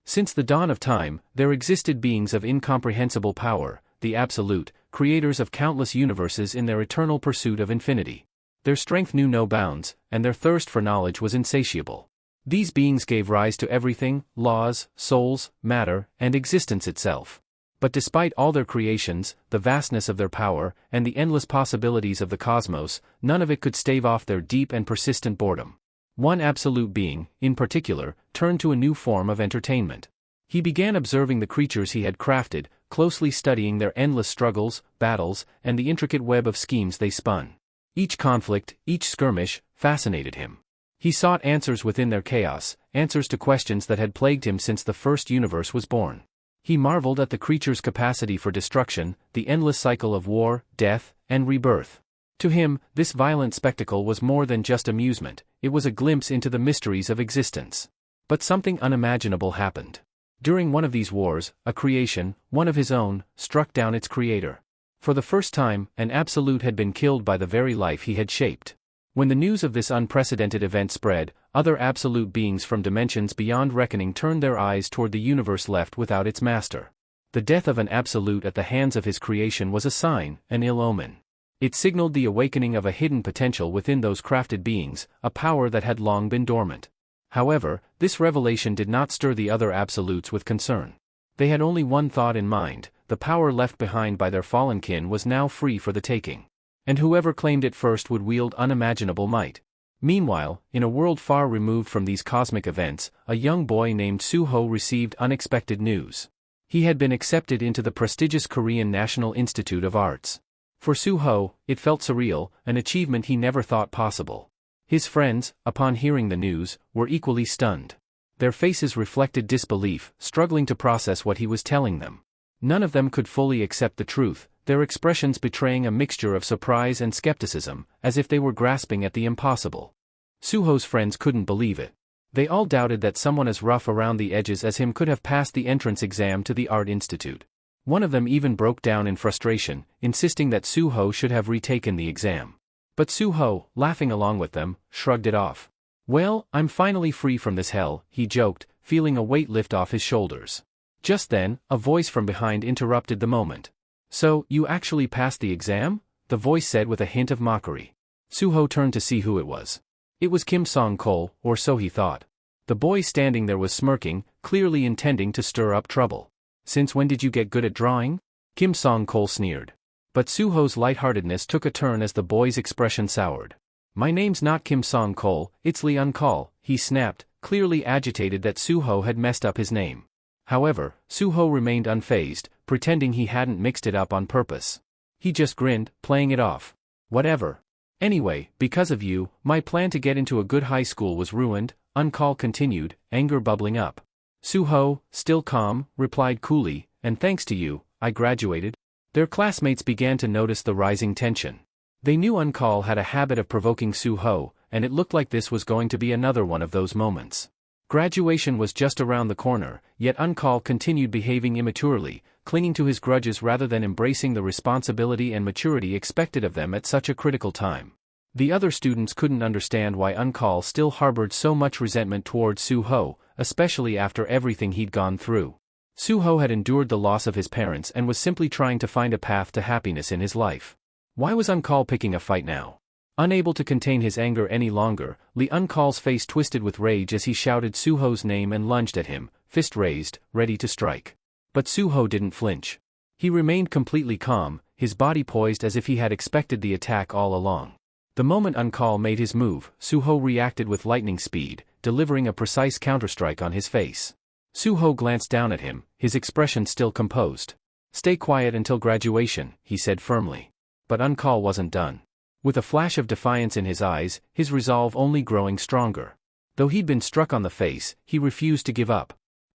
Since the dawn of time, there existed beings of incomprehensible power, the Absolute, creators of countless universes in their eternal pursuit of infinity. Their strength knew no bounds, and their thirst for knowledge was insatiable. These beings gave rise to everything: laws, souls, matter, and existence itself. But despite all their creations, the vastness of their power, and the endless possibilities of the cosmos, none of it could stave off their deep and persistent boredom. One absolute being, in particular, turned to a new form of entertainment. He began observing the creatures he had crafted, closely studying their endless struggles, battles, and the intricate web of schemes they spun. Each conflict, each skirmish, fascinated him. He sought answers within their chaos, answers to questions that had plagued him since the first universe was born. He marveled at the creatures' capacity for destruction, the endless cycle of war, death, and rebirth. To him, this violent spectacle was more than just amusement, it was a glimpse into the mysteries of existence. But something unimaginable happened. During one of these wars, a creation, one of his own, struck down its creator. For the first time, an absolute had been killed by the very life he had shaped. When the news of this unprecedented event spread, other absolute beings from dimensions beyond reckoning turned their eyes toward the universe left without its master. The death of an absolute at the hands of his creation was a sign, an ill omen. It signaled the awakening of a hidden potential within those crafted beings, a power that had long been dormant. However, this revelation did not stir the other absolutes with concern. They had only one thought in mind: the power left behind by their fallen kin was now free for the taking. And whoever claimed it first would wield unimaginable might. Meanwhile, in a world far removed from these cosmic events, a young boy named Suho received unexpected news. He had been accepted into the prestigious Korean National Institute of Arts. For Suho, it felt surreal, an achievement he never thought possible. His friends, upon hearing the news, were equally stunned. Their faces reflected disbelief, struggling to process what he was telling them. None of them could fully accept the truth, their expressions betraying a mixture of surprise and skepticism, as if they were grasping at the impossible. Suho's friends couldn't believe it. They all doubted that someone as rough around the edges as him could have passed the entrance exam to the Art Institute. One of them even broke down in frustration, insisting that Suho should have retaken the exam. But Suho, laughing along with them, shrugged it off. "Well, I'm finally free from this hell," he joked, feeling a weight lift off his shoulders. Just then, a voice from behind interrupted the moment. "So, you actually passed the exam?" the voice said with a hint of mockery. Suho turned to see who it was. It was Kim Song-kol, or so he thought. The boy standing there was smirking, clearly intending to stir up trouble. "Since when did you get good at drawing?" Kim Song-kol sneered. But Suho's lightheartedness took a turn as the boy's expression soured. "My name's not Kim Song-kol, it's Lee Un-kol," he snapped, clearly agitated that Suho had messed up his name. However, Suho remained unfazed, pretending he hadn't mixed it up on purpose. He just grinned, playing it off. "Whatever. Anyway, because of you, my plan to get into a good high school was ruined," Un-kol continued, anger bubbling up. Suho, still calm, replied coolly, "And thanks to you, I graduated." Their classmates began to notice the rising tension. They knew Un-kol had a habit of provoking Suho, and it looked like this was going to be another one of those moments. Graduation was just around the corner, yet Un-kol continued behaving immaturely, clinging to his grudges rather than embracing the responsibility and maturity expected of them at such a critical time. The other students couldn't understand why Un-kol still harbored so much resentment towards Suho, especially after everything he'd gone through. Suho had endured the loss of his parents and was simply trying to find a path to happiness in his life. Why was Un-kol picking a fight now? Unable to contain his anger any longer, Lee Un-kol's face twisted with rage as he shouted Suho's name and lunged at him, fist raised, ready to strike. But Suho didn't flinch. He remained completely calm, his body poised as if he had expected the attack all along. The moment Un-kol made his move, Suho reacted with lightning speed, delivering a precise counterstrike on his face. Suho glanced down at him, his expression still composed. "Stay quiet until graduation," he said firmly. But Un-kol wasn't done. With a flash of defiance in his eyes, his resolve only growing stronger. Though he'd been struck on the face, he refused to give up.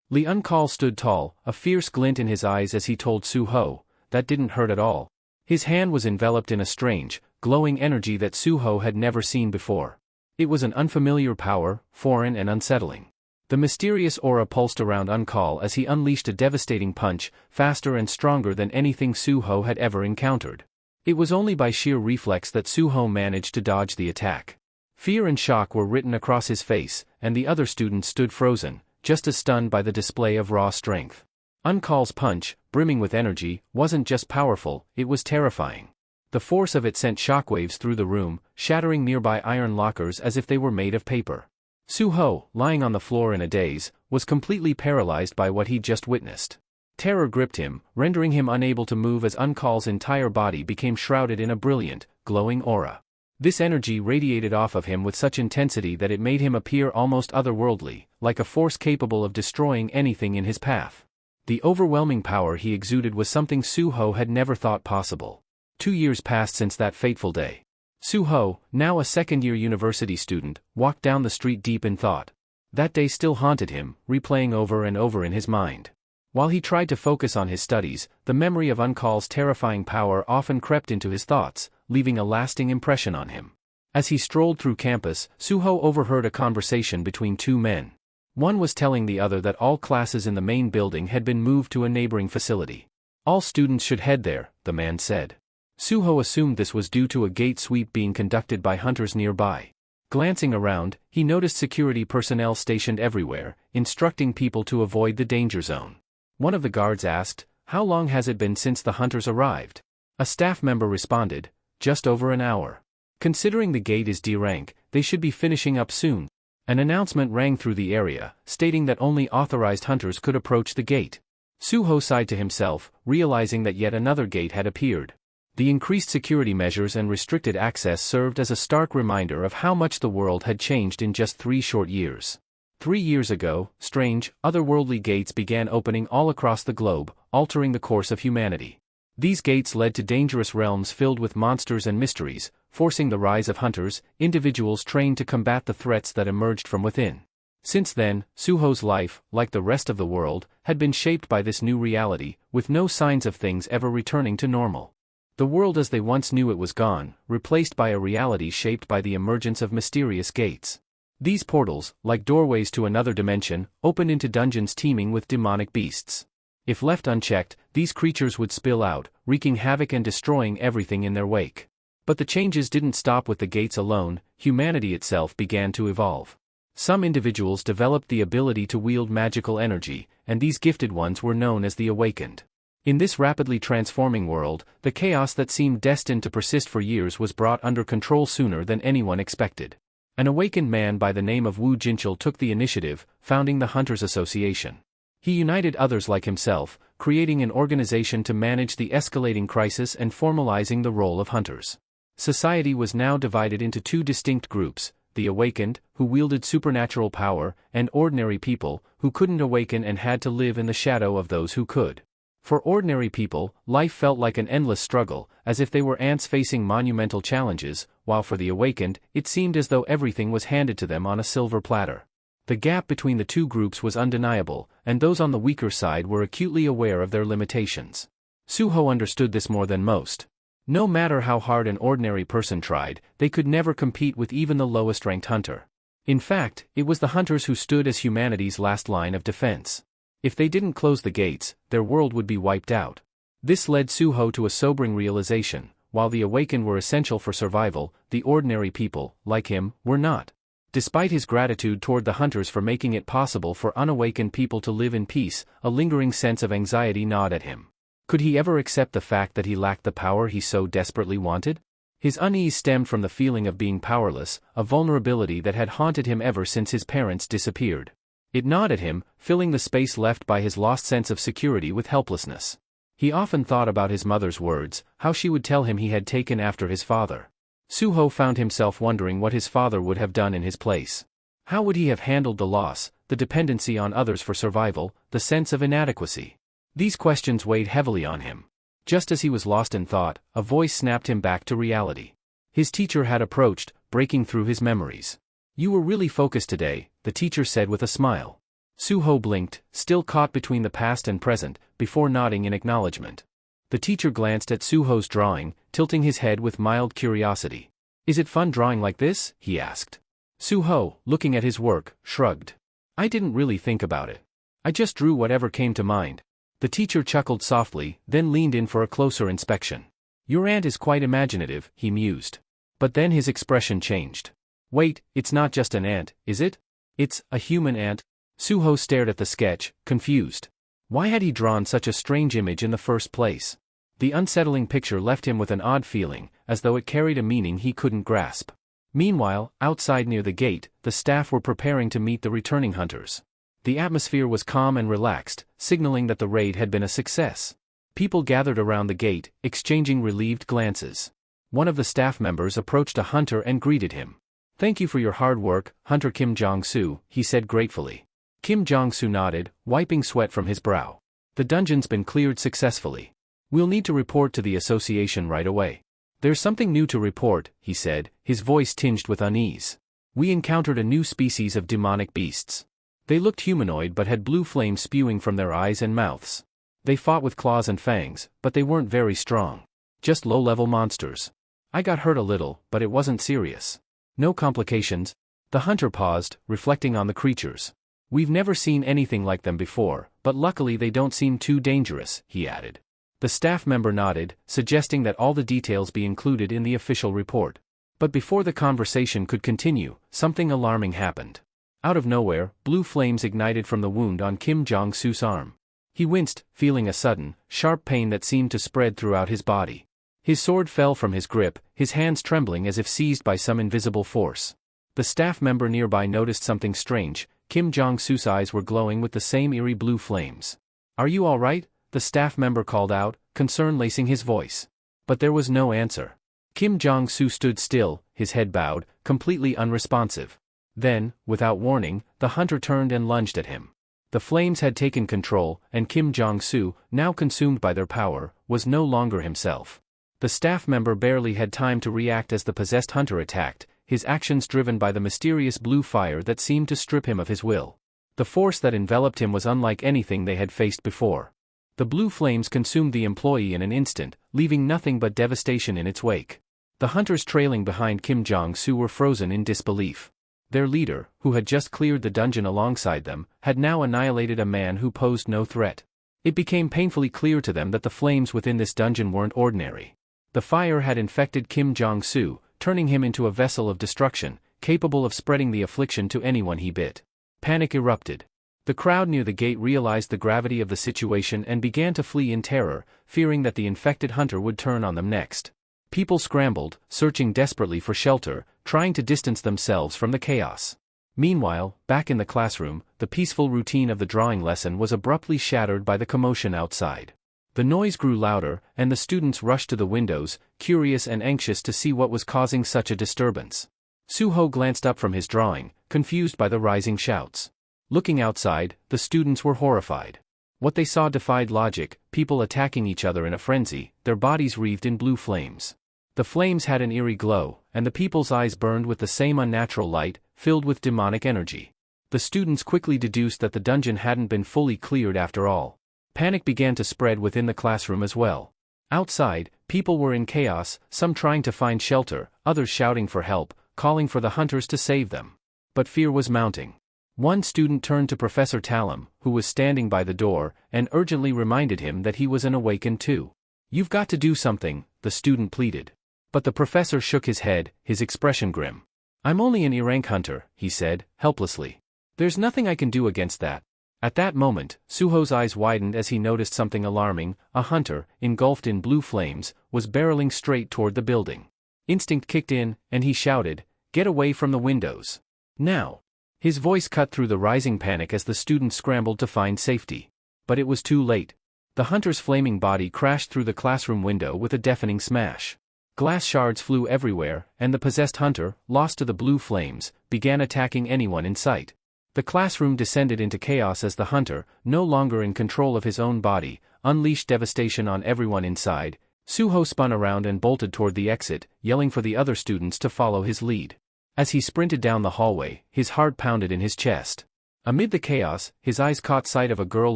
Lee Un-kol stood tall, a fierce glint in his eyes as he told Suho, "That didn't hurt at all." His hand was enveloped in a strange, glowing energy that Suho had never seen before. It was an unfamiliar power, foreign and unsettling. The mysterious aura pulsed around Un-kol as he unleashed a devastating punch, faster and stronger than anything Suho had ever encountered. It was only by sheer reflex that Suho managed to dodge the attack. Fear and shock were written across his face, and the other students stood frozen, just as stunned by the display of raw strength. Uncle's punch, brimming with energy, wasn't just powerful, it was terrifying. The force of it sent shockwaves through the room, shattering nearby iron lockers as if they were made of paper. Suho, lying on the floor in a daze, was completely paralyzed by what he'd just witnessed. Terror gripped him, rendering him unable to move as Uncle's entire body became shrouded in a brilliant, glowing aura. This energy radiated off of him with such intensity that it made him appear almost otherworldly, like a force capable of destroying anything in his path. The overwhelming power he exuded was something Suho had never thought possible. 2 years passed since that fateful day. Suho, now a second-year university student, walked down the street deep in thought. That day still haunted him, replaying over and over in his mind. While he tried to focus on his studies, the memory of Uncle's terrifying power often crept into his thoughts, leaving a lasting impression on him. As he strolled through campus, Suho overheard a conversation between two men. One was telling the other that all classes in the main building had been moved to a neighboring facility. All students should head there, the man said. Suho assumed this was due to a gate sweep being conducted by hunters nearby. Glancing around, he noticed security personnel stationed everywhere, instructing people to avoid the danger zone. One of the guards asked, "How long has it been since the hunters arrived?" A staff member responded, "Just over an hour. Considering the gate is D rank, they should be finishing up soon." An announcement rang through the area, stating that only authorized hunters could approach the gate. Suho sighed to himself, realizing that yet another gate had appeared. The increased security measures and restricted access served as a stark reminder of how much the world had changed in just 3 short years. 3 years ago, strange, otherworldly gates began opening all across the globe, altering the course of humanity. These gates led to dangerous realms filled with monsters and mysteries, forcing the rise of hunters, individuals trained to combat the threats that emerged from within. Since then, Suho's life, like the rest of the world, had been shaped by this new reality, with no signs of things ever returning to normal. The world as they once knew it was gone, replaced by a reality shaped by the emergence of mysterious gates. These portals, like doorways to another dimension, opened into dungeons teeming with demonic beasts. If left unchecked, these creatures would spill out, wreaking havoc and destroying everything in their wake. But the changes didn't stop with the gates alone, humanity itself began to evolve. Some individuals developed the ability to wield magical energy, and these gifted ones were known as the Awakened. In this rapidly transforming world, the chaos that seemed destined to persist for years was brought under control sooner than anyone expected. An awakened man by the name of Wu Jinchul took the initiative, founding the Hunters Association. He united others like himself, creating an organization to manage the escalating crisis and formalizing the role of hunters. Society was now divided into 2 distinct groups, the awakened, who wielded supernatural power, and ordinary people, who couldn't awaken and had to live in the shadow of those who could. For ordinary people, life felt like an endless struggle, as if they were ants facing monumental challenges, while for the awakened, it seemed as though everything was handed to them on a silver platter. The gap between the 2 groups was undeniable, and those on the weaker side were acutely aware of their limitations. Suho understood this more than most. No matter how hard an ordinary person tried, they could never compete with even the lowest-ranked hunter. In fact, it was the hunters who stood as humanity's last line of defense. If they didn't close the gates, their world would be wiped out. This led Suho to a sobering realization: while the awakened were essential for survival, the ordinary people, like him, were not. Despite his gratitude toward the hunters for making it possible for unawakened people to live in peace, a lingering sense of anxiety gnawed at him. Could he ever accept the fact that he lacked the power he so desperately wanted? His unease stemmed from the feeling of being powerless, a vulnerability that had haunted him ever since his parents disappeared. It gnawed at him, filling the space left by his lost sense of security with helplessness. He often thought about his mother's words, how she would tell him he had taken after his father. Suho found himself wondering what his father would have done in his place. How would he have handled the loss, the dependency on others for survival, the sense of inadequacy? These questions weighed heavily on him. Just as he was lost in thought, a voice snapped him back to reality. His teacher had approached, breaking through his memories. "You were really focused today," the teacher said with a smile. Suho blinked, still caught between the past and present, before nodding in acknowledgement. The teacher glanced at Suho's drawing, tilting his head with mild curiosity. "Is it fun drawing like this?" he asked. Suho, looking at his work, shrugged. "I didn't really think about it. I just drew whatever came to mind." The teacher chuckled softly, then leaned in for a closer inspection. "Your aunt is quite imaginative," he mused. But then his expression changed. "Wait, it's not just an ant, is it? It's a human ant?" Suho stared at the sketch, confused. Why had he drawn such a strange image in the first place? The unsettling picture left him with an odd feeling, as though it carried a meaning he couldn't grasp. Meanwhile, outside near the gate, the staff were preparing to meet the returning hunters. The atmosphere was calm and relaxed, signaling that the raid had been a success. People gathered around the gate, exchanging relieved glances. One of the staff members approached a hunter and greeted him. "Thank you for your hard work, Hunter Kim Jong-soo," he said gratefully. Kim Jong-soo nodded, wiping sweat from his brow. "The dungeon's been cleared successfully. We'll need to report to the association right away." "There's something new to report," he said, his voice tinged with unease. "We encountered a new species of demonic beasts. They looked humanoid but had blue flames spewing from their eyes and mouths. They fought with claws and fangs, but they weren't very strong. Just low-level monsters. I got hurt a little, but it wasn't serious. No complications." The hunter paused, reflecting on the creatures. "We've never seen anything like them before, but luckily they don't seem too dangerous," he added. The staff member nodded, suggesting that all the details be included in the official report. But before the conversation could continue, something alarming happened. Out of nowhere, blue flames ignited from the wound on Kim Jong-soo's arm. He winced, feeling a sudden, sharp pain that seemed to spread throughout his body. His sword fell from his grip, his hands trembling as if seized by some invisible force. The staff member nearby noticed something strange. Kim Jong-soo's eyes were glowing with the same eerie blue flames. "Are you all right?" the staff member called out, concern lacing his voice. But there was no answer. Kim Jong-soo stood still, his head bowed, completely unresponsive. Then, without warning, the hunter turned and lunged at him. The flames had taken control, and Kim Jong-soo, now consumed by their power, was no longer himself. The staff member barely had time to react as the possessed hunter attacked, his actions driven by the mysterious blue fire that seemed to strip him of his will. The force that enveloped him was unlike anything they had faced before. The blue flames consumed the employee in an instant, leaving nothing but devastation in its wake. The hunters trailing behind Kim Jong-soo were frozen in disbelief. Their leader, who had just cleared the dungeon alongside them, had now annihilated a man who posed no threat. It became painfully clear to them that the flames within this dungeon weren't ordinary. The fire had infected Kim Jong-soo, turning him into a vessel of destruction, capable of spreading the affliction to anyone he bit. Panic erupted. The crowd near the gate realized the gravity of the situation and began to flee in terror, fearing that the infected hunter would turn on them next. People scrambled, searching desperately for shelter, trying to distance themselves from the chaos. Meanwhile, back in the classroom, the peaceful routine of the drawing lesson was abruptly shattered by the commotion outside. The noise grew louder, and the students rushed to the windows, curious and anxious to see what was causing such a disturbance. Suho glanced up from his drawing, confused by the rising shouts. Looking outside, the students were horrified. What they saw defied logic, people attacking each other in a frenzy, their bodies wreathed in blue flames. The flames had an eerie glow, and the people's eyes burned with the same unnatural light, filled with demonic energy. The students quickly deduced that the dungeon hadn't been fully cleared after all. Panic began to spread within the classroom as well. Outside, people were in chaos, some trying to find shelter, others shouting for help, calling for the hunters to save them. But fear was mounting. One student turned to Professor Talum, who was standing by the door, and urgently reminded him that he was an awakened too. "You've got to do something," the student pleaded. But the professor shook his head, his expression grim. "I'm only an E-rank hunter," he said, helplessly. "There's nothing I can do against that." At that moment, Suho's eyes widened as he noticed something alarming. A hunter, engulfed in blue flames, was barreling straight toward the building. Instinct kicked in, and he shouted, "Get away from the windows. Now!" His voice cut through the rising panic as the students scrambled to find safety. But it was too late. The hunter's flaming body crashed through the classroom window with a deafening smash. Glass shards flew everywhere, and the possessed hunter, lost to the blue flames, began attacking anyone in sight. The classroom descended into chaos as the hunter, no longer in control of his own body, unleashed devastation on everyone inside. Suho spun around and bolted toward the exit, yelling for the other students to follow his lead. As he sprinted down the hallway, his heart pounded in his chest. Amid the chaos, his eyes caught sight of a girl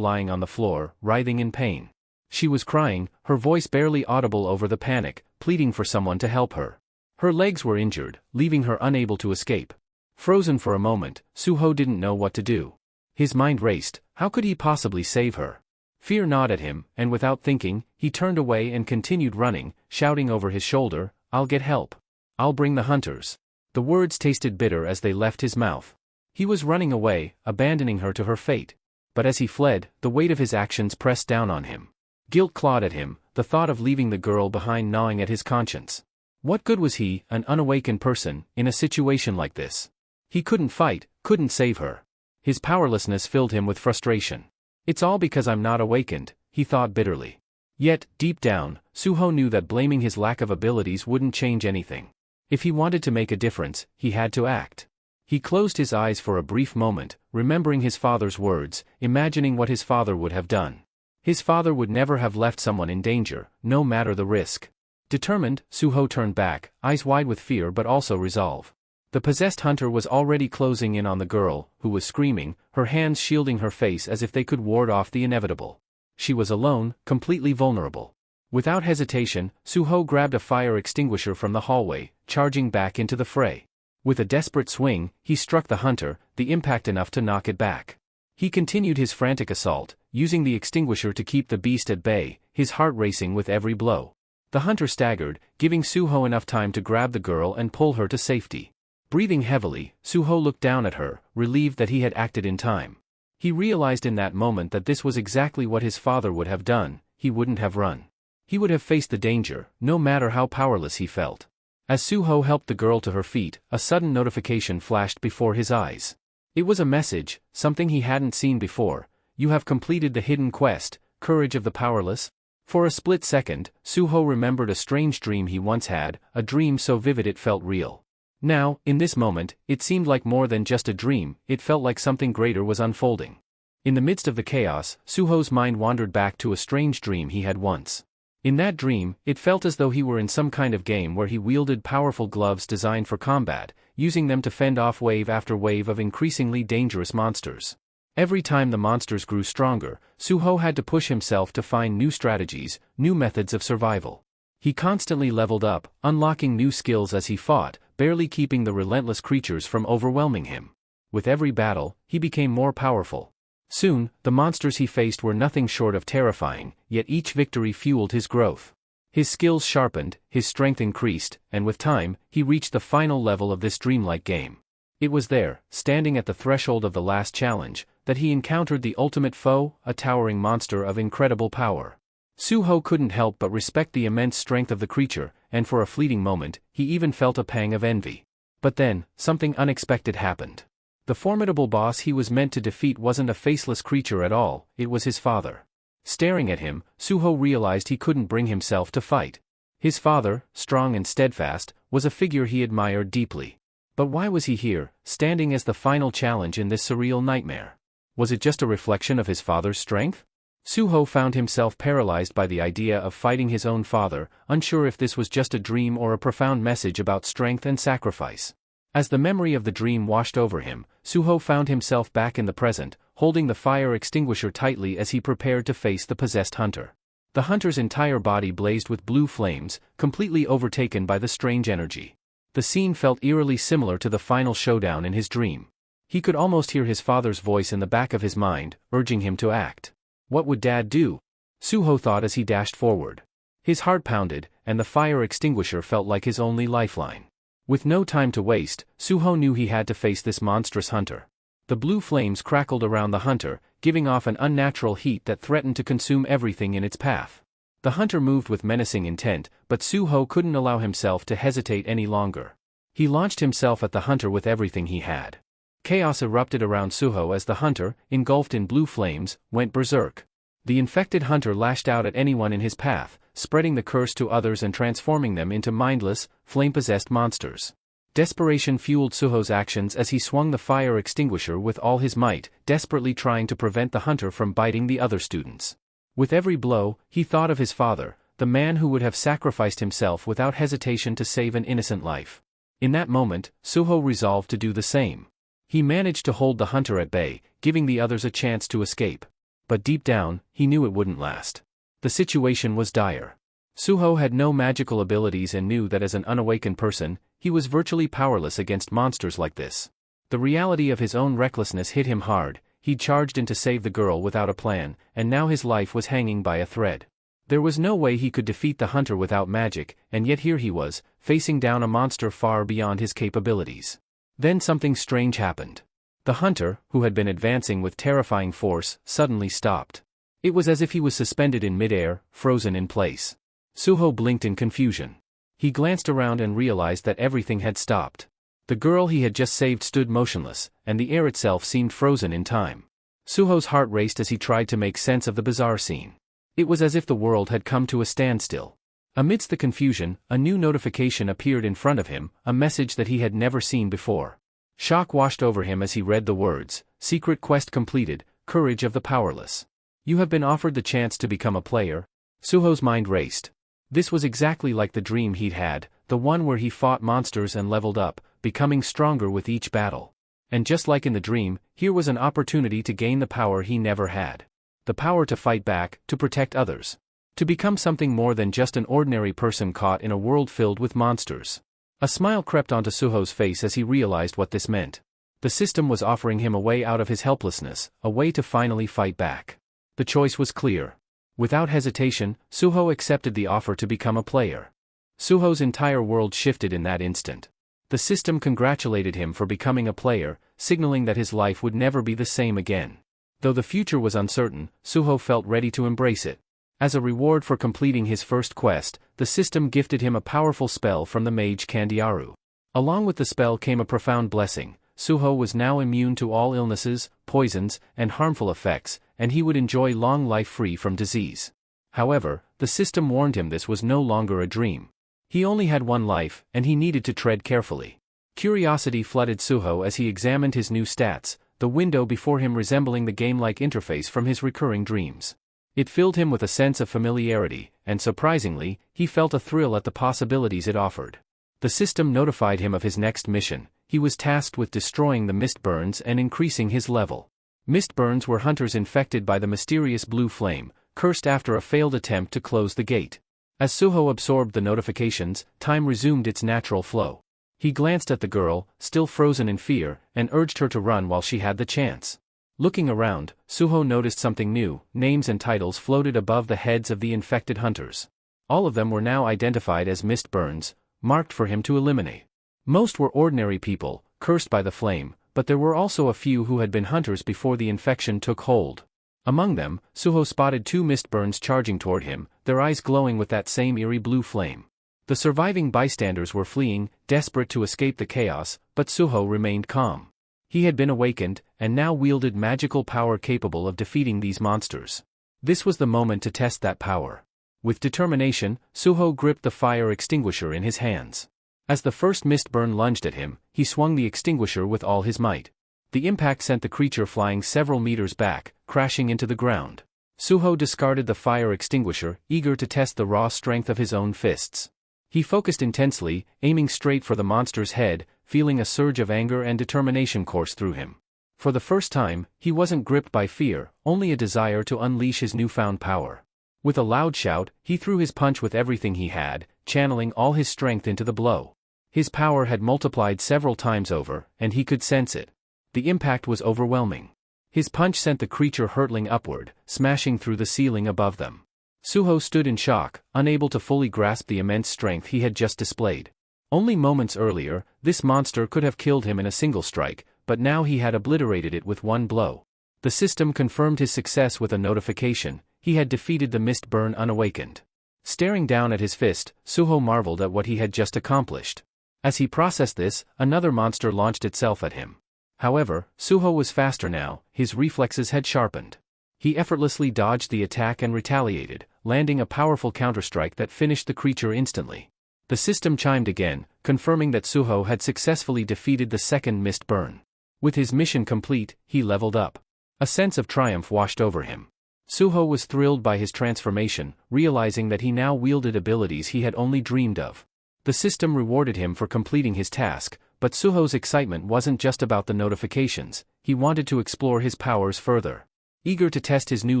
lying on the floor, writhing in pain. She was crying, her voice barely audible over the panic, pleading for someone to help her. Her legs were injured, leaving her unable to escape. Frozen for a moment, Suho didn't know what to do. His mind raced. How could he possibly save her? Fear gnawed at him, and without thinking, he turned away and continued running, shouting over his shoulder, "I'll get help. I'll bring the hunters." The words tasted bitter as they left his mouth. He was running away, abandoning her to her fate. But as he fled, the weight of his actions pressed down on him. Guilt clawed at him, the thought of leaving the girl behind gnawing at his conscience. What good was he, an unawakened person, in a situation like this? He couldn't fight, couldn't save her. His powerlessness filled him with frustration. It's all because I'm not awakened, he thought bitterly. Yet, deep down, Suho knew that blaming his lack of abilities wouldn't change anything. If he wanted to make a difference, he had to act. He closed his eyes for a brief moment, remembering his father's words, imagining what his father would have done. His father would never have left someone in danger, no matter the risk. Determined, Suho turned back, eyes wide with fear but also resolve. The possessed hunter was already closing in on the girl, who was screaming, her hands shielding her face as if they could ward off the inevitable. She was alone, completely vulnerable. Without hesitation, Suho grabbed a fire extinguisher from the hallway, charging back into the fray. With a desperate swing, he struck the hunter, the impact enough to knock it back. He continued his frantic assault, using the extinguisher to keep the beast at bay, his heart racing with every blow. The hunter staggered, giving Suho enough time to grab the girl and pull her to safety. Breathing heavily, Suho looked down at her, relieved that he had acted in time. He realized in that moment that this was exactly what his father would have done. He wouldn't have run. He would have faced the danger, no matter how powerless he felt. As Suho helped the girl to her feet, a sudden notification flashed before his eyes. It was a message, something he hadn't seen before. You have completed the hidden quest, Courage of the Powerless. For a split second, Suho remembered a strange dream he once had, a dream so vivid it felt real. Now, in this moment, it seemed like more than just a dream, it felt like something greater was unfolding. In the midst of the chaos, Suho's mind wandered back to a strange dream he had once. In that dream, it felt as though he were in some kind of game where he wielded powerful gloves designed for combat, using them to fend off wave after wave of increasingly dangerous monsters. Every time the monsters grew stronger, Suho had to push himself to find new strategies, new methods of survival. He constantly leveled up, unlocking new skills as he fought, barely keeping the relentless creatures from overwhelming him. With every battle, he became more powerful. Soon, the monsters he faced were nothing short of terrifying, yet each victory fueled his growth. His skills sharpened, his strength increased, and with time, he reached the final level of this dreamlike game. It was there, standing at the threshold of the last challenge, that he encountered the ultimate foe, a towering monster of incredible power. Suho couldn't help but respect the immense strength of the creature, and for a fleeting moment, he even felt a pang of envy. But then, something unexpected happened. The formidable boss he was meant to defeat wasn't a faceless creature at all, it was his father. Staring at him, Suho realized he couldn't bring himself to fight. His father, strong and steadfast, was a figure he admired deeply. But why was he here, standing as the final challenge in this surreal nightmare? Was it just a reflection of his father's strength? Suho found himself paralyzed by the idea of fighting his own father, unsure if this was just a dream or a profound message about strength and sacrifice. As the memory of the dream washed over him, Suho found himself back in the present, holding the fire extinguisher tightly as he prepared to face the possessed hunter. The hunter's entire body blazed with blue flames, completely overtaken by the strange energy. The scene felt eerily similar to the final showdown in his dream. He could almost hear his father's voice in the back of his mind, urging him to act. What would Dad do? Suho thought as he dashed forward. His heart pounded, and the fire extinguisher felt like his only lifeline. With no time to waste, Suho knew he had to face this monstrous hunter. The blue flames crackled around the hunter, giving off an unnatural heat that threatened to consume everything in its path. The hunter moved with menacing intent, but Suho couldn't allow himself to hesitate any longer. He launched himself at the hunter with everything he had. Chaos erupted around Suho as the hunter, engulfed in blue flames, went berserk. The infected hunter lashed out at anyone in his path, spreading the curse to others and transforming them into mindless, flame-possessed monsters. Desperation fueled Suho's actions as he swung the fire extinguisher with all his might, desperately trying to prevent the hunter from biting the other students. With every blow, he thought of his father, the man who would have sacrificed himself without hesitation to save an innocent life. In that moment, Suho resolved to do the same. He managed to hold the hunter at bay, giving the others a chance to escape. But deep down, he knew it wouldn't last. The situation was dire. Suho had no magical abilities and knew that as an unawakened person, he was virtually powerless against monsters like this. The reality of his own recklessness hit him hard. He'd charged in to save the girl without a plan, and now his life was hanging by a thread. There was no way he could defeat the hunter without magic, and yet here he was, facing down a monster far beyond his capabilities. Then something strange happened. The hunter, who had been advancing with terrifying force, suddenly stopped. It was as if he was suspended in midair, frozen in place. Suho blinked in confusion. He glanced around and realized that everything had stopped. The girl he had just saved stood motionless, and the air itself seemed frozen in time. Suho's heart raced as he tried to make sense of the bizarre scene. It was as if the world had come to a standstill. Amidst the confusion, a new notification appeared in front of him, a message that he had never seen before. Shock washed over him as he read the words, "Secret quest completed, courage of the powerless. You have been offered the chance to become a player." Suho's mind raced. This was exactly like the dream he'd had, the one where he fought monsters and leveled up, becoming stronger with each battle. And just like in the dream, here was an opportunity to gain the power he never had. The power to fight back, to protect others. To become something more than just an ordinary person caught in a world filled with monsters. A smile crept onto Suho's face as he realized what this meant. The system was offering him a way out of his helplessness, a way to finally fight back. The choice was clear. Without hesitation, Suho accepted the offer to become a player. Suho's entire world shifted in that instant. The system congratulated him for becoming a player, signaling that his life would never be the same again. Though the future was uncertain, Suho felt ready to embrace it. As a reward for completing his first quest, the system gifted him a powerful spell from the mage Kandiaru. Along with the spell came a profound blessing. Suho was now immune to all illnesses, poisons, and harmful effects, and he would enjoy long life free from disease. However, the system warned him this was no longer a dream. He only had one life, and he needed to tread carefully. Curiosity flooded Suho as he examined his new stats, the window before him resembling the game-like interface from his recurring dreams. It filled him with a sense of familiarity, and surprisingly, he felt a thrill at the possibilities it offered. The system notified him of his next mission. He was tasked with destroying the Mistburns and increasing his level. Mistburns were hunters infected by the mysterious blue flame, cursed after a failed attempt to close the gate. As Suho absorbed the notifications, time resumed its natural flow. He glanced at the girl, still frozen in fear, and urged her to run while she had the chance. Looking around, Suho noticed something new. Names and titles floated above the heads of the infected hunters. All of them were now identified as Mistburns, marked for him to eliminate. Most were ordinary people, cursed by the flame, but there were also a few who had been hunters before the infection took hold. Among them, Suho spotted two Mistburns charging toward him, their eyes glowing with that same eerie blue flame. The surviving bystanders were fleeing, desperate to escape the chaos, but Suho remained calm. He had been awakened, and now wielded magical power capable of defeating these monsters. This was the moment to test that power. With determination, Suho gripped the fire extinguisher in his hands. As the first Mistburn lunged at him, he swung the extinguisher with all his might. The impact sent the creature flying several meters back, crashing into the ground. Suho discarded the fire extinguisher, eager to test the raw strength of his own fists. He focused intensely, aiming straight for the monster's head, feeling a surge of anger and determination course through him. For the first time, he wasn't gripped by fear, only a desire to unleash his newfound power. With a loud shout, he threw his punch with everything he had, channeling all his strength into the blow. His power had multiplied several times over, and he could sense it. The impact was overwhelming. His punch sent the creature hurtling upward, smashing through the ceiling above them. Suho stood in shock, unable to fully grasp the immense strength he had just displayed. Only moments earlier, this monster could have killed him in a single strike, but now he had obliterated it with one blow. The system confirmed his success with a notification: he had defeated the Mistburn unawakened. Staring down at his fist, Suho marveled at what he had just accomplished. As he processed this, another monster launched itself at him. However, Suho was faster now, his reflexes had sharpened. He effortlessly dodged the attack and retaliated, landing a powerful counterstrike that finished the creature instantly. The system chimed again, confirming that Suho had successfully defeated the second Mistburn. With his mission complete, he leveled up. A sense of triumph washed over him. Suho was thrilled by his transformation, realizing that he now wielded abilities he had only dreamed of. The system rewarded him for completing his task, but Suho's excitement wasn't just about the notifications. He wanted to explore his powers further. Eager to test his new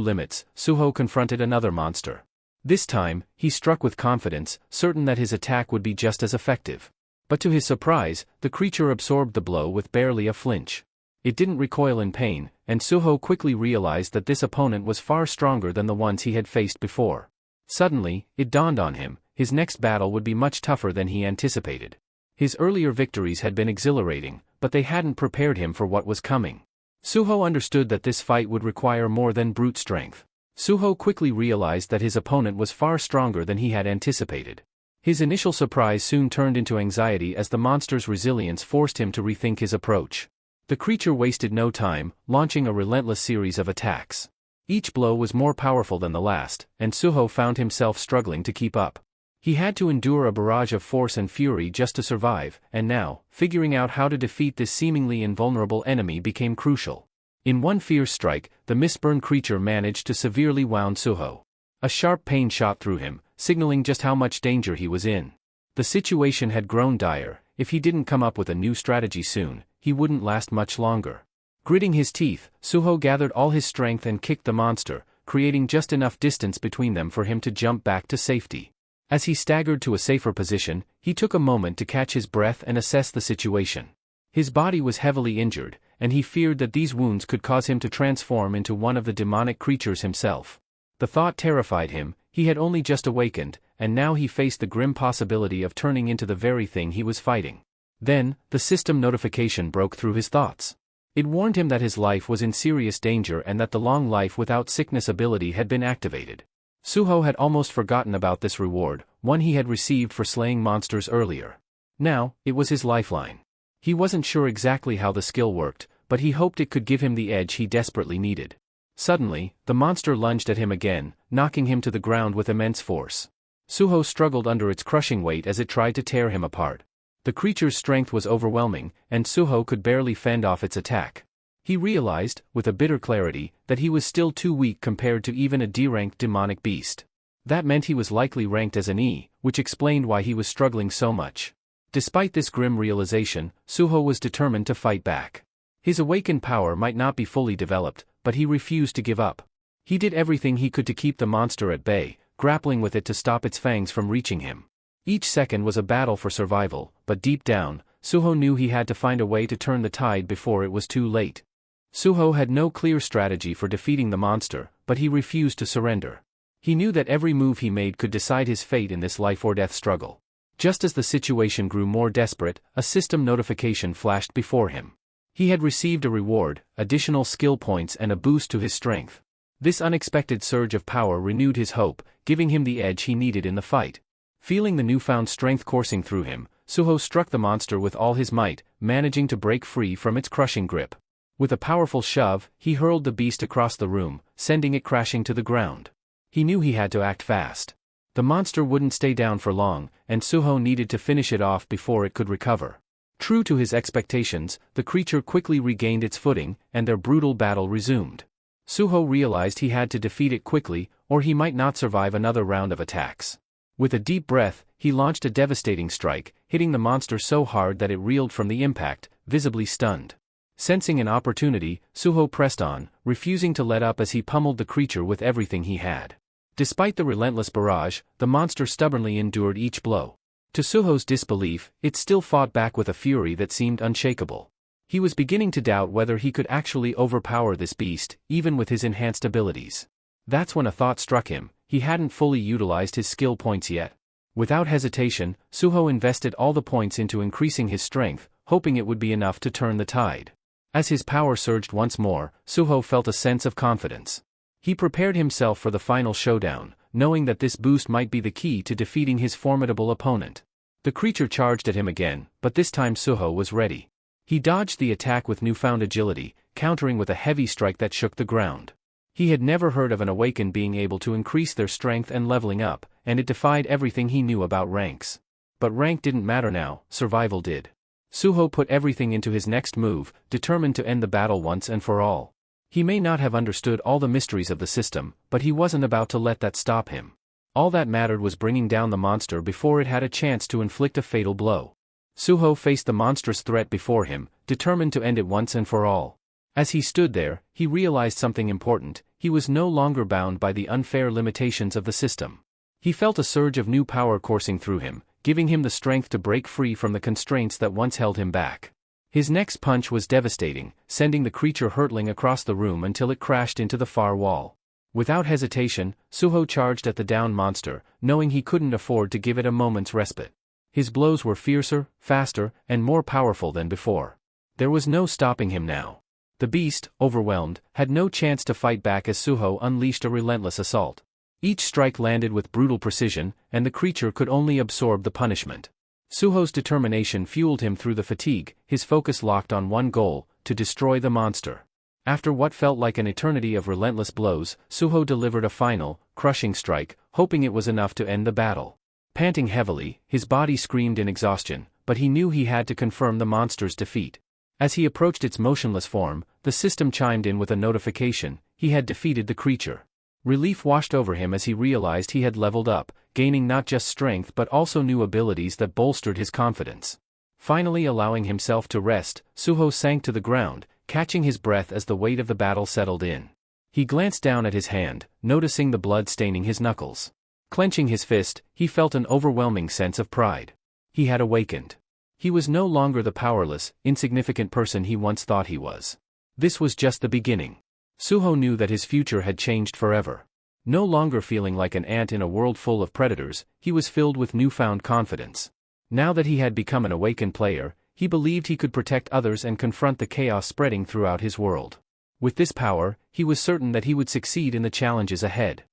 limits, Suho confronted another monster. This time, he struck with confidence, certain that his attack would be just as effective. But to his surprise, the creature absorbed the blow with barely a flinch. It didn't recoil in pain, and Suho quickly realized that this opponent was far stronger than the ones he had faced before. Suddenly, it dawned on him: his next battle would be much tougher than he anticipated. His earlier victories had been exhilarating, but they hadn't prepared him for what was coming. Suho understood that this fight would require more than brute strength. Suho quickly realized that his opponent was far stronger than he had anticipated. His initial surprise soon turned into anxiety as the monster's resilience forced him to rethink his approach. The creature wasted no time, launching a relentless series of attacks. Each blow was more powerful than the last, and Suho found himself struggling to keep up. He had to endure a barrage of force and fury just to survive, and now, figuring out how to defeat this seemingly invulnerable enemy became crucial. In one fierce strike, the mistborn creature managed to severely wound Suho. A sharp pain shot through him, signaling just how much danger he was in. The situation had grown dire. If he didn't come up with a new strategy soon, he wouldn't last much longer. Gritting his teeth, Suho gathered all his strength and kicked the monster, creating just enough distance between them for him to jump back to safety. As he staggered to a safer position, he took a moment to catch his breath and assess the situation. His body was heavily injured, and he feared that these wounds could cause him to transform into one of the demonic creatures himself. The thought terrified him. He had only just awakened, and now he faced the grim possibility of turning into the very thing he was fighting. Then, the system notification broke through his thoughts. It warned him that his life was in serious danger and that the long life without sickness ability had been activated. Suho had almost forgotten about this reward, one he had received for slaying monsters earlier. Now, it was his lifeline. He wasn't sure exactly how the skill worked, but he hoped it could give him the edge he desperately needed. Suddenly, the monster lunged at him again, knocking him to the ground with immense force. Suho struggled under its crushing weight as it tried to tear him apart. The creature's strength was overwhelming, and Suho could barely fend off its attack. He realized, with a bitter clarity, that he was still too weak compared to even a D-ranked demonic beast. That meant he was likely ranked as an E, which explained why he was struggling so much. Despite this grim realization, Suho was determined to fight back. His awakened power might not be fully developed, but he refused to give up. He did everything he could to keep the monster at bay, grappling with it to stop its fangs from reaching him. Each second was a battle for survival, but deep down, Suho knew he had to find a way to turn the tide before it was too late. Suho had no clear strategy for defeating the monster, but he refused to surrender. He knew that every move he made could decide his fate in this life-or-death struggle. Just as the situation grew more desperate, a system notification flashed before him. He had received a reward, additional skill points and a boost to his strength. This unexpected surge of power renewed his hope, giving him the edge he needed in the fight. Feeling the newfound strength coursing through him, Suho struck the monster with all his might, managing to break free from its crushing grip. With a powerful shove, he hurled the beast across the room, sending it crashing to the ground. He knew he had to act fast. The monster wouldn't stay down for long, and Suho needed to finish it off before it could recover. True to his expectations, the creature quickly regained its footing, and their brutal battle resumed. Suho realized he had to defeat it quickly, or he might not survive another round of attacks. With a deep breath, he launched a devastating strike, hitting the monster so hard that it reeled from the impact, visibly stunned. Sensing an opportunity, Suho pressed on, refusing to let up as he pummeled the creature with everything he had. Despite the relentless barrage, the monster stubbornly endured each blow. To Suho's disbelief, it still fought back with a fury that seemed unshakable. He was beginning to doubt whether he could actually overpower this beast, even with his enhanced abilities. That's when a thought struck him. He hadn't fully utilized his skill points yet. Without hesitation, Suho invested all the points into increasing his strength, hoping it would be enough to turn the tide. As his power surged once more, Suho felt a sense of confidence. He prepared himself for the final showdown, knowing that this boost might be the key to defeating his formidable opponent. The creature charged at him again, but this time Suho was ready. He dodged the attack with newfound agility, countering with a heavy strike that shook the ground. He had never heard of an awakened being able to increase their strength and leveling up, and it defied everything he knew about ranks. But rank didn't matter now, survival did. Suho put everything into his next move, determined to end the battle once and for all. He may not have understood all the mysteries of the system, but he wasn't about to let that stop him. All that mattered was bringing down the monster before it had a chance to inflict a fatal blow. Suho faced the monstrous threat before him, determined to end it once and for all. As he stood there, he realized something important. He was no longer bound by the unfair limitations of the system. He felt a surge of new power coursing through him, giving him the strength to break free from the constraints that once held him back. His next punch was devastating, sending the creature hurtling across the room until it crashed into the far wall. Without hesitation, Suho charged at the downed monster, knowing he couldn't afford to give it a moment's respite. His blows were fiercer, faster, and more powerful than before. There was no stopping him now. The beast, overwhelmed, had no chance to fight back as Suho unleashed a relentless assault. Each strike landed with brutal precision, and the creature could only absorb the punishment. Suho's determination fueled him through the fatigue, his focus locked on one goal: to destroy the monster. After what felt like an eternity of relentless blows, Suho delivered a final, crushing strike, hoping it was enough to end the battle. Panting heavily, his body screamed in exhaustion, but he knew he had to confirm the monster's defeat. As he approached its motionless form, the system chimed in with a notification: he had defeated the creature. Relief washed over him as he realized he had leveled up, gaining not just strength but also new abilities that bolstered his confidence. Finally allowing himself to rest, Suho sank to the ground, catching his breath as the weight of the battle settled in. He glanced down at his hand, noticing the blood staining his knuckles. Clenching his fist, he felt an overwhelming sense of pride. He had awakened. He was no longer the powerless, insignificant person he once thought he was. This was just the beginning. Suho knew that his future had changed forever. No longer feeling like an ant in a world full of predators, he was filled with newfound confidence. Now that he had become an awakened player, he believed he could protect others and confront the chaos spreading throughout his world. With this power, he was certain that he would succeed in the challenges ahead.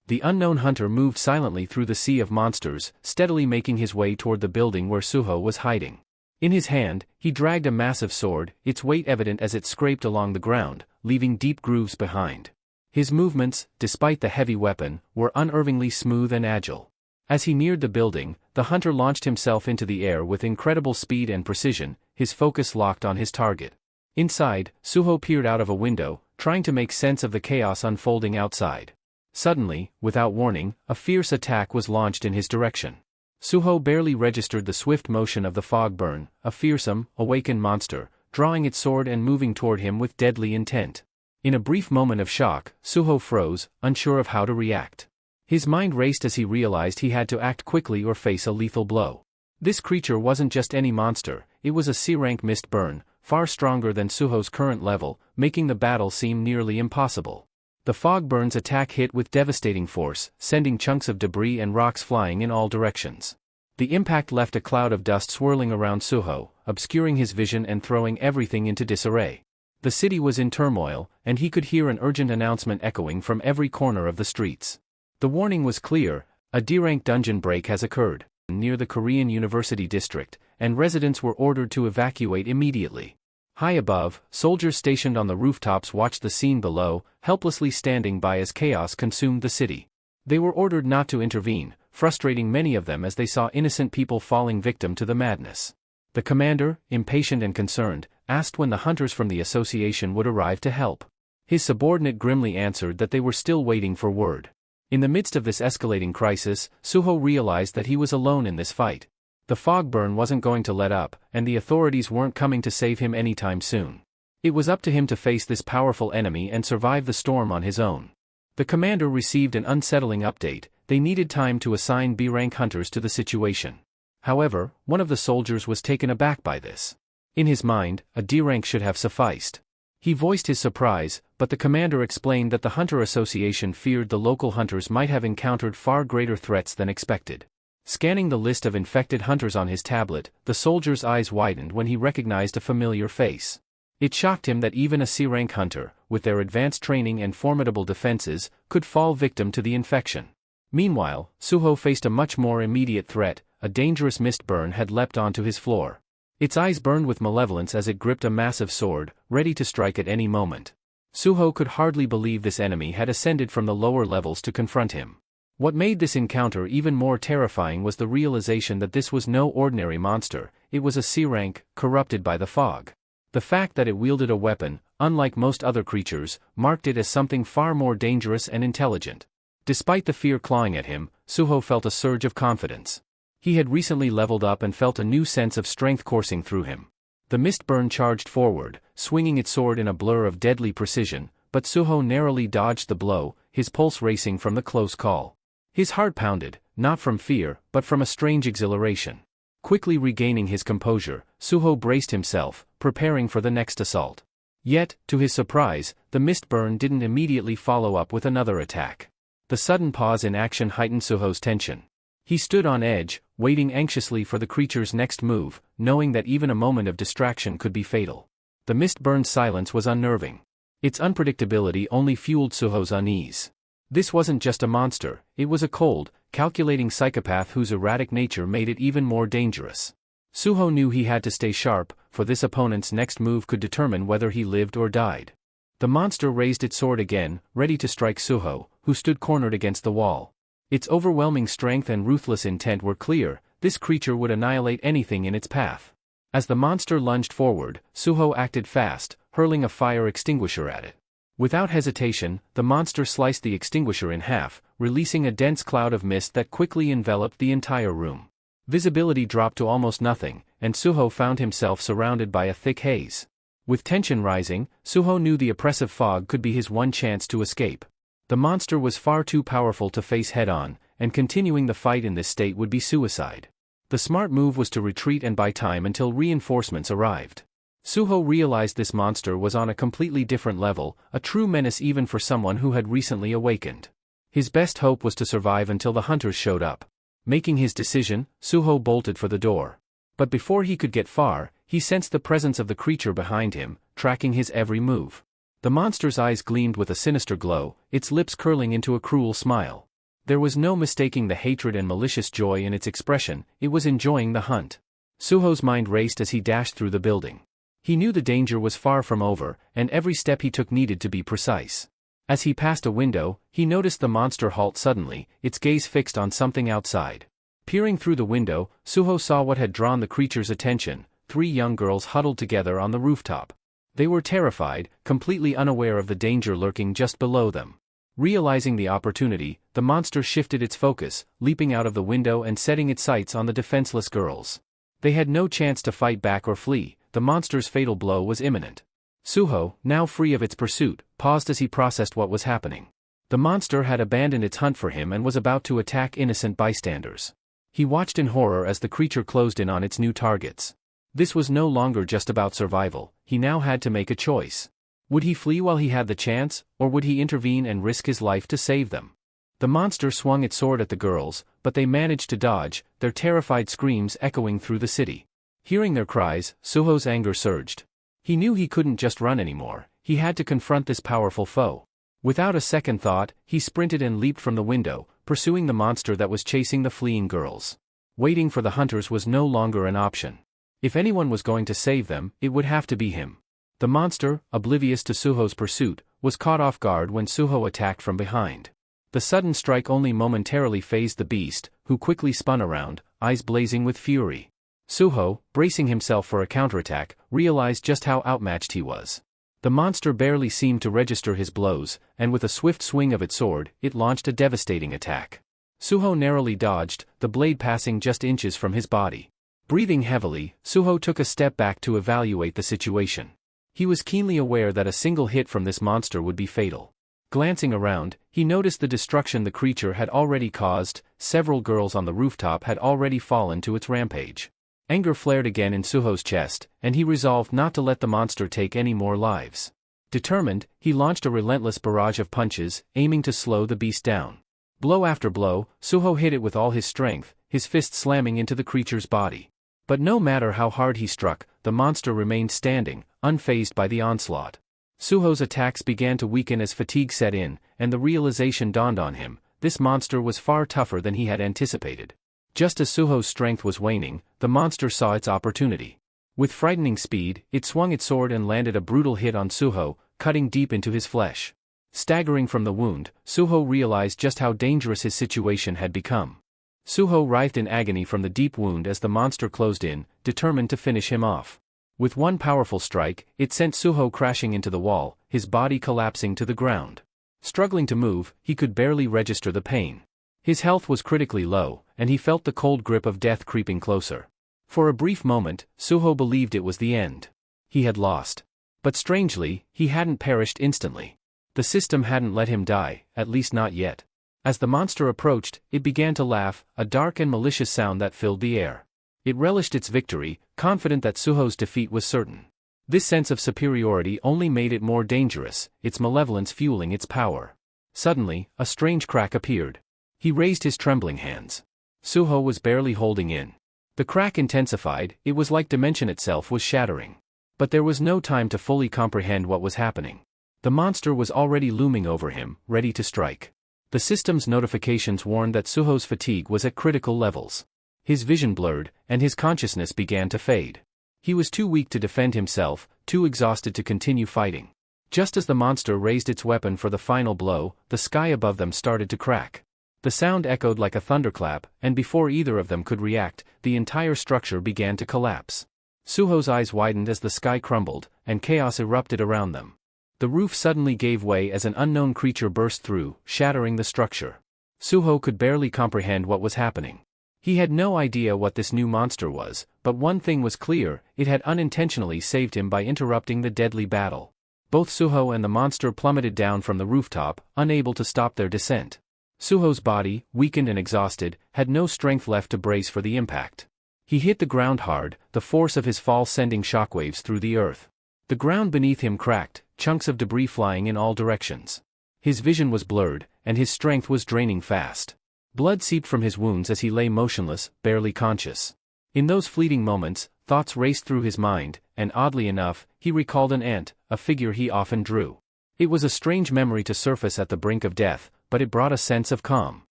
The unknown hunter moved silently through the sea of monsters, steadily making his way toward the building where Suho was hiding. In his hand, he dragged a massive sword, its weight evident as it scraped along the ground, leaving deep grooves behind. His movements, despite the heavy weapon, were unerringly smooth and agile. As he neared the building, the hunter launched himself into the air with incredible speed and precision, his focus locked on his target. Inside, Suho peered out of a window, trying to make sense of the chaos unfolding outside. Suddenly, without warning, a fierce attack was launched in his direction. Suho barely registered the swift motion of the fog burn, a fearsome, awakened monster, drawing its sword and moving toward him with deadly intent. In a brief moment of shock, Suho froze, unsure of how to react. His mind raced as he realized he had to act quickly or face a lethal blow. This creature wasn't just any monster, it was a C-rank mist burn, far stronger than Suho's current level, making the battle seem nearly impossible. The fog burn's attack hit with devastating force, sending chunks of debris and rocks flying in all directions. The impact left a cloud of dust swirling around Suho, obscuring his vision and throwing everything into disarray. The city was in turmoil, and he could hear an urgent announcement echoing from every corner of the streets. The warning was clear: a D-rank dungeon break has occurred near the Korean University district, and residents were ordered to evacuate immediately. High above, soldiers stationed on the rooftops watched the scene below, helplessly standing by as chaos consumed the city. They were ordered not to intervene, frustrating many of them as they saw innocent people falling victim to the madness. The commander, impatient and concerned, asked when the hunters from the association would arrive to help. His subordinate grimly answered that they were still waiting for word. In the midst of this escalating crisis, Suho realized that he was alone in this fight. The fog burn wasn't going to let up, and the authorities weren't coming to save him anytime soon. It was up to him to face this powerful enemy and survive the storm on his own. The commander received an unsettling update: they needed time to assign B-rank hunters to the situation. However, one of the soldiers was taken aback by this. In his mind, a D-rank should have sufficed. He voiced his surprise, but the commander explained that the Hunter Association feared the local hunters might have encountered far greater threats than expected. Scanning the list of infected hunters on his tablet, the soldier's eyes widened when he recognized a familiar face. It shocked him that even a C-rank hunter, with their advanced training and formidable defenses, could fall victim to the infection. Meanwhile, Suho faced a much more immediate threat: a dangerous mist burn had leapt onto his floor. Its eyes burned with malevolence as it gripped a massive sword, ready to strike at any moment. Suho could hardly believe this enemy had ascended from the lower levels to confront him. What made this encounter even more terrifying was the realization that this was no ordinary monster, it was a C-rank, corrupted by the fog. The fact that it wielded a weapon, unlike most other creatures, marked it as something far more dangerous and intelligent. Despite the fear clawing at him, Suho felt a surge of confidence. He had recently leveled up and felt a new sense of strength coursing through him. The mist burn charged forward, swinging its sword in a blur of deadly precision, but Suho narrowly dodged the blow, his pulse racing from the close call. His heart pounded, not from fear, but from a strange exhilaration. Quickly regaining his composure, Suho braced himself, preparing for the next assault. Yet, to his surprise, the mist burn didn't immediately follow up with another attack. The sudden pause in action heightened Suho's tension. He stood on edge, waiting anxiously for the creature's next move, knowing that even a moment of distraction could be fatal. The mist-burned silence was unnerving. Its unpredictability only fueled Suho's unease. This wasn't just a monster, it was a cold, calculating psychopath whose erratic nature made it even more dangerous. Suho knew he had to stay sharp, for this opponent's next move could determine whether he lived or died. The monster raised its sword again, ready to strike Suho, who stood cornered against the wall. Its overwhelming strength and ruthless intent were clear. This creature would annihilate anything in its path. As the monster lunged forward, Suho acted fast, hurling a fire extinguisher at it. Without hesitation, the monster sliced the extinguisher in half, releasing a dense cloud of mist that quickly enveloped the entire room. Visibility dropped to almost nothing, and Suho found himself surrounded by a thick haze. With tension rising, Suho knew the oppressive fog could be his one chance to escape. The monster was far too powerful to face head-on, and continuing the fight in this state would be suicide. The smart move was to retreat and buy time until reinforcements arrived. Suho realized this monster was on a completely different level, a true menace even for someone who had recently awakened. His best hope was to survive until the hunters showed up. Making his decision, Suho bolted for the door. But before he could get far, he sensed the presence of the creature behind him, tracking his every move. The monster's eyes gleamed with a sinister glow, its lips curling into a cruel smile. There was no mistaking the hatred and malicious joy in its expression, it was enjoying the hunt. Suho's mind raced as he dashed through the building. He knew the danger was far from over, and every step he took needed to be precise. As he passed a window, he noticed the monster halt suddenly, its gaze fixed on something outside. Peering through the window, Suho saw what had drawn the creature's attention: 3 young girls huddled together on the rooftop. They were terrified, completely unaware of the danger lurking just below them. Realizing the opportunity, the monster shifted its focus, leaping out of the window and setting its sights on the defenseless girls. They had no chance to fight back or flee, the monster's fatal blow was imminent. Suho, now free of its pursuit, paused as he processed what was happening. The monster had abandoned its hunt for him and was about to attack innocent bystanders. He watched in horror as the creature closed in on its new targets. This was no longer just about survival, he now had to make a choice. Would he flee while he had the chance, or would he intervene and risk his life to save them? The monster swung its sword at the girls, but they managed to dodge, their terrified screams echoing through the city. Hearing their cries, Suho's anger surged. He knew he couldn't just run anymore, he had to confront this powerful foe. Without a second thought, he sprinted and leaped from the window, pursuing the monster that was chasing the fleeing girls. Waiting for the hunters was no longer an option. If anyone was going to save them, it would have to be him. The monster, oblivious to Suho's pursuit, was caught off guard when Suho attacked from behind. The sudden strike only momentarily fazed the beast, who quickly spun around, eyes blazing with fury. Suho, bracing himself for a counterattack, realized just how outmatched he was. The monster barely seemed to register his blows, and with a swift swing of its sword, it launched a devastating attack. Suho narrowly dodged, the blade passing just inches from his body. Breathing heavily, Suho took a step back to evaluate the situation. He was keenly aware that a single hit from this monster would be fatal. Glancing around, he noticed the destruction the creature had already caused. Several girls on the rooftop had already fallen to its rampage. Anger flared again in Suho's chest, and he resolved not to let the monster take any more lives. Determined, he launched a relentless barrage of punches, aiming to slow the beast down. Blow after blow, Suho hit it with all his strength, his fist slamming into the creature's body. But no matter how hard he struck, the monster remained standing, unfazed by the onslaught. Suho's attacks began to weaken as fatigue set in, and the realization dawned on him: this monster was far tougher than he had anticipated. Just as Suho's strength was waning, the monster saw its opportunity. With frightening speed, it swung its sword and landed a brutal hit on Suho, cutting deep into his flesh. Staggering from the wound, Suho realized just how dangerous his situation had become. Suho writhed in agony from the deep wound as the monster closed in, determined to finish him off. With one powerful strike, it sent Suho crashing into the wall, his body collapsing to the ground. Struggling to move, he could barely register the pain. His health was critically low, and he felt the cold grip of death creeping closer. For a brief moment, Suho believed it was the end. He had lost. But strangely, he hadn't perished instantly. The system hadn't let him die, at least not yet. As the monster approached, it began to laugh, a dark and malicious sound that filled the air. It relished its victory, confident that Suho's defeat was certain. This sense of superiority only made it more dangerous, its malevolence fueling its power. Suddenly, a strange crack appeared. He raised his trembling hands. Suho was barely holding in. The crack intensified, it was like dimension itself was shattering. But there was no time to fully comprehend what was happening. The monster was already looming over him, ready to strike. The system's notifications warned that Suho's fatigue was at critical levels. His vision blurred, and his consciousness began to fade. He was too weak to defend himself, too exhausted to continue fighting. Just as the monster raised its weapon for the final blow, the sky above them started to crack. The sound echoed like a thunderclap, and before either of them could react, the entire structure began to collapse. Suho's eyes widened as the sky crumbled, and chaos erupted around them. The roof suddenly gave way as an unknown creature burst through, shattering the structure. Suho could barely comprehend what was happening. He had no idea what this new monster was, but one thing was clear, it had unintentionally saved him by interrupting the deadly battle. Both Suho and the monster plummeted down from the rooftop, unable to stop their descent. Suho's body, weakened and exhausted, had no strength left to brace for the impact. He hit the ground hard, the force of his fall sending shockwaves through the earth. The ground beneath him cracked, chunks of debris flying in all directions. His vision was blurred, and his strength was draining fast. Blood seeped from his wounds as he lay motionless, barely conscious. In those fleeting moments, thoughts raced through his mind, and oddly enough, he recalled an ant, a figure he often drew. It was a strange memory to surface at the brink of death, but it brought a sense of calm.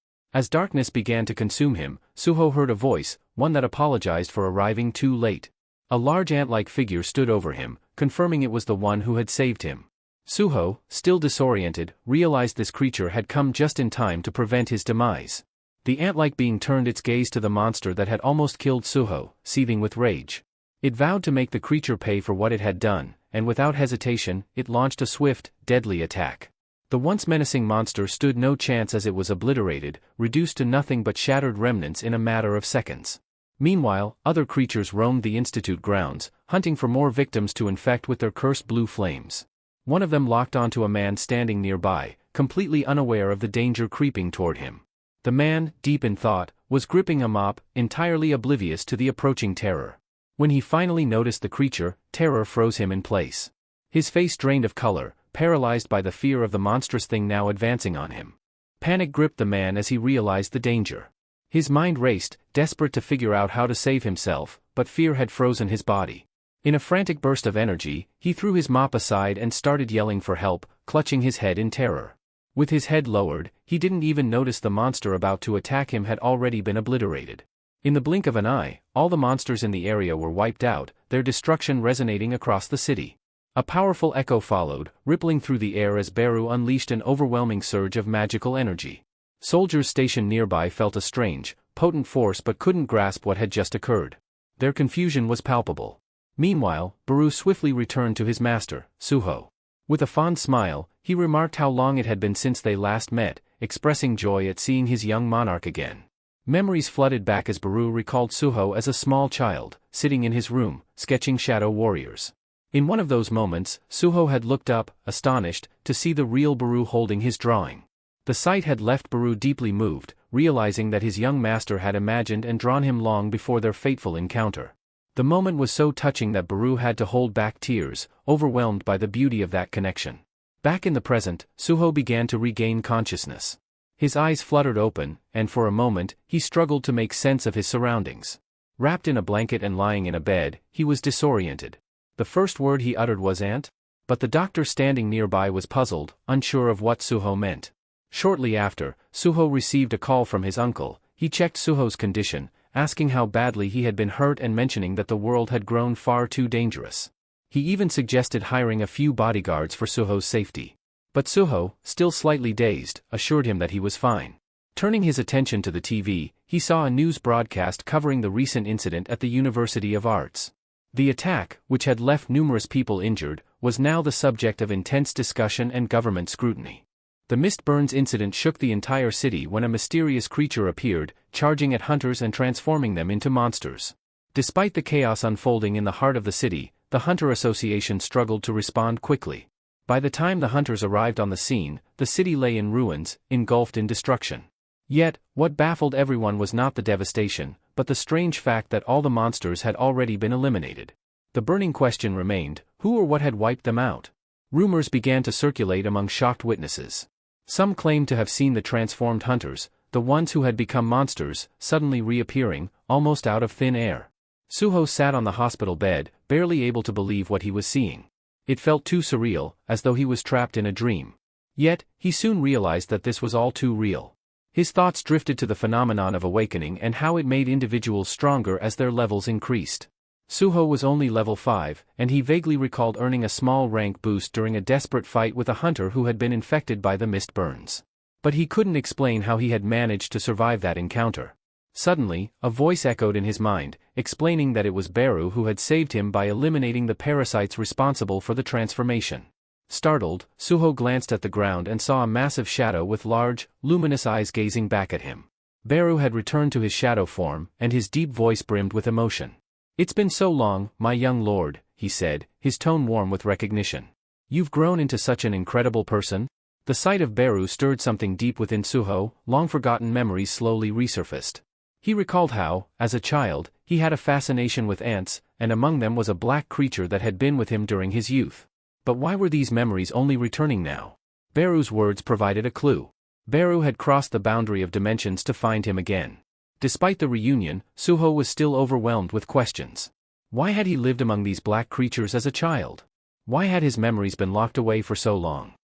As darkness began to consume him, Suho heard a voice, one that apologized for arriving too late. A large ant-like figure stood over him, confirming it was the one who had saved him. Suho, still disoriented, realized this creature had come just in time to prevent his demise. The ant-like being turned its gaze to the monster that had almost killed Suho, seething with rage. It vowed to make the creature pay for what it had done, and without hesitation, it launched a swift, deadly attack. The once menacing monster stood no chance as it was obliterated, reduced to nothing but shattered remnants in a matter of seconds. Meanwhile, other creatures roamed the Institute grounds, hunting for more victims to infect with their cursed blue flames. One of them locked onto a man standing nearby, completely unaware of the danger creeping toward him. The man, deep in thought, was gripping a mop, entirely oblivious to the approaching terror. When he finally noticed the creature, terror froze him in place. His face drained of color, paralyzed by the fear of the monstrous thing now advancing on him. Panic gripped the man as he realized the danger. His mind raced, desperate to figure out how to save himself, but fear had frozen his body. In a frantic burst of energy, he threw his mop aside and started yelling for help, clutching his head in terror. With his head lowered, he didn't even notice the monster about to attack him had already been obliterated. In the blink of an eye, all the monsters in the area were wiped out, their destruction resonating across the city. A powerful echo followed, rippling through the air as Beru unleashed an overwhelming surge of magical energy. Soldiers stationed nearby felt a strange, potent force but couldn't grasp what had just occurred. Their confusion was palpable. Meanwhile, Beru swiftly returned to his master, Suho. With a fond smile, he remarked how long it had been since they last met, expressing joy at seeing his young monarch again. Memories flooded back as Beru recalled Suho as a small child, sitting in his room, sketching shadow warriors. In one of those moments, Suho had looked up, astonished, to see the real Beru holding his drawing. The sight had left Beru deeply moved, realizing that his young master had imagined and drawn him long before their fateful encounter. The moment was so touching that Beru had to hold back tears, overwhelmed by the beauty of that connection. Back in the present, Suho began to regain consciousness. His eyes fluttered open, and for a moment, he struggled to make sense of his surroundings. Wrapped in a blanket and lying in a bed, he was disoriented. The first word he uttered was "Aunt?" But the doctor standing nearby was puzzled, unsure of what Suho meant. Shortly after, Suho received a call from his uncle. He checked Suho's condition, asking how badly he had been hurt and mentioning that the world had grown far too dangerous. He even suggested hiring a few bodyguards for Suho's safety. But Suho, still slightly dazed, assured him that he was fine. Turning his attention to the TV, he saw a news broadcast covering the recent incident at the University of Arts. The attack, which had left numerous people injured, was now the subject of intense discussion and government scrutiny. The Mist Burns incident shook the entire city when a mysterious creature appeared, charging at hunters and transforming them into monsters. Despite the chaos unfolding in the heart of the city, the Hunter Association struggled to respond quickly. By the time the hunters arrived on the scene, the city lay in ruins, engulfed in destruction. Yet, what baffled everyone was not the devastation, but the strange fact that all the monsters had already been eliminated. The burning question remained, who or what had wiped them out? Rumors began to circulate among shocked witnesses. Some claimed to have seen the transformed hunters, the ones who had become monsters, suddenly reappearing, almost out of thin air. Suho sat on the hospital bed, barely able to believe what he was seeing. It felt too surreal, as though he was trapped in a dream. Yet, he soon realized that this was all too real. His thoughts drifted to the phenomenon of awakening and how it made individuals stronger as their levels increased. Suho was only level 5, and he vaguely recalled earning a small rank boost during a desperate fight with a hunter who had been infected by the mist burns. But he couldn't explain how he had managed to survive that encounter. Suddenly, a voice echoed in his mind, explaining that it was Beru who had saved him by eliminating the parasites responsible for the transformation. Startled, Suho glanced at the ground and saw a massive shadow with large, luminous eyes gazing back at him. Beru had returned to his shadow form, and his deep voice brimmed with emotion. "It's been so long, my young lord," he said, his tone warm with recognition. "You've grown into such an incredible person?" The sight of Beru stirred something deep within Suho, long-forgotten memories slowly resurfaced. He recalled how, as a child, he had a fascination with ants, and among them was a black creature that had been with him during his youth. But why were these memories only returning now? Beru's words provided a clue. Beru had crossed the boundary of dimensions to find him again. Despite the reunion, Suho was still overwhelmed with questions. Why had he lived among these black creatures as a child? Why had his memories been locked away for so long?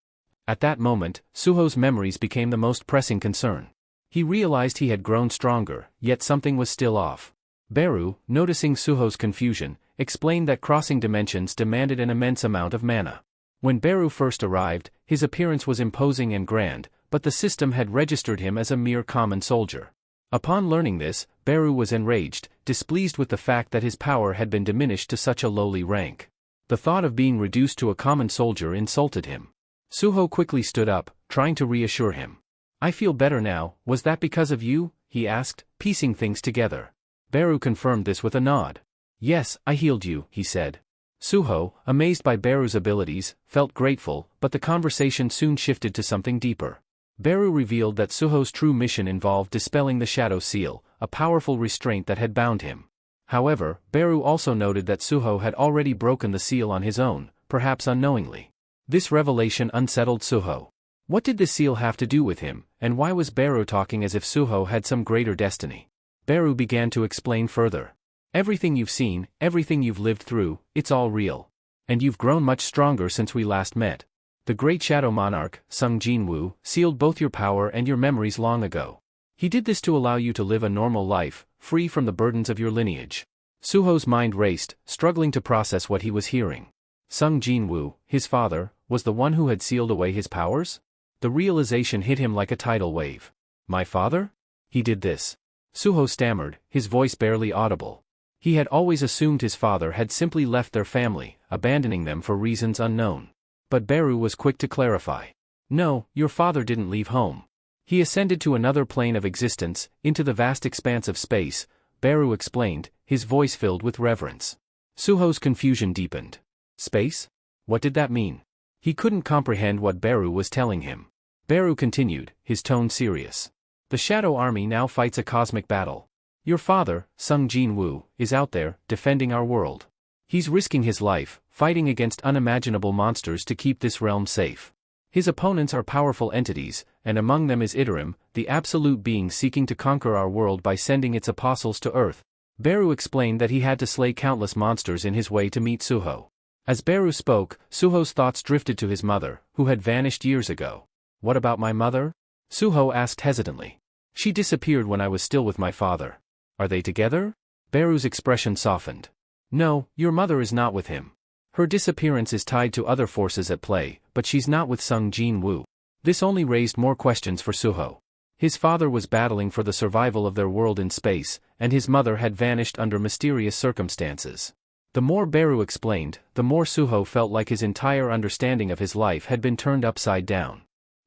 At that moment, Suho's memories became the most pressing concern. He realized he had grown stronger, yet something was still off. Beru, noticing Suho's confusion, explained that crossing dimensions demanded an immense amount of mana. When Beru first arrived, his appearance was imposing and grand, but the system had registered him as a mere common soldier. Upon learning this, Beru was enraged, displeased with the fact that his power had been diminished to such a lowly rank. The thought of being reduced to a common soldier insulted him. Suho quickly stood up, trying to reassure him. "I feel better now, was that because of you?" he asked, piecing things together. Beru confirmed this with a nod. "Yes, I healed you," he said. Suho, amazed by Beru's abilities, felt grateful, but the conversation soon shifted to something deeper. Beru revealed that Suho's true mission involved dispelling the Shadow Seal, a powerful restraint that had bound him. However, Beru also noted that Suho had already broken the seal on his own, perhaps unknowingly. This revelation unsettled Suho. What did the seal have to do with him, and why was Beru talking as if Suho had some greater destiny? Beru began to explain further. "Everything you've seen, everything you've lived through, it's all real. And you've grown much stronger since we last met. The great Shadow Monarch, Sung Jinwoo, sealed both your power and your memories long ago. He did this to allow you to live a normal life, free from the burdens of your lineage." Suho's mind raced, struggling to process what he was hearing. Sung Jinwoo, his father, was the one who had sealed away his powers? The realization hit him like a tidal wave. "My father? He did this?" Suho stammered, his voice barely audible. He had always assumed his father had simply left their family, abandoning them for reasons unknown. But Beru was quick to clarify. "No, your father didn't leave home. He ascended to another plane of existence, into the vast expanse of space," Beru explained, his voice filled with reverence. Suho's confusion deepened. Space? What did that mean? He couldn't comprehend what Beru was telling him. Beru continued, his tone serious. "The Shadow Army now fights a cosmic battle. Your father, Sung Jinwoo, is out there, defending our world. He's risking his life, fighting against unimaginable monsters to keep this realm safe. His opponents are powerful entities, and among them is Iterim, the absolute being seeking to conquer our world by sending its apostles to Earth." Beru explained that he had to slay countless monsters in his way to meet Suho. As Beru spoke, Suho's thoughts drifted to his mother, who had vanished years ago. "What about my mother?" Suho asked hesitantly. "She disappeared when I was still with my father." "Are they together?" Beru's expression softened. "No, your mother is not with him. Her disappearance is tied to other forces at play, but she's not with Sung Jinwoo." This only raised more questions for Suho. His father was battling for the survival of their world in space, and his mother had vanished under mysterious circumstances. The more Beru explained, the more Suho felt like his entire understanding of his life had been turned upside down.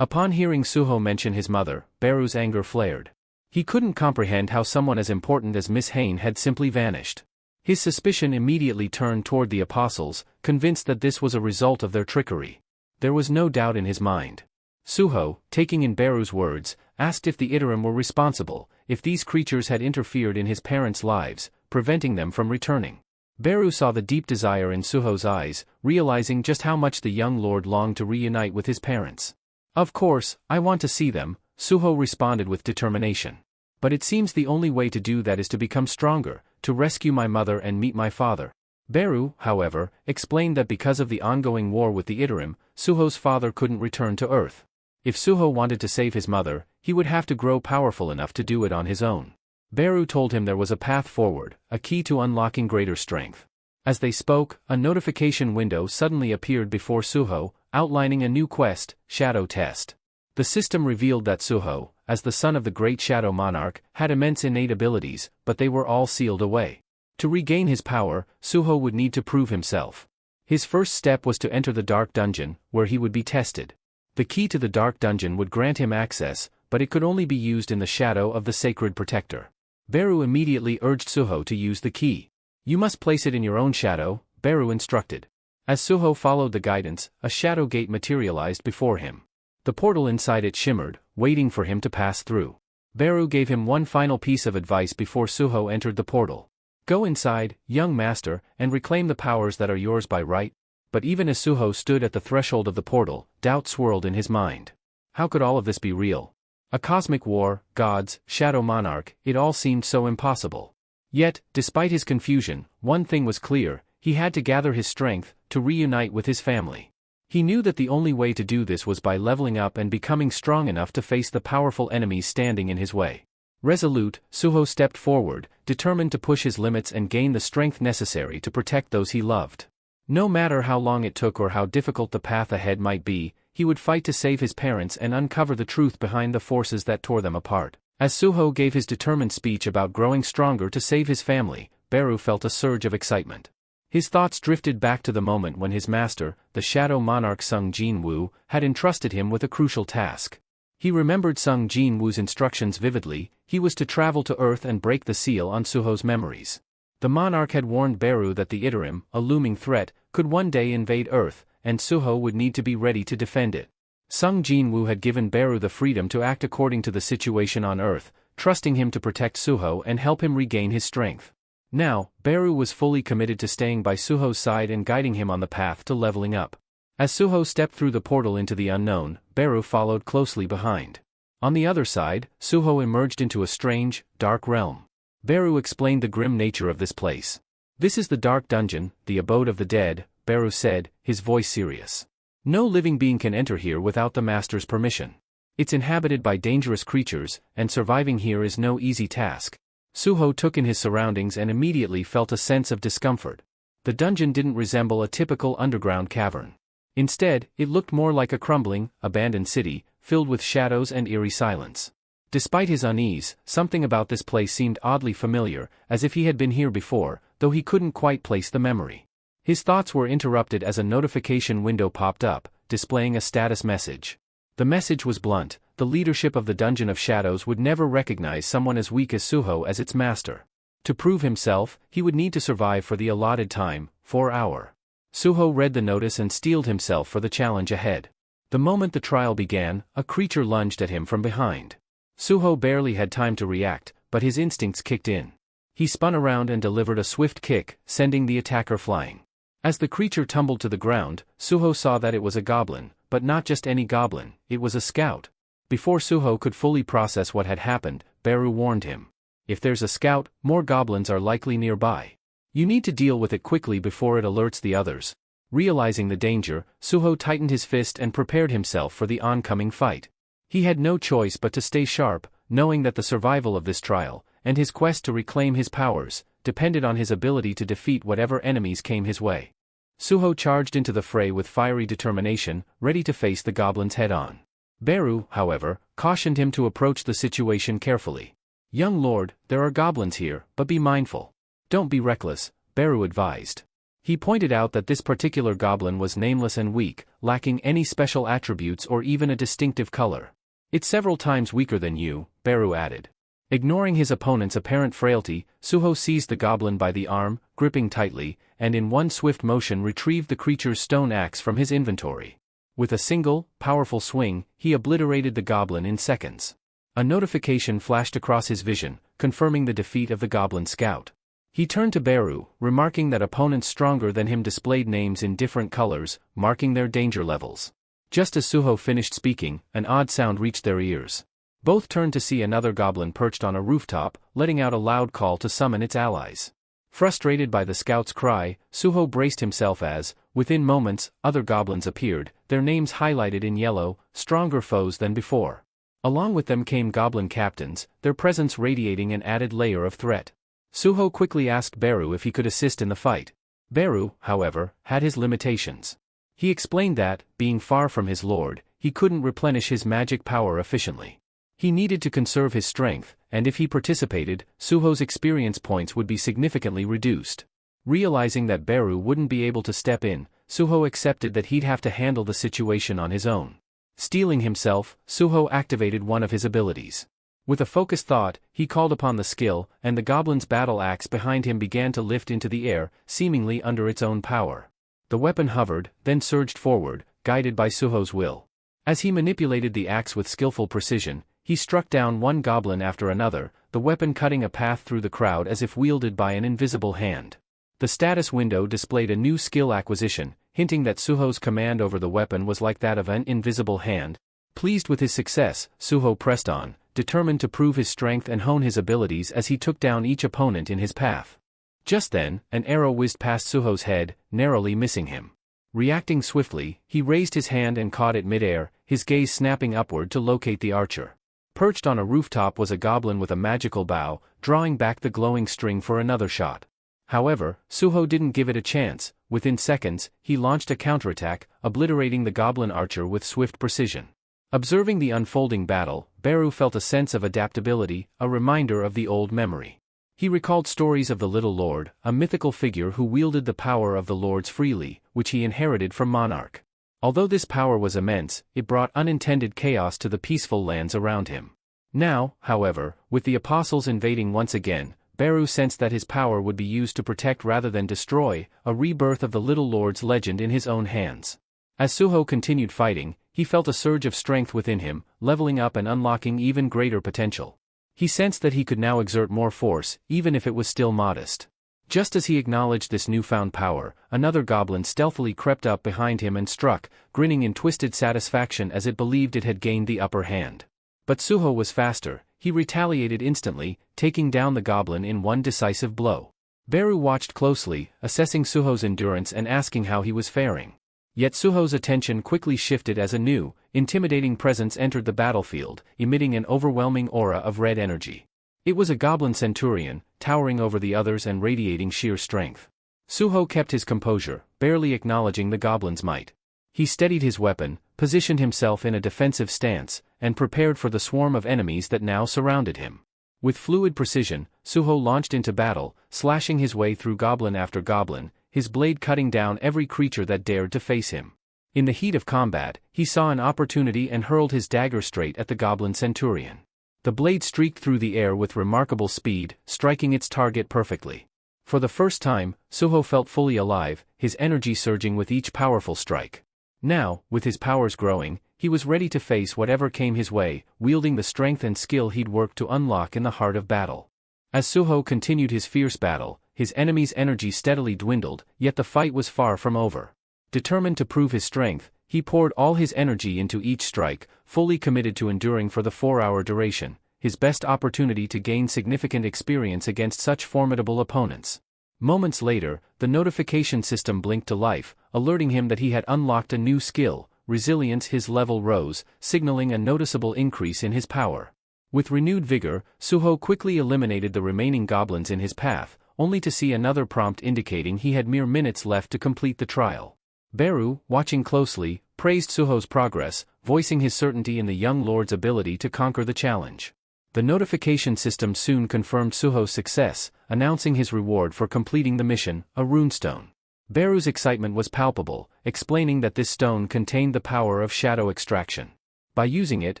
Upon hearing Suho mention his mother, Beru's anger flared. He couldn't comprehend how someone as important as Miss Hain had simply vanished. His suspicion immediately turned toward the apostles, convinced that this was a result of their trickery. There was no doubt in his mind. Suho, taking in Beru's words, asked if the Iterim were responsible, if these creatures had interfered in his parents' lives, preventing them from returning. Beru saw the deep desire in Suho's eyes, realizing just how much the young lord longed to reunite with his parents. "Of course, I want to see them," Suho responded with determination. But it seems the only way to do that is to become stronger, to rescue my mother and meet my father. Beru, however, explained that because of the ongoing war with the Iterim, Suho's father couldn't return to Earth. If Suho wanted to save his mother, he would have to grow powerful enough to do it on his own. Beru told him there was a path forward, a key to unlocking greater strength. As they spoke, a notification window suddenly appeared before Suho, outlining a new quest, Shadow Test. The system revealed that Suho, as the son of the great Shadow Monarch, had immense innate abilities, but they were all sealed away. To regain his power, Suho would need to prove himself. His first step was to enter the Dark Dungeon, where he would be tested. The key to the Dark Dungeon would grant him access, but it could only be used in the shadow of the Sacred Protector. Beru immediately urged Suho to use the key. You must place it in your own shadow, Beru instructed. As Suho followed the guidance, a shadow gate materialized before him. The portal inside it shimmered, waiting for him to pass through. Beru gave him one final piece of advice before Suho entered the portal. Go inside, young master, and reclaim the powers that are yours by right. But even as Suho stood at the threshold of the portal, doubt swirled in his mind. How could all of this be real? A cosmic war, gods, Shadow Monarch, it all seemed so impossible. Yet, despite his confusion, one thing was clear, he had to gather his strength, to reunite with his family. He knew that the only way to do this was by leveling up and becoming strong enough to face the powerful enemies standing in his way. Resolute, Suho stepped forward, determined to push his limits and gain the strength necessary to protect those he loved. No matter how long it took or how difficult the path ahead might be, he would fight to save his parents and uncover the truth behind the forces that tore them apart. As Suho gave his determined speech about growing stronger to save his family, Beru felt a surge of excitement. His thoughts drifted back to the moment when his master, the Shadow Monarch Sung Jin-woo, had entrusted him with a crucial task. He remembered Sung Jin-woo's instructions vividly. He was to travel to Earth and break the seal on Suho's memories. The monarch had warned Beru that the Iterim, a looming threat, could one day invade Earth, and Suho would need to be ready to defend it. Sung Jin-woo had given Beru the freedom to act according to the situation on Earth, trusting him to protect Suho and help him regain his strength. Now, Beru was fully committed to staying by Suho's side and guiding him on the path to leveling up. As Suho stepped through the portal into the unknown, Beru followed closely behind. On the other side, Suho emerged into a strange, dark realm. Beru explained the grim nature of this place. This is the Dark Dungeon, the abode of the dead, Beru said, his voice serious. No living being can enter here without the master's permission. It's inhabited by dangerous creatures, and surviving here is no easy task. Suho took in his surroundings and immediately felt a sense of discomfort. The dungeon didn't resemble a typical underground cavern. Instead, it looked more like a crumbling, abandoned city, filled with shadows and eerie silence. Despite his unease, something about this place seemed oddly familiar, as if he had been here before, though he couldn't quite place the memory. His thoughts were interrupted as a notification window popped up, displaying a status message. The message was blunt: the leadership of the Dungeon of Shadows would never recognize someone as weak as Suho as its master. To prove himself, he would need to survive for the allotted time, 4 hours. Suho read the notice and steeled himself for the challenge ahead. The moment the trial began, a creature lunged at him from behind. Suho barely had time to react, but his instincts kicked in. He spun around and delivered a swift kick, sending the attacker flying. As the creature tumbled to the ground, Suho saw that it was a goblin, but not just any goblin, it was a scout. Before Suho could fully process what had happened, Beru warned him. If there's a scout, more goblins are likely nearby. You need to deal with it quickly before it alerts the others. Realizing the danger, Suho tightened his fist and prepared himself for the oncoming fight. He had no choice but to stay sharp, knowing that the survival of this trial, and his quest to reclaim his powers, depended on his ability to defeat whatever enemies came his way. Suho charged into the fray with fiery determination, ready to face the goblins head-on. Beru, however, cautioned him to approach the situation carefully. "Young lord, there are goblins here, but be mindful. Don't be reckless," Beru advised. He pointed out that this particular goblin was nameless and weak, lacking any special attributes or even a distinctive color. "It's several times weaker than you," Beru added. Ignoring his opponent's apparent frailty, Suho seized the goblin by the arm, gripping tightly, and in one swift motion retrieved the creature's stone axe from his inventory. With a single, powerful swing, he obliterated the goblin in seconds. A notification flashed across his vision, confirming the defeat of the goblin scout. He turned to Beru, remarking that opponents stronger than him displayed names in different colors, marking their danger levels. Just as Suho finished speaking, an odd sound reached their ears. Both turned to see another goblin perched on a rooftop, letting out a loud call to summon its allies. Frustrated by the scout's cry, Suho braced himself as, within moments, other goblins appeared, their names highlighted in yellow, stronger foes than before. Along with them came goblin captains, their presence radiating an added layer of threat. Suho quickly asked Beru if he could assist in the fight. Beru, however, had his limitations. He explained that, being far from his lord, he couldn't replenish his magic power efficiently. He needed to conserve his strength, and if he participated, Suho's experience points would be significantly reduced. Realizing that Beru wouldn't be able to step in, Suho accepted that he'd have to handle the situation on his own. Steeling himself, Suho activated one of his abilities. With a focused thought, he called upon the skill, and the goblin's battle axe behind him began to lift into the air, seemingly under its own power. The weapon hovered, then surged forward, guided by Suho's will. As he manipulated the axe with skillful precision, he struck down one goblin after another, the weapon cutting a path through the crowd as if wielded by an invisible hand. The status window displayed a new skill acquisition, hinting that Suho's command over the weapon was like that of an invisible hand. Pleased with his success, Suho pressed on, determined to prove his strength and hone his abilities as he took down each opponent in his path. Just then, an arrow whizzed past Suho's head, narrowly missing him. Reacting swiftly, he raised his hand and caught it mid-air, his gaze snapping upward to locate the archer. Perched on a rooftop was a goblin with a magical bow, drawing back the glowing string for another shot. However, Suho didn't give it a chance. Within seconds, he launched a counterattack, obliterating the goblin archer with swift precision. Observing the unfolding battle, Beru felt a sense of adaptability, a reminder of the old memory. He recalled stories of the Little Lord, a mythical figure who wielded the power of the lords freely, which he inherited from Monarch. Although this power was immense, it brought unintended chaos to the peaceful lands around him. Now, however, with the apostles invading once again, Beru sensed that his power would be used to protect rather than destroy, a rebirth of the Little Lord's legend in his own hands. As Suho continued fighting, he felt a surge of strength within him, leveling up and unlocking even greater potential. He sensed that he could now exert more force, even if it was still modest. Just as he acknowledged this newfound power, another goblin stealthily crept up behind him and struck, grinning in twisted satisfaction as it believed it had gained the upper hand. But Suho was faster. He retaliated instantly, taking down the goblin in one decisive blow. Beru watched closely, assessing Suho's endurance and asking how he was faring. Yet Suho's attention quickly shifted as a new, intimidating presence entered the battlefield, emitting an overwhelming aura of red energy. It was a goblin centurion, towering over the others and radiating sheer strength. Suho kept his composure, barely acknowledging the goblin's might. He steadied his weapon, positioned himself in a defensive stance, and prepared for the swarm of enemies that now surrounded him. With fluid precision, Suho launched into battle, slashing his way through goblin after goblin, his blade cutting down every creature that dared to face him. In the heat of combat, he saw an opportunity and hurled his dagger straight at the goblin centurion. The blade streaked through the air with remarkable speed, striking its target perfectly. For the first time, Suho felt fully alive, his energy surging with each powerful strike. Now, with his powers growing, he was ready to face whatever came his way, wielding the strength and skill he'd worked to unlock in the heart of battle. As Suho continued his fierce battle, his enemy's energy steadily dwindled, yet the fight was far from over. Determined to prove his strength, he poured all his energy into each strike, fully committed to enduring for the 4-hour duration, his best opportunity to gain significant experience against such formidable opponents. Moments later, the notification system blinked to life, alerting him that he had unlocked a new skill. Resilience. His level rose, signaling a noticeable increase in his power. With renewed vigor, Suho quickly eliminated the remaining goblins in his path, only to see another prompt indicating he had mere minutes left to complete the trial. Beru, watching closely, praised Suho's progress, voicing his certainty in the young lord's ability to conquer the challenge. The notification system soon confirmed Suho's success, announcing his reward for completing the mission, a runestone. Beru's excitement was palpable, explaining that this stone contained the power of shadow extraction. By using it,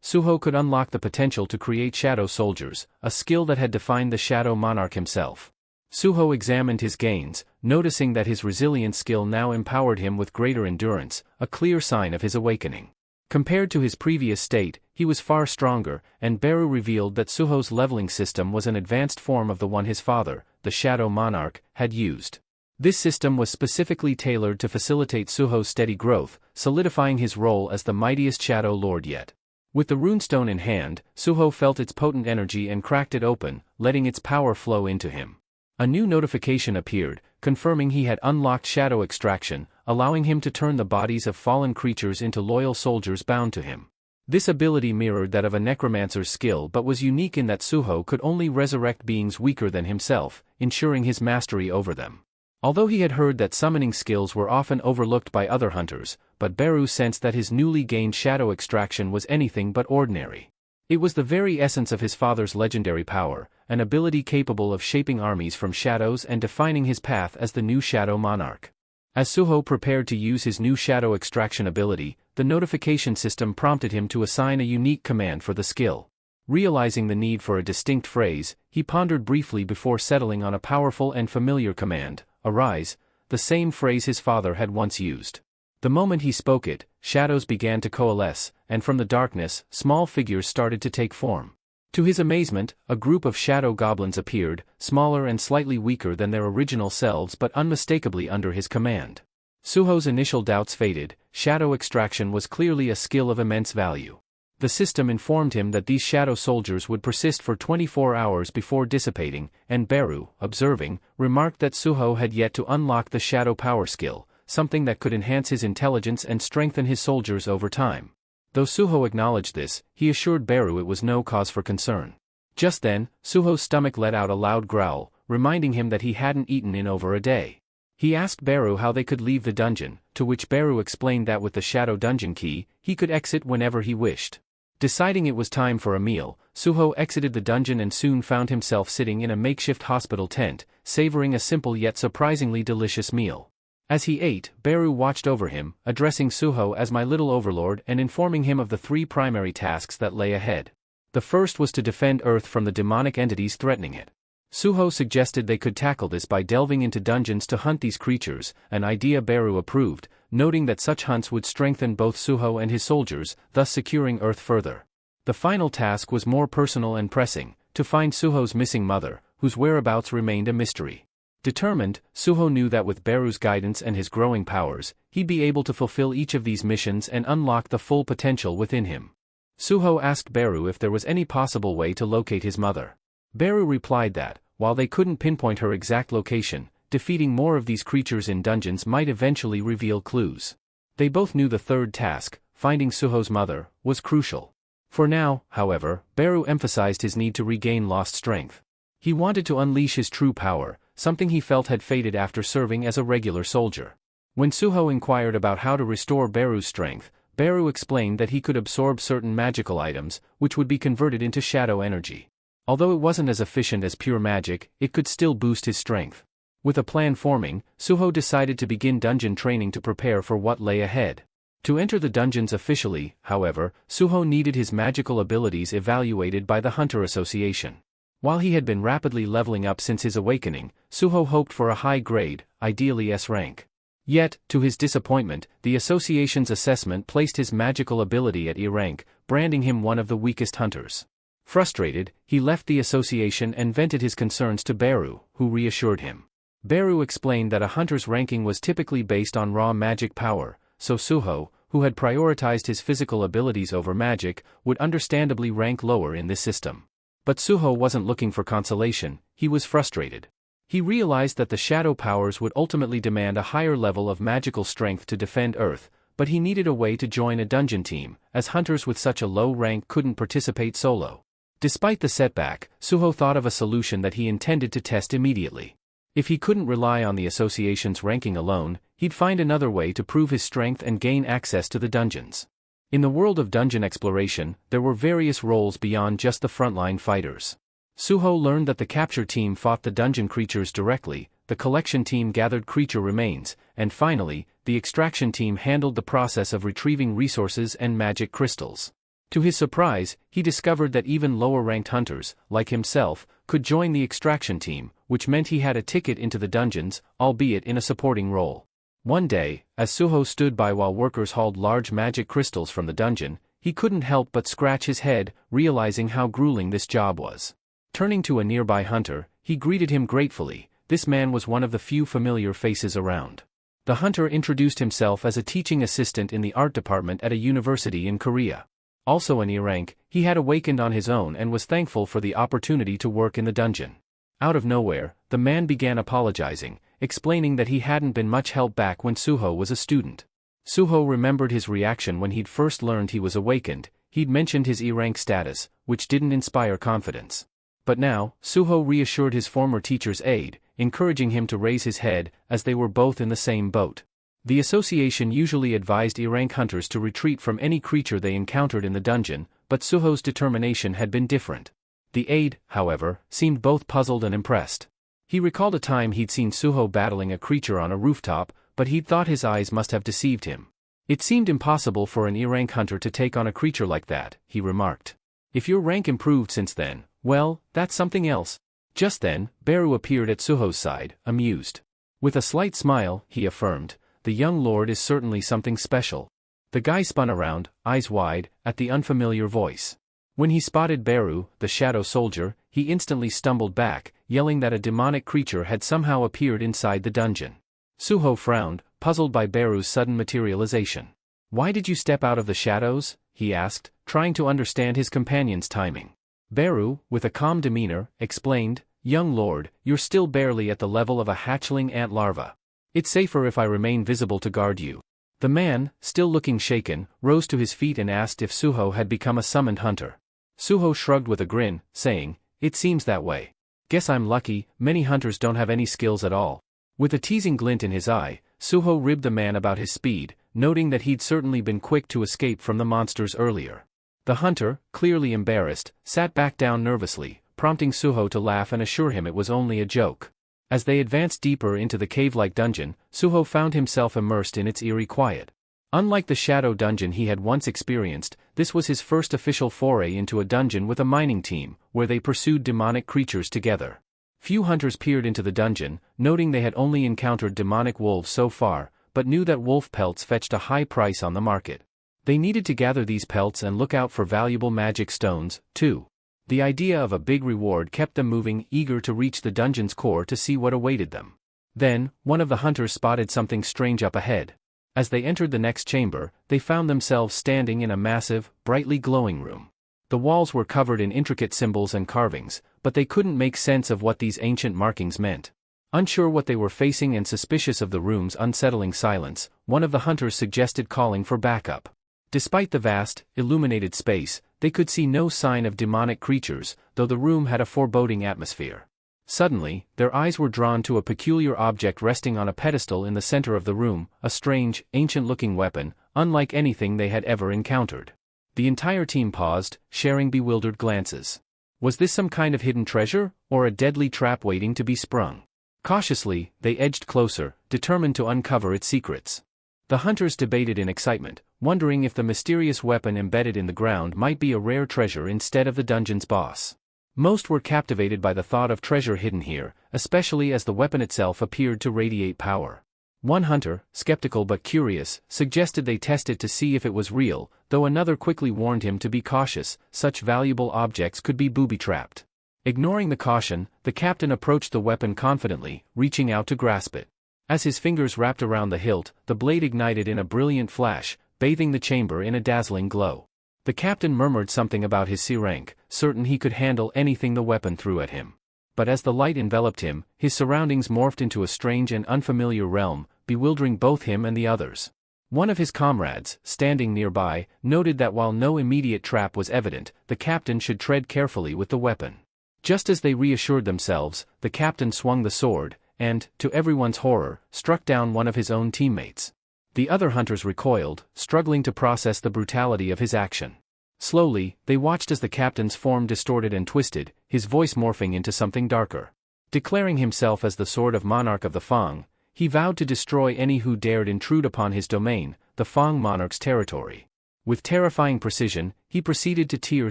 Suho could unlock the potential to create shadow soldiers, a skill that had defined the Shadow Monarch himself. Suho examined his gains, noticing that his resilience skill now empowered him with greater endurance, a clear sign of his awakening. Compared to his previous state, he was far stronger, and Beru revealed that Suho's leveling system was an advanced form of the one his father, the Shadow Monarch, had used. This system was specifically tailored to facilitate Suho's steady growth, solidifying his role as the mightiest Shadow Lord yet. With the runestone in hand, Suho felt its potent energy and cracked it open, letting its power flow into him. A new notification appeared, confirming he had unlocked shadow extraction, allowing him to turn the bodies of fallen creatures into loyal soldiers bound to him. This ability mirrored that of a necromancer's skill but was unique in that Suho could only resurrect beings weaker than himself, ensuring his mastery over them. Although he had heard that summoning skills were often overlooked by other hunters, but Beru sensed that his newly gained shadow extraction was anything but ordinary. It was the very essence of his father's legendary power, an ability capable of shaping armies from shadows and defining his path as the new Shadow Monarch. As Suho prepared to use his new shadow extraction ability, the notification system prompted him to assign a unique command for the skill. Realizing the need for a distinct phrase, he pondered briefly before settling on a powerful and familiar command, "Arise," the same phrase his father had once used. The moment he spoke it, shadows began to coalesce, and from the darkness, small figures started to take form. To his amazement, a group of shadow goblins appeared, smaller and slightly weaker than their original selves but unmistakably under his command. Suho's initial doubts faded. Shadow extraction was clearly a skill of immense value. The system informed him that these shadow soldiers would persist for 24 hours before dissipating, and Beru, observing, remarked that Suho had yet to unlock the shadow power skill, something that could enhance his intelligence and strengthen his soldiers over time. Though Suho acknowledged this, he assured Beru it was no cause for concern. Just then, Suho's stomach let out a loud growl, reminding him that he hadn't eaten in over a day. He asked Beru how they could leave the dungeon, to which Beru explained that with the shadow dungeon key, he could exit whenever he wished. Deciding it was time for a meal, Suho exited the dungeon and soon found himself sitting in a makeshift hospital tent, savoring a simple yet surprisingly delicious meal. As he ate, Beru watched over him, addressing Suho as "my little overlord" and informing him of the three primary tasks that lay ahead. The first was to defend Earth from the demonic entities threatening it. Suho suggested they could tackle this by delving into dungeons to hunt these creatures, an idea Beru approved, noting that such hunts would strengthen both Suho and his soldiers, thus securing Earth further. The final task was more personal and pressing, to find Suho's missing mother, whose whereabouts remained a mystery. Determined, Suho knew that with Beru's guidance and his growing powers, he'd be able to fulfill each of these missions and unlock the full potential within him. Suho asked Beru if there was any possible way to locate his mother. Beru replied that, while they couldn't pinpoint her exact location, defeating more of these creatures in dungeons might eventually reveal clues. They both knew the third task, finding Suho's mother, was crucial. For now, however, Beru emphasized his need to regain lost strength. He wanted to unleash his true power, something he felt had faded after serving as a regular soldier. When Suho inquired about how to restore Beru's strength, Beru explained that he could absorb certain magical items, which would be converted into shadow energy. Although it wasn't as efficient as pure magic, it could still boost his strength. With a plan forming, Suho decided to begin dungeon training to prepare for what lay ahead. To enter the dungeons officially, however, Suho needed his magical abilities evaluated by the Hunter Association. While he had been rapidly leveling up since his awakening, Suho hoped for a high grade, ideally S rank. Yet, to his disappointment, the association's assessment placed his magical ability at E rank, branding him one of the weakest hunters. Frustrated, he left the association and vented his concerns to Beru, who reassured him. Beru explained that a hunter's ranking was typically based on raw magic power, so Suho, who had prioritized his physical abilities over magic, would understandably rank lower in this system. But Suho wasn't looking for consolation, he was frustrated. He realized that the shadow powers would ultimately demand a higher level of magical strength to defend Earth, but he needed a way to join a dungeon team, as hunters with such a low rank couldn't participate solo. Despite the setback, Suho thought of a solution that he intended to test immediately. If he couldn't rely on the association's ranking alone, he'd find another way to prove his strength and gain access to the dungeons. In the world of dungeon exploration, there were various roles beyond just the frontline fighters. Suho learned that the capture team fought the dungeon creatures directly, the collection team gathered creature remains, and finally, the extraction team handled the process of retrieving resources and magic crystals. To his surprise, he discovered that even lower-ranked hunters, like himself, could join the extraction team, which meant he had a ticket into the dungeons, albeit in a supporting role. One day, as Suho stood by while workers hauled large magic crystals from the dungeon, he couldn't help but scratch his head, realizing how grueling this job was. Turning to a nearby hunter, he greeted him gratefully. This man was one of the few familiar faces around. The hunter introduced himself as a teaching assistant in the art department at a university in Korea. Also an E-rank, he had awakened on his own and was thankful for the opportunity to work in the dungeon. Out of nowhere, the man began apologizing, explaining that he hadn't been much help back when Suho was a student. Suho remembered his reaction when he'd first learned he was awakened. He'd mentioned his E-rank status, which didn't inspire confidence. But now, Suho reassured his former teacher's aide, encouraging him to raise his head, as they were both in the same boat. The association usually advised E-rank hunters to retreat from any creature they encountered in the dungeon, but Suho's determination had been different. The aide, however, seemed both puzzled and impressed. He recalled a time he'd seen Suho battling a creature on a rooftop, but he'd thought his eyes must have deceived him. It seemed impossible for an E-rank hunter to take on a creature like that, he remarked. If your rank improved since then, well, that's something else. Just then, Beru appeared at Suho's side, amused. With a slight smile, he affirmed, the young lord is certainly something special. The guy spun around, eyes wide, at the unfamiliar voice. When he spotted Beru, the shadow soldier, he instantly stumbled back, yelling that a demonic creature had somehow appeared inside the dungeon. Suho frowned, puzzled by Beru's sudden materialization. Why did you step out of the shadows? He asked, trying to understand his companion's timing. Beru, with a calm demeanor, explained, young lord, you're still barely at the level of a hatchling ant larva. It's safer if I remain visible to guard you. The man, still looking shaken, rose to his feet and asked if Suho had become a summoned hunter. Suho shrugged with a grin, saying, it seems that way. Guess I'm lucky, many hunters don't have any skills at all. With a teasing glint in his eye, Suho ribbed the man about his speed, noting that he'd certainly been quick to escape from the monsters earlier. The hunter, clearly embarrassed, sat back down nervously, prompting Suho to laugh and assure him it was only a joke. As they advanced deeper into the cave-like dungeon, Suho found himself immersed in its eerie quiet. Unlike the shadow dungeon he had once experienced, this was his first official foray into a dungeon with a mining team, where they pursued demonic creatures together. Few hunters peered into the dungeon, noting they had only encountered demonic wolves so far, but knew that wolf pelts fetched a high price on the market. They needed to gather these pelts and look out for valuable magic stones, too. The idea of a big reward kept them moving, eager to reach the dungeon's core to see what awaited them. Then, one of the hunters spotted something strange up ahead. As they entered the next chamber, they found themselves standing in a massive, brightly glowing room. The walls were covered in intricate symbols and carvings, but they couldn't make sense of what these ancient markings meant. Unsure what they were facing and suspicious of the room's unsettling silence, one of the hunters suggested calling for backup. Despite the vast, illuminated space, they could see no sign of demonic creatures, though the room had a foreboding atmosphere. Suddenly, their eyes were drawn to a peculiar object resting on a pedestal in the center of the room, a strange, ancient-looking weapon, unlike anything they had ever encountered. The entire team paused, sharing bewildered glances. Was this some kind of hidden treasure, or a deadly trap waiting to be sprung? Cautiously, they edged closer, determined to uncover its secrets. The hunters debated in excitement, wondering if the mysterious weapon embedded in the ground might be a rare treasure instead of the dungeon's boss. Most were captivated by the thought of treasure hidden here, especially as the weapon itself appeared to radiate power. One hunter, skeptical but curious, suggested they test it to see if it was real, though another quickly warned him to be cautious, such valuable objects could be booby-trapped. Ignoring the caution, the captain approached the weapon confidently, reaching out to grasp it. As his fingers wrapped around the hilt, the blade ignited in a brilliant flash, bathing the chamber in a dazzling glow. The captain murmured something about his C rank, certain he could handle anything the weapon threw at him. But as the light enveloped him, his surroundings morphed into a strange and unfamiliar realm, bewildering both him and the others. One of his comrades, standing nearby, noted that while no immediate trap was evident, the captain should tread carefully with the weapon. Just as they reassured themselves, the captain swung the sword, and, to everyone's horror, struck down one of his own teammates. The other hunters recoiled, struggling to process the brutality of his action. Slowly, they watched as the captain's form distorted and twisted, his voice morphing into something darker. Declaring himself as the Sword of Monarch of the Fang, he vowed to destroy any who dared intrude upon his domain, the Fang monarch's territory. With terrifying precision, he proceeded to tear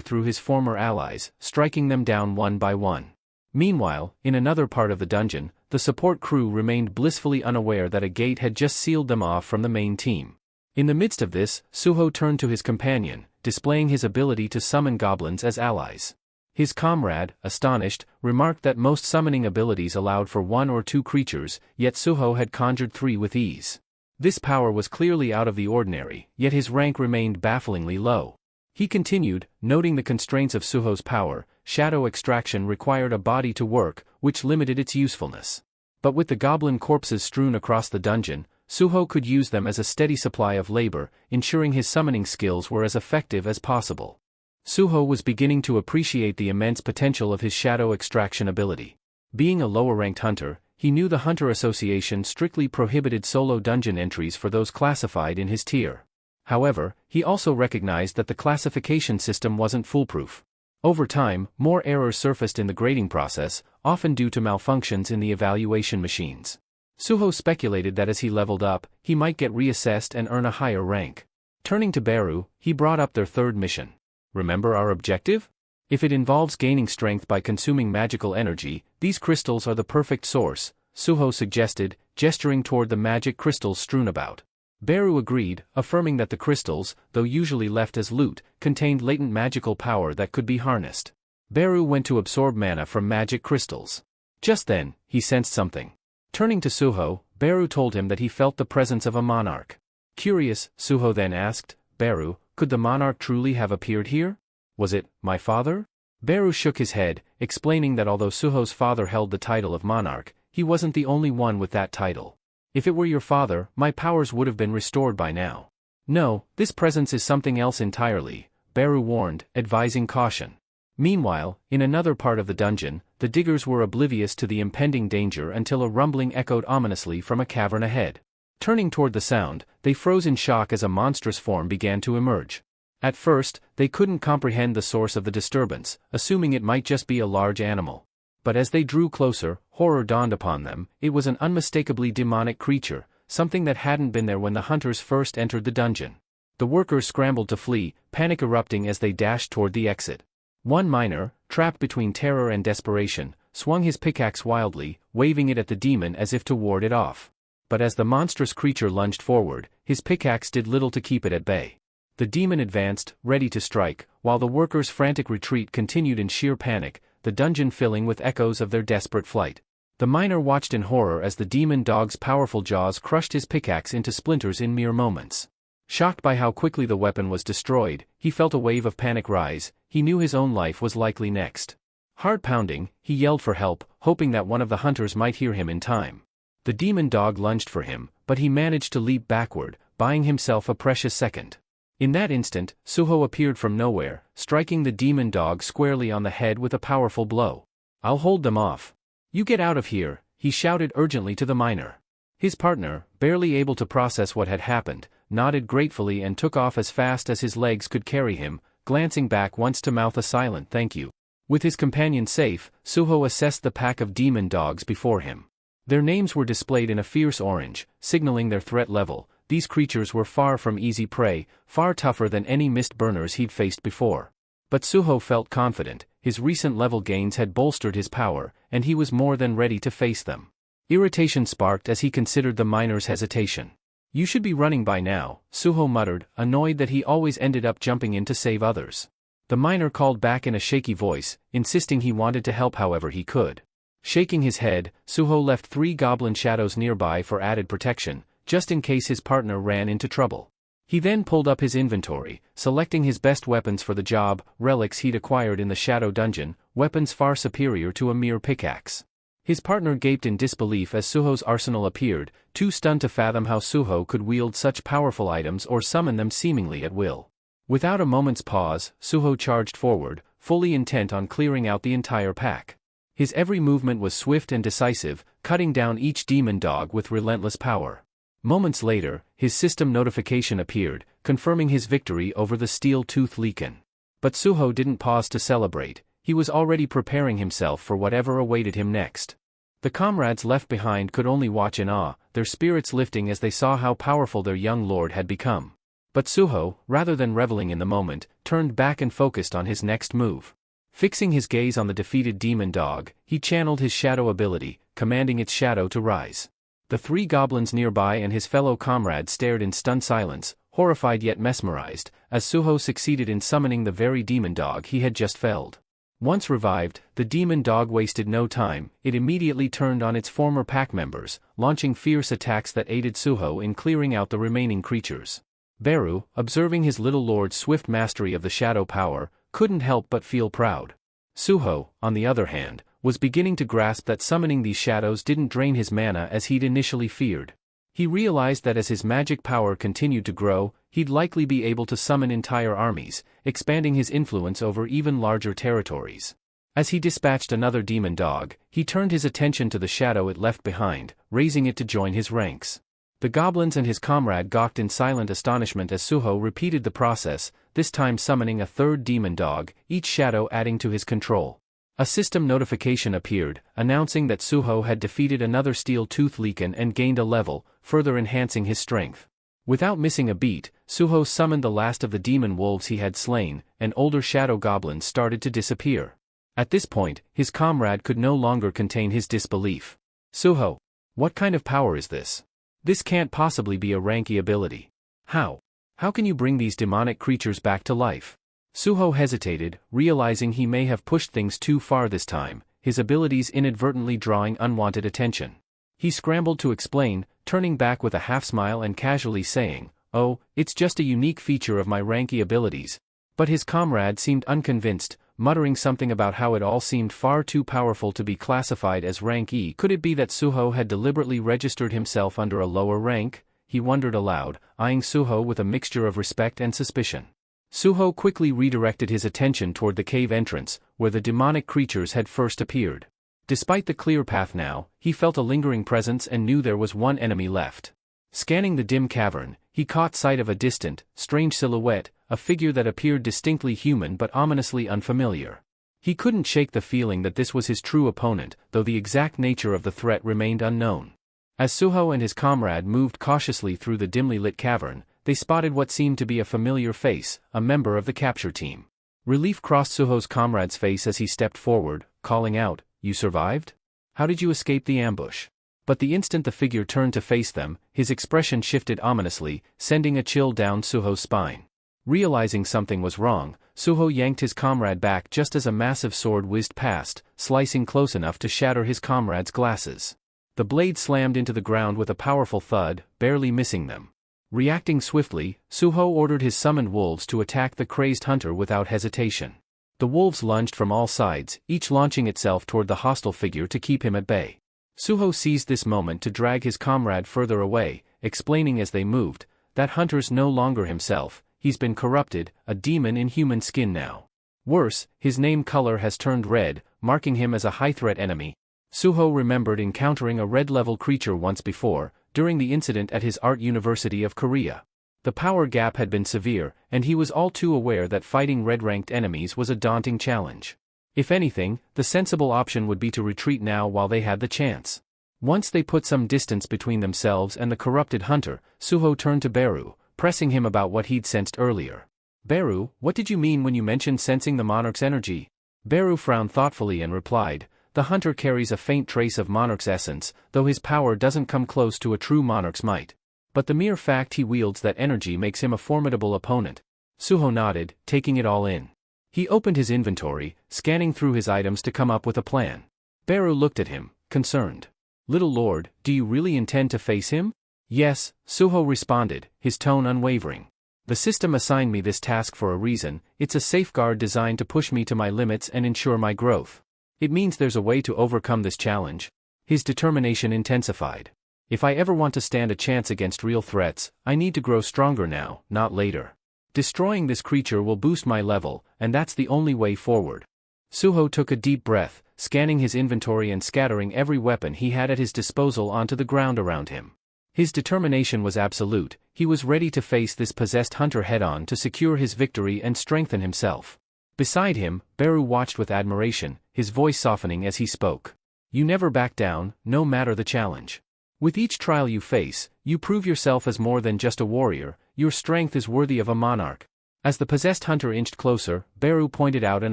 through his former allies, striking them down one by one. Meanwhile, in another part of the dungeon, the support crew remained blissfully unaware that a gate had just sealed them off from the main team. In the midst of this, Suho turned to his companion, displaying his ability to summon goblins as allies. His comrade, astonished, remarked that most summoning abilities allowed for 1 or 2 creatures, yet Suho had conjured 3 with ease. This power was clearly out of the ordinary, yet his rank remained bafflingly low. He continued, noting the constraints of Suho's power. Shadow extraction required a body to work, which limited its usefulness. But with the goblin corpses strewn across the dungeon, Suho could use them as a steady supply of labor, ensuring his summoning skills were as effective as possible. Suho was beginning to appreciate the immense potential of his shadow extraction ability. Being a lower-ranked hunter, he knew the Hunter Association strictly prohibited solo dungeon entries for those classified in his tier. However, he also recognized that the classification system wasn't foolproof. Over time, more errors surfaced in the grading process, often due to malfunctions in the evaluation machines. Suho speculated that as he leveled up, he might get reassessed and earn a higher rank. Turning to Beru, he brought up their third mission. Remember our objective? If it involves gaining strength by consuming magical energy, these crystals are the perfect source, Suho suggested, gesturing toward the magic crystals strewn about. Beru agreed, affirming that the crystals, though usually left as loot, contained latent magical power that could be harnessed. Beru went to absorb mana from magic crystals. Just then, he sensed something. Turning to Suho, Beru told him that he felt the presence of a monarch. Curious, Suho then asked, Beru, could the monarch truly have appeared here? Was it my father? Beru shook his head, explaining that although Suho's father held the title of monarch, he wasn't the only one with that title. If it were your father, my powers would have been restored by now. No, this presence is something else entirely, Beru warned, advising caution. Meanwhile, in another part of the dungeon, the diggers were oblivious to the impending danger until a rumbling echoed ominously from a cavern ahead. Turning toward the sound, they froze in shock as a monstrous form began to emerge. At first, they couldn't comprehend the source of the disturbance, assuming it might just be a large animal. But as they drew closer, horror dawned upon them. It was an unmistakably demonic creature, something that hadn't been there when the hunters first entered the dungeon. The workers scrambled to flee, panic erupting as they dashed toward the exit. One miner, trapped between terror and desperation, swung his pickaxe wildly, waving it at the demon as if to ward it off. But as the monstrous creature lunged forward, his pickaxe did little to keep it at bay. The demon advanced, ready to strike, while the workers' frantic retreat continued in sheer panic, the dungeon filling with echoes of their desperate flight. The miner watched in horror as the demon dog's powerful jaws crushed his pickaxe into splinters in mere moments. Shocked by how quickly the weapon was destroyed, he felt a wave of panic rise. He knew his own life was likely next. Heart pounding, he yelled for help, hoping that one of the hunters might hear him in time. The demon dog lunged for him, but he managed to leap backward, buying himself a precious second. In that instant, Suho appeared from nowhere, striking the demon dog squarely on the head with a powerful blow. I'll hold them off. You get out of here, he shouted urgently to the miner. His partner, barely able to process what had happened, nodded gratefully and took off as fast as his legs could carry him, glancing back once to mouth a silent thank you. With his companion safe, Suho assessed the pack of demon dogs before him. Their names were displayed in a fierce orange, signaling their threat level. These creatures were far from easy prey, far tougher than any mist burners he'd faced before. But Suho felt confident. His recent level gains had bolstered his power, and he was more than ready to face them. Irritation sparked as he considered the miner's hesitation. You should be running by now, Suho muttered, annoyed that he always ended up jumping in to save others. The miner called back in a shaky voice, insisting he wanted to help however he could. Shaking his head, Suho left 3 goblin shadows nearby for added protection, just in case his partner ran into trouble. He then pulled up his inventory, selecting his best weapons for the job, relics he'd acquired in the shadow dungeon, weapons far superior to a mere pickaxe. His partner gaped in disbelief as Suho's arsenal appeared, too stunned to fathom how Suho could wield such powerful items or summon them seemingly at will. Without a moment's pause, Suho charged forward, fully intent on clearing out the entire pack. His every movement was swift and decisive, cutting down each demon dog with relentless power. Moments later, his system notification appeared, confirming his victory over the steel-tooth Leakin. But Suho didn't pause to celebrate. He was already preparing himself for whatever awaited him next. The comrades left behind could only watch in awe, their spirits lifting as they saw how powerful their young lord had become. But Suho, rather than reveling in the moment, turned back and focused on his next move. Fixing his gaze on the defeated demon dog, he channeled his shadow ability, commanding its shadow to rise. The 3 goblins nearby and his fellow comrades stared in stunned silence, horrified yet mesmerized, as Suho succeeded in summoning the very demon dog he had just felled. Once revived, the demon dog wasted no time. It immediately turned on its former pack members, launching fierce attacks that aided Suho in clearing out the remaining creatures. Beru, observing his little lord's swift mastery of the shadow power, couldn't help but feel proud. Suho, on the other hand, was beginning to grasp that summoning these shadows didn't drain his mana as he'd initially feared. He realized that as his magic power continued to grow, he'd likely be able to summon entire armies, expanding his influence over even larger territories. As he dispatched another demon dog, he turned his attention to the shadow it left behind, raising it to join his ranks. The goblins and his comrade gawked in silent astonishment as Suho repeated the process, this time summoning a third demon dog, each shadow adding to his control. A system notification appeared, announcing that Suho had defeated another steel-tooth Leaken and gained a level, further enhancing his strength. Without missing a beat, Suho summoned the last of the demon wolves he had slain, and older shadow goblins started to disappear. At this point, his comrade could no longer contain his disbelief. Suho, what kind of power is this? This can't possibly be a Ranky ability. How? How can you bring these demonic creatures back to life? Suho hesitated, realizing he may have pushed things too far this time, his abilities inadvertently drawing unwanted attention. He scrambled to explain, turning back with a half-smile and casually saying, "Oh, it's just a unique feature of my Ranky abilities." But his comrade seemed unconvinced, muttering something about how it all seemed far too powerful to be classified as rank E. Could it be that Suho had deliberately registered himself under a lower rank? He wondered aloud, eyeing Suho with a mixture of respect and suspicion. Suho quickly redirected his attention toward the cave entrance, where the demonic creatures had first appeared. Despite the clear path now, he felt a lingering presence and knew there was one enemy left. Scanning the dim cavern, he caught sight of a distant, strange silhouette, a figure that appeared distinctly human but ominously unfamiliar. He couldn't shake the feeling that this was his true opponent, though the exact nature of the threat remained unknown. As Suho and his comrade moved cautiously through the dimly lit cavern, they spotted what seemed to be a familiar face, a member of the capture team. Relief crossed Suho's comrade's face as he stepped forward, calling out, "You survived? How did you escape the ambush?" But the instant the figure turned to face them, his expression shifted ominously, sending a chill down Suho's spine. Realizing something was wrong, Suho yanked his comrade back just as a massive sword whizzed past, slicing close enough to shatter his comrade's glasses. The blade slammed into the ground with a powerful thud, barely missing them. Reacting swiftly, Suho ordered his summoned wolves to attack the crazed hunter without hesitation. The wolves lunged from all sides, each launching itself toward the hostile figure to keep him at bay. Suho seized this moment to drag his comrade further away, explaining as they moved, "That hunter's no longer himself, he's been corrupted, a demon in human skin now. Worse, his name color has turned red, marking him as a high-threat enemy." Suho remembered encountering a red-level creature once before, during the incident at his Art University of Korea. The power gap had been severe, and he was all too aware that fighting red-ranked enemies was a daunting challenge. If anything, the sensible option would be to retreat now while they had the chance. Once they put some distance between themselves and the corrupted hunter, Suho turned to Beru, pressing him about what he'd sensed earlier. "Beru, what did you mean when you mentioned sensing the monarch's energy?" Beru frowned thoughtfully and replied, "The hunter carries a faint trace of monarch's essence, though his power doesn't come close to a true monarch's might. But the mere fact he wields that energy makes him a formidable opponent." Suho nodded, taking it all in. He opened his inventory, scanning through his items to come up with a plan. Beru looked at him, concerned. "Little lord, do you really intend to face him?" "Yes," Suho responded, his tone unwavering. "The system assigned me this task for a reason. It's a safeguard designed to push me to my limits and ensure my growth. It means there's a way to overcome this challenge." His determination intensified. "If I ever want to stand a chance against real threats, I need to grow stronger now, not later. Destroying this creature will boost my level, and that's the only way forward." Suho took a deep breath, scanning his inventory and scattering every weapon he had at his disposal onto the ground around him. His determination was absolute. He was ready to face this possessed hunter head-on to secure his victory and strengthen himself. Beside him, Beru watched with admiration, his voice softening as he spoke. "You never back down, no matter the challenge. With each trial you face, you prove yourself as more than just a warrior. Your strength is worthy of a monarch." As the possessed hunter inched closer, Beru pointed out an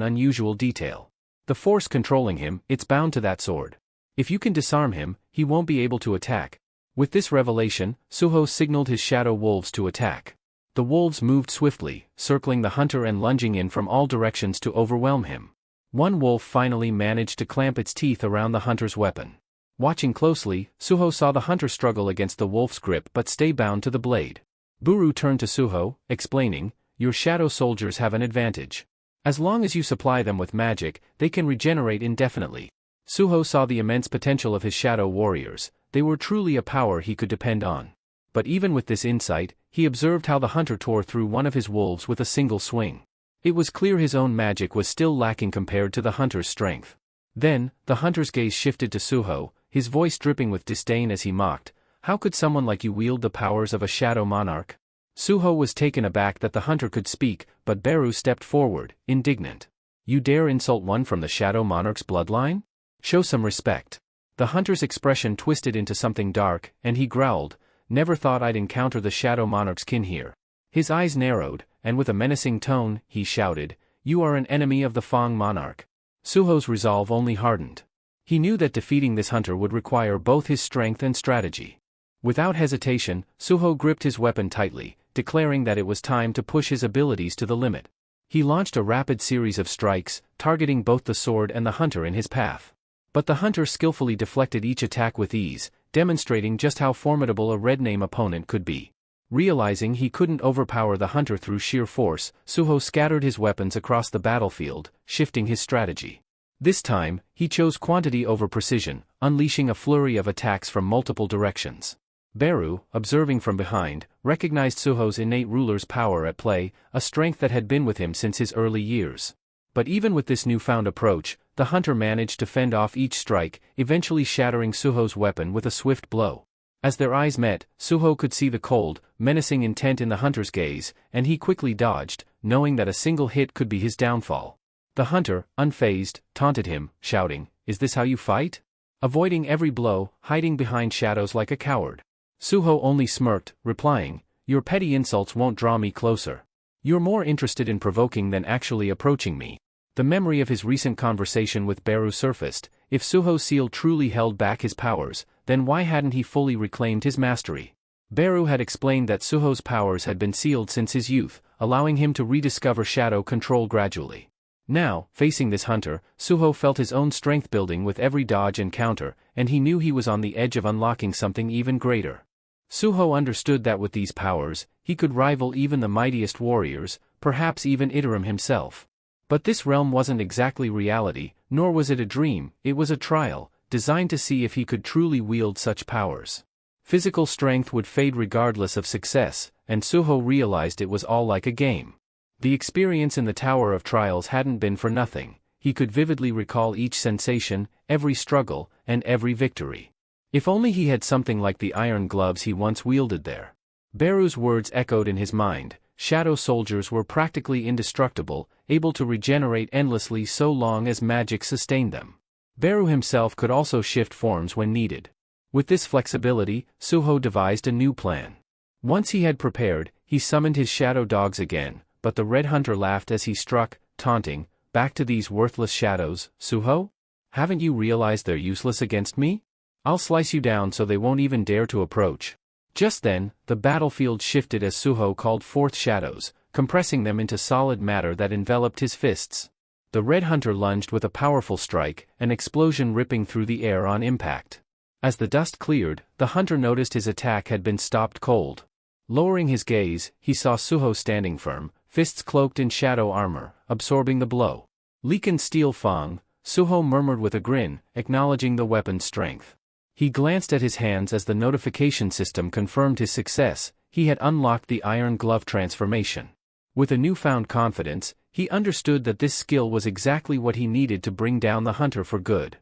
unusual detail. "The force controlling him, it's bound to that sword. If you can disarm him, he won't be able to attack." With this revelation, Suho signaled his shadow wolves to attack. The wolves moved swiftly, circling the hunter and lunging in from all directions to overwhelm him. One wolf finally managed to clamp its teeth around the hunter's weapon. Watching closely, Suho saw the hunter struggle against the wolf's grip but stay bound to the blade. Buru turned to Suho, explaining, "Your shadow soldiers have an advantage. As long as you supply them with magic, they can regenerate indefinitely." Suho saw the immense potential of his shadow warriors. They were truly a power he could depend on. But even with this insight, he observed how the hunter tore through one of his wolves with a single swing. It was clear his own magic was still lacking compared to the hunter's strength. Then, the hunter's gaze shifted to Suho, his voice dripping with disdain as he mocked, "How could someone like you wield the powers of a shadow monarch?" Suho was taken aback that the hunter could speak, but Beru stepped forward, indignant. "You dare insult one from the shadow monarch's bloodline? Show some respect." The hunter's expression twisted into something dark, and he growled, "Never thought I'd encounter the shadow monarch's kin here." His eyes narrowed, and with a menacing tone, he shouted, "You are an enemy of the Fang monarch." Suho's resolve only hardened. He knew that defeating this hunter would require both his strength and strategy. Without hesitation, Suho gripped his weapon tightly, declaring that it was time to push his abilities to the limit. He launched a rapid series of strikes, targeting both the sword and the hunter in his path. But the hunter skillfully deflected each attack with ease, demonstrating just how formidable a red name opponent could be. Realizing he couldn't overpower the hunter through sheer force, Suho scattered his weapons across the battlefield, shifting his strategy. This time, he chose quantity over precision, unleashing a flurry of attacks from multiple directions. Beru, observing from behind, recognized Suho's innate ruler's power at play, a strength that had been with him since his early years. But even with this newfound approach, the hunter managed to fend off each strike, eventually shattering Suho's weapon with a swift blow. As their eyes met, Suho could see the cold, menacing intent in the hunter's gaze, and he quickly dodged, knowing that a single hit could be his downfall. The hunter, unfazed, taunted him, shouting, "Is this how you fight?" Avoiding every blow, hiding behind shadows like a coward. Suho only smirked, replying, "Your petty insults won't draw me closer. You're more interested in provoking than actually approaching me." The memory of his recent conversation with Beru surfaced. If Suho's seal truly held back his powers, then why hadn't he fully reclaimed his mastery? Beru had explained that Suho's powers had been sealed since his youth, allowing him to rediscover shadow control gradually. Now, facing this hunter, Suho felt his own strength building with every dodge and counter, and he knew he was on the edge of unlocking something even greater. Suho understood that with these powers, he could rival even the mightiest warriors, perhaps even Iterum himself. But this realm wasn't exactly reality, nor was it a dream, it was a trial, designed to see if he could truly wield such powers. Physical strength would fade regardless of success, and Suho realized it was all like a game. The experience in the Tower of Trials hadn't been for nothing. He could vividly recall each sensation, every struggle, and every victory. If only he had something like the iron gloves he once wielded there. Beru's words echoed in his mind. Shadow soldiers were practically indestructible, able to regenerate endlessly so long as magic sustained them. Beru himself could also shift forms when needed. With this flexibility, Suho devised a new plan. Once he had prepared, he summoned his shadow dogs again, but the red hunter laughed as he struck, taunting, "Back to these worthless shadows, Suho? Haven't you realized they're useless against me? I'll slice you down so they won't even dare to approach." Just then, the battlefield shifted as Suho called forth shadows, compressing them into solid matter that enveloped his fists. The red hunter lunged with a powerful strike, an explosion ripping through the air on impact. As the dust cleared, the hunter noticed his attack had been stopped cold. Lowering his gaze, he saw Suho standing firm, fists cloaked in shadow armor, absorbing the blow. "Leaken steel Fang," Suho murmured with a grin, acknowledging the weapon's strength. He glanced at his hands as the notification system confirmed his success. He had unlocked the iron glove transformation. With a newfound confidence, he understood that this skill was exactly what he needed to bring down the hunter for good.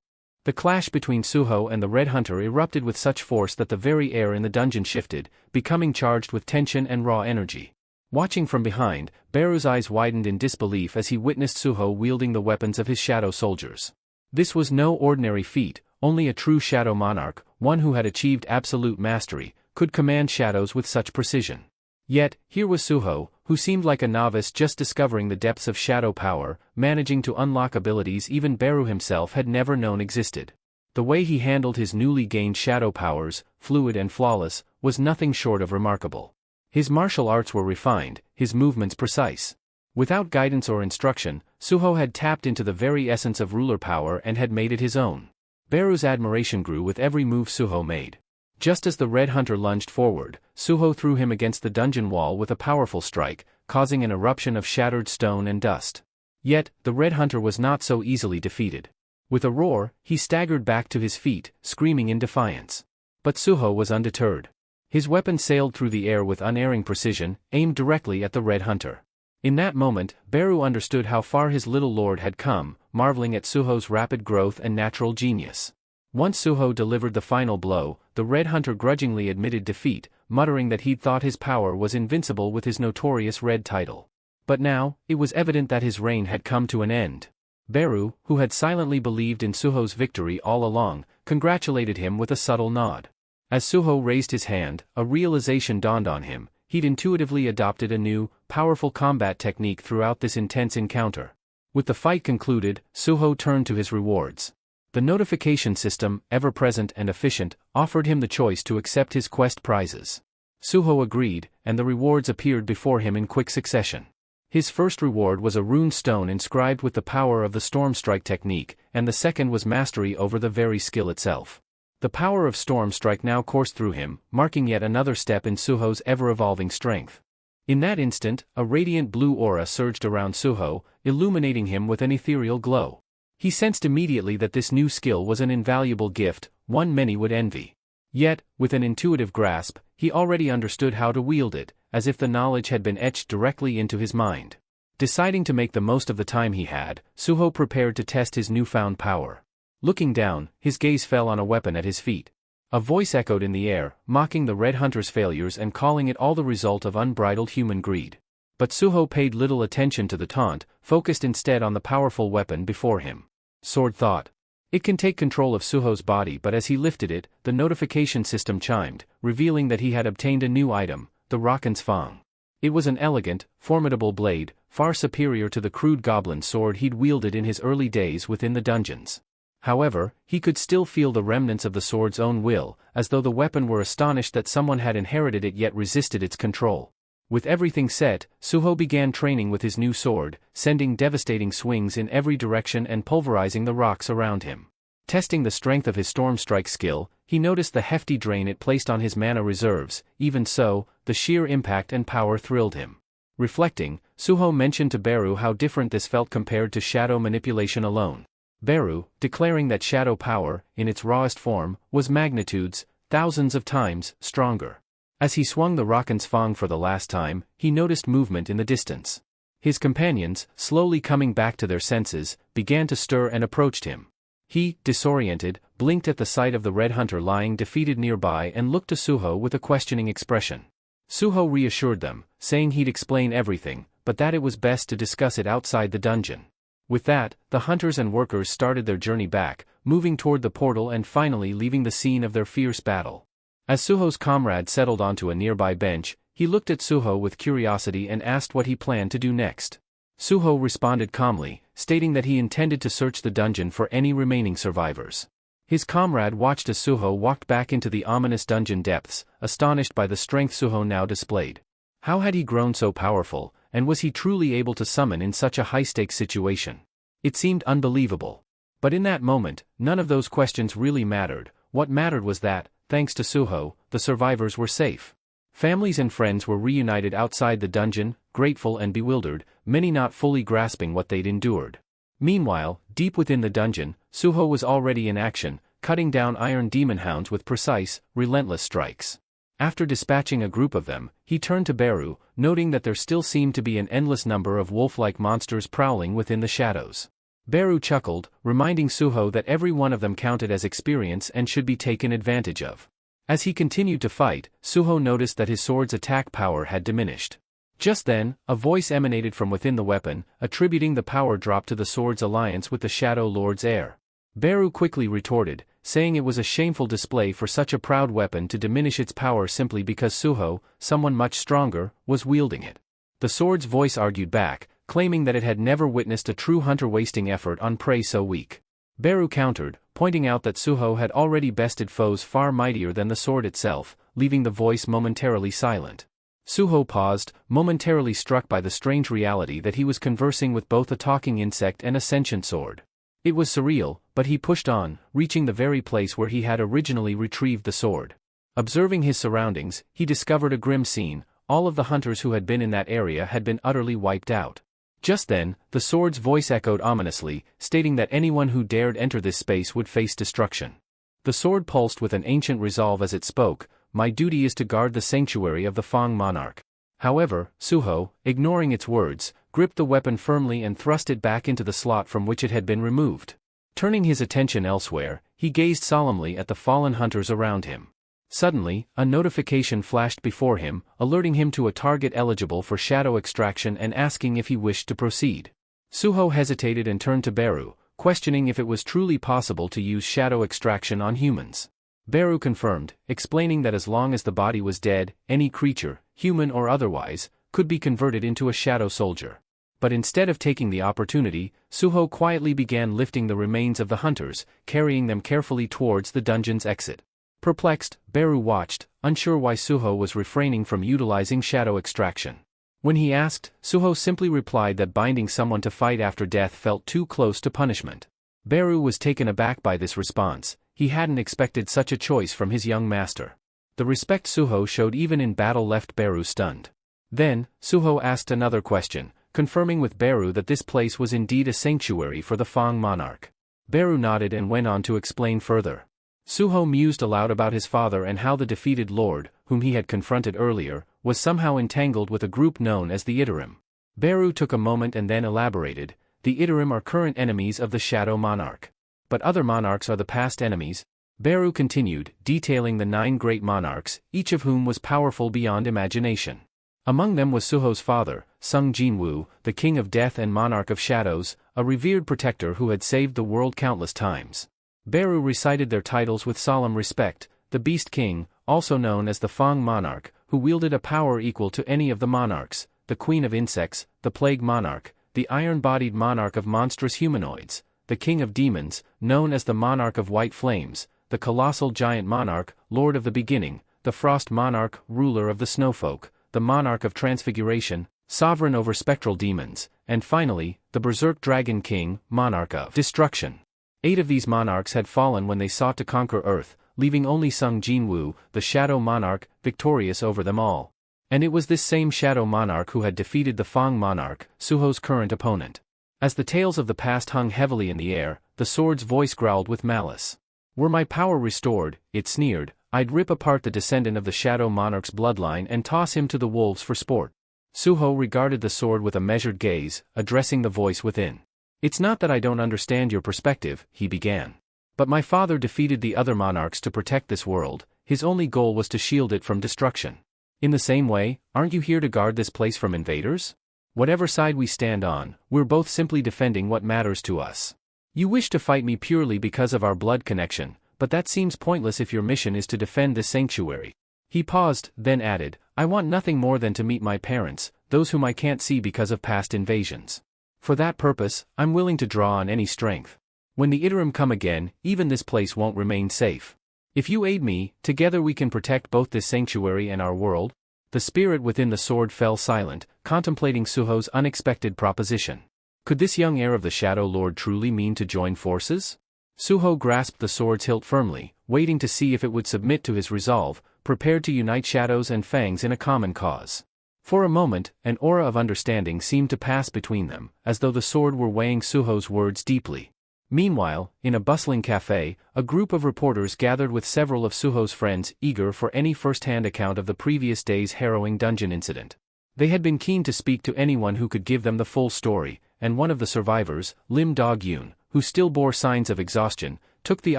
The clash between Suho and the red hunter erupted with such force that the very air in the dungeon shifted, becoming charged with tension and raw energy. Watching from behind, Beru's eyes widened in disbelief as he witnessed Suho wielding the weapons of his shadow soldiers. This was no ordinary feat. Only a true shadow monarch, one who had achieved absolute mastery, could command shadows with such precision. Yet, here was Suho, who seemed like a novice just discovering the depths of shadow power, managing to unlock abilities even Beru himself had never known existed. The way he handled his newly gained shadow powers, fluid and flawless, was nothing short of remarkable. His martial arts were refined, his movements precise. Without guidance or instruction, Suho had tapped into the very essence of ruler power and had made it his own. Beru's admiration grew with every move Suho made. Just as the Red Hunter lunged forward, Suho threw him against the dungeon wall with a powerful strike, causing an eruption of shattered stone and dust. Yet, the Red Hunter was not so easily defeated. With a roar, he staggered back to his feet, screaming in defiance. But Suho was undeterred. His weapon sailed through the air with unerring precision, aimed directly at the Red Hunter. In that moment, Beru understood how far his little lord had come, marveling at Suho's rapid growth and natural genius. Once Suho delivered the final blow, the Red Hunter grudgingly admitted defeat, muttering that he'd thought his power was invincible with his notorious red title. But now, it was evident that his reign had come to an end. Beru, who had silently believed in Suho's victory all along, congratulated him with a subtle nod. As Suho raised his hand, a realization dawned on him. He'd intuitively adopted a new, powerful combat technique throughout this intense encounter. With the fight concluded, Suho turned to his rewards. The notification system, ever-present and efficient, offered him the choice to accept his quest prizes. Suho agreed, and the rewards appeared before him in quick succession. His first reward was a rune stone inscribed with the power of the Storm Strike technique, and the second was mastery over the very skill itself. The power of Storm Strike now coursed through him, marking yet another step in Suho's ever-evolving strength. In that instant, a radiant blue aura surged around Suho, illuminating him with an ethereal glow. He sensed immediately that this new skill was an invaluable gift, one many would envy. Yet, with an intuitive grasp, he already understood how to wield it, as if the knowledge had been etched directly into his mind. Deciding to make the most of the time he had, Suho prepared to test his newfound power. Looking down, his gaze fell on a weapon at his feet. A voice echoed in the air, mocking the Red Hunter's failures and calling it all the result of unbridled human greed. But Suho paid little attention to the taunt, focused instead on the powerful weapon before him. Sword thought. It can take control of Suho's body, but as he lifted it, the notification system chimed, revealing that he had obtained a new item, the Rakan's Fang. It was an elegant, formidable blade, far superior to the crude goblin sword he'd wielded in his early days within the dungeons. However, he could still feel the remnants of the sword's own will, as though the weapon were astonished that someone had inherited it yet resisted its control. With everything set, Suho began training with his new sword, sending devastating swings in every direction and pulverizing the rocks around him. Testing the strength of his Storm Strike skill, he noticed the hefty drain it placed on his mana reserves. Even so, the sheer impact and power thrilled him. Reflecting, Suho mentioned to Beru how different this felt compared to shadow manipulation alone. Beru, declaring that shadow power, in its rawest form, was magnitudes, thousands of times, stronger. As he swung the Rakan's Fang for the last time, he noticed movement in the distance. His companions, slowly coming back to their senses, began to stir and approached him. He, disoriented, blinked at the sight of the Red Hunter lying defeated nearby and looked to Suho with a questioning expression. Suho reassured them, saying he'd explain everything, but that it was best to discuss it outside the dungeon. With that, the hunters and workers started their journey back, moving toward the portal and finally leaving the scene of their fierce battle. As Suho's comrade settled onto a nearby bench, he looked at Suho with curiosity and asked what he planned to do next. Suho responded calmly, stating that he intended to search the dungeon for any remaining survivors. His comrade watched as Suho walked back into the ominous dungeon depths, astonished by the strength Suho now displayed. How had he grown so powerful, and was he truly able to summon in such a high-stakes situation? It seemed unbelievable. But in that moment, none of those questions really mattered. What mattered was that, thanks to Suho, the survivors were safe. Families and friends were reunited outside the dungeon, grateful and bewildered, many not fully grasping what they'd endured. Meanwhile, deep within the dungeon, Suho was already in action, cutting down iron demon hounds with precise, relentless strikes. After dispatching a group of them, he turned to Beru, noting that there still seemed to be an endless number of wolf-like monsters prowling within the shadows. Beru chuckled, reminding Suho that every one of them counted as experience and should be taken advantage of. As he continued to fight, Suho noticed that his sword's attack power had diminished. Just then, a voice emanated from within the weapon, attributing the power drop to the sword's alliance with the Shadow Lord's heir. Beru quickly retorted, saying it was a shameful display for such a proud weapon to diminish its power simply because Suho, someone much stronger, was wielding it. The sword's voice argued back, claiming that it had never witnessed a true hunter wasting effort on prey so weak. Beru countered, pointing out that Suho had already bested foes far mightier than the sword itself, leaving the voice momentarily silent. Suho paused, momentarily struck by the strange reality that he was conversing with both a talking insect and a sentient sword. It was surreal, but he pushed on, reaching the very place where he had originally retrieved the sword. Observing his surroundings, he discovered a grim scene. All of the hunters who had been in that area had been utterly wiped out. Just then, the sword's voice echoed ominously, stating that anyone who dared enter this space would face destruction. The sword pulsed with an ancient resolve as it spoke, "My duty is to guard the sanctuary of the Fang monarch." However, Suho, ignoring its words, gripped the weapon firmly and thrust it back into the slot from which it had been removed. Turning his attention elsewhere, he gazed solemnly at the fallen hunters around him. Suddenly, a notification flashed before him, alerting him to a target eligible for shadow extraction and asking if he wished to proceed. Suho hesitated and turned to Beru, questioning if it was truly possible to use shadow extraction on humans. Beru confirmed, explaining that as long as the body was dead, any creature, human or otherwise, could be converted into a shadow soldier. But instead of taking the opportunity, Suho quietly began lifting the remains of the hunters, carrying them carefully towards the dungeon's exit. Perplexed, Beru watched, unsure why Suho was refraining from utilizing shadow extraction. When he asked, Suho simply replied that binding someone to fight after death felt too close to punishment. Beru was taken aback by this response. He hadn't expected such a choice from his young master. The respect Suho showed even in battle left Beru stunned. Then, Suho asked another question, confirming with Beru that this place was indeed a sanctuary for the Fang monarch. Beru nodded and went on to explain further. Suho mused aloud about his father and how the defeated lord, whom he had confronted earlier, was somehow entangled with a group known as the Teetering. Beru took a moment and then elaborated, "The Teetering are current enemies of the Shadow Monarch. But other monarchs are the past enemies." Beru continued, detailing the 9 great monarchs, each of whom was powerful beyond imagination. Among them was Suho's father, Sung Jinwoo, the king of death and monarch of shadows, a revered protector who had saved the world countless times. Beru recited their titles with solemn respect: the Beast King, also known as the Fang monarch, who wielded a power equal to any of the monarchs, the Queen of Insects, the Plague monarch, the iron-bodied monarch of monstrous humanoids, the King of Demons, known as the Monarch of White Flames, the Colossal Giant Monarch, Lord of the Beginning, the Frost Monarch, ruler of the Snowfolk, the Monarch of Transfiguration, sovereign over spectral demons, and finally, the Berserk Dragon King, Monarch of Destruction. 8 of these monarchs had fallen when they sought to conquer Earth, leaving only Sung Jinwoo, the Shadow Monarch, victorious over them all. And it was this same Shadow Monarch who had defeated the Fang monarch, Suho's current opponent. As the tales of the past hung heavily in the air, the sword's voice growled with malice. "Were my power restored," it sneered, "I'd rip apart the descendant of the Shadow Monarch's bloodline and toss him to the wolves for sport." Suho regarded the sword with a measured gaze, addressing the voice within. "It's not that I don't understand your perspective," he began. "But my father defeated the other monarchs to protect this world. His only goal was to shield it from destruction. In the same way, aren't you here to guard this place from invaders? Whatever side we stand on, we're both simply defending what matters to us. You wish to fight me purely because of our blood connection, but that seems pointless if your mission is to defend this sanctuary." He paused, then added, "I want nothing more than to meet my parents, those whom I can't see because of past invasions. For that purpose, I'm willing to draw on any strength. When the Teetering come again, even this place won't remain safe. If you aid me, together we can protect both this sanctuary and our world." The spirit within the sword fell silent, contemplating Suho's unexpected proposition. Could this young heir of the Shadow Lord truly mean to join forces? Suho grasped the sword's hilt firmly, waiting to see if it would submit to his resolve, prepared to unite shadows and fangs in a common cause. For a moment, an aura of understanding seemed to pass between them, as though the sword were weighing Suho's words deeply. Meanwhile, in a bustling cafe, a group of reporters gathered with several of Suho's friends, eager for any first-hand account of the previous day's harrowing dungeon incident. They had been keen to speak to anyone who could give them the full story, and one of the survivors, Lim Dog-yoon, who still bore signs of exhaustion, took the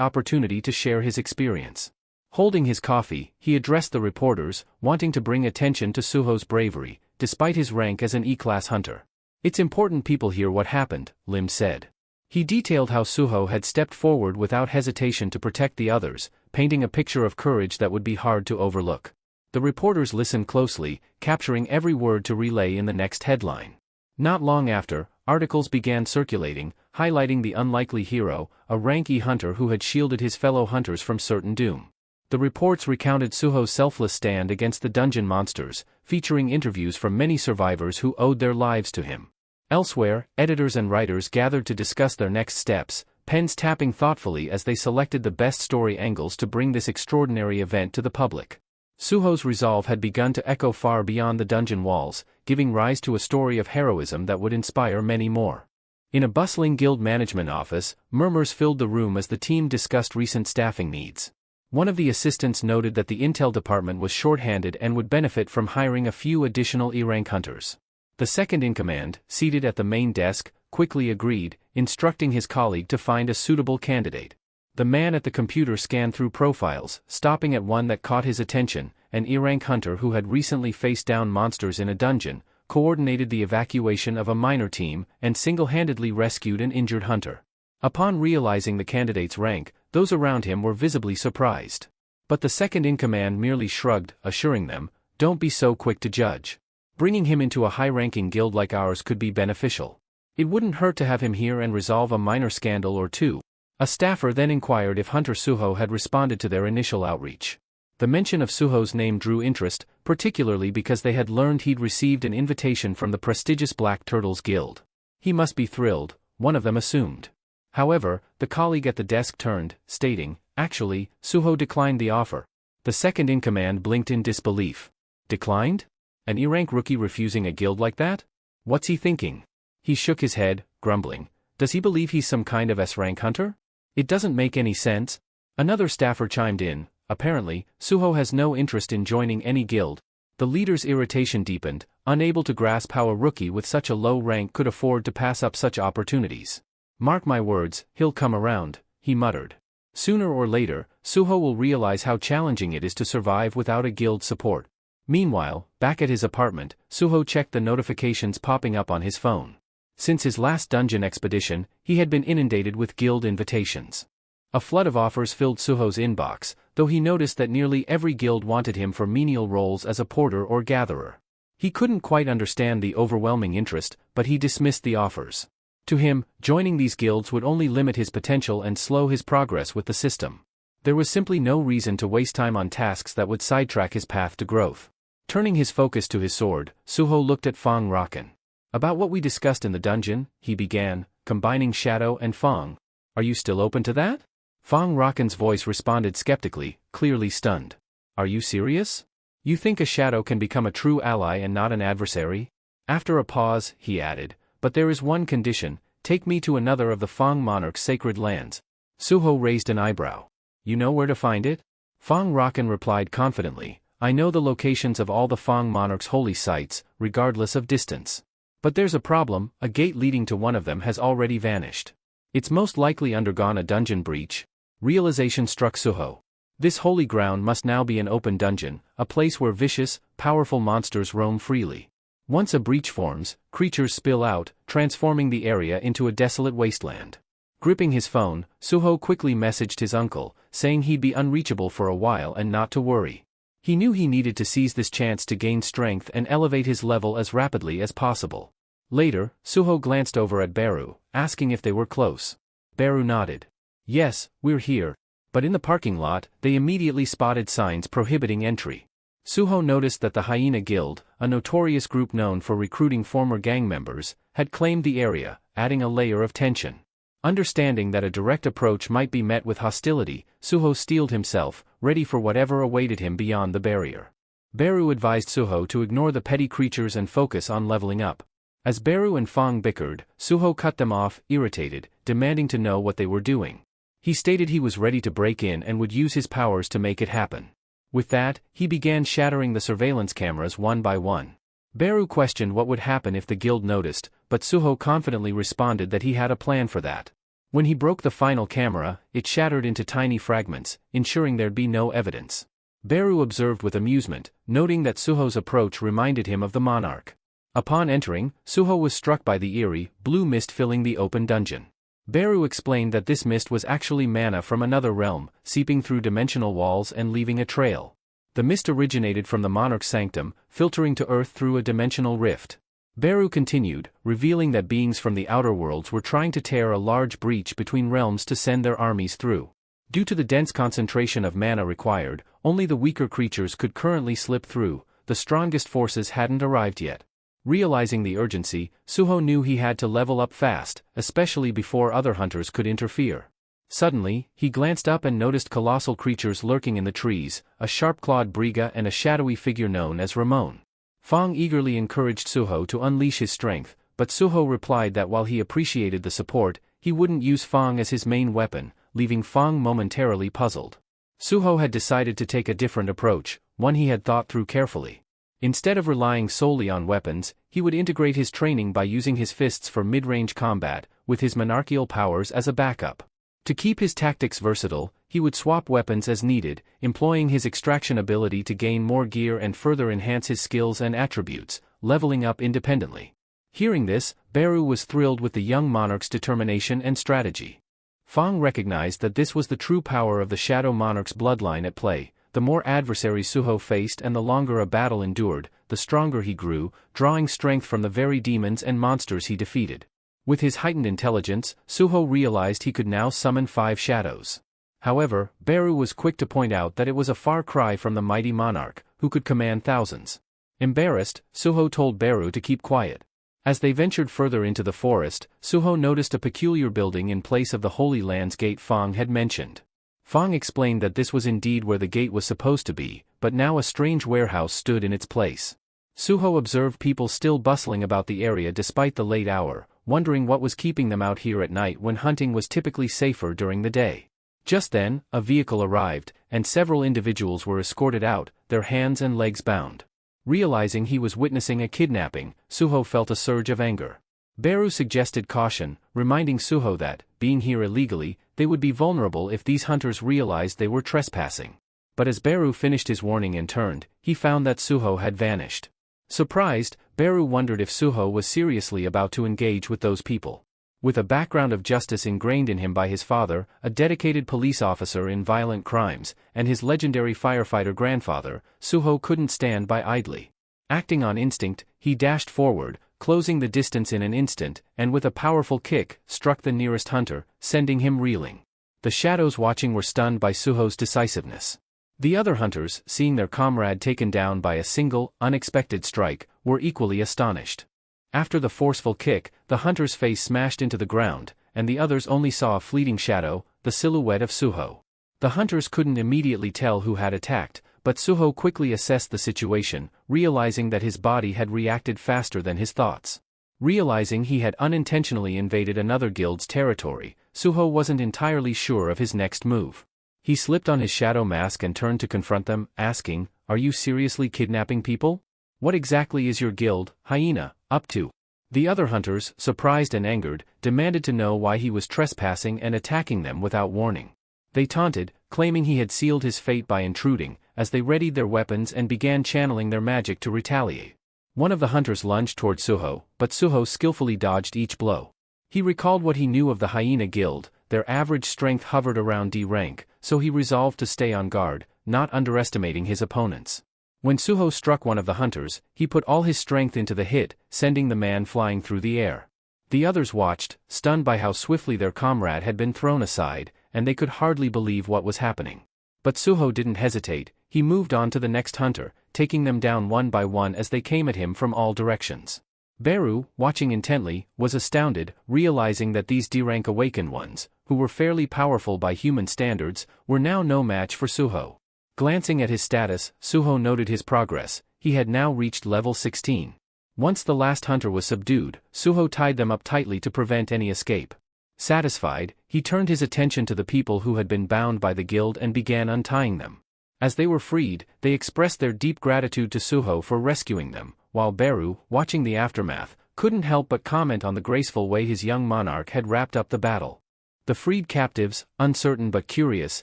opportunity to share his experience. Holding his coffee, he addressed the reporters, wanting to bring attention to Suho's bravery, despite his rank as an E-class hunter. "It's important people hear what happened," Lim said. He detailed how Suho had stepped forward without hesitation to protect the others, painting a picture of courage that would be hard to overlook. The reporters listened closely, capturing every word to relay in the next headline. Not long after, articles began circulating, highlighting the unlikely hero, a rank E hunter who had shielded his fellow hunters from certain doom. The reports recounted Suho's selfless stand against the dungeon monsters, featuring interviews from many survivors who owed their lives to him. Elsewhere, editors and writers gathered to discuss their next steps, pens tapping thoughtfully as they selected the best story angles to bring this extraordinary event to the public. Suho's resolve had begun to echo far beyond the dungeon walls, giving rise to a story of heroism that would inspire many more. In a bustling guild management office, murmurs filled the room as the team discussed recent staffing needs. One of the assistants noted that the intel department was short-handed and would benefit from hiring a few additional E-rank hunters. The second-in-command, seated at the main desk, quickly agreed, instructing his colleague to find a suitable candidate. The man at the computer scanned through profiles, stopping at one that caught his attention, an E-rank hunter who had recently faced down monsters in a dungeon, coordinated the evacuation of a minor team, and single-handedly rescued an injured hunter. Upon realizing the candidate's rank, those around him were visibly surprised. But the second-in-command merely shrugged, assuring them, "Don't be so quick to judge. Bringing him into a high-ranking guild like ours could be beneficial. It wouldn't hurt to have him here and resolve a minor scandal or two." A staffer then inquired if Hunter Suho had responded to their initial outreach. The mention of Suho's name drew interest, particularly because they had learned he'd received an invitation from the prestigious Black Turtles Guild. He must be thrilled, one of them assumed. However, the colleague at the desk turned, stating, "Actually, Suho declined the offer." The second-in-command blinked in disbelief. Declined? An E-rank rookie refusing a guild like that? What's he thinking? He shook his head, grumbling. Does he believe he's some kind of S-rank hunter? It doesn't make any sense. Another staffer chimed in. Apparently, Suho has no interest in joining any guild. The leader's irritation deepened, unable to grasp how a rookie with such a low rank could afford to pass up such opportunities. "Mark my words, he'll come around," he muttered. "Sooner or later, Suho will realize how challenging it is to survive without a guild support." Meanwhile, back at his apartment, Suho checked the notifications popping up on his phone. Since his last dungeon expedition, he had been inundated with guild invitations. A flood of offers filled Suho's inbox, though he noticed that nearly every guild wanted him for menial roles as a porter or gatherer. He couldn't quite understand the overwhelming interest, but he dismissed the offers. To him, joining these guilds would only limit his potential and slow his progress with the system. There was simply no reason to waste time on tasks that would sidetrack his path to growth. Turning his focus to his sword, Suho looked at Fong Raken. "About what we discussed in the dungeon," he began, combining Shadow and Fong. "Are you still open to that?" Fong Raken's voice responded skeptically, clearly stunned. "Are you serious? You think a Shadow can become a true ally and not an adversary?" After a pause, he added, "But there is one condition, take me to another of the Fong Monarch's sacred lands." Suho raised an eyebrow. "You know where to find it?" Fong Raken replied confidently, "I know the locations of all the Fong Monarch's holy sites, regardless of distance. But there's a problem, a gate leading to one of them has already vanished. It's most likely undergone a dungeon breach." Realization struck Suho. This holy ground must now be an open dungeon, a place where vicious, powerful monsters roam freely. Once a breach forms, creatures spill out, transforming the area into a desolate wasteland. Gripping his phone, Suho quickly messaged his uncle, saying he'd be unreachable for a while and not to worry. He knew he needed to seize this chance to gain strength and elevate his level as rapidly as possible. Later, Suho glanced over at Beru, asking if they were close. Beru nodded. "Yes, we're here." But in the parking lot, they immediately spotted signs prohibiting entry. Suho noticed that the Hyena Guild, a notorious group known for recruiting former gang members, had claimed the area, adding a layer of tension. Understanding that a direct approach might be met with hostility, Suho steeled himself, ready for whatever awaited him beyond the barrier. Beru advised Suho to ignore the petty creatures and focus on leveling up. As Beru and Fong bickered, Suho cut them off, irritated, demanding to know what they were doing. He stated he was ready to break in and would use his powers to make it happen. With that, he began shattering the surveillance cameras one by one. Beru questioned what would happen if the guild noticed, but Suho confidently responded that he had a plan for that. When he broke the final camera, it shattered into tiny fragments, ensuring there'd be no evidence. Beru observed with amusement, noting that Suho's approach reminded him of the monarch. Upon entering, Suho was struck by the eerie, blue mist filling the open dungeon. Beru explained that this mist was actually mana from another realm, seeping through dimensional walls and leaving a trail. The mist originated from the monarch's sanctum, filtering to Earth through a dimensional rift. Beru continued, revealing that beings from the outer worlds were trying to tear a large breach between realms to send their armies through. Due to the dense concentration of mana required, only the weaker creatures could currently slip through, the strongest forces hadn't arrived yet. Realizing the urgency, Suho knew he had to level up fast, especially before other hunters could interfere. Suddenly, he glanced up and noticed colossal creatures lurking in the trees, a sharp-clawed Briga and a shadowy figure known as Ramon. Fang eagerly encouraged Suho to unleash his strength, but Suho replied that while he appreciated the support, he wouldn't use Fang as his main weapon, leaving Fang momentarily puzzled. Suho had decided to take a different approach, one he had thought through carefully. Instead of relying solely on weapons, he would integrate his training by using his fists for mid-range combat, with his monarchical powers as a backup. To keep his tactics versatile, he would swap weapons as needed, employing his extraction ability to gain more gear and further enhance his skills and attributes, leveling up independently. Hearing this, Beru was thrilled with the young monarch's determination and strategy. Fang recognized that this was the true power of the Shadow Monarch's bloodline at play. The more adversaries Suho faced and the longer a battle endured, the stronger he grew, drawing strength from the very demons and monsters he defeated. With his heightened intelligence, Suho realized he could now summon 5 shadows. However, Beru was quick to point out that it was a far cry from the mighty monarch, who could command thousands. Embarrassed, Suho told Beru to keep quiet. As they ventured further into the forest, Suho noticed a peculiar building in place of the Holy Land's gate Fang had mentioned. Fang explained that this was indeed where the gate was supposed to be, but now a strange warehouse stood in its place. Suho observed people still bustling about the area despite the late hour, wondering what was keeping them out here at night when hunting was typically safer during the day. Just then, a vehicle arrived, and several individuals were escorted out, their hands and legs bound. Realizing he was witnessing a kidnapping, Suho felt a surge of anger. Beru suggested caution, reminding Suho that, being here illegally, they would be vulnerable if these hunters realized they were trespassing. But as Beru finished his warning and turned, he found that Suho had vanished. Surprised, Beru wondered if Suho was seriously about to engage with those people. With a background of justice ingrained in him by his father, a dedicated police officer in violent crimes, and his legendary firefighter grandfather, Suho couldn't stand by idly. Acting on instinct, he dashed forward, closing the distance in an instant, and with a powerful kick, struck the nearest hunter, sending him reeling. The shadows watching were stunned by Suho's decisiveness. The other hunters, seeing their comrade taken down by a single, unexpected strike, were equally astonished. After the forceful kick, the hunter's face smashed into the ground, and the others only saw a fleeting shadow, the silhouette of Suho. The hunters couldn't immediately tell who had attacked, but Suho quickly assessed the situation, realizing that his body had reacted faster than his thoughts. Realizing he had unintentionally invaded another guild's territory, Suho wasn't entirely sure of his next move. He slipped on his shadow mask and turned to confront them, asking, "Are you seriously kidnapping people? What exactly is your guild, Hyena, up to?" The other hunters, surprised and angered, demanded to know why he was trespassing and attacking them without warning. They taunted, claiming he had sealed his fate by intruding, as they readied their weapons and began channeling their magic to retaliate. One of the hunters lunged toward Suho, but Suho skillfully dodged each blow. He recalled what he knew of the Hyena Guild. Their average strength hovered around D rank, so he resolved to stay on guard, not underestimating his opponents. When Suho struck one of the hunters, he put all his strength into the hit, sending the man flying through the air. The others watched, stunned by how swiftly their comrade had been thrown aside, and they could hardly believe what was happening. But Suho didn't hesitate. He moved on to the next hunter, taking them down one by one as they came at him from all directions. Beru, watching intently, was astounded, realizing that these D-rank awakened ones, who were fairly powerful by human standards, were now no match for Suho. Glancing at his status, Suho noted his progress. He had now reached level 16. Once the last hunter was subdued, Suho tied them up tightly to prevent any escape. Satisfied, he turned his attention to the people who had been bound by the guild and began untying them. As they were freed, they expressed their deep gratitude to Suho for rescuing them, while Beru, watching the aftermath, couldn't help but comment on the graceful way his young monarch had wrapped up the battle. The freed captives, uncertain but curious,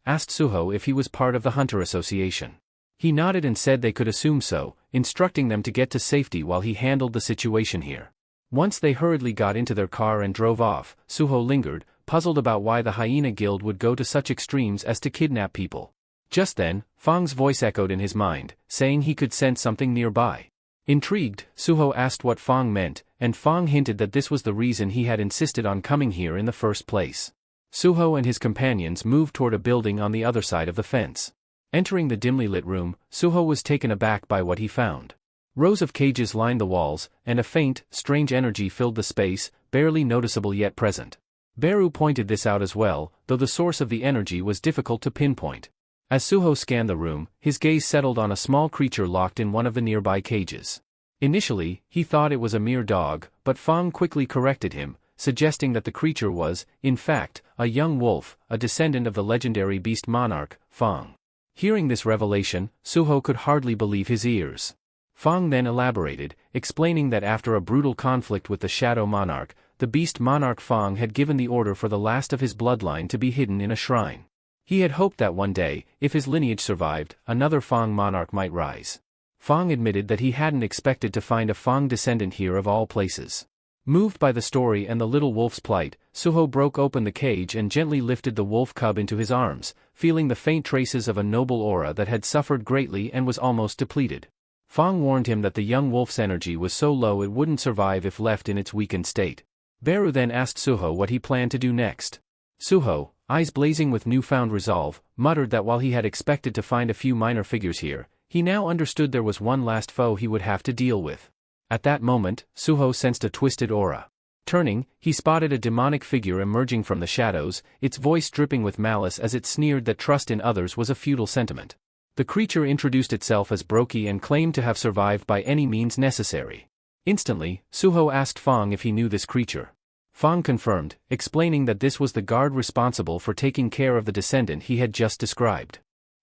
asked Suho if he was part of the Hunter Association. He nodded and said they could assume so, instructing them to get to safety while he handled the situation here. Once they hurriedly got into their car and drove off, Suho lingered, puzzled about why the Hyena Guild would go to such extremes as to kidnap people. Just then, Fang's voice echoed in his mind, saying he could sense something nearby. Intrigued, Suho asked what Fang meant, and Fang hinted that this was the reason he had insisted on coming here in the first place. Suho and his companions moved toward a building on the other side of the fence. Entering the dimly lit room, Suho was taken aback by what he found. Rows of cages lined the walls, and a faint, strange energy filled the space, barely noticeable yet present. Beru pointed this out as well, though the source of the energy was difficult to pinpoint. As Suho scanned the room, his gaze settled on a small creature locked in one of the nearby cages. Initially, he thought it was a mere dog, but Fang quickly corrected him, suggesting that the creature was, in fact, a young wolf, a descendant of the legendary beast monarch, Fang. Hearing this revelation, Suho could hardly believe his ears. Fang then elaborated, explaining that after a brutal conflict with the Shadow Monarch, the beast monarch Fang had given the order for the last of his bloodline to be hidden in a shrine. He had hoped that one day, if his lineage survived, another Fang monarch might rise. Fang admitted that he hadn't expected to find a Fang descendant here of all places. Moved by the story and the little wolf's plight, Suho broke open the cage and gently lifted the wolf cub into his arms, feeling the faint traces of a noble aura that had suffered greatly and was almost depleted. Fang warned him that the young wolf's energy was so low it wouldn't survive if left in its weakened state. Beru then asked Suho what he planned to do next. Suho, eyes blazing with newfound resolve, muttered that while he had expected to find a few minor figures here, he now understood there was one last foe he would have to deal with. At that moment, Suho sensed a twisted aura. Turning, he spotted a demonic figure emerging from the shadows, its voice dripping with malice as it sneered that trust in others was a futile sentiment. The creature introduced itself as Brokey and claimed to have survived by any means necessary. Instantly, Suho asked Fang if he knew this creature. Fang confirmed, explaining that this was the guard responsible for taking care of the descendant he had just described.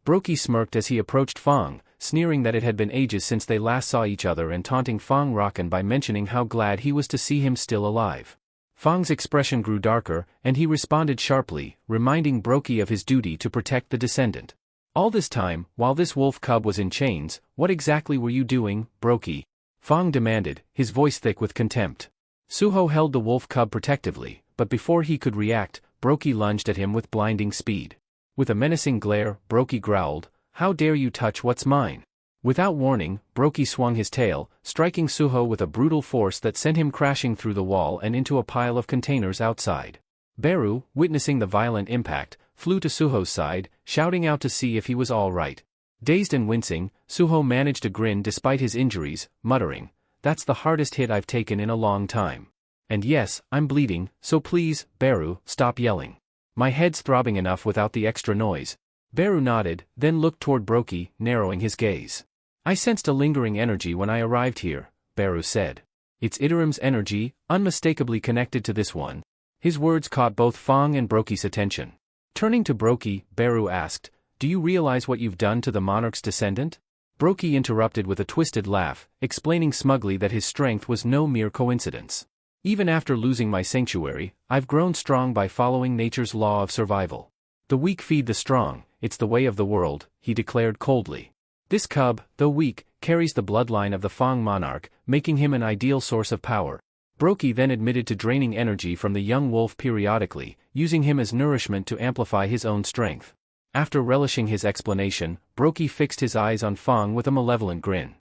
Brokey smirked as he approached Fang, sneering that it had been ages since they last saw each other and taunting Fang Rakan by mentioning how glad he was to see him still alive. Fang's expression grew darker, and he responded sharply, reminding Brokey of his duty to protect the descendant. All this time, while this wolf cub was in chains, what exactly were you doing, Brokey? Fang demanded, his voice thick with contempt. Suho held the wolf cub protectively, but before he could react, Brokey lunged at him with blinding speed. With a menacing glare, Brokey growled, "How dare you touch what's mine?" Without warning, Brokey swung his tail, striking Suho with a brutal force that sent him crashing through the wall and into a pile of containers outside. Beru, witnessing the violent impact, flew to Suho's side, shouting out to see if he was all right. Dazed and wincing, Suho managed to grin despite his injuries, muttering, "That's the hardest hit I've taken in a long time. And yes, I'm bleeding, so please, Beru, stop yelling. My head's throbbing enough without the extra noise." Beru nodded, then looked toward Brokey, narrowing his gaze. "I sensed a lingering energy when I arrived here," Beru said. "It's Iterim's energy, unmistakably connected to this one." His words caught both Fang and Brokey's attention. Turning to Brokey, Beru asked, "Do you realize what you've done to the monarch's descendant?" Brokey interrupted with a twisted laugh, explaining smugly that his strength was no mere coincidence. "Even after losing my sanctuary, I've grown strong by following nature's law of survival. The weak feed the strong, it's the way of the world," he declared coldly. "This cub, though weak, carries the bloodline of the Fang monarch, making him an ideal source of power." Brokey then admitted to draining energy from the young wolf periodically, using him as nourishment to amplify his own strength. After relishing his explanation, Brokey fixed his eyes on Fang with a malevolent grin.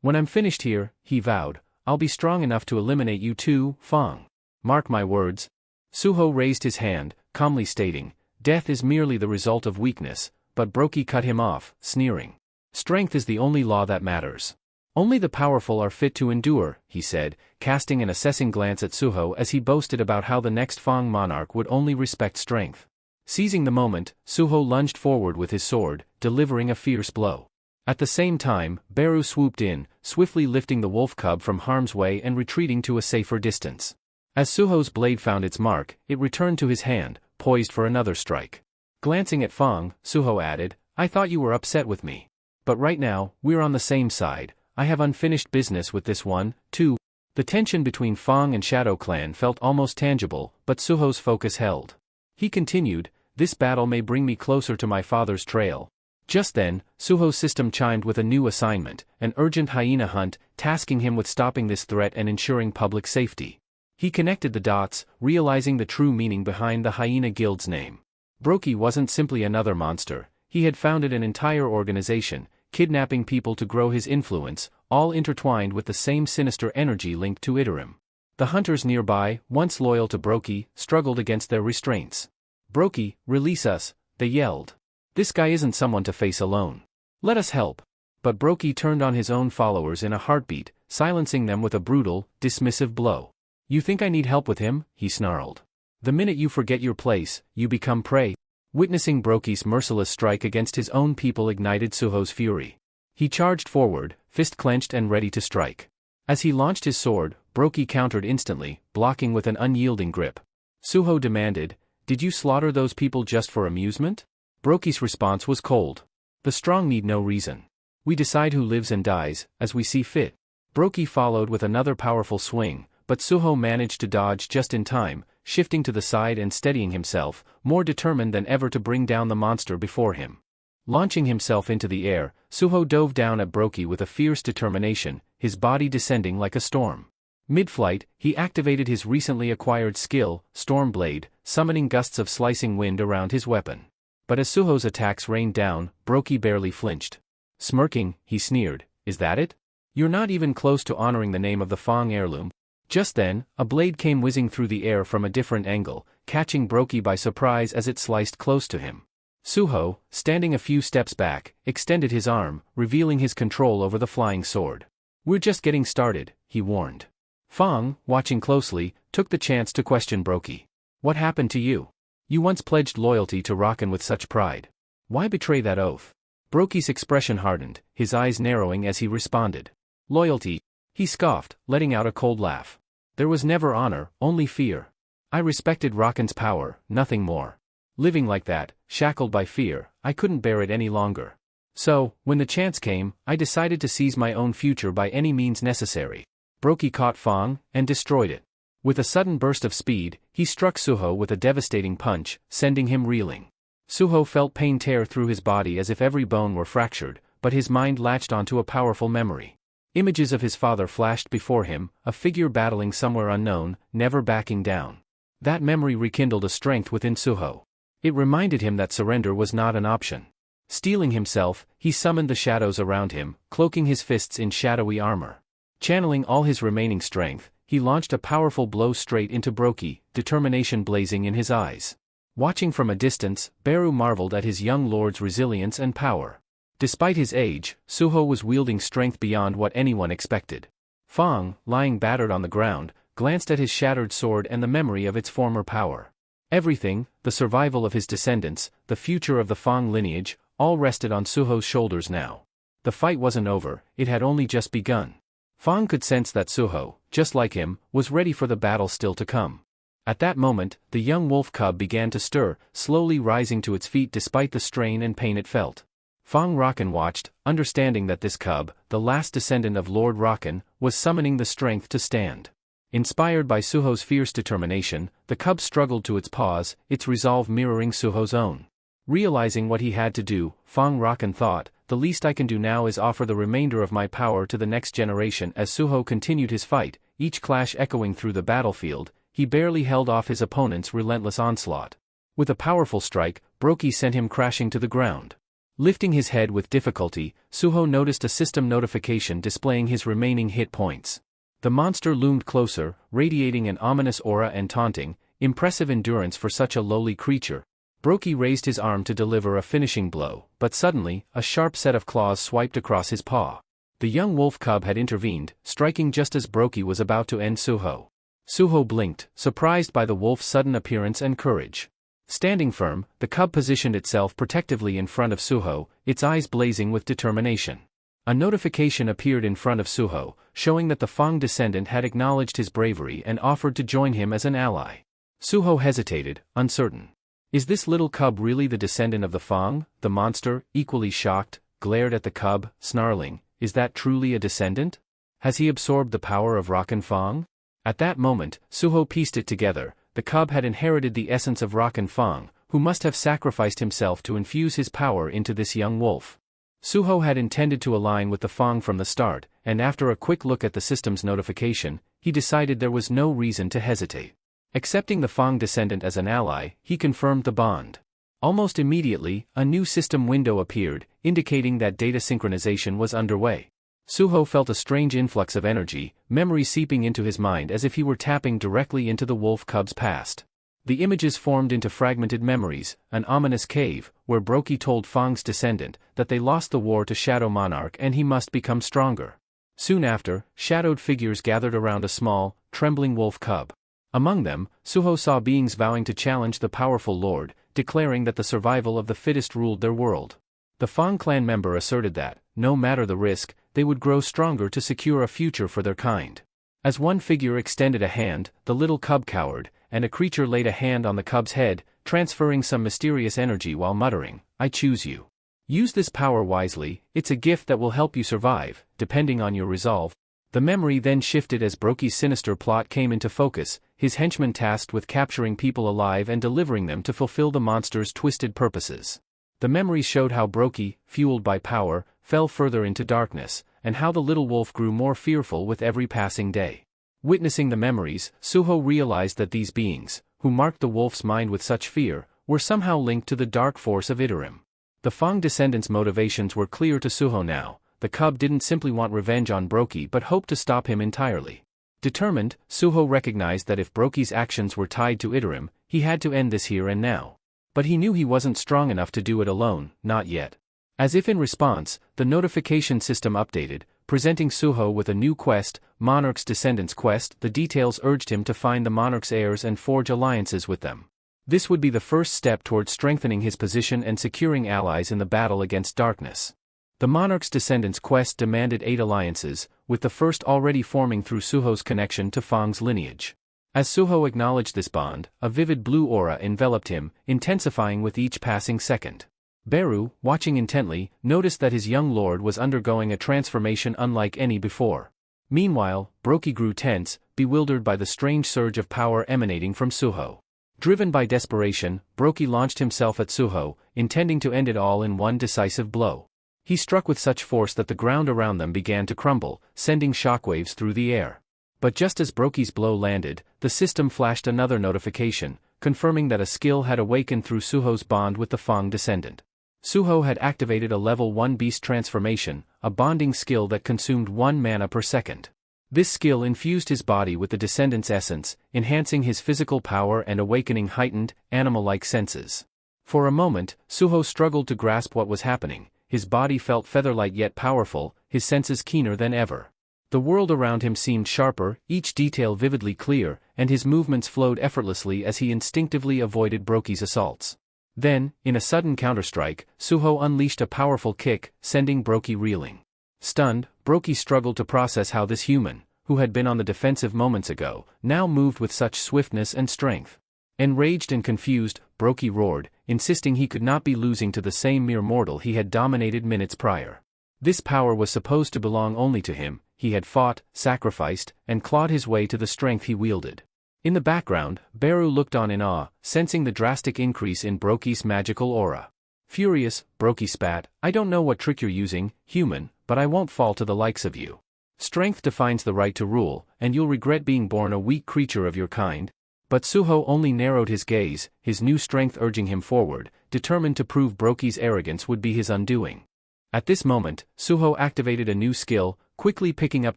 "When I'm finished here," he vowed, "I'll be strong enough to eliminate you too, Fang. Mark my words." Suho raised his hand, calmly stating, "Death is merely the result of weakness," but Brokey cut him off, sneering. "Strength is the only law that matters. Only the powerful are fit to endure," he said, casting an assessing glance at Suho as he boasted about how the next Fang monarch would only respect strength. Seizing the moment, Suho lunged forward with his sword, delivering a fierce blow. At the same time, Beru swooped in, swiftly lifting the wolf cub from harm's way and retreating to a safer distance. As Suho's blade found its mark, it returned to his hand, poised for another strike. Glancing at Fang, Suho added, "I thought you were upset with me. But right now, we're on the same side. I have unfinished business with this one, too." The tension between Fang and Shadow Clan felt almost tangible, but Suho's focus held. He continued, "This battle may bring me closer to my father's trail." Just then, Suho's system chimed with a new assignment, an urgent hyena hunt, tasking him with stopping this threat and ensuring public safety. He connected the dots, realizing the true meaning behind the Hyena Guild's name. Brokey wasn't simply another monster, he had founded an entire organization, kidnapping people to grow his influence, all intertwined with the same sinister energy linked to Iterim. The hunters nearby, once loyal to Brokey, struggled against their restraints. "Brokey, release us," they yelled. "This guy isn't someone to face alone. Let us help." But Brokey turned on his own followers in a heartbeat, silencing them with a brutal, dismissive blow. "You think I need help with him?" he snarled. "The minute you forget your place, you become prey." Witnessing Brokey's merciless strike against his own people ignited Suho's fury. He charged forward, fist clenched and ready to strike. As he launched his sword, Brokey countered instantly, blocking with an unyielding grip. Suho demanded, "Did you slaughter those people just for amusement?" Brokey's response was cold. "The strong need no reason. We decide who lives and dies, as we see fit." Brokey followed with another powerful swing, but Suho managed to dodge just in time, shifting to the side and steadying himself, more determined than ever to bring down the monster before him. Launching himself into the air, Suho dove down at Brokey with a fierce determination, his body descending like a storm. Mid-flight, he activated his recently acquired skill, Storm Blade, summoning gusts of slicing wind around his weapon. But as Suho's attacks rained down, Brokey barely flinched. Smirking, he sneered, "Is that it? You're not even close to honoring the name of the Fang heirloom." Just then, a blade came whizzing through the air from a different angle, catching Brokey by surprise as it sliced close to him. Suho, standing a few steps back, extended his arm, revealing his control over the flying sword. "We're just getting started," he warned. Fang, watching closely, took the chance to question Brokey. "What happened to you? You once pledged loyalty to Rakan with such pride. Why betray that oath?" Brokey's expression hardened, his eyes narrowing as he responded. "Loyalty," he scoffed, letting out a cold laugh. "There was never honor, only fear. I respected Rakan's power, nothing more. Living like that, shackled by fear, I couldn't bear it any longer. So, when the chance came, I decided to seize my own future by any means necessary." Brokey caught Fang, and destroyed it. With a sudden burst of speed, he struck Suho with a devastating punch, sending him reeling. Suho felt pain tear through his body as if every bone were fractured, but his mind latched onto a powerful memory. Images of his father flashed before him, a figure battling somewhere unknown, never backing down. That memory rekindled a strength within Suho. It reminded him that surrender was not an option. Steeling himself, he summoned the shadows around him, cloaking his fists in shadowy armor. Channeling all his remaining strength, he launched a powerful blow straight into Brokey, determination blazing in his eyes. Watching from a distance, Beru marveled at his young lord's resilience and power. Despite his age, Suho was wielding strength beyond what anyone expected. Fang, lying battered on the ground, glanced at his shattered sword and the memory of its former power. Everything, the survival of his descendants, the future of the Fang lineage, all rested on Suho's shoulders now. The fight wasn't over, it had only just begun. Fang could sense that Suho, just like him, was ready for the battle still to come. At that moment, the young wolf cub began to stir, slowly rising to its feet despite the strain and pain it felt. Fang Rakan watched, understanding that this cub, the last descendant of Lord Rakan, was summoning the strength to stand. Inspired by Suho's fierce determination, the cub struggled to its paws, its resolve mirroring Suho's own. Realizing what he had to do, Fang Rakan thought, "The least I can do now is offer the remainder of my power to the next generation." As Suho continued his fight, each clash echoing through the battlefield, he barely held off his opponent's relentless onslaught. With a powerful strike, Brokey sent him crashing to the ground. Lifting his head with difficulty, Suho noticed a system notification displaying his remaining hit points. The monster loomed closer, radiating an ominous aura and taunting, impressive endurance for such a lowly creature. Brokey raised his arm to deliver a finishing blow, but suddenly, a sharp set of claws swiped across his paw. The young wolf cub had intervened, striking just as Brokey was about to end Suho. Suho blinked, surprised by the wolf's sudden appearance and courage. Standing firm, the cub positioned itself protectively in front of Suho, its eyes blazing with determination. A notification appeared in front of Suho, showing that the Fang descendant had acknowledged his bravery and offered to join him as an ally. Suho hesitated, uncertain. Is this little cub really the descendant of the Fang? The monster, equally shocked, glared at the cub, snarling, "Is that truly a descendant? Has he absorbed the power of Rakan Fang?" At that moment, Suho pieced it together. The cub had inherited the essence of Rakan Fang, who must have sacrificed himself to infuse his power into this young wolf. Suho had intended to align with the Fang from the start, and after a quick look at the system's notification, he decided there was no reason to hesitate. Accepting the Fang descendant as an ally, he confirmed the bond. Almost immediately, a new system window appeared, indicating that data synchronization was underway. Suho felt a strange influx of energy, memory seeping into his mind as if he were tapping directly into the wolf cub's past. The images formed into fragmented memories, an ominous cave, where Brokey told Fang's descendant that they lost the war to Shadow Monarch and he must become stronger. Soon after, shadowed figures gathered around a small, trembling wolf cub. Among them, Suho saw beings vowing to challenge the powerful lord, declaring that the survival of the fittest ruled their world. The Fang clan member asserted that, no matter the risk, they would grow stronger to secure a future for their kind. As one figure extended a hand, the little cub cowered, and a creature laid a hand on the cub's head, transferring some mysterious energy while muttering, "I choose you. Use this power wisely, it's a gift that will help you survive, depending on your resolve." The memory then shifted as Brokey's sinister plot came into focus, his henchmen tasked with capturing people alive and delivering them to fulfill the monster's twisted purposes. The memory showed how Brokey, fueled by power, fell further into darkness, and how the little wolf grew more fearful with every passing day. Witnessing the memories, Suho realized that these beings, who marked the wolf's mind with such fear, were somehow linked to the dark force of Iterim. The Fang descendants' motivations were clear to Suho now. The cub didn't simply want revenge on Brokey but hoped to stop him entirely. Determined, Suho recognized that if Brokey's actions were tied to Iterim, he had to end this here and now. But he knew he wasn't strong enough to do it alone, not yet. As if in response, the notification system updated, presenting Suho with a new quest, Monarch's Descendants Quest. The details urged him to find the Monarch's heirs and forge alliances with them. This would be the first step toward strengthening his position and securing allies in the battle against darkness. The Monarch's Descendants Quest demanded 8 alliances, with the first already forming through Suho's connection to Fang's lineage. As Suho acknowledged this bond, a vivid blue aura enveloped him, intensifying with each passing second. Beru, watching intently, noticed that his young lord was undergoing a transformation unlike any before. Meanwhile, Brokey grew tense, bewildered by the strange surge of power emanating from Suho. Driven by desperation, Brokey launched himself at Suho, intending to end it all in one decisive blow. He struck with such force that the ground around them began to crumble, sending shockwaves through the air. But just as Brokey's blow landed, the system flashed another notification, confirming that a skill had awakened through Suho's bond with the Fang descendant. Suho had activated a level 1 beast transformation, a bonding skill that consumed 1 mana per second. This skill infused his body with the descendant's essence, enhancing his physical power and awakening heightened, animal-like senses. For a moment, Suho struggled to grasp what was happening. His body felt feather-light yet powerful, his senses keener than ever. The world around him seemed sharper, each detail vividly clear, and his movements flowed effortlessly as he instinctively avoided Brokey's assaults. Then, in a sudden counterstrike, Suho unleashed a powerful kick, sending Brokey reeling. Stunned, Brokey struggled to process how this human, who had been on the defensive moments ago, now moved with such swiftness and strength. Enraged and confused, Brokey roared, insisting he could not be losing to the same mere mortal he had dominated minutes prior. This power was supposed to belong only to him. He had fought, sacrificed, and clawed his way to the strength he wielded. In the background, Beru looked on in awe, sensing the drastic increase in Brokey's magical aura. Furious, Brokey spat, "I don't know what trick you're using, human, but I won't fall to the likes of you. Strength defines the right to rule, and you'll regret being born a weak creature of your kind." But Suho only narrowed his gaze, his new strength urging him forward, determined to prove Brokey's arrogance would be his undoing. At this moment, Suho activated a new skill, quickly picking up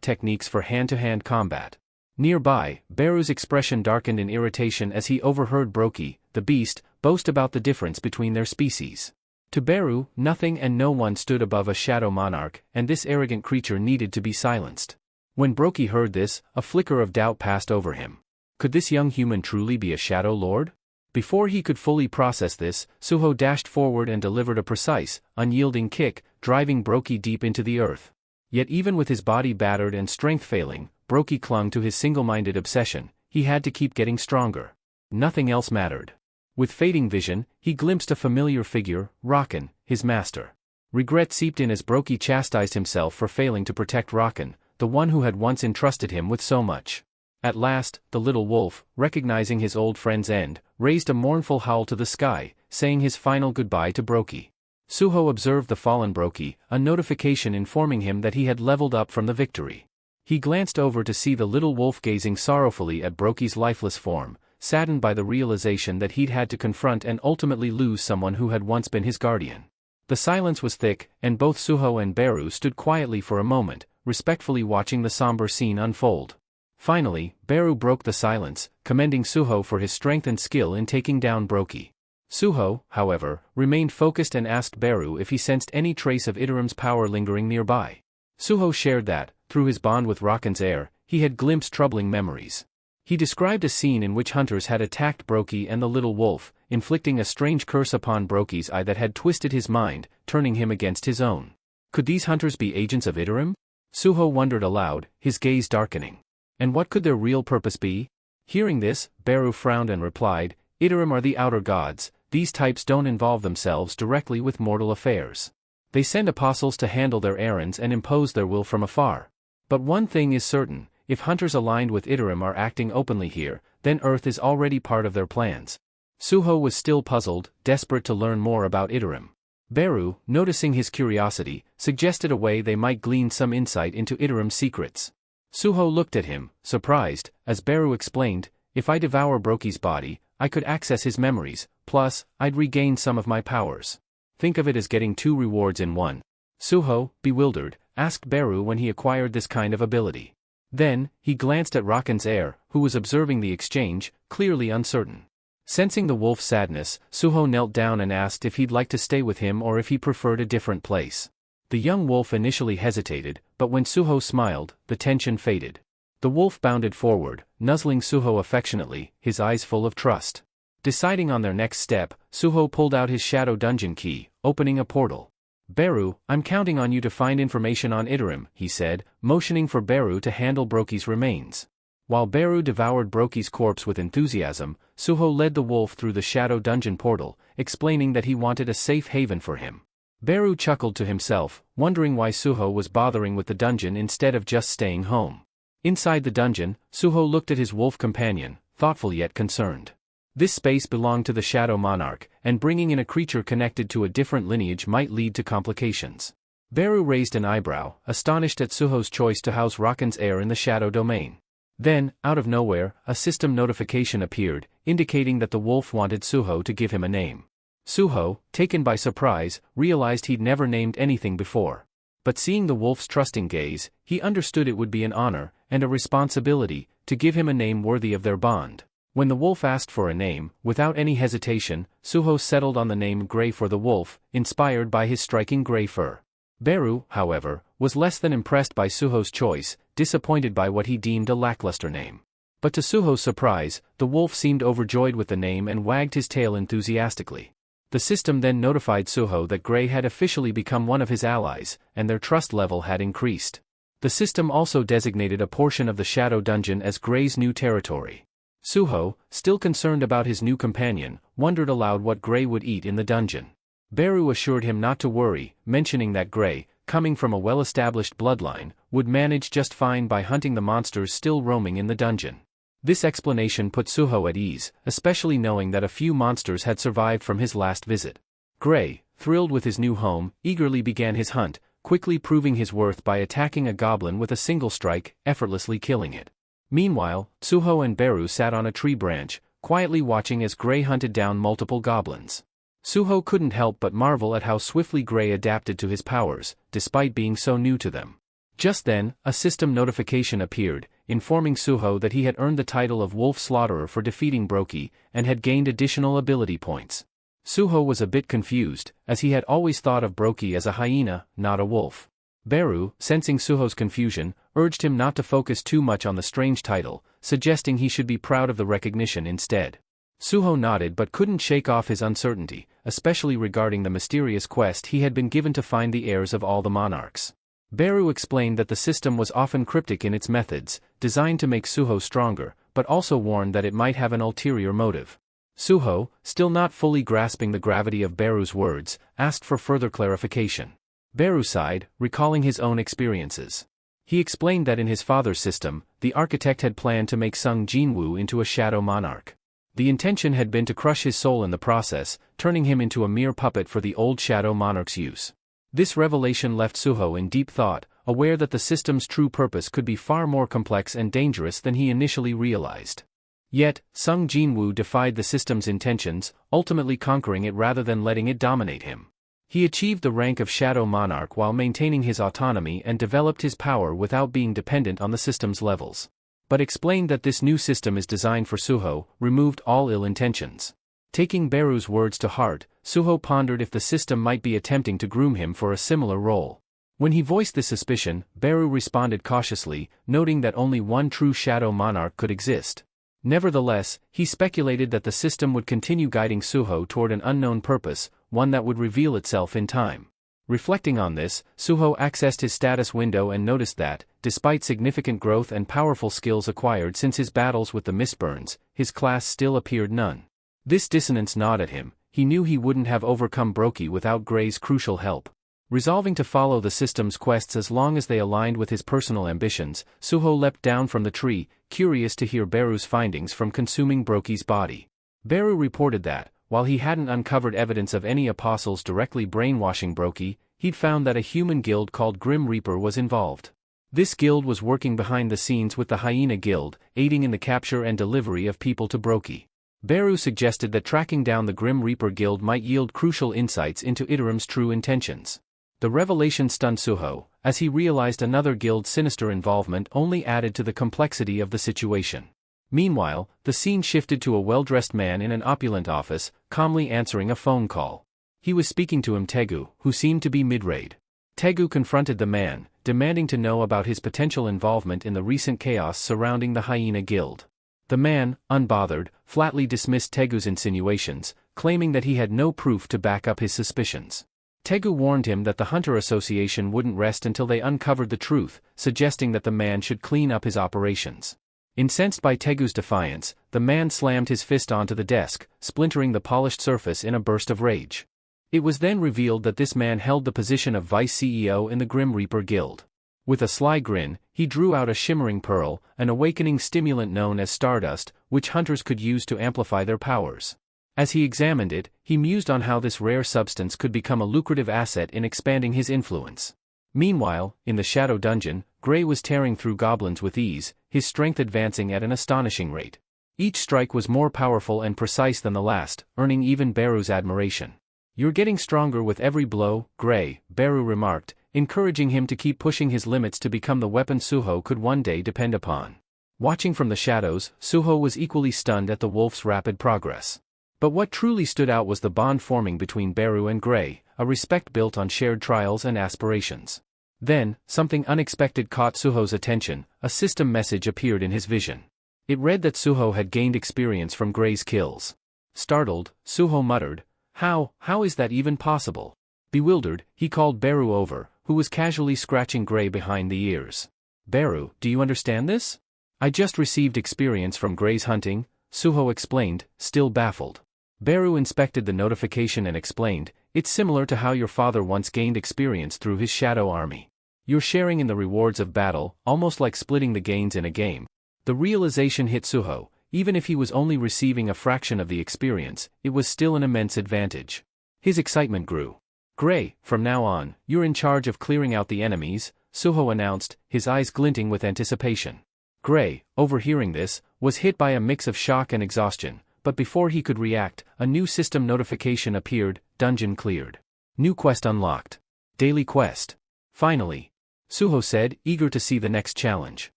techniques for hand-to-hand combat. Nearby, Beru's expression darkened in irritation as he overheard Brokey, the beast, boast about the difference between their species. To Beru, nothing and no one stood above a shadow monarch, and this arrogant creature needed to be silenced. When Brokey heard this, a flicker of doubt passed over him. Could this young human truly be a shadow lord? Before he could fully process this, Suho dashed forward and delivered a precise, unyielding kick, driving Brokey deep into the earth. Yet even with his body battered and strength failing, Brokey clung to his single-minded obsession. He had to keep getting stronger. Nothing else mattered. With fading vision, he glimpsed a familiar figure, Rakan, his master. Regret seeped in as Brokey chastised himself for failing to protect Rakan, the one who had once entrusted him with so much. At last, the little wolf, recognizing his old friend's end, raised a mournful howl to the sky, saying his final goodbye to Brokey. Suho observed the fallen Brokey, a notification informing him that he had leveled up from the victory. He glanced over to see the little wolf gazing sorrowfully at Brokey's lifeless form, saddened by the realization that he'd had to confront and ultimately lose someone who had once been his guardian. The silence was thick, and both Suho and Beru stood quietly for a moment, respectfully watching the somber scene unfold. Finally, Beru broke the silence, commending Suho for his strength and skill in taking down Brokey. Suho, however, remained focused and asked Beru if he sensed any trace of Iterim's power lingering nearby. Suho shared that, through his bond with Rakan's heir, he had glimpsed troubling memories. He described a scene in which hunters had attacked Brokey and the little wolf, inflicting a strange curse upon Brokey's eye that had twisted his mind, turning him against his own. Could these hunters be agents of Iterim? Suho wondered aloud, his gaze darkening. And what could their real purpose be? Hearing this, Beru frowned and replied, Iterim are the outer gods. These types don't involve themselves directly with mortal affairs. They send apostles to handle their errands and impose their will from afar. But one thing is certain, if hunters aligned with Iterim are acting openly here, then Earth is already part of their plans. Suho was still puzzled, desperate to learn more about Iterim. Beru, noticing his curiosity, suggested a way they might glean some insight into Iterim's secrets. Suho looked at him, surprised, as Beru explained, if I devour Brokey's body, I could access his memories, plus, I'd regain some of my powers. Think of it as getting 2 rewards in one. Suho, bewildered, asked Beru when he acquired this kind of ability. Then, he glanced at Rakan's heir, who was observing the exchange, clearly uncertain. Sensing the wolf's sadness, Suho knelt down and asked if he'd like to stay with him or if he preferred a different place. The young wolf initially hesitated, but when Suho smiled, the tension faded. The wolf bounded forward, nuzzling Suho affectionately, his eyes full of trust. Deciding on their next step, Suho pulled out his shadow dungeon key, opening a portal. Beru, I'm counting on you to find information on Iterim, he said, motioning for Beru to handle Brokey's remains. While Beru devoured Brokey's corpse with enthusiasm, Suho led the wolf through the shadow dungeon portal, explaining that he wanted a safe haven for him. Beru chuckled to himself, wondering why Suho was bothering with the dungeon instead of just staying home. Inside the dungeon, Suho looked at his wolf companion, thoughtful yet concerned. This space belonged to the Shadow Monarch, and bringing in a creature connected to a different lineage might lead to complications. Beru raised an eyebrow, astonished at Suho's choice to house Rakan's heir in the Shadow Domain. Then, out of nowhere, a system notification appeared, indicating that the wolf wanted Suho to give him a name. Suho, taken by surprise, realized he'd never named anything before. But seeing the wolf's trusting gaze, he understood it would be an honor, and a responsibility, to give him a name worthy of their bond. When the wolf asked for a name, without any hesitation, Suho settled on the name Grey for the wolf, inspired by his striking gray fur. Beru, however, was less than impressed by Suho's choice, disappointed by what he deemed a lackluster name. But to Suho's surprise, the wolf seemed overjoyed with the name and wagged his tail enthusiastically. The system then notified Suho that Grey had officially become one of his allies, and their trust level had increased. The system also designated a portion of the Shadow Dungeon as Grey's new territory. Suho, still concerned about his new companion, wondered aloud what Grey would eat in the dungeon. Beru assured him not to worry, mentioning that Grey, coming from a well-established bloodline, would manage just fine by hunting the monsters still roaming in the dungeon. This explanation put Suho at ease, especially knowing that a few monsters had survived from his last visit. Grey, thrilled with his new home, eagerly began his hunt, quickly proving his worth by attacking a goblin with a single strike, effortlessly killing it. Meanwhile, Suho and Beru sat on a tree branch, quietly watching as Grey hunted down multiple goblins. Suho couldn't help but marvel at how swiftly Grey adapted to his powers, despite being so new to them. Just then, a system notification appeared, informing Suho that he had earned the title of Wolf Slaughterer for defeating Brokey, and had gained additional ability points. Suho was a bit confused, as he had always thought of Brokey as a hyena, not a wolf. Beru, sensing Suho's confusion, urged him not to focus too much on the strange title, suggesting he should be proud of the recognition instead. Suho nodded but couldn't shake off his uncertainty, especially regarding the mysterious quest he had been given to find the heirs of all the monarchs. Beru explained that the system was often cryptic in its methods, designed to make Suho stronger, but also warned that it might have an ulterior motive. Suho, still not fully grasping the gravity of Beru's words, asked for further clarification. Beru sighed, recalling his own experiences. He explained that in his father's system, the architect had planned to make Sung Jinwoo into a shadow monarch. The intention had been to crush his soul in the process, turning him into a mere puppet for the old shadow monarch's use. This revelation left Suho in deep thought, aware that the system's true purpose could be far more complex and dangerous than he initially realized. Yet, Sung Jinwoo defied the system's intentions, ultimately conquering it rather than letting it dominate him. He achieved the rank of Shadow Monarch while maintaining his autonomy and developed his power without being dependent on the system's levels. but explained that this new system is designed for Suho, removed all ill intentions. Taking Beru's words to heart, Suho pondered if the system might be attempting to groom him for a similar role. When he voiced this suspicion, Beru responded cautiously, noting that only one true Shadow Monarch could exist. Nevertheless, he speculated that the system would continue guiding Suho toward an unknown purpose, one that would reveal itself in time. Reflecting on this, Suho accessed his status window and noticed that, despite significant growth and powerful skills acquired since his battles with the Mistburns, his class still appeared none. This dissonance gnawed at him. He knew he wouldn't have overcome Brokey without Gray's crucial help. Resolving to follow the system's quests as long as they aligned with his personal ambitions, Suho leapt down from the tree, curious to hear Beru's findings from consuming Brokey's body. Beru reported that, while he hadn't uncovered evidence of any apostles directly brainwashing Brokey, he'd found that a human guild called Grim Reaper was involved. This guild was working behind the scenes with the Hyena Guild, aiding in the capture and delivery of people to Brokey. Beru suggested that tracking down the Grim Reaper Guild might yield crucial insights into Iterim's true intentions. The revelation stunned Suho, as he realized another guild's sinister involvement only added to the complexity of the situation. Meanwhile, the scene shifted to a well-dressed man in an opulent office, calmly answering a phone call. He was speaking to Tegu, who seemed to be mid-raid. Tegu confronted the man, demanding to know about his potential involvement in the recent chaos surrounding the Hyena Guild. The man, unbothered, flatly dismissed Tegu's insinuations, claiming that he had no proof to back up his suspicions. Tegu warned him that the Hunter Association wouldn't rest until they uncovered the truth, suggesting that the man should clean up his operations. Incensed by Tegu's defiance, the man slammed his fist onto the desk, splintering the polished surface in a burst of rage. It was then revealed that this man held the position of vice CEO in the Grim Reaper Guild. With a sly grin, he drew out a shimmering pearl, an awakening stimulant known as stardust, which hunters could use to amplify their powers. As he examined it, he mused on how this rare substance could become a lucrative asset in expanding his influence. Meanwhile, in the Shadow Dungeon, Gray was tearing through goblins with ease, his strength advancing at an astonishing rate. Each strike was more powerful and precise than the last, earning even Beru's admiration. "You're getting stronger with every blow, Gray," Beru remarked, encouraging him to keep pushing his limits to become the weapon Suho could one day depend upon. Watching from the shadows, Suho was equally stunned at the wolf's rapid progress. But what truly stood out was the bond forming between Beru and Gray, a respect built on shared trials and aspirations. Then, something unexpected caught Suho's attention. A system message appeared in his vision. It read that Suho had gained experience from Gray's kills. Startled, Suho muttered, How is that even possible?" Bewildered, he called Beru over, who was casually scratching Gray behind the ears. "Beru, do you understand this?" "I just received experience from Gray's hunting," Suho explained, still baffled. Beru inspected the notification and explained, "It's similar to how your father once gained experience through his shadow army. You're sharing in the rewards of battle, almost like splitting the gains in a game." The realization hit Suho. Even if he was only receiving a fraction of the experience, it was still an immense advantage. His excitement grew. "Gray, from now on, you're in charge of clearing out the enemies," Suho announced, his eyes glinting with anticipation. Gray, overhearing this, was hit by a mix of shock and exhaustion, but before he could react, a new system notification appeared: "Dungeon cleared. New quest unlocked. Daily quest." "Finally," Suho said, eager to see the next challenge.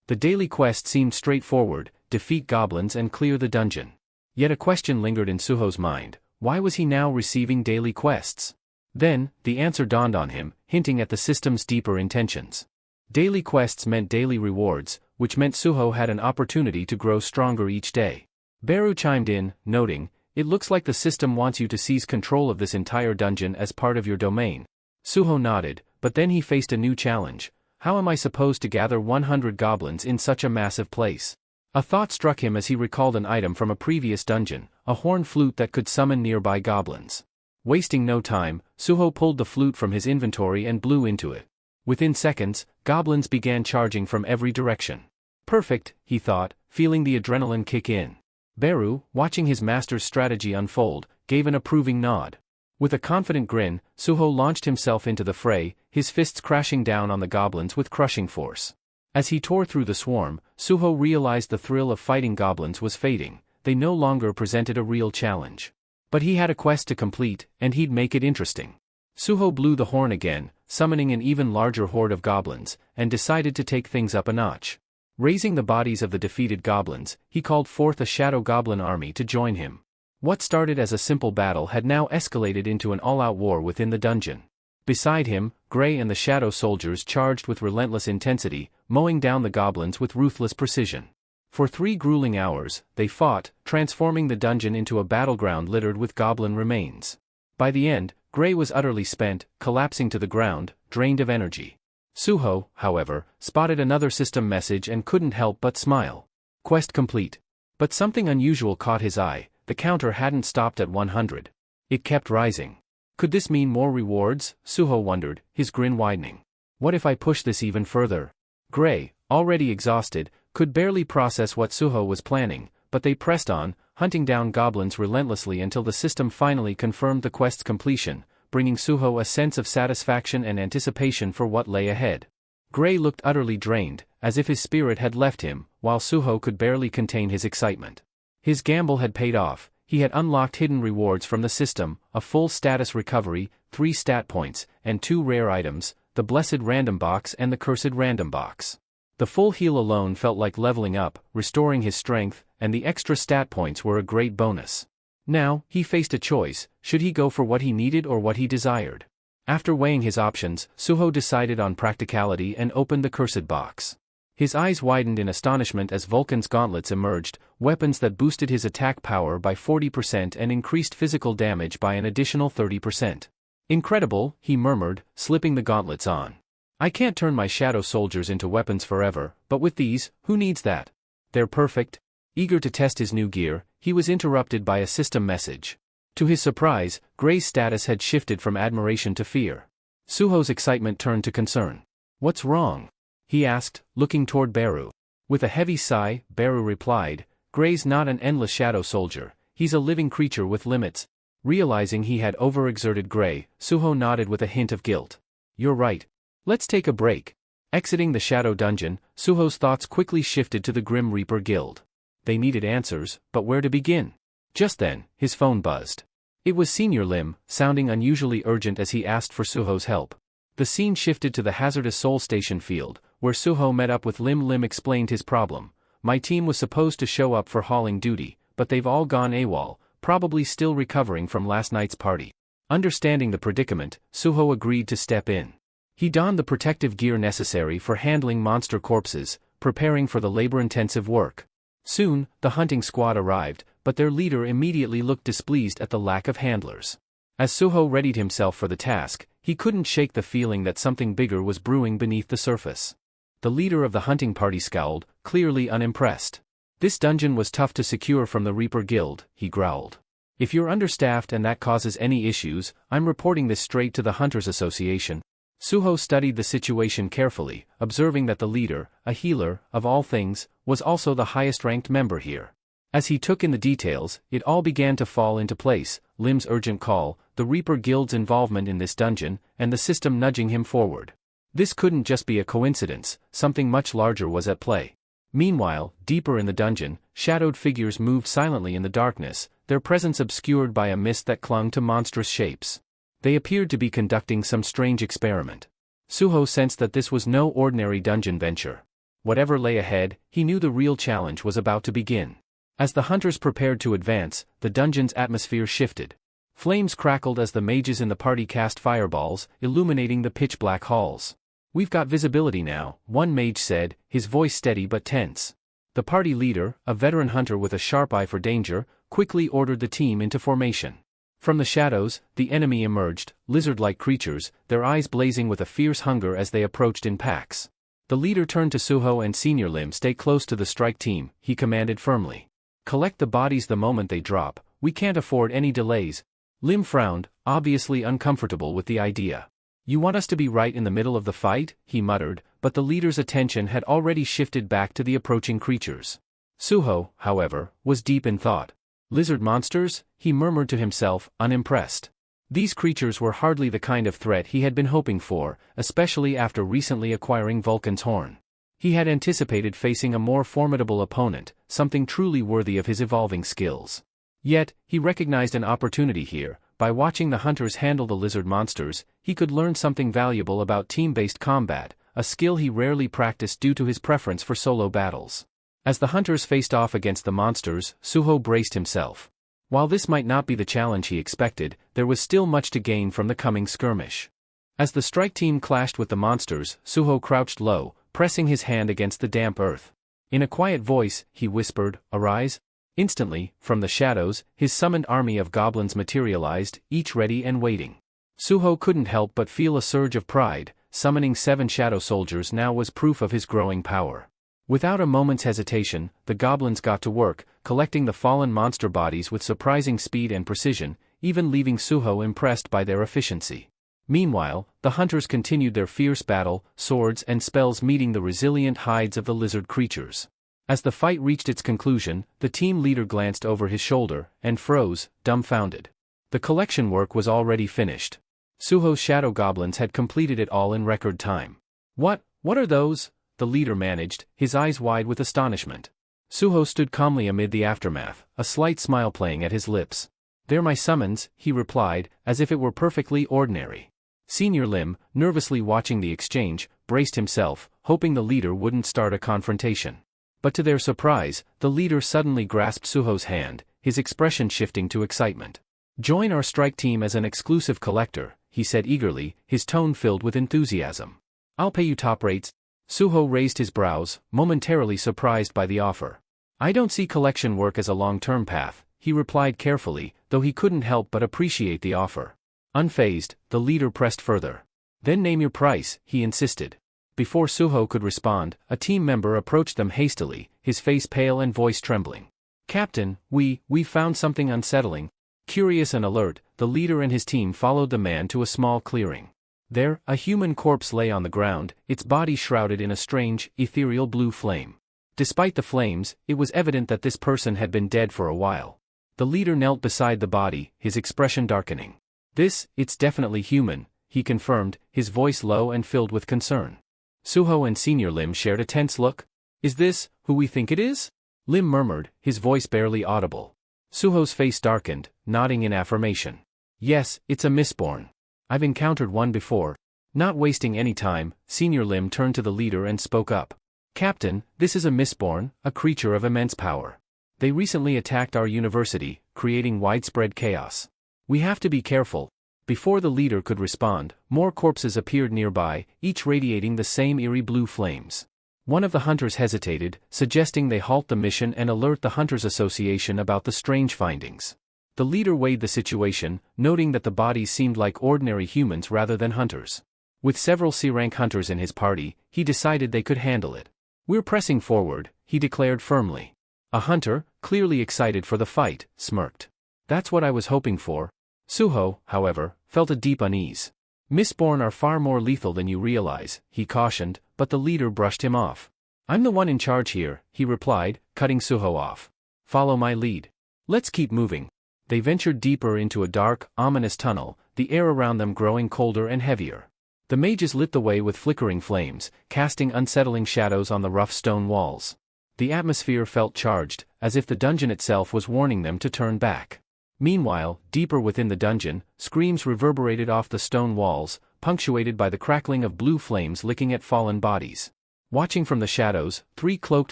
The daily quest seemed straightforward: defeat goblins and clear the dungeon. Yet a question lingered in Suho's mind: why was he now receiving daily quests? Then, the answer dawned on him, hinting at the system's deeper intentions. Daily quests meant daily rewards, which meant Suho had an opportunity to grow stronger each day. Beru chimed in, noting, "It looks like the system wants you to seize control of this entire dungeon as part of your domain." Suho nodded, but then he faced a new challenge. How am I supposed to gather 100 goblins in such a massive place? A thought struck him as he recalled an item from a previous dungeon, a horn flute that could summon nearby goblins. Wasting no time, Suho pulled the flute from his inventory and blew into it. Within seconds, goblins began charging from every direction. Perfect, he thought, feeling the adrenaline kick in. Beru, watching his master's strategy unfold, gave an approving nod. With a confident grin, Suho launched himself into the fray, his fists crashing down on the goblins with crushing force. As he tore through the swarm, Suho realized the thrill of fighting goblins was fading. They no longer presented a real challenge. But he had a quest to complete, and he'd make it interesting. Suho blew the horn again, summoning an even larger horde of goblins, and decided to take things up a notch. Raising the bodies of the defeated goblins, he called forth a shadow goblin army to join him. What started as a simple battle had now escalated into an all-out war within the dungeon. Beside him, Gray and the shadow soldiers charged with relentless intensity, mowing down the goblins with ruthless precision. For 3 grueling hours, they fought, transforming the dungeon into a battleground littered with goblin remains. By the end, Gray was utterly spent, collapsing to the ground, drained of energy. Suho, however, spotted another system message and couldn't help but smile. Quest complete. But something unusual caught his eye. The counter hadn't stopped at 100. It kept rising. Could this mean more rewards? Suho wondered, his grin widening. What if I push this even further? Gray, already exhausted, could barely process what Suho was planning, but they pressed on, hunting down goblins relentlessly until the system finally confirmed the quest's completion, bringing Suho a sense of satisfaction and anticipation for what lay ahead. Gray looked utterly drained, as if his spirit had left him, while Suho could barely contain his excitement. His gamble had paid off. He had unlocked hidden rewards from the system, a full status recovery, 3 stat points, and 2 rare items, the blessed random box and the cursed random box. The full heal alone felt like leveling up, restoring his strength, and the extra stat points were a great bonus. Now, he faced a choice: should he go for what he needed or what he desired? After weighing his options, Suho decided on practicality and opened the cursed box. His eyes widened in astonishment as Vulcan's gauntlets emerged, weapons that boosted his attack power by 40% and increased physical damage by an additional 30%. Incredible, he murmured, slipping the gauntlets on. I can't turn my shadow soldiers into weapons forever, but with these, who needs that? They're perfect. Eager to test his new gear, he was interrupted by a system message. To his surprise, Gray's status had shifted from admiration to fear. Suho's excitement turned to concern. What's wrong? He asked, looking toward Beru. With a heavy sigh, Beru replied, Gray's not an endless shadow soldier, he's a living creature with limits. Realizing he had overexerted Gray, Suho nodded with a hint of guilt. You're right. Let's take a break. Exiting the shadow dungeon, Suho's thoughts quickly shifted to the Grim Reaper Guild. They needed answers, but where to begin? Just then, his phone buzzed. It was Senior Lim, sounding unusually urgent as he asked for Suho's help. The scene shifted to the hazardous Soul Station field, where Suho met up with Lim. Lim explained his problem. My team was supposed to show up for hauling duty, but they've all gone AWOL, probably still recovering from last night's party. Understanding the predicament, Suho agreed to step in. He donned the protective gear necessary for handling monster corpses, preparing for the labor-intensive work. Soon, the hunting squad arrived, but their leader immediately looked displeased at the lack of handlers. As Suho readied himself for the task, he couldn't shake the feeling that something bigger was brewing beneath the surface. The leader of the hunting party scowled, clearly unimpressed. This dungeon was tough to secure from the Reaper Guild, he growled. If you're understaffed and that causes any issues, I'm reporting this straight to the Hunters Association. Suho studied the situation carefully, observing that the leader, a healer, of all things, was also the highest-ranked member here. As he took in the details, it all began to fall into place: Lim's urgent call, the Reaper Guild's involvement in this dungeon, and the system nudging him forward. This couldn't just be a coincidence, something much larger was at play. Meanwhile, deeper in the dungeon, shadowed figures moved silently in the darkness, their presence obscured by a mist that clung to monstrous shapes. They appeared to be conducting some strange experiment. Suho sensed that this was no ordinary dungeon venture. Whatever lay ahead, he knew the real challenge was about to begin. As the hunters prepared to advance, the dungeon's atmosphere shifted. Flames crackled as the mages in the party cast fireballs, illuminating the pitch-black halls. We've got visibility now, one mage said, his voice steady but tense. The party leader, a veteran hunter with a sharp eye for danger, quickly ordered the team into formation. From the shadows, the enemy emerged, lizard-like creatures, their eyes blazing with a fierce hunger as they approached in packs. The leader turned to Suho and Senior Lim. Stay close to the strike team, he commanded firmly. Collect the bodies the moment they drop, we can't afford any delays. Lim frowned, obviously uncomfortable with the idea. You want us to be right in the middle of the fight, he muttered, but the leader's attention had already shifted back to the approaching creatures. Suho, however, was deep in thought. Lizard monsters? He murmured to himself, unimpressed. These creatures were hardly the kind of threat he had been hoping for, especially after recently acquiring Vulcan's horn. He had anticipated facing a more formidable opponent, something truly worthy of his evolving skills. Yet, he recognized an opportunity here. By watching the hunters handle the lizard monsters, he could learn something valuable about team-based combat, a skill he rarely practiced due to his preference for solo battles. As the hunters faced off against the monsters, Suho braced himself. While this might not be the challenge he expected, there was still much to gain from the coming skirmish. As the strike team clashed with the monsters, Suho crouched low, pressing his hand against the damp earth. In a quiet voice, he whispered, "Arise." Instantly, from the shadows, his summoned army of goblins materialized, each ready and waiting. Suho couldn't help but feel a surge of pride. Summoning 7 shadow soldiers now was proof of his growing power. Without a moment's hesitation, the goblins got to work, collecting the fallen monster bodies with surprising speed and precision, even leaving Suho impressed by their efficiency. Meanwhile, the hunters continued their fierce battle, swords and spells meeting the resilient hides of the lizard creatures. As the fight reached its conclusion, the team leader glanced over his shoulder and froze, dumbfounded. The collection work was already finished. Suho's shadow goblins had completed it all in record time. What are those?" the leader managed, his eyes wide with astonishment. Suho stood calmly amid the aftermath, a slight smile playing at his lips. "They're my summons," he replied, as if it were perfectly ordinary. Senior Lim, nervously watching the exchange, braced himself, hoping the leader wouldn't start a confrontation. But to their surprise, the leader suddenly grasped Suho's hand, his expression shifting to excitement. "Join our strike team as an exclusive collector," he said eagerly, his tone filled with enthusiasm. "I'll pay you top rates." Suho raised his brows, momentarily surprised by the offer. "I don't see collection work as a long-term path," he replied carefully, though he couldn't help but appreciate the offer. Unfazed, the leader pressed further. "Then name your price," he insisted. Before Suho could respond, a team member approached them hastily, his face pale and voice trembling. "Captain, we found something unsettling." Curious and alert, the leader and his team followed the man to a small clearing. There, a human corpse lay on the ground, its body shrouded in a strange, ethereal blue flame. Despite the flames, it was evident that this person had been dead for a while. The leader knelt beside the body, his expression darkening. It's definitely human," he confirmed, his voice low and filled with concern. Suho and Senior Lim shared a tense look. "Is this who we think it is?" Lim murmured, his voice barely audible. Suho's face darkened, nodding in affirmation. "Yes, it's a mistborn. I've encountered one before." Not wasting any time, Senior Lim turned to the leader and spoke up. "Captain, this is a mistborn, a creature of immense power. They recently attacked our university, creating widespread chaos. We have to be careful." Before the leader could respond, more corpses appeared nearby, each radiating the same eerie blue flames. One of the hunters hesitated, suggesting they halt the mission and alert the Hunters Association about the strange findings. The leader weighed the situation, noting that the bodies seemed like ordinary humans rather than hunters. With several C-rank hunters in his party, he decided they could handle it. "We're pressing forward," he declared firmly. A hunter, clearly excited for the fight, smirked. "That's what I was hoping for." Suho, however, felt a deep unease. "Mistborn are far more lethal than you realize," he cautioned, but the leader brushed him off. "I'm the one in charge here," he replied, cutting Suho off. "Follow my lead. Let's keep moving." They ventured deeper into a dark, ominous tunnel, the air around them growing colder and heavier. The mages lit the way with flickering flames, casting unsettling shadows on the rough stone walls. The atmosphere felt charged, as if the dungeon itself was warning them to turn back. Meanwhile, deeper within the dungeon, screams reverberated off the stone walls, punctuated by the crackling of blue flames licking at fallen bodies. Watching from the shadows, 3 cloaked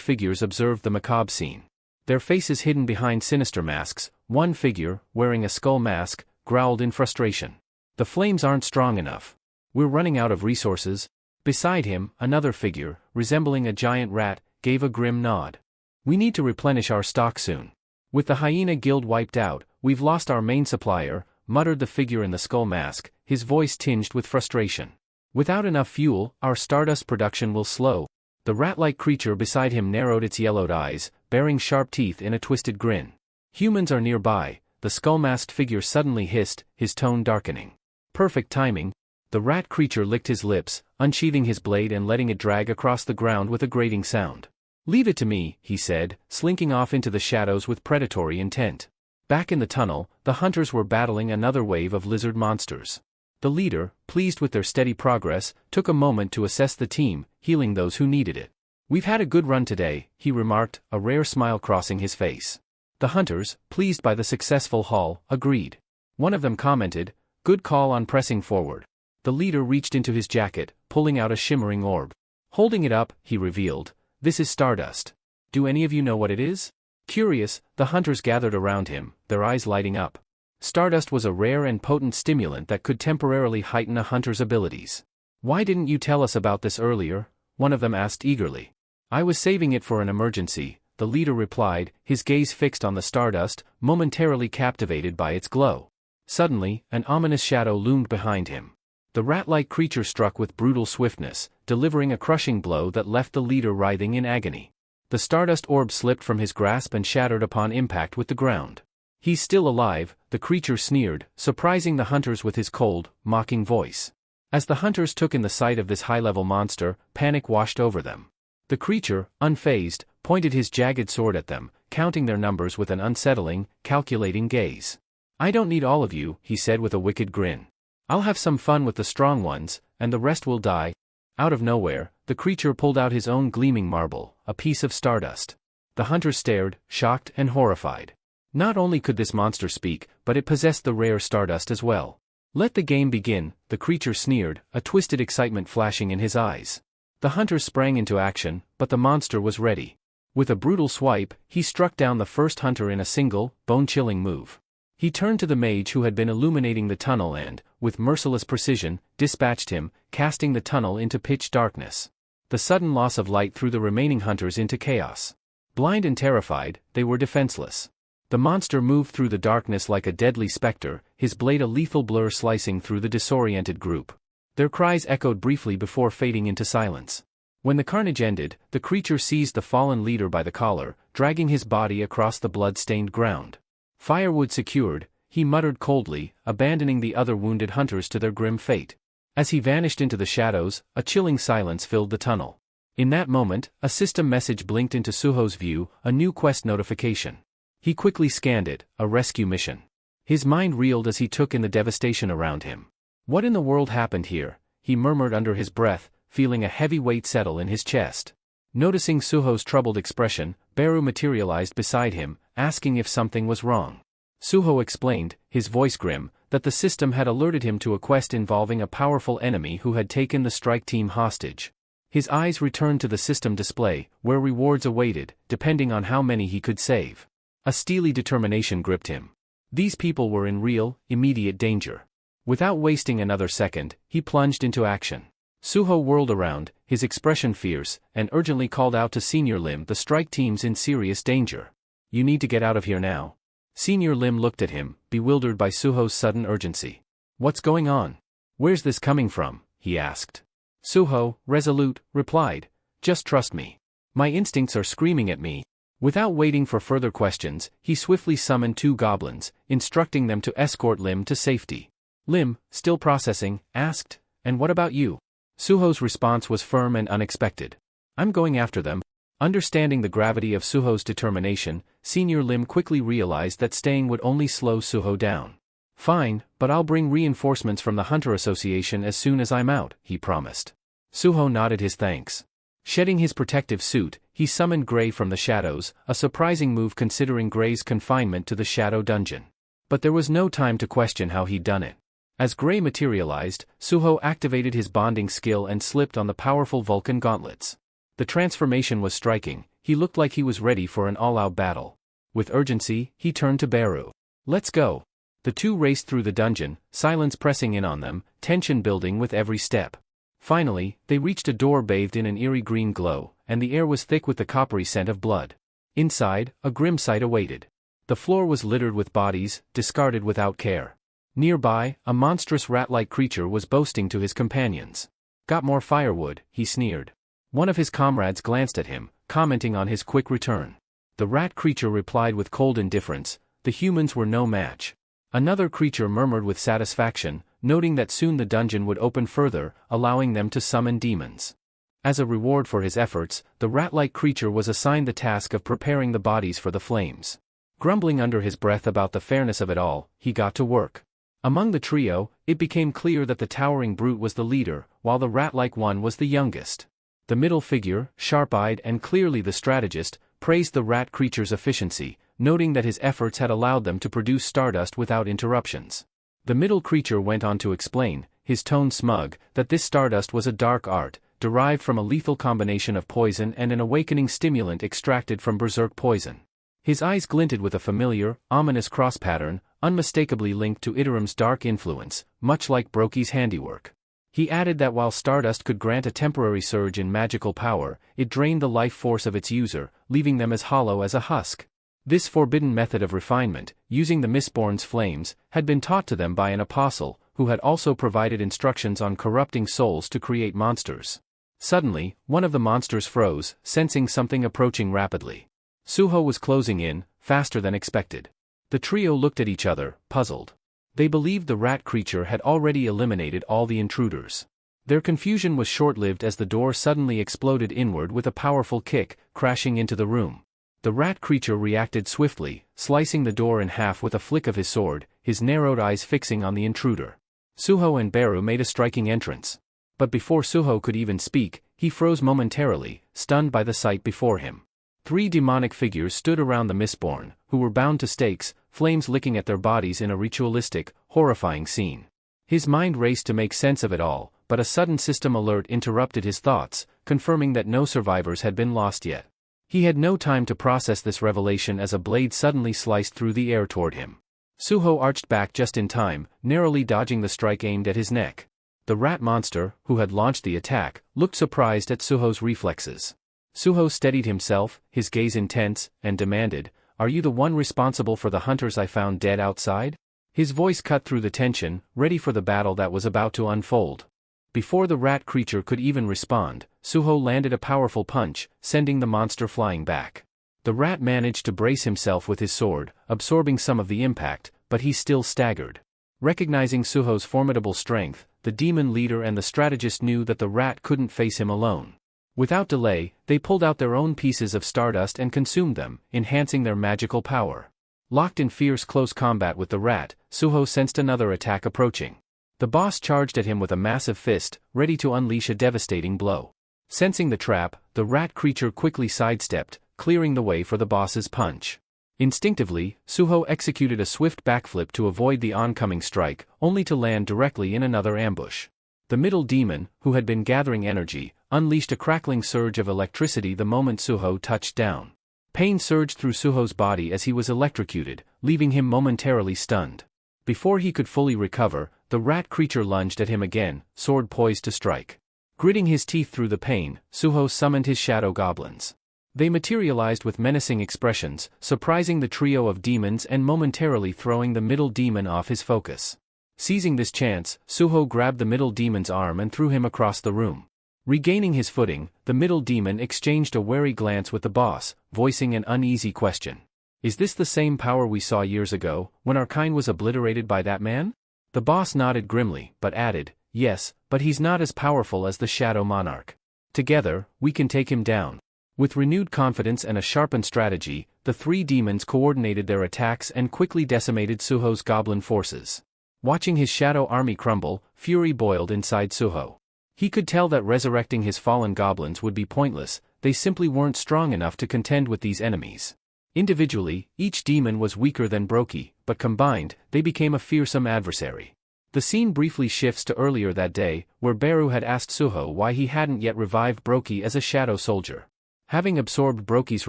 figures observed the macabre scene. Their faces hidden behind sinister masks, one figure, wearing a skull mask, growled in frustration. "The flames aren't strong enough. We're running out of resources." Beside him, another figure, resembling a giant rat, gave a grim nod. "We need to replenish our stock soon. With the hyena guild wiped out, we've lost our main supplier," muttered the figure in the skull mask, his voice tinged with frustration. "Without enough fuel, our stardust production will slow." The rat-like creature beside him narrowed its yellowed eyes, baring sharp teeth in a twisted grin. "Humans are nearby," the skull-masked figure suddenly hissed, his tone darkening. Perfect timing. The rat creature licked his lips, unsheathing his blade and letting it drag across the ground with a grating sound. "Leave it to me," he said, slinking off into the shadows with predatory intent. Back in the tunnel, the hunters were battling another wave of lizard monsters. The leader, pleased with their steady progress, took a moment to assess the team, healing those who needed it. "We've had a good run today," he remarked, a rare smile crossing his face. The hunters, pleased by the successful haul, agreed. One of them commented, "Good call on pressing forward." The leader reached into his jacket, pulling out a shimmering orb. Holding it up, he revealed, "This is stardust. Do any of you know what it is?" Curious, the hunters gathered around him, their eyes lighting up. Stardust was a rare and potent stimulant that could temporarily heighten a hunter's abilities. "Why didn't you tell us about this earlier?" one of them asked eagerly. "I was saving it for an emergency," the leader replied, his gaze fixed on the stardust, momentarily captivated by its glow. Suddenly, an ominous shadow loomed behind him. The rat-like creature struck with brutal swiftness, delivering a crushing blow that left the leader writhing in agony. The stardust orb slipped from his grasp and shattered upon impact with the ground. "He's still alive," the creature sneered, surprising the hunters with his cold, mocking voice. As the hunters took in the sight of this high-level monster, panic washed over them. The creature, unfazed, pointed his jagged sword at them, counting their numbers with an unsettling, calculating gaze. "I don't need all of you," he said with a wicked grin. "I'll have some fun with the strong ones, and the rest will die." Out of nowhere, the creature pulled out his own gleaming marble, a piece of stardust. The hunters stared, shocked and horrified. Not only could this monster speak, but it possessed the rare stardust as well. "Let the game begin," the creature sneered, a twisted excitement flashing in his eyes. The hunters sprang into action, but the monster was ready. With a brutal swipe, he struck down the first hunter in a single, bone-chilling move. He turned to the mage who had been illuminating the tunnel and, with merciless precision, dispatched him, casting the tunnel into pitch darkness. The sudden loss of light threw the remaining hunters into chaos. Blind and terrified, they were defenseless. The monster moved through the darkness like a deadly specter, his blade a lethal blur slicing through the disoriented group. Their cries echoed briefly before fading into silence. When the carnage ended, the creature seized the fallen leader by the collar, dragging his body across the blood-stained ground. Firewood secured, he muttered coldly, abandoning the other wounded hunters to their grim fate. As he vanished into the shadows, a chilling silence filled the tunnel. In that moment, a system message blinked into Suho's view, a new quest notification. He quickly scanned it, a rescue mission. His mind reeled as he took in the devastation around him. "What in the world happened here?" he murmured under his breath, feeling a heavy weight settle in his chest. Noticing Suho's troubled expression, Beru materialized beside him, asking if something was wrong. Suho explained, his voice grim, that the system had alerted him to a quest involving a powerful enemy who had taken the strike team hostage. His eyes returned to the system display, where rewards awaited, depending on how many he could save. A steely determination gripped him. These people were in real, immediate danger. Without wasting another second, he plunged into action. Suho whirled around, his expression fierce, and urgently called out to Senior Lim, "The strike team's in serious danger. You need to get out of here now." Senior Lim looked at him, bewildered by Suho's sudden urgency. "What's going on? Where's this coming from?" he asked. Suho, resolute, replied, "Just trust me. My instincts are screaming at me." Without waiting for further questions, he swiftly summoned 2 goblins, instructing them to escort Lim to safety. Lim, still processing, asked, "And what about you?" Suho's response was firm and unexpected. "I'm going after them." Understanding the gravity of Suho's determination, Senior Lim quickly realized that staying would only slow Suho down. "Fine, but I'll bring reinforcements from the Hunter Association as soon as I'm out," he promised. Suho nodded his thanks. Shedding his protective suit, he summoned Gray from the shadows, a surprising move considering Gray's confinement to the shadow dungeon. But there was no time to question how he'd done it. As Gray materialized, Suho activated his bonding skill and slipped on the powerful Vulcan gauntlets. The transformation was striking, he looked like he was ready for an all-out battle. With urgency, he turned to Beru. "Let's go." The two raced through the dungeon, silence pressing in on them, tension building with every step. Finally, they reached a door bathed in an eerie green glow, and the air was thick with the coppery scent of blood. Inside, a grim sight awaited. The floor was littered with bodies, discarded without care. Nearby, a monstrous rat-like creature was boasting to his companions. "Got more firewood," he sneered. One of his comrades glanced at him, commenting on his quick return. The rat creature replied with cold indifference, "The humans were no match." Another creature murmured with satisfaction, noting that soon the dungeon would open further, allowing them to summon demons. As a reward for his efforts, the rat-like creature was assigned the task of preparing the bodies for the flames. Grumbling under his breath about the fairness of it all, he got to work. Among the trio, it became clear that the towering brute was the leader, while the rat-like one was the youngest. The middle figure, sharp-eyed and clearly the strategist, praised the rat creature's efficiency, noting that his efforts had allowed them to produce stardust without interruptions. The middle creature went on to explain, his tone smug, that this stardust was a dark art, derived from a lethal combination of poison and an awakening stimulant extracted from berserk poison. His eyes glinted with a familiar, ominous cross pattern, unmistakably linked to Iterim's dark influence, much like Brokey's handiwork. He added that while stardust could grant a temporary surge in magical power, it drained the life force of its user, leaving them as hollow as a husk. This forbidden method of refinement, using the Mistborn's flames, had been taught to them by an apostle, who had also provided instructions on corrupting souls to create monsters. Suddenly, one of the monsters froze, sensing something approaching rapidly. Suho was closing in, faster than expected. The trio looked at each other, puzzled. They believed the rat creature had already eliminated all the intruders. Their confusion was short-lived as the door suddenly exploded inward with a powerful kick, crashing into the room. The rat creature reacted swiftly, slicing the door in half with a flick of his sword, his narrowed eyes fixing on the intruder. Suho and Beru made a striking entrance. But before Suho could even speak, he froze momentarily, stunned by the sight before him. 3 demonic figures stood around the Mistborn, who were bound to stakes, flames licking at their bodies in a ritualistic, horrifying scene. His mind raced to make sense of it all, but a sudden system alert interrupted his thoughts, confirming that no survivors had been lost yet. He had no time to process this revelation as a blade suddenly sliced through the air toward him. Suho arched back just in time, narrowly dodging the strike aimed at his neck. The rat monster, who had launched the attack, looked surprised at Suho's reflexes. Suho steadied himself, his gaze intense, and demanded, "Are you the one responsible for the hunters I found dead outside?" His voice cut through the tension, ready for the battle that was about to unfold. Before the rat creature could even respond, Suho landed a powerful punch, sending the monster flying back. The rat managed to brace himself with his sword, absorbing some of the impact, but he still staggered. Recognizing Suho's formidable strength, the demon leader and the strategist knew that the rat couldn't face him alone. Without delay, they pulled out their own pieces of stardust and consumed them, enhancing their magical power. Locked in fierce close combat with the rat, Suho sensed another attack approaching. The boss charged at him with a massive fist, ready to unleash a devastating blow. Sensing the trap, the rat creature quickly sidestepped, clearing the way for the boss's punch. Instinctively, Suho executed a swift backflip to avoid the oncoming strike, only to land directly in another ambush. The middle demon, who had been gathering energy, unleashed a crackling surge of electricity the moment Suho touched down. Pain surged through Suho's body as he was electrocuted, leaving him momentarily stunned. Before he could fully recover, the rat creature lunged at him again, sword poised to strike. Gritting his teeth through the pain, Suho summoned his shadow goblins. They materialized with menacing expressions, surprising the trio of demons and momentarily throwing the middle demon off his focus. Seizing this chance, Suho grabbed the middle demon's arm and threw him across the room. Regaining his footing, the middle demon exchanged a wary glance with the boss, voicing an uneasy question. "Is this the same power we saw years ago, when our kind was obliterated by that man?" The boss nodded grimly, but added, "Yes, but he's not as powerful as the Shadow Monarch. Together, we can take him down." With renewed confidence and a sharpened strategy, the 3 demons coordinated their attacks and quickly decimated Suho's goblin forces. Watching his shadow army crumble, fury boiled inside Suho. He could tell that resurrecting his fallen goblins would be pointless, they simply weren't strong enough to contend with these enemies. Individually, each demon was weaker than Brokey, but combined, they became a fearsome adversary. The scene briefly shifts to earlier that day, where Beru had asked Suho why he hadn't yet revived Brokey as a shadow soldier. Having absorbed Brokey's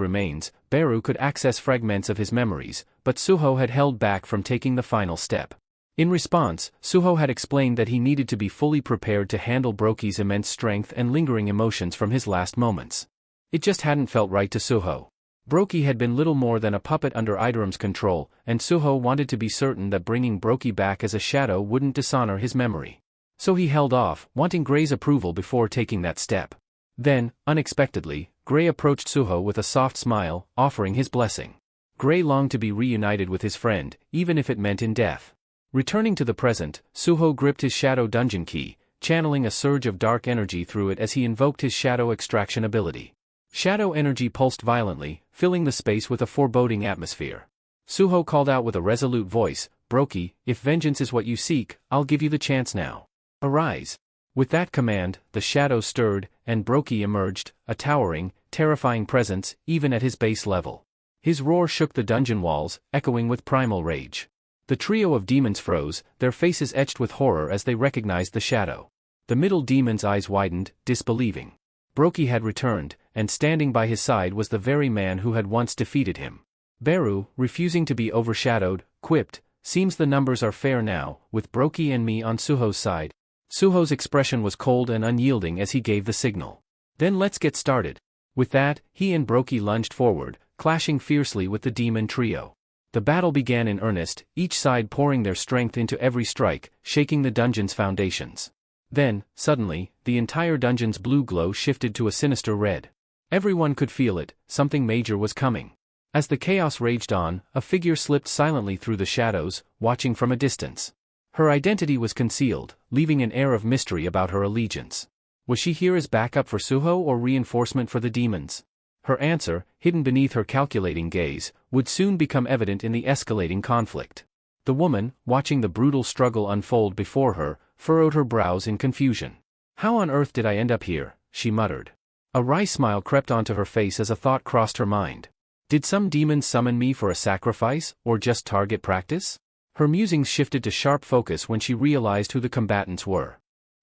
remains, Beru could access fragments of his memories, but Suho had held back from taking the final step. In response, Suho had explained that he needed to be fully prepared to handle Brokey's immense strength and lingering emotions from his last moments. It just hadn't felt right to Suho. Brokey had been little more than a puppet under Iterim's control, and Suho wanted to be certain that bringing Brokey back as a shadow wouldn't dishonor his memory. So he held off, wanting Gray's approval before taking that step. Then, unexpectedly, Gray approached Suho with a soft smile, offering his blessing. Gray longed to be reunited with his friend, even if it meant in death. Returning to the present, Suho gripped his shadow dungeon key, channeling a surge of dark energy through it as he invoked his shadow extraction ability. Shadow energy pulsed violently, filling the space with a foreboding atmosphere. Suho called out with a resolute voice, "Brokey, if vengeance is what you seek, I'll give you the chance now. Arise." With that command, the shadows stirred, and Brokey emerged, a towering, terrifying presence, even at his base level. His roar shook the dungeon walls, echoing with primal rage. The trio of demons froze, their faces etched with horror as they recognized the shadow. The middle demon's eyes widened, disbelieving. Brokey had returned, and standing by his side was the very man who had once defeated him. Beru, refusing to be overshadowed, quipped, "Seems the numbers are fair now, with Brokey and me on Suho's side." Suho's expression was cold and unyielding as he gave the signal. "Then let's get started." With that, he and Brokey lunged forward, clashing fiercely with the demon trio. The battle began in earnest, each side pouring their strength into every strike, shaking the dungeon's foundations. Then, suddenly, the entire dungeon's blue glow shifted to a sinister red. Everyone could feel it, something major was coming. As the chaos raged on, a figure slipped silently through the shadows, watching from a distance. Her identity was concealed, leaving an air of mystery about her allegiance. Was she here as backup for Suho or reinforcement for the demons? Her answer, hidden beneath her calculating gaze, would soon become evident in the escalating conflict. The woman, watching the brutal struggle unfold before her, furrowed her brows in confusion. "How on earth did I end up here?" she muttered. A wry smile crept onto her face as a thought crossed her mind. Did some demon summon me for a sacrifice, or just target practice? Her musings shifted to sharp focus when she realized who the combatants were.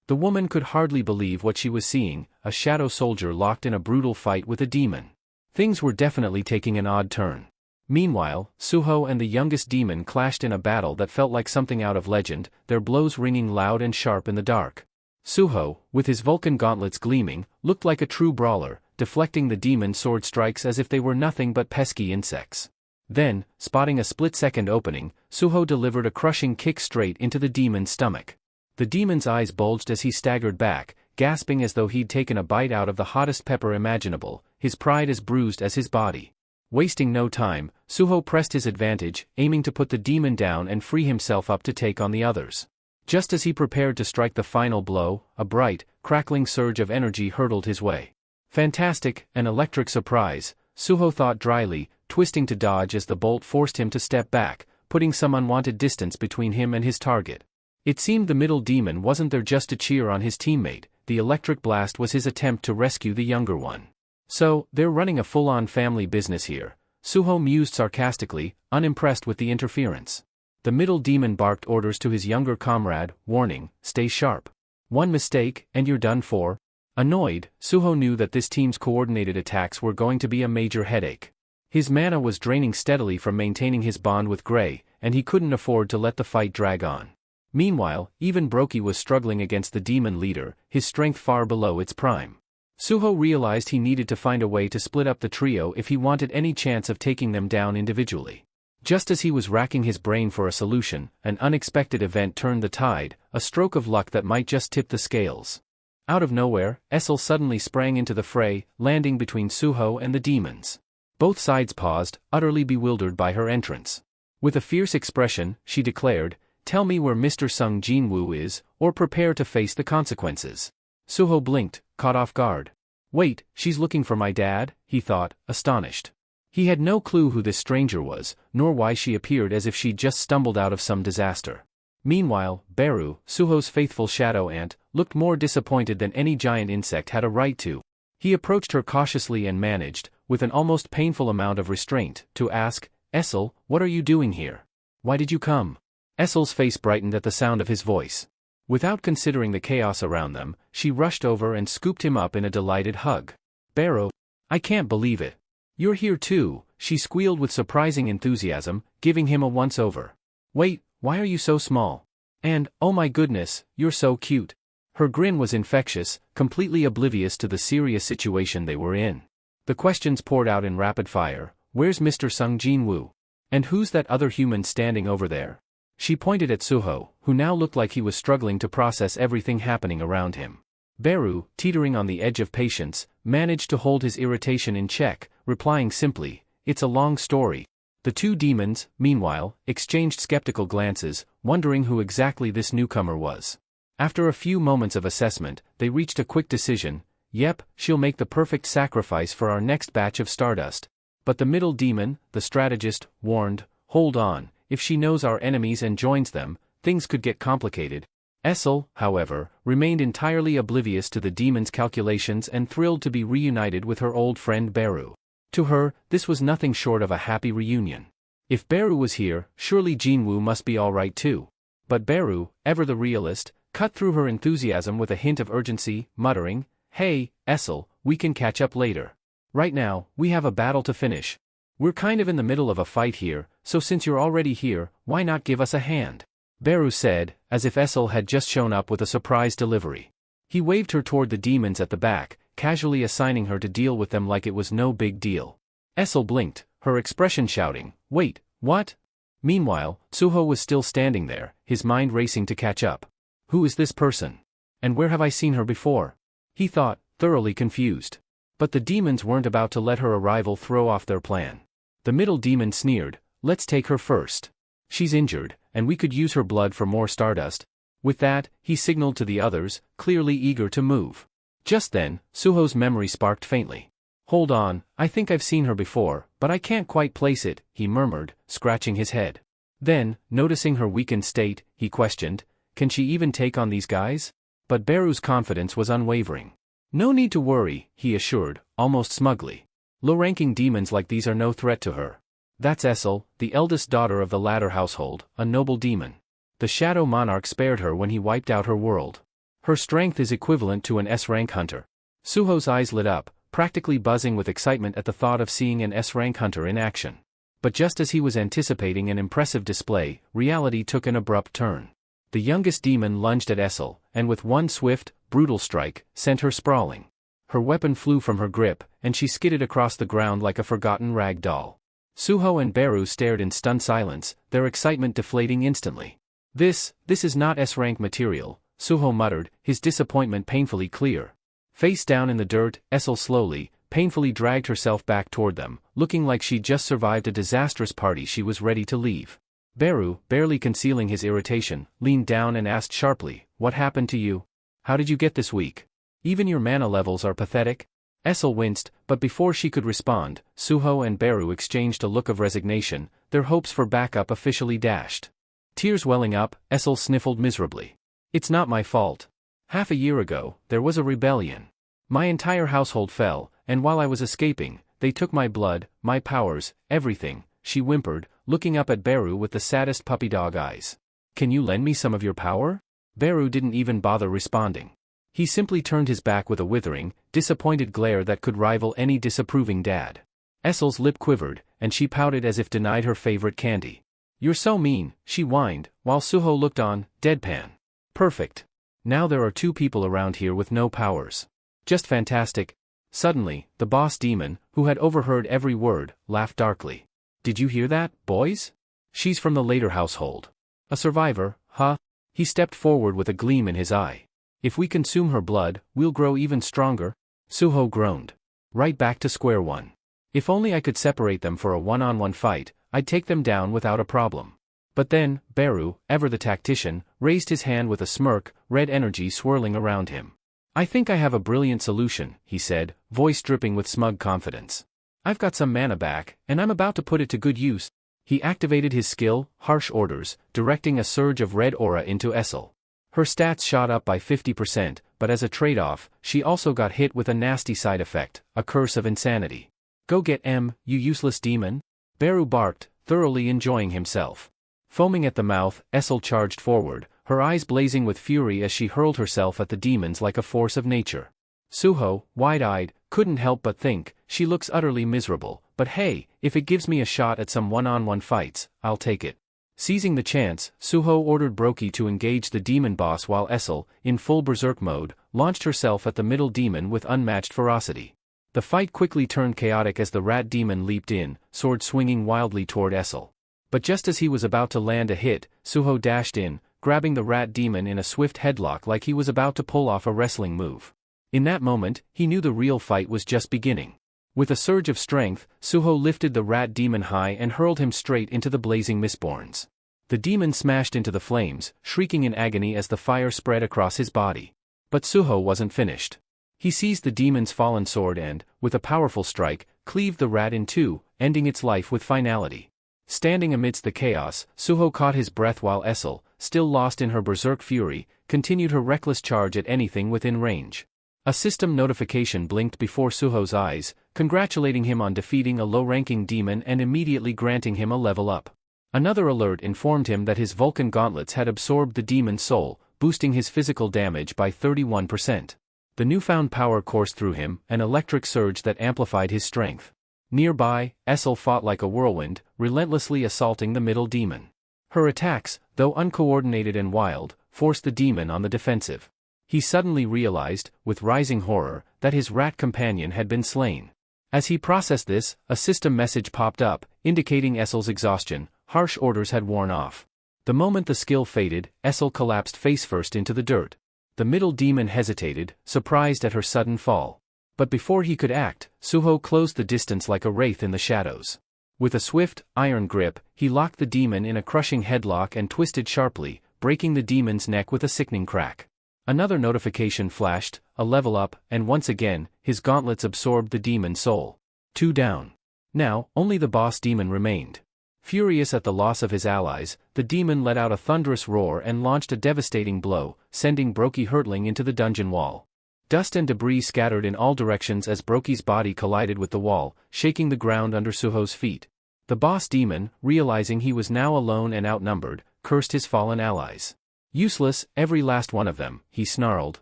The woman could hardly believe what she was seeing, a shadow soldier locked in a brutal fight with a demon. Things were definitely taking an odd turn. Meanwhile, Suho and the youngest demon clashed in a battle that felt like something out of legend, their blows ringing loud and sharp in the dark. Suho, with his Vulcan gauntlets gleaming, looked like a true brawler, deflecting the demon sword strikes as if they were nothing but pesky insects. Then, spotting a split-second opening, Suho delivered a crushing kick straight into the demon's stomach. The demon's eyes bulged as he staggered back, gasping as though he'd taken a bite out of the hottest pepper imaginable, his pride as bruised as his body. Wasting no time, Suho pressed his advantage, aiming to put the demon down and free himself up to take on the others. Just as he prepared to strike the final blow, a bright, crackling surge of energy hurtled his way. Fantastic, an electric surprise, Suho thought dryly, twisting to dodge as the bolt forced him to step back, putting some unwanted distance between him and his target. It seemed the middle demon wasn't there just to cheer on his teammate, the electric blast was his attempt to rescue the younger one. So, they're running a full-on family business here, Suho mused sarcastically, unimpressed with the interference. The middle demon barked orders to his younger comrade, warning, "Stay sharp. One mistake, and you're done for." Annoyed, Suho knew that this team's coordinated attacks were going to be a major headache. His mana was draining steadily from maintaining his bond with Grey, and he couldn't afford to let the fight drag on. Meanwhile, even Brokey was struggling against the demon leader, his strength far below its prime. Suho realized he needed to find a way to split up the trio if he wanted any chance of taking them down individually. Just as he was racking his brain for a solution, an unexpected event turned the tide, a stroke of luck that might just tip the scales. Out of nowhere, Essel suddenly sprang into the fray, landing between Suho and the demons. Both sides paused, utterly bewildered by her entrance. With a fierce expression, she declared, "Tell me where Mr. Sung Jinwoo is, or prepare to face the consequences." Suho blinked, caught off guard. "Wait, she's looking for my dad?" he thought, astonished. He had no clue who this stranger was, nor why she appeared as if she'd just stumbled out of some disaster. Meanwhile, Beru, Suho's faithful shadow ant, looked more disappointed than any giant insect had a right to. He approached her cautiously and managed, with an almost painful amount of restraint, to ask, "Essel, what are you doing here? Why did you come?" Essel's face brightened at the sound of his voice. Without considering the chaos around them, she rushed over and scooped him up in a delighted hug. "Beru, I can't believe it. You're here too," she squealed with surprising enthusiasm, giving him a once-over. "Wait, why are you so small? And, oh my goodness, you're so cute." Her grin was infectious, completely oblivious to the serious situation they were in. The questions poured out in rapid fire. "Where's Mr. Sung Jinwoo? And who's that other human standing over there?" She pointed at Suho, who now looked like he was struggling to process everything happening around him. Beru, teetering on the edge of patience, managed to hold his irritation in check, replying simply, "It's a long story." The two demons, meanwhile, exchanged skeptical glances, wondering who exactly this newcomer was. After a few moments of assessment, they reached a quick decision. "Yep, she'll make the perfect sacrifice for our next batch of Stardust." But the middle demon, the strategist, warned, "Hold on. If she knows our enemies and joins them, things could get complicated." Essel, however, remained entirely oblivious to the demon's calculations and thrilled to be reunited with her old friend Beru. To her, this was nothing short of a happy reunion. If Beru was here, surely Jinwoo must be alright too. But Beru, ever the realist, cut through her enthusiasm with a hint of urgency, muttering, "Hey, Essel, we can catch up later. Right now, we have a battle to finish. We're kind of in the middle of a fight here, so since you're already here, why not give us a hand?" Beru said, as if Essel had just shown up with a surprise delivery. He waved her toward the demons at the back, casually assigning her to deal with them like it was no big deal. Essel blinked, her expression shouting, "Wait, what?" Meanwhile, Suho was still standing there, his mind racing to catch up. Who is this person? And where have I seen her before? He thought, thoroughly confused. But the demons weren't about to let her arrival throw off their plan. The middle demon sneered, "Let's take her first. She's injured, and we could use her blood for more stardust." With that, he signaled to the others, clearly eager to move. Just then, Suho's memory sparked faintly. "Hold on, I think I've seen her before, but I can't quite place it," he murmured, scratching his head. Then, noticing her weakened state, he questioned, "Can she even take on these guys?" But Beru's confidence was unwavering. "No need to worry," he assured, almost smugly. "Low-ranking demons like these are no threat to her. That's Essel, the eldest daughter of the latter household, a noble demon. The Shadow Monarch spared her when he wiped out her world. Her strength is equivalent to an S-rank hunter." Suho's eyes lit up, practically buzzing with excitement at the thought of seeing an S-rank hunter in action. But just as he was anticipating an impressive display, reality took an abrupt turn. The youngest demon lunged at Essel, and with one swift, brutal strike, sent her sprawling. Her weapon flew from her grip, and she skidded across the ground like a forgotten rag doll. Suho and Beru stared in stunned silence, their excitement deflating instantly. This is not S-rank material," Suho muttered, his disappointment painfully clear. Face down in the dirt, Essel slowly, painfully dragged herself back toward them, looking like she'd just survived a disastrous party she was ready to leave. Beru, barely concealing his irritation, leaned down and asked sharply, "What happened to you? How did you get this weak? Even your mana levels are pathetic?" Essel winced, but before she could respond, Suho and Beru exchanged a look of resignation, their hopes for backup officially dashed. Tears welling up, Essel sniffled miserably. "It's not my fault. Half a year ago, there was a rebellion. My entire household fell, and while I was escaping, they took my blood, my powers, everything," she whimpered, looking up at Beru with the saddest puppy dog eyes. "Can you lend me some of your power?" Beru didn't even bother responding. He simply turned his back with a withering, disappointed glare that could rival any disapproving dad. Essel's lip quivered, and she pouted as if denied her favorite candy. "You're so mean," she whined, while Suho looked on, deadpan. "Perfect. Now there are two people around here with no powers. Just fantastic." Suddenly, the boss demon, who had overheard every word, laughed darkly. "Did you hear that, boys? She's from the later household. A survivor, huh?" He stepped forward with a gleam in his eye. "If we consume her blood, we'll grow even stronger." Suho groaned. "Right back to square one. If only I could separate them for a one-on-one fight, I'd take them down without a problem." But then, Beru, ever the tactician, raised his hand with a smirk, red energy swirling around him. "I think I have a brilliant solution," he said, voice dripping with smug confidence. "I've got some mana back, and I'm about to put it to good use." He activated his skill, Harsh Orders, directing a surge of red aura into Essel. Her stats shot up by 50%, but as a trade-off, she also got hit with a nasty side effect, a curse of insanity. "Go get M, you useless demon!" Beru barked, thoroughly enjoying himself. Foaming at the mouth, Essel charged forward, her eyes blazing with fury as she hurled herself at the demons like a force of nature. Suho, wide-eyed, couldn't help but think, "She looks utterly miserable, but hey, if it gives me a shot at some one-on-one fights, I'll take it." Seizing the chance, Suho ordered Brokey to engage the demon boss while Essel, in full berserk mode, launched herself at the middle demon with unmatched ferocity. The fight quickly turned chaotic as the rat demon leaped in, sword swinging wildly toward Essel. But just as he was about to land a hit, Suho dashed in, grabbing the rat demon in a swift headlock like he was about to pull off a wrestling move. In that moment, he knew the real fight was just beginning. With a surge of strength, Suho lifted the rat demon high and hurled him straight into the blazing mistborns. The demon smashed into the flames, shrieking in agony as the fire spread across his body. But Suho wasn't finished. He seized the demon's fallen sword and, with a powerful strike, cleaved the rat in two, ending its life with finality. Standing amidst the chaos, Suho caught his breath while Essel, still lost in her berserk fury, continued her reckless charge at anything within range. A system notification blinked before Suho's eyes, congratulating him on defeating a low-ranking demon and immediately granting him a level up. Another alert informed him that his Vulcan gauntlets had absorbed the demon's soul, boosting his physical damage by 31%. The newfound power coursed through him, an electric surge that amplified his strength. Nearby, Essel fought like a whirlwind, relentlessly assaulting the middle demon. Her attacks, though uncoordinated and wild, forced the demon on the defensive. He suddenly realized, with rising horror, that his rat companion had been slain. As he processed this, a system message popped up, indicating Essel's exhaustion. Harsh orders had worn off. The moment the skill faded, Essel collapsed face-first into the dirt. The middle demon hesitated, surprised at her sudden fall. But before he could act, Suho closed the distance like a wraith in the shadows. With a swift, iron grip, he locked the demon in a crushing headlock and twisted sharply, breaking the demon's neck with a sickening crack. Another notification flashed, a level up, and once again, his gauntlets absorbed the demon's soul. 2 down. Now, only the boss demon remained. Furious at the loss of his allies, the demon let out a thunderous roar and launched a devastating blow, sending Brokey hurtling into the dungeon wall. Dust and debris scattered in all directions as Brokey's body collided with the wall, shaking the ground under Suho's feet. The boss demon, realizing he was now alone and outnumbered, cursed his fallen allies. Useless, every last one of them, he snarled,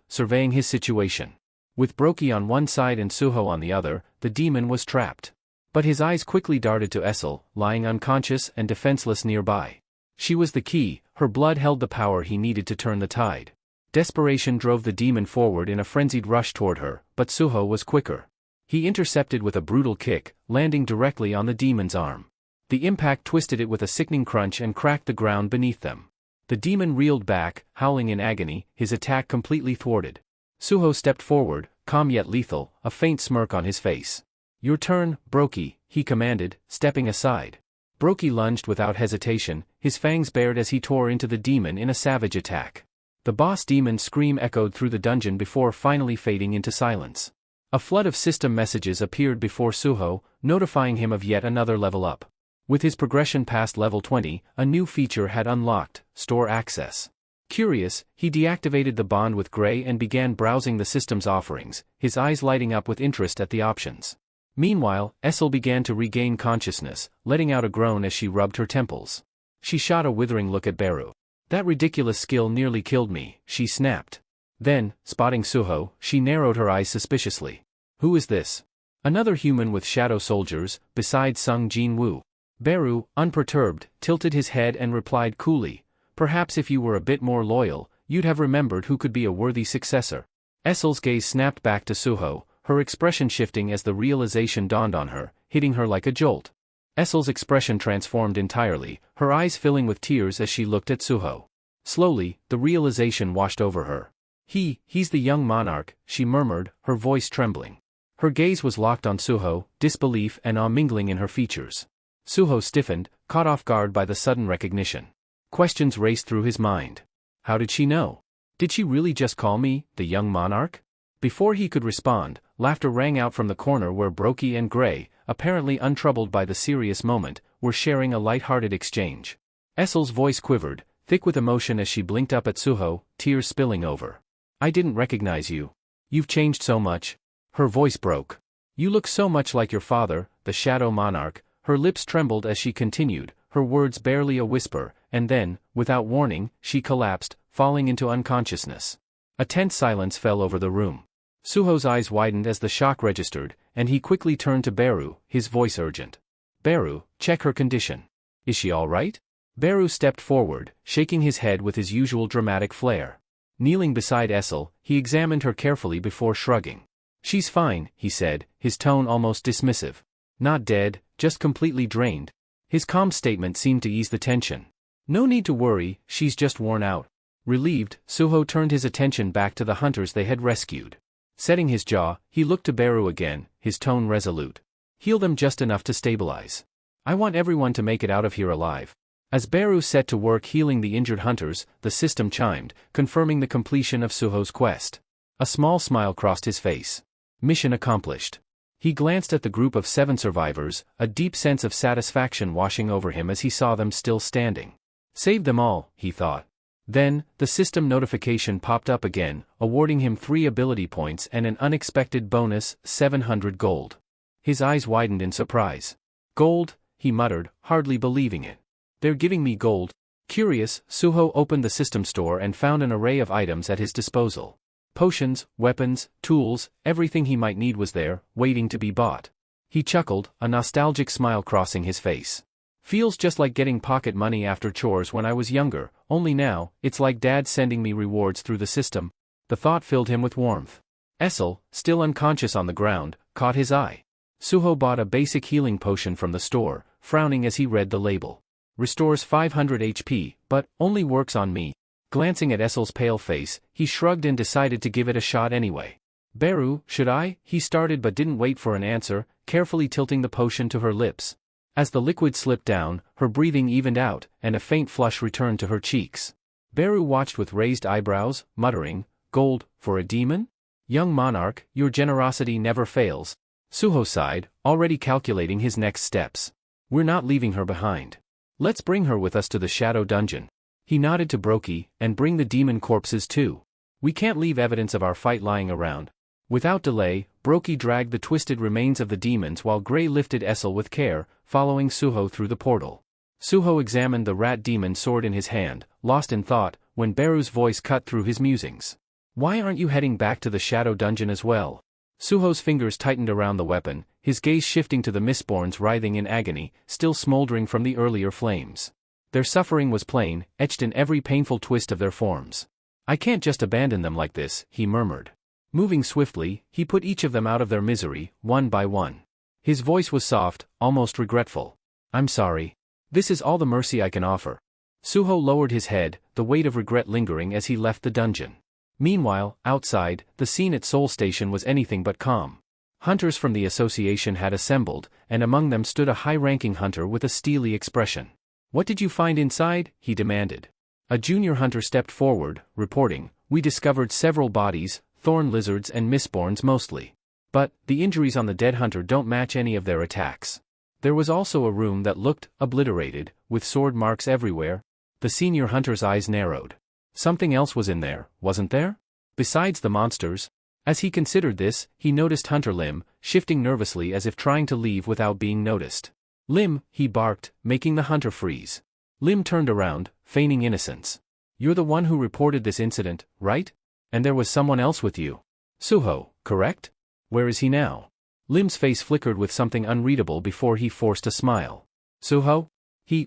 surveying his situation. With Brokey on one side and Suho on the other, the demon was trapped. But his eyes quickly darted to Essel, lying unconscious and defenseless nearby. She was the key, her blood held the power he needed to turn the tide. Desperation drove the demon forward in a frenzied rush toward her, but Suho was quicker. He intercepted with a brutal kick, landing directly on the demon's arm. The impact twisted it with a sickening crunch and cracked the ground beneath them. The demon reeled back, howling in agony, his attack completely thwarted. Suho stepped forward, calm yet lethal, a faint smirk on his face. "Your turn, Brokey," he commanded, stepping aside. Brokey lunged without hesitation, his fangs bared as he tore into the demon in a savage attack. The boss demon's scream echoed through the dungeon before finally fading into silence. A flood of system messages appeared before Suho, notifying him of yet another level up. With his progression past level 20, a new feature had unlocked, store access. Curious, he deactivated the bond with Gray and began browsing the system's offerings, his eyes lighting up with interest at the options. Meanwhile, Essel began to regain consciousness, letting out a groan as she rubbed her temples. She shot a withering look at Beru. "That ridiculous skill nearly killed me," she snapped. Then, spotting Suho, she narrowed her eyes suspiciously. "Who is this?" "Another human with shadow soldiers, besides Sung Jin Woo." Beru, unperturbed, tilted his head and replied coolly, "Perhaps if you were a bit more loyal, you'd have remembered who could be a worthy successor." Essel's gaze snapped back to Suho, her expression shifting as the realization dawned on her, hitting her like a jolt. Essel's expression transformed entirely, her eyes filling with tears as she looked at Suho. Slowly, the realization washed over her. He's the young monarch," she murmured, her voice trembling. Her gaze was locked on Suho, disbelief and awe mingling in her features. Suho stiffened, caught off guard by the sudden recognition. Questions raced through his mind. How did she know? Did she really just call me, the young monarch? Before he could respond, laughter rang out from the corner where Brokey and Gray, apparently untroubled by the serious moment, were sharing a light-hearted exchange. Essel's voice quivered, thick with emotion as she blinked up at Suho, tears spilling over. "I didn't recognize you. You've changed so much." Her voice broke. "You look so much like your father, the Shadow Monarch." Her lips trembled as she continued, her words barely a whisper, and then, without warning, she collapsed, falling into unconsciousness. A tense silence fell over the room. Suho's eyes widened as the shock registered, and he quickly turned to Beru, his voice urgent. "Beru, check her condition. Is she all right?" Beru stepped forward, shaking his head with his usual dramatic flair. Kneeling beside Essel, he examined her carefully before shrugging. "She's fine," he said, his tone almost dismissive. "Not dead, just completely drained." His calm statement seemed to ease the tension. "No need to worry, she's just worn out." Relieved, Suho turned his attention back to the hunters they had rescued. Setting his jaw, he looked to Beru again, his tone resolute. "Heal them just enough to stabilize. I want everyone to make it out of here alive." As Beru set to work healing the injured hunters, the system chimed, confirming the completion of Suho's quest. A small smile crossed his face. Mission accomplished. He glanced at the group of 7 survivors, a deep sense of satisfaction washing over him as he saw them still standing. Saved them all, he thought. Then, the system notification popped up again, awarding him 3 ability points and an unexpected bonus, 700 gold. His eyes widened in surprise. Gold, he muttered, hardly believing it. They're giving me gold. Curious, Suho opened the system store and found an array of items at his disposal. Potions, weapons, tools, everything he might need was there, waiting to be bought. He chuckled, a nostalgic smile crossing his face. Feels just like getting pocket money after chores when I was younger, only now, it's like Dad sending me rewards through the system. The thought filled him with warmth. Essel, still unconscious on the ground, caught his eye. Suho bought a basic healing potion from the store, frowning as he read the label. Restores 500 HP, but only works on me. Glancing at Essel's pale face, he shrugged and decided to give it a shot anyway. Beru, should I? He started but didn't wait for an answer, carefully tilting the potion to her lips. As the liquid slipped down, her breathing evened out, and a faint flush returned to her cheeks. Beru watched with raised eyebrows, muttering, "Gold, for a demon? Young monarch, your generosity never fails." Suho sighed, already calculating his next steps. "We're not leaving her behind. Let's bring her with us to the Shadow Dungeon." He nodded to Brokey, "And bring the demon corpses too. We can't leave evidence of our fight lying around." Without delay, Brokey dragged the twisted remains of the demons while Grey lifted Essel with care, following Suho through the portal. Suho examined the rat demon sword in his hand, lost in thought, when Beru's voice cut through his musings. "Why aren't you heading back to the Shadow Dungeon as well?" Suho's fingers tightened around the weapon, his gaze shifting to the Mistborns writhing in agony, still smoldering from the earlier flames. Their suffering was plain, etched in every painful twist of their forms. "I can't just abandon them like this," he murmured. Moving swiftly, he put each of them out of their misery, one by one. His voice was soft, almost regretful. "I'm sorry. This is all the mercy I can offer." Suho lowered his head, the weight of regret lingering as he left the dungeon. Meanwhile, outside, the scene at Soul Station was anything but calm. Hunters from the association had assembled, and among them stood a high-ranking hunter with a steely expression. "What did you find inside?" he demanded. A junior hunter stepped forward, reporting, "We discovered several bodies, thorn lizards and mistborns mostly. But, the injuries on the dead hunter don't match any of their attacks. There was also a room that looked obliterated, with sword marks everywhere." The senior hunter's eyes narrowed. Something else was in there, wasn't there? Besides the monsters? As he considered this, he noticed Hunter Lim, shifting nervously as if trying to leave without being noticed. "Lim," he barked, making the hunter freeze. Lim turned around, feigning innocence. "You're the one who reported this incident, right? And there was someone else with you. Suho, correct? Where is he now?" Lim's face flickered with something unreadable before he forced a smile. "Suho?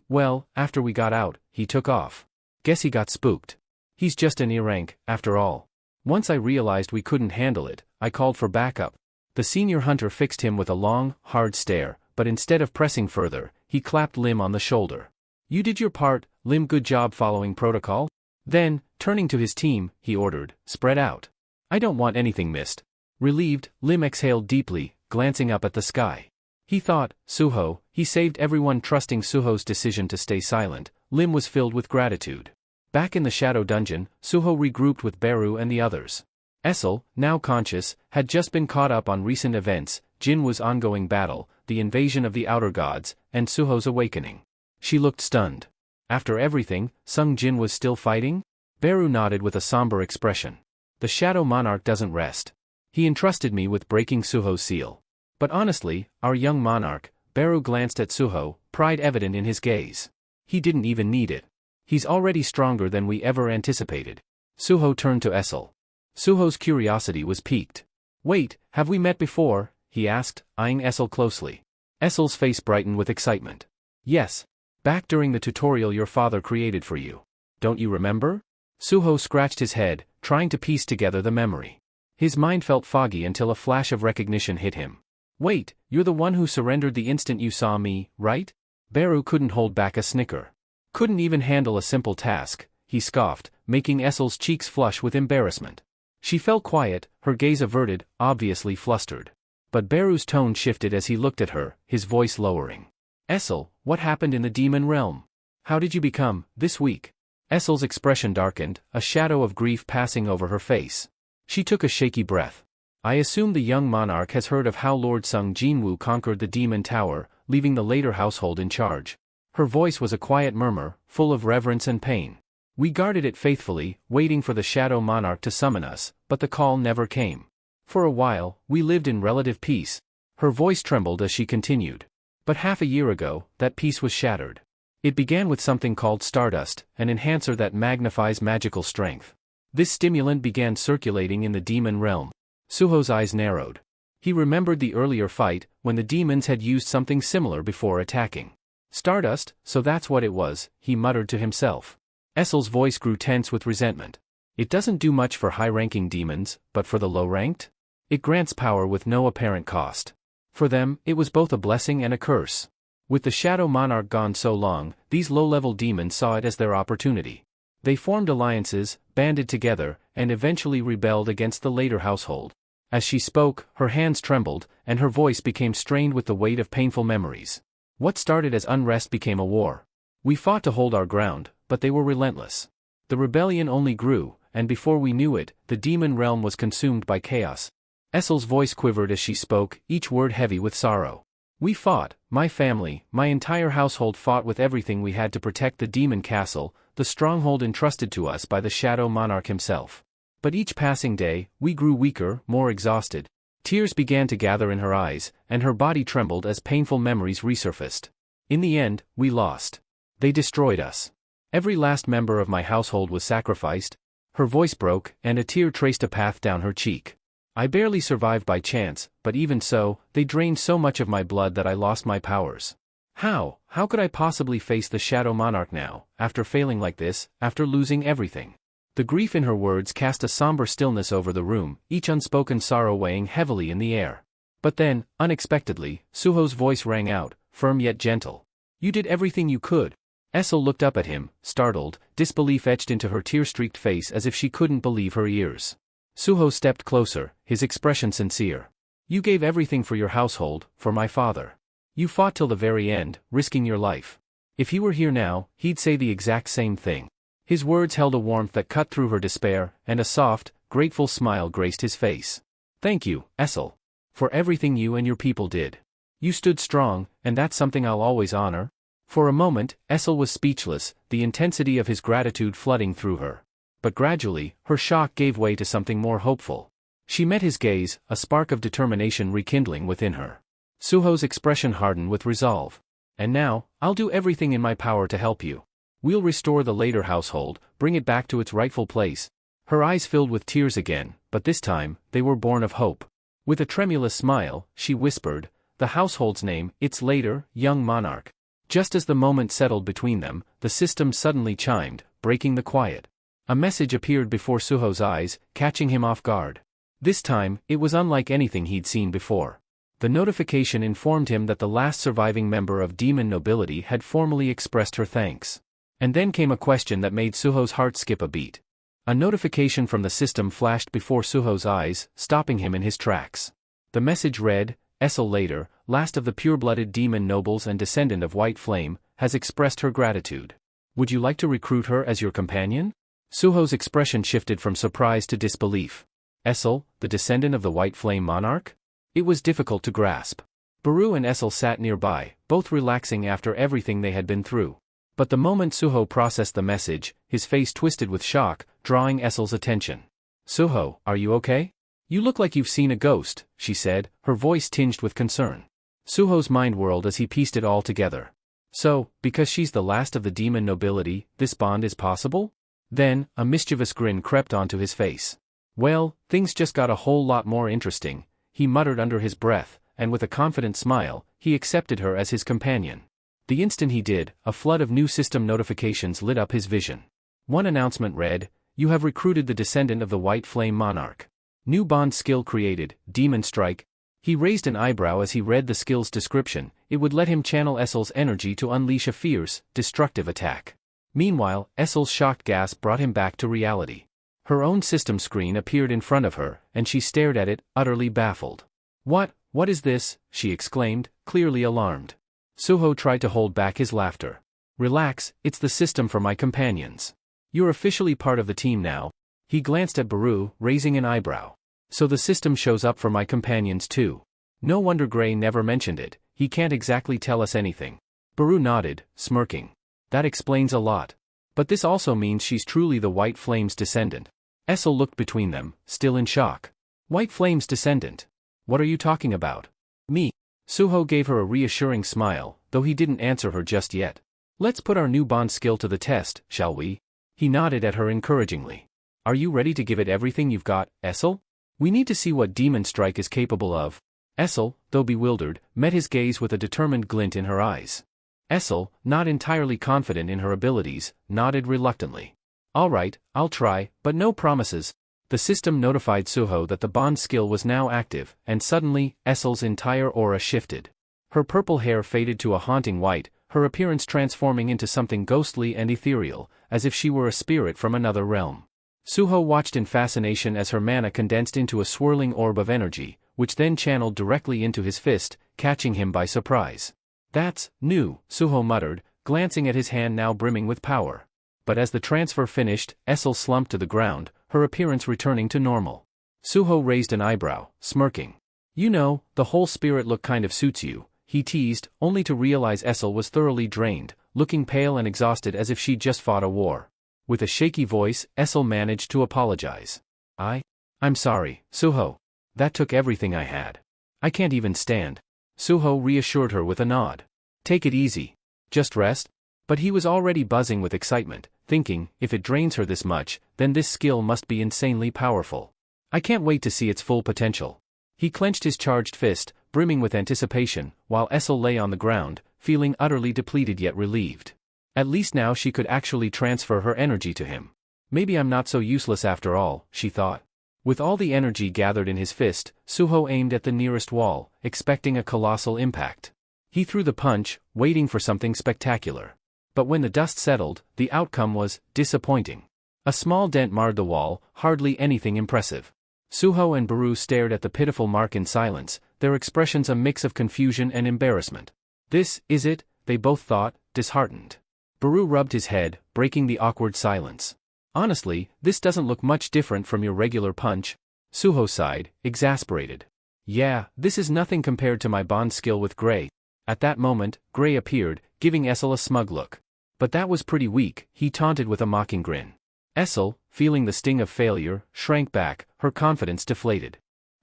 Well, after we got out, he took off. Guess he got spooked. He's just an E-rank, after all. Once I realized we couldn't handle it, I called for backup." The senior hunter fixed him with a long, hard stare, but instead of pressing further, he clapped Lim on the shoulder. "You did your part, Lim. Good job following protocol." Then, turning to his team, he ordered, "Spread out. I don't want anything missed." Relieved, Lim exhaled deeply, glancing up at the sky. He thought, Suho, he saved everyone. Trusting Suho's decision to stay silent, Lim was filled with gratitude. Back in the Shadow Dungeon, Suho regrouped with Beru and the others. Essel, now conscious, had just been caught up on recent events, Jinwoo's ongoing battle, the invasion of the Outer Gods, and Suho's awakening. She looked stunned. After everything, Sung Jin was still fighting? Beru nodded with a somber expression. "The Shadow Monarch doesn't rest. He entrusted me with breaking Suho's seal. But honestly, our young monarch," Beru glanced at Suho, pride evident in his gaze. "He didn't even need it. He's already stronger than we ever anticipated." Suho turned to Essel. Suho's curiosity was piqued. "Wait, have we met before?" he asked, eyeing Essel closely. Essel's face brightened with excitement. "Yes. Back during the tutorial your father created for you. Don't you remember?" Suho scratched his head, trying to piece together the memory. His mind felt foggy until a flash of recognition hit him. "Wait, you're the one who surrendered the instant you saw me, right?" Beru couldn't hold back a snicker. "Couldn't even handle a simple task," he scoffed, making Essel's cheeks flush with embarrassment. She fell quiet, her gaze averted, obviously flustered. But Beru's tone shifted as he looked at her, his voice lowering. "Essel, what happened in the demon realm? How did you become, this weak?" Essel's expression darkened, a shadow of grief passing over her face. She took a shaky breath. "I assume the young monarch has heard of how Lord Sung Jinwoo conquered the demon tower, leaving the later household in charge." Her voice was a quiet murmur, full of reverence and pain. We guarded it faithfully, waiting for the Shadow Monarch to summon us, but the call never came. For a while, we lived in relative peace. Her voice trembled as she continued. But half a year ago, that peace was shattered. It began with something called stardust, an enhancer that magnifies magical strength. This stimulant began circulating in the demon realm. Suho's eyes narrowed. He remembered the earlier fight, when the demons had used something similar before attacking. Stardust, so that's what it was, he muttered to himself. Essel's voice grew tense with resentment. It doesn't do much for high-ranking demons, but for the low-ranked? It grants power with no apparent cost. For them, it was both a blessing and a curse. With the Shadow Monarch gone so long, these low-level demons saw it as their opportunity. They formed alliances, banded together, and eventually rebelled against the later household. As she spoke, her hands trembled, and her voice became strained with the weight of painful memories. What started as unrest became a war. We fought to hold our ground, but they were relentless. The rebellion only grew, and before we knew it, the demon realm was consumed by chaos. Essel's voice quivered as she spoke, each word heavy with sorrow. We fought, my family, my entire household fought with everything we had to protect the demon castle, the stronghold entrusted to us by the Shadow Monarch himself. But each passing day, we grew weaker, more exhausted. Tears began to gather in her eyes, and her body trembled as painful memories resurfaced. In the end, we lost. They destroyed us. Every last member of my household was sacrificed. Her voice broke, and a tear traced a path down her cheek. I barely survived by chance, but even so, they drained so much of my blood that I lost my powers. How could I possibly face the Shadow Monarch now, after failing like this, after losing everything? The grief in her words cast a somber stillness over the room, each unspoken sorrow weighing heavily in the air. But then, unexpectedly, Suho's voice rang out, firm yet gentle. You did everything you could. Essel looked up at him, startled, disbelief etched into her tear-streaked face as if she couldn't believe her ears. Suho stepped closer, his expression sincere. You gave everything for your household, for my father. You fought till the very end, risking your life. If he were here now, he'd say the exact same thing. His words held a warmth that cut through her despair, and a soft, grateful smile graced his face. Thank you, Essel. For everything you and your people did. You stood strong, and that's something I'll always honor. For a moment, Essel was speechless, the intensity of his gratitude flooding through her. But gradually, her shock gave way to something more hopeful. She met his gaze, a spark of determination rekindling within her. Suho's expression hardened with resolve. And now, I'll do everything in my power to help you. We'll restore the later household, bring it back to its rightful place. Her eyes filled with tears again, but this time, they were born of hope. With a tremulous smile, she whispered, the household's name, its later, young monarch. Just as the moment settled between them, the system suddenly chimed, breaking the quiet. A message appeared before Suho's eyes, catching him off guard. This time, it was unlike anything he'd seen before. The notification informed him that the last surviving member of demon nobility had formally expressed her thanks. And then came a question that made Suho's heart skip a beat. A notification from the system flashed before Suho's eyes, stopping him in his tracks. The message read, Essel later, last of the pure-blooded demon nobles and descendant of White Flame, has expressed her gratitude. Would you like to recruit her as your companion? Suho's expression shifted from surprise to disbelief. Essel, the descendant of the White Flame monarch? It was difficult to grasp. Baru and Essel sat nearby, both relaxing after everything they had been through. But the moment Suho processed the message, his face twisted with shock, drawing Essel's attention. Suho, are you okay? You look like you've seen a ghost, she said, her voice tinged with concern. Suho's mind whirled as he pieced it all together. So, because she's the last of the demon nobility, this bond is possible? Then, a mischievous grin crept onto his face. Well, things just got a whole lot more interesting, he muttered under his breath, and with a confident smile, he accepted her as his companion. The instant he did, a flood of new system notifications lit up his vision. One announcement read, You have recruited the descendant of the White Flame monarch. New bond skill created, Demon Strike. He raised an eyebrow as he read the skill's description. It would let him channel Essel's energy to unleash a fierce, destructive attack. Meanwhile, Essel's shocked gasp brought him back to reality. Her own system screen appeared in front of her, and she stared at it, utterly baffled. What is this? She exclaimed, clearly alarmed. Suho tried to hold back his laughter. Relax, it's the system for my companions. You're officially part of the team now. He glanced at Baru, raising an eyebrow. So the system shows up for my companions too. No wonder Gray never mentioned it, he can't exactly tell us anything. Baru nodded, smirking. That explains a lot. But this also means she's truly the White Flame's descendant. Essel looked between them, still in shock. White Flame's descendant? What are you talking about? Me. Suho gave her a reassuring smile, though he didn't answer her just yet. Let's put our new bond skill to the test, shall we? He nodded at her encouragingly. Are you ready to give it everything you've got, Essel? We need to see what Demon Strike is capable of. Essel, though bewildered, met his gaze with a determined glint in her eyes. Essel, not entirely confident in her abilities, nodded reluctantly. All right, I'll try, but no promises. The system notified Suho that the bond skill was now active, and suddenly, Essel's entire aura shifted. Her purple hair faded to a haunting white, her appearance transforming into something ghostly and ethereal, as if she were a spirit from another realm. Suho watched in fascination as her mana condensed into a swirling orb of energy, which then channeled directly into his fist, catching him by surprise. That's new, Suho muttered, glancing at his hand now brimming with power. But as the transfer finished, Essel slumped to the ground, her appearance returning to normal. Suho raised an eyebrow, smirking. You know, the whole spirit look kind of suits you, he teased, only to realize Essel was thoroughly drained, looking pale and exhausted as if she'd just fought a war. With a shaky voice, Essel managed to apologize. I'm sorry, Suho. That took everything I had. I can't even stand. Suho reassured her with a nod. Take it easy. Just rest. But he was already buzzing with excitement, thinking, if it drains her this much, then this skill must be insanely powerful. I can't wait to see its full potential. He clenched his charged fist, brimming with anticipation, while Essel lay on the ground, feeling utterly depleted yet relieved. At least now she could actually transfer her energy to him. Maybe I'm not so useless after all, she thought. With all the energy gathered in his fist, Suho aimed at the nearest wall, expecting a colossal impact. He threw the punch, waiting for something spectacular. But when the dust settled, the outcome was disappointing. A small dent marred the wall, hardly anything impressive. Suho and Baru stared at the pitiful mark in silence, their expressions a mix of confusion and embarrassment. This, is it? They both thought, disheartened. Baru rubbed his head, breaking the awkward silence. Honestly, this doesn't look much different from your regular punch. Suho sighed, exasperated. Yeah, this is nothing compared to my bond skill with Gray. At that moment, Gray appeared, giving Essel a smug look. But that was pretty weak, he taunted with a mocking grin. Essel, feeling the sting of failure, shrank back, her confidence deflated.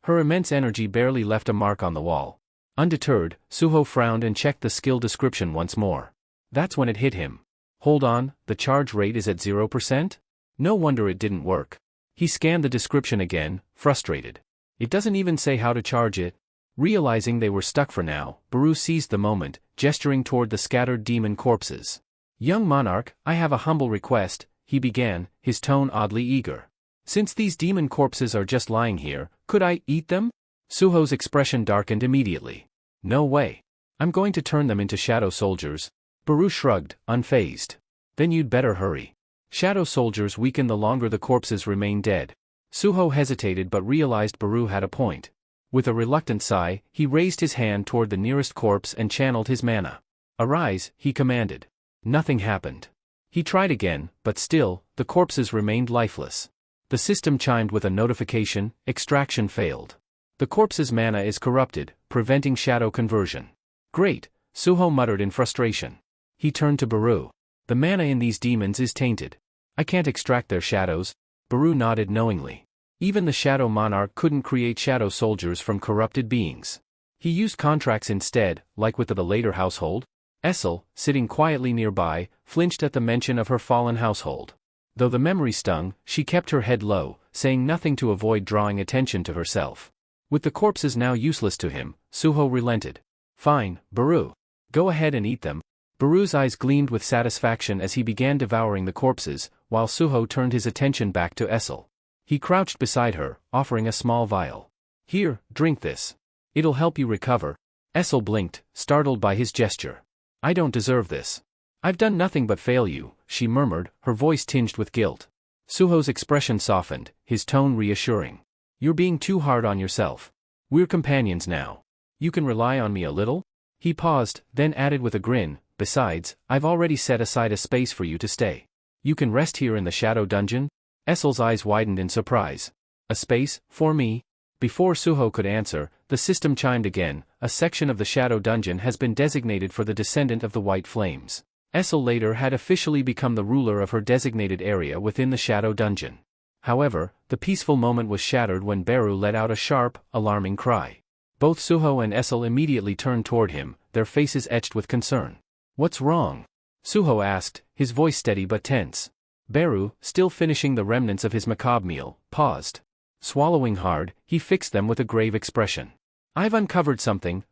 Her immense energy barely left a mark on the wall. Undeterred, Suho frowned and checked the skill description once more. That's when it hit him. Hold on, the charge rate is at 0%? No wonder it didn't work. He scanned the description again, frustrated. It doesn't even say how to charge it. Realizing they were stuck for now, Baru seized the moment, gesturing toward the scattered demon corpses. Young monarch, I have a humble request, he began, his tone oddly eager. Since these demon corpses are just lying here, could I eat them? Suho's expression darkened immediately. No way. I'm going to turn them into shadow soldiers. Baru shrugged, unfazed. Then you'd better hurry. Shadow soldiers weaken the longer the corpses remain dead. Suho hesitated but realized Baru had a point. With a reluctant sigh, he raised his hand toward the nearest corpse and channeled his mana. Arise, he commanded. Nothing happened. He tried again, but still, the corpses remained lifeless. The system chimed with a notification, extraction failed. The corpse's mana is corrupted, preventing shadow conversion. Great, Suho muttered in frustration. He turned to Baru. The mana in these demons is tainted. I can't extract their shadows. Baru nodded knowingly. Even the Shadow Monarch couldn't create shadow soldiers from corrupted beings. He used contracts instead, like with the later household. Essel, sitting quietly nearby, flinched at the mention of her fallen household. Though the memory stung, she kept her head low, saying nothing to avoid drawing attention to herself. With the corpses now useless to him, Suho relented. Fine, Baru. Go ahead and eat them. Baru's eyes gleamed with satisfaction as he began devouring the corpses, while Suho turned his attention back to Essel. He crouched beside her, offering a small vial. Here, drink this. It'll help you recover. Essel blinked, startled by his gesture. I don't deserve this. I've done nothing but fail you, she murmured, her voice tinged with guilt. Suho's expression softened, his tone reassuring. You're being too hard on yourself. We're companions now. You can rely on me a little? He paused, then added with a grin, besides, I've already set aside a space for you to stay. You can rest here in the shadow dungeon? Essel's eyes widened in surprise. A space, for me? Before Suho could answer, the system chimed again, a section of the shadow dungeon has been designated for the descendant of the White Flames. Essel later had officially become the ruler of her designated area within the Shadow Dungeon. However, the peaceful moment was shattered when Beru let out a sharp, alarming cry. Both Suho and Essel immediately turned toward him, their faces etched with concern. "What's wrong?" Suho asked, his voice steady but tense. Beru, still finishing the remnants of his macabre meal, paused. Swallowing hard, he fixed them with a grave expression. "I've uncovered something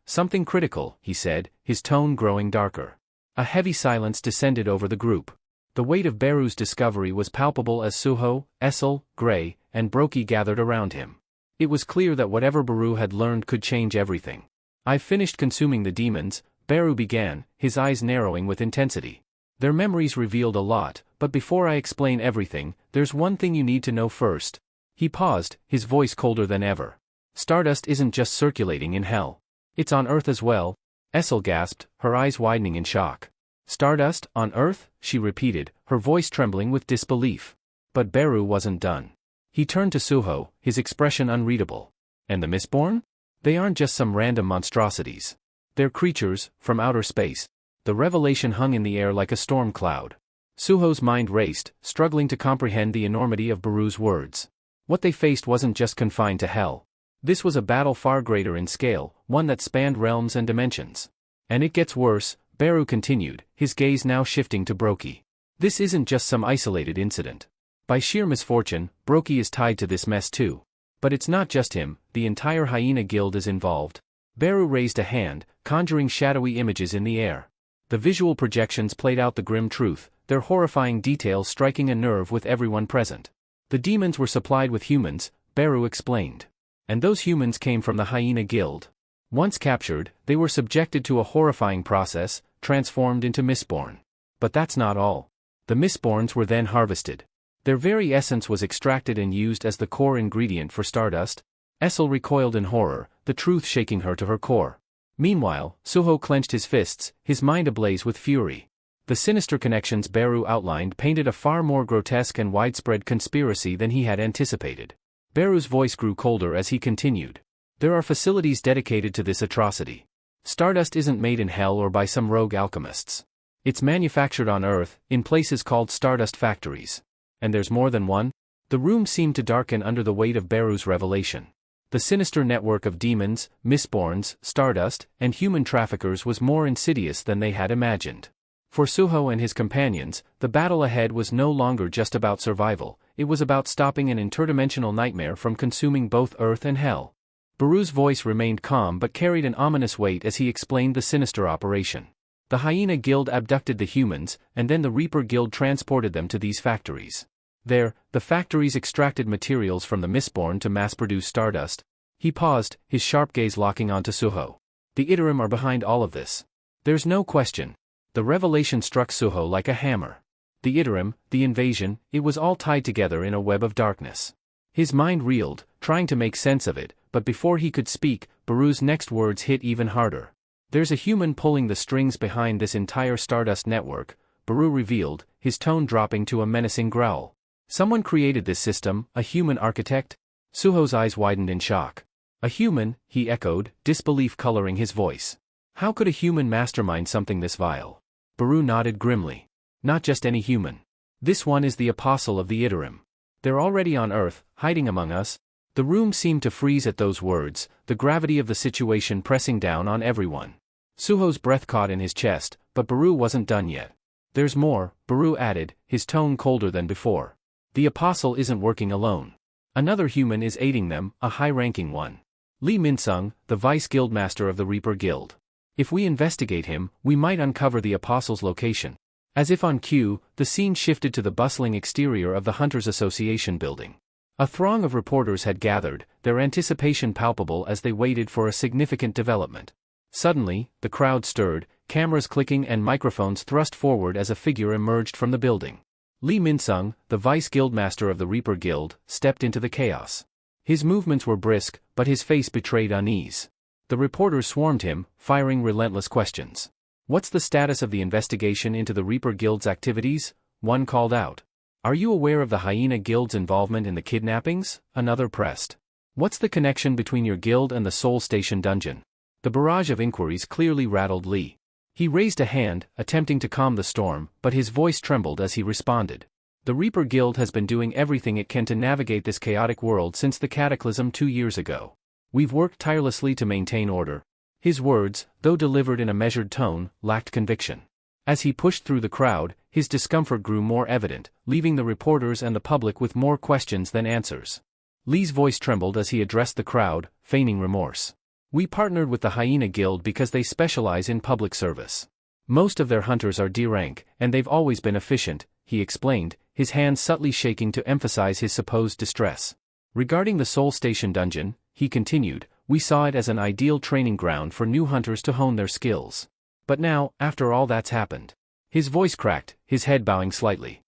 critical," he said, his tone growing darker. A heavy silence descended over the group. The weight of Beru's discovery was palpable as Suho, Essel, Gray, and Brokey gathered around him. It was clear that whatever Beru had learned could change everything. "I've finished consuming the demons," Beru began, his eyes narrowing with intensity. "Their memories revealed a lot, but before I explain everything, there's one thing you need to know first." He paused, his voice colder than ever. "Stardust isn't just circulating in hell. It's on Earth as well." Essel gasped, her eyes widening in shock. "Stardust, on Earth?" she repeated, her voice trembling with disbelief. But Beru wasn't done. He turned to Suho, his expression unreadable. "And the Mistborn? They aren't just some random monstrosities. They're creatures, from outer space." The revelation hung in the air like a storm cloud. Suho's mind raced, struggling to comprehend the enormity of Beru's words. What they faced wasn't just confined to hell. This was a battle far greater in scale, one that spanned realms and dimensions. "And it gets worse," Beru continued, his gaze now shifting to Brokey. "This isn't just some isolated incident. By sheer misfortune, Brokey is tied to this mess too. But it's not just him, the entire Hyena Guild is involved." Beru raised a hand, conjuring shadowy images in the air. The visual projections played out the grim truth, their horrifying details striking a nerve with everyone present. "The demons were supplied with humans," Beru explained. "And those humans came from the Hyena Guild. Once captured, they were subjected to a horrifying process, transformed into Mistborn. But that's not all. The Mistborns were then harvested. Their very essence was extracted and used as the core ingredient for Stardust." Essel recoiled in horror, the truth shaking her to her core. Meanwhile, Suho clenched his fists, his mind ablaze with fury. The sinister connections Beru outlined painted a far more grotesque and widespread conspiracy than he had anticipated. Beru's voice grew colder as he continued. "There are facilities dedicated to this atrocity. Stardust isn't made in hell or by some rogue alchemists. It's manufactured on Earth, in places called Stardust factories. And there's more than one?" The room seemed to darken under the weight of Beru's revelation. The sinister network of demons, Mistborns, Stardust, and human traffickers was more insidious than they had imagined. For Suho and his companions, the battle ahead was no longer just about survival, it was about stopping an interdimensional nightmare from consuming both Earth and Hell. Beru's voice remained calm but carried an ominous weight as he explained the sinister operation. The Hyena Guild abducted the humans, and then the Reaper Guild transported them to these factories. There, the factories extracted materials from the Mistborn to mass-produce Stardust. He paused, his sharp gaze locking onto Suho. "The Iterim are behind all of this. There's no question." The revelation struck Suho like a hammer. The Iterim, the invasion, it was all tied together in a web of darkness. His mind reeled, trying to make sense of it, but before he could speak, Beru's next words hit even harder. "There's a human pulling the strings behind this entire Stardust network," Beru revealed, his tone dropping to a menacing growl. "Someone created this system, a human architect?" Suho's eyes widened in shock. "A human," he echoed, disbelief coloring his voice. "How could a human mastermind something this vile?" Beru nodded grimly. "Not just any human. This one is the apostle of the Iterim. They're already on Earth, hiding among us." The room seemed to freeze at those words, the gravity of the situation pressing down on everyone. Suho's breath caught in his chest, but Beru wasn't done yet. "There's more," Beru added, his tone colder than before. "The apostle isn't working alone. Another human is aiding them, a high-ranking one. Lee Minsung, the vice guildmaster of the Reaper Guild. If we investigate him, we might uncover the apostle's location." As if on cue, the scene shifted to the bustling exterior of the Hunters Association building. A throng of reporters had gathered, their anticipation palpable as they waited for a significant development. Suddenly, the crowd stirred, cameras clicking and microphones thrust forward as a figure emerged from the building. Lee Minsung, the vice guildmaster of the Reaper Guild, stepped into the chaos. His movements were brisk, but his face betrayed unease. The reporters swarmed him, firing relentless questions. "What's the status of the investigation into the Reaper Guild's activities?" one called out. "Are you aware of the Hyena Guild's involvement in the kidnappings?" another pressed. "What's the connection between your guild and the Soul Station dungeon?" The barrage of inquiries clearly rattled Lee. He raised a hand, attempting to calm the storm, but his voice trembled as he responded. The Reaper Guild has been doing everything it can to navigate this chaotic world since the cataclysm 2 years ago. We've worked tirelessly to maintain order. His words, though delivered in a measured tone, lacked conviction. As he pushed through the crowd, his discomfort grew more evident, leaving the reporters and the public with more questions than answers. Lee's voice trembled as he addressed the crowd, feigning remorse. We partnered with the Hyena Guild because they specialize in public service. Most of their hunters are D-rank, and they've always been efficient, he explained, his hands subtly shaking to emphasize his supposed distress. Regarding the Soul Station dungeon, he continued, we saw it as an ideal training ground for new hunters to hone their skills. But now, after all that's happened. His voice cracked, his head bowing slightly.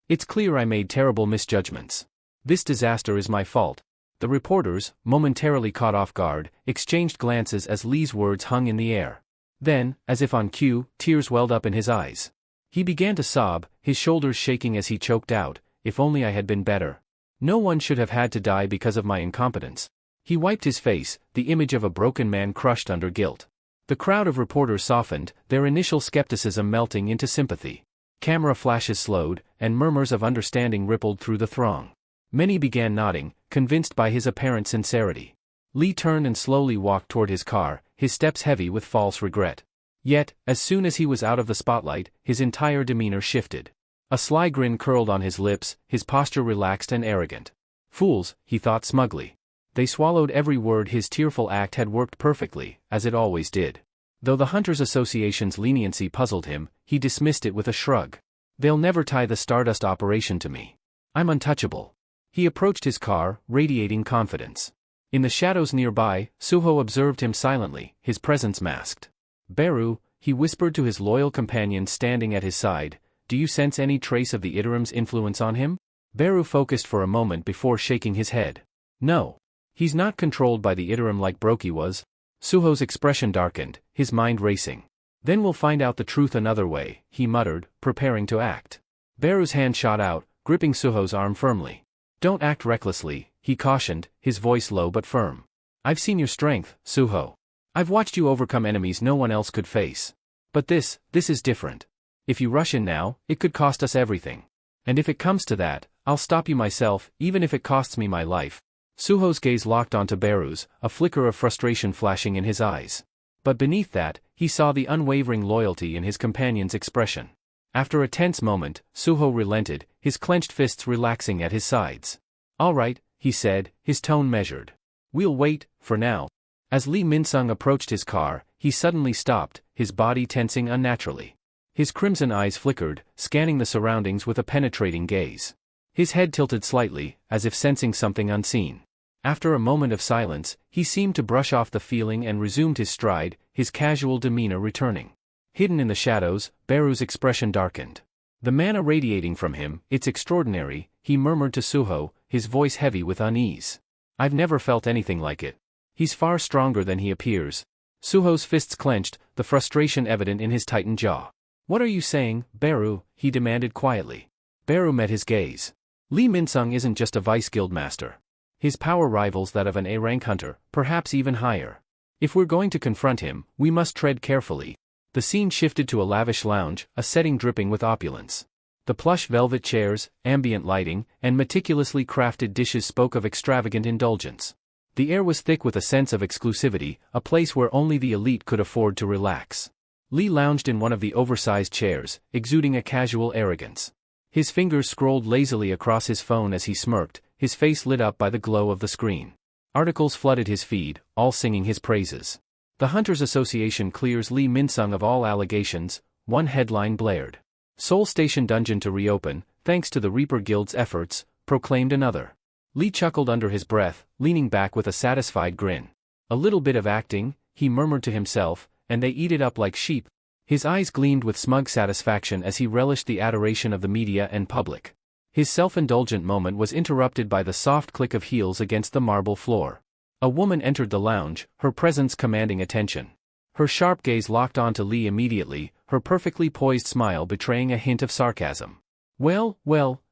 It's clear I made terrible misjudgments. This disaster is my fault. The reporters, momentarily caught off guard, exchanged glances as Lee's words hung in the air. Then, as if on cue, tears welled up in his eyes. He began to sob, his shoulders shaking as he choked out, if only I had been better. No one should have had to die because of my incompetence. He wiped his face, the image of a broken man crushed under guilt. The crowd of reporters softened, their initial skepticism melting into sympathy. Camera flashes slowed, and murmurs of understanding rippled through the throng. Many began nodding, convinced by his apparent sincerity. Lee turned and slowly walked toward his car, his steps heavy with false regret. Yet, as soon as he was out of the spotlight, his entire demeanor shifted. A sly grin curled on his lips, his posture relaxed and arrogant. Fools, he thought smugly. They swallowed every word. His tearful act had worked perfectly, as it always did. Though the Hunters Association's leniency puzzled him, he dismissed it with a shrug. They'll never tie the Stardust operation to me. I'm untouchable. He approached his car, radiating confidence. In the shadows nearby, Suho observed him silently, his presence masked. Beru, he whispered to his loyal companion standing at his side, do you sense any trace of the Iterim's influence on him? Beru focused for a moment before shaking his head. No. He's not controlled by the Iterim like Broki was. Suho's expression darkened, his mind racing. Then we'll find out the truth another way, he muttered, preparing to act. Beru's hand shot out, gripping Suho's arm firmly. Don't act recklessly, he cautioned, his voice low but firm. I've seen your strength, Suho. I've watched you overcome enemies no one else could face. But this is different. If you rush in now, it could cost us everything. And if it comes to that, I'll stop you myself, even if it costs me my life. Suho's gaze locked onto Beru's, a flicker of frustration flashing in his eyes. But beneath that, he saw the unwavering loyalty in his companion's expression. After a tense moment, Suho relented, his clenched fists relaxing at his sides. All right, he said, his tone measured. We'll wait, for now. As Lee Minsung approached his car, he suddenly stopped, his body tensing unnaturally. His crimson eyes flickered, scanning the surroundings with a penetrating gaze. His head tilted slightly, as if sensing something unseen. After a moment of silence, he seemed to brush off the feeling and resumed his stride, his casual demeanor returning. Hidden in the shadows, Beru's expression darkened. The mana radiating from him, it's extraordinary, he murmured to Suho, his voice heavy with unease. I've never felt anything like it. He's far stronger than he appears. Suho's fists clenched, the frustration evident in his tightened jaw. What are you saying, Beru? He demanded quietly. Beru met his gaze. Lee Minsung isn't just a vice guildmaster. His power rivals that of an A-rank hunter, perhaps even higher. If we're going to confront him, we must tread carefully. The scene shifted to a lavish lounge, a setting dripping with opulence. The plush velvet chairs, ambient lighting, and meticulously crafted dishes spoke of extravagant indulgence. The air was thick with a sense of exclusivity, a place where only the elite could afford to relax. Lee lounged in one of the oversized chairs, exuding a casual arrogance. His fingers scrolled lazily across his phone as he smirked, his face lit up by the glow of the screen. Articles flooded his feed, all singing his praises. The Hunters Association clears Lee Minsung of all allegations, one headline blared. Soul Station dungeon to reopen, thanks to the Reaper Guild's efforts, proclaimed another. Lee chuckled under his breath, leaning back with a satisfied grin. A little bit of acting, he murmured to himself, and they eat it up like sheep. His eyes gleamed with smug satisfaction as he relished the adoration of the media and public. His self-indulgent moment was interrupted by the soft click of heels against the marble floor. A woman entered the lounge, her presence commanding attention. Her sharp gaze locked onto Lee immediately, her perfectly poised smile betraying a hint of sarcasm. Well,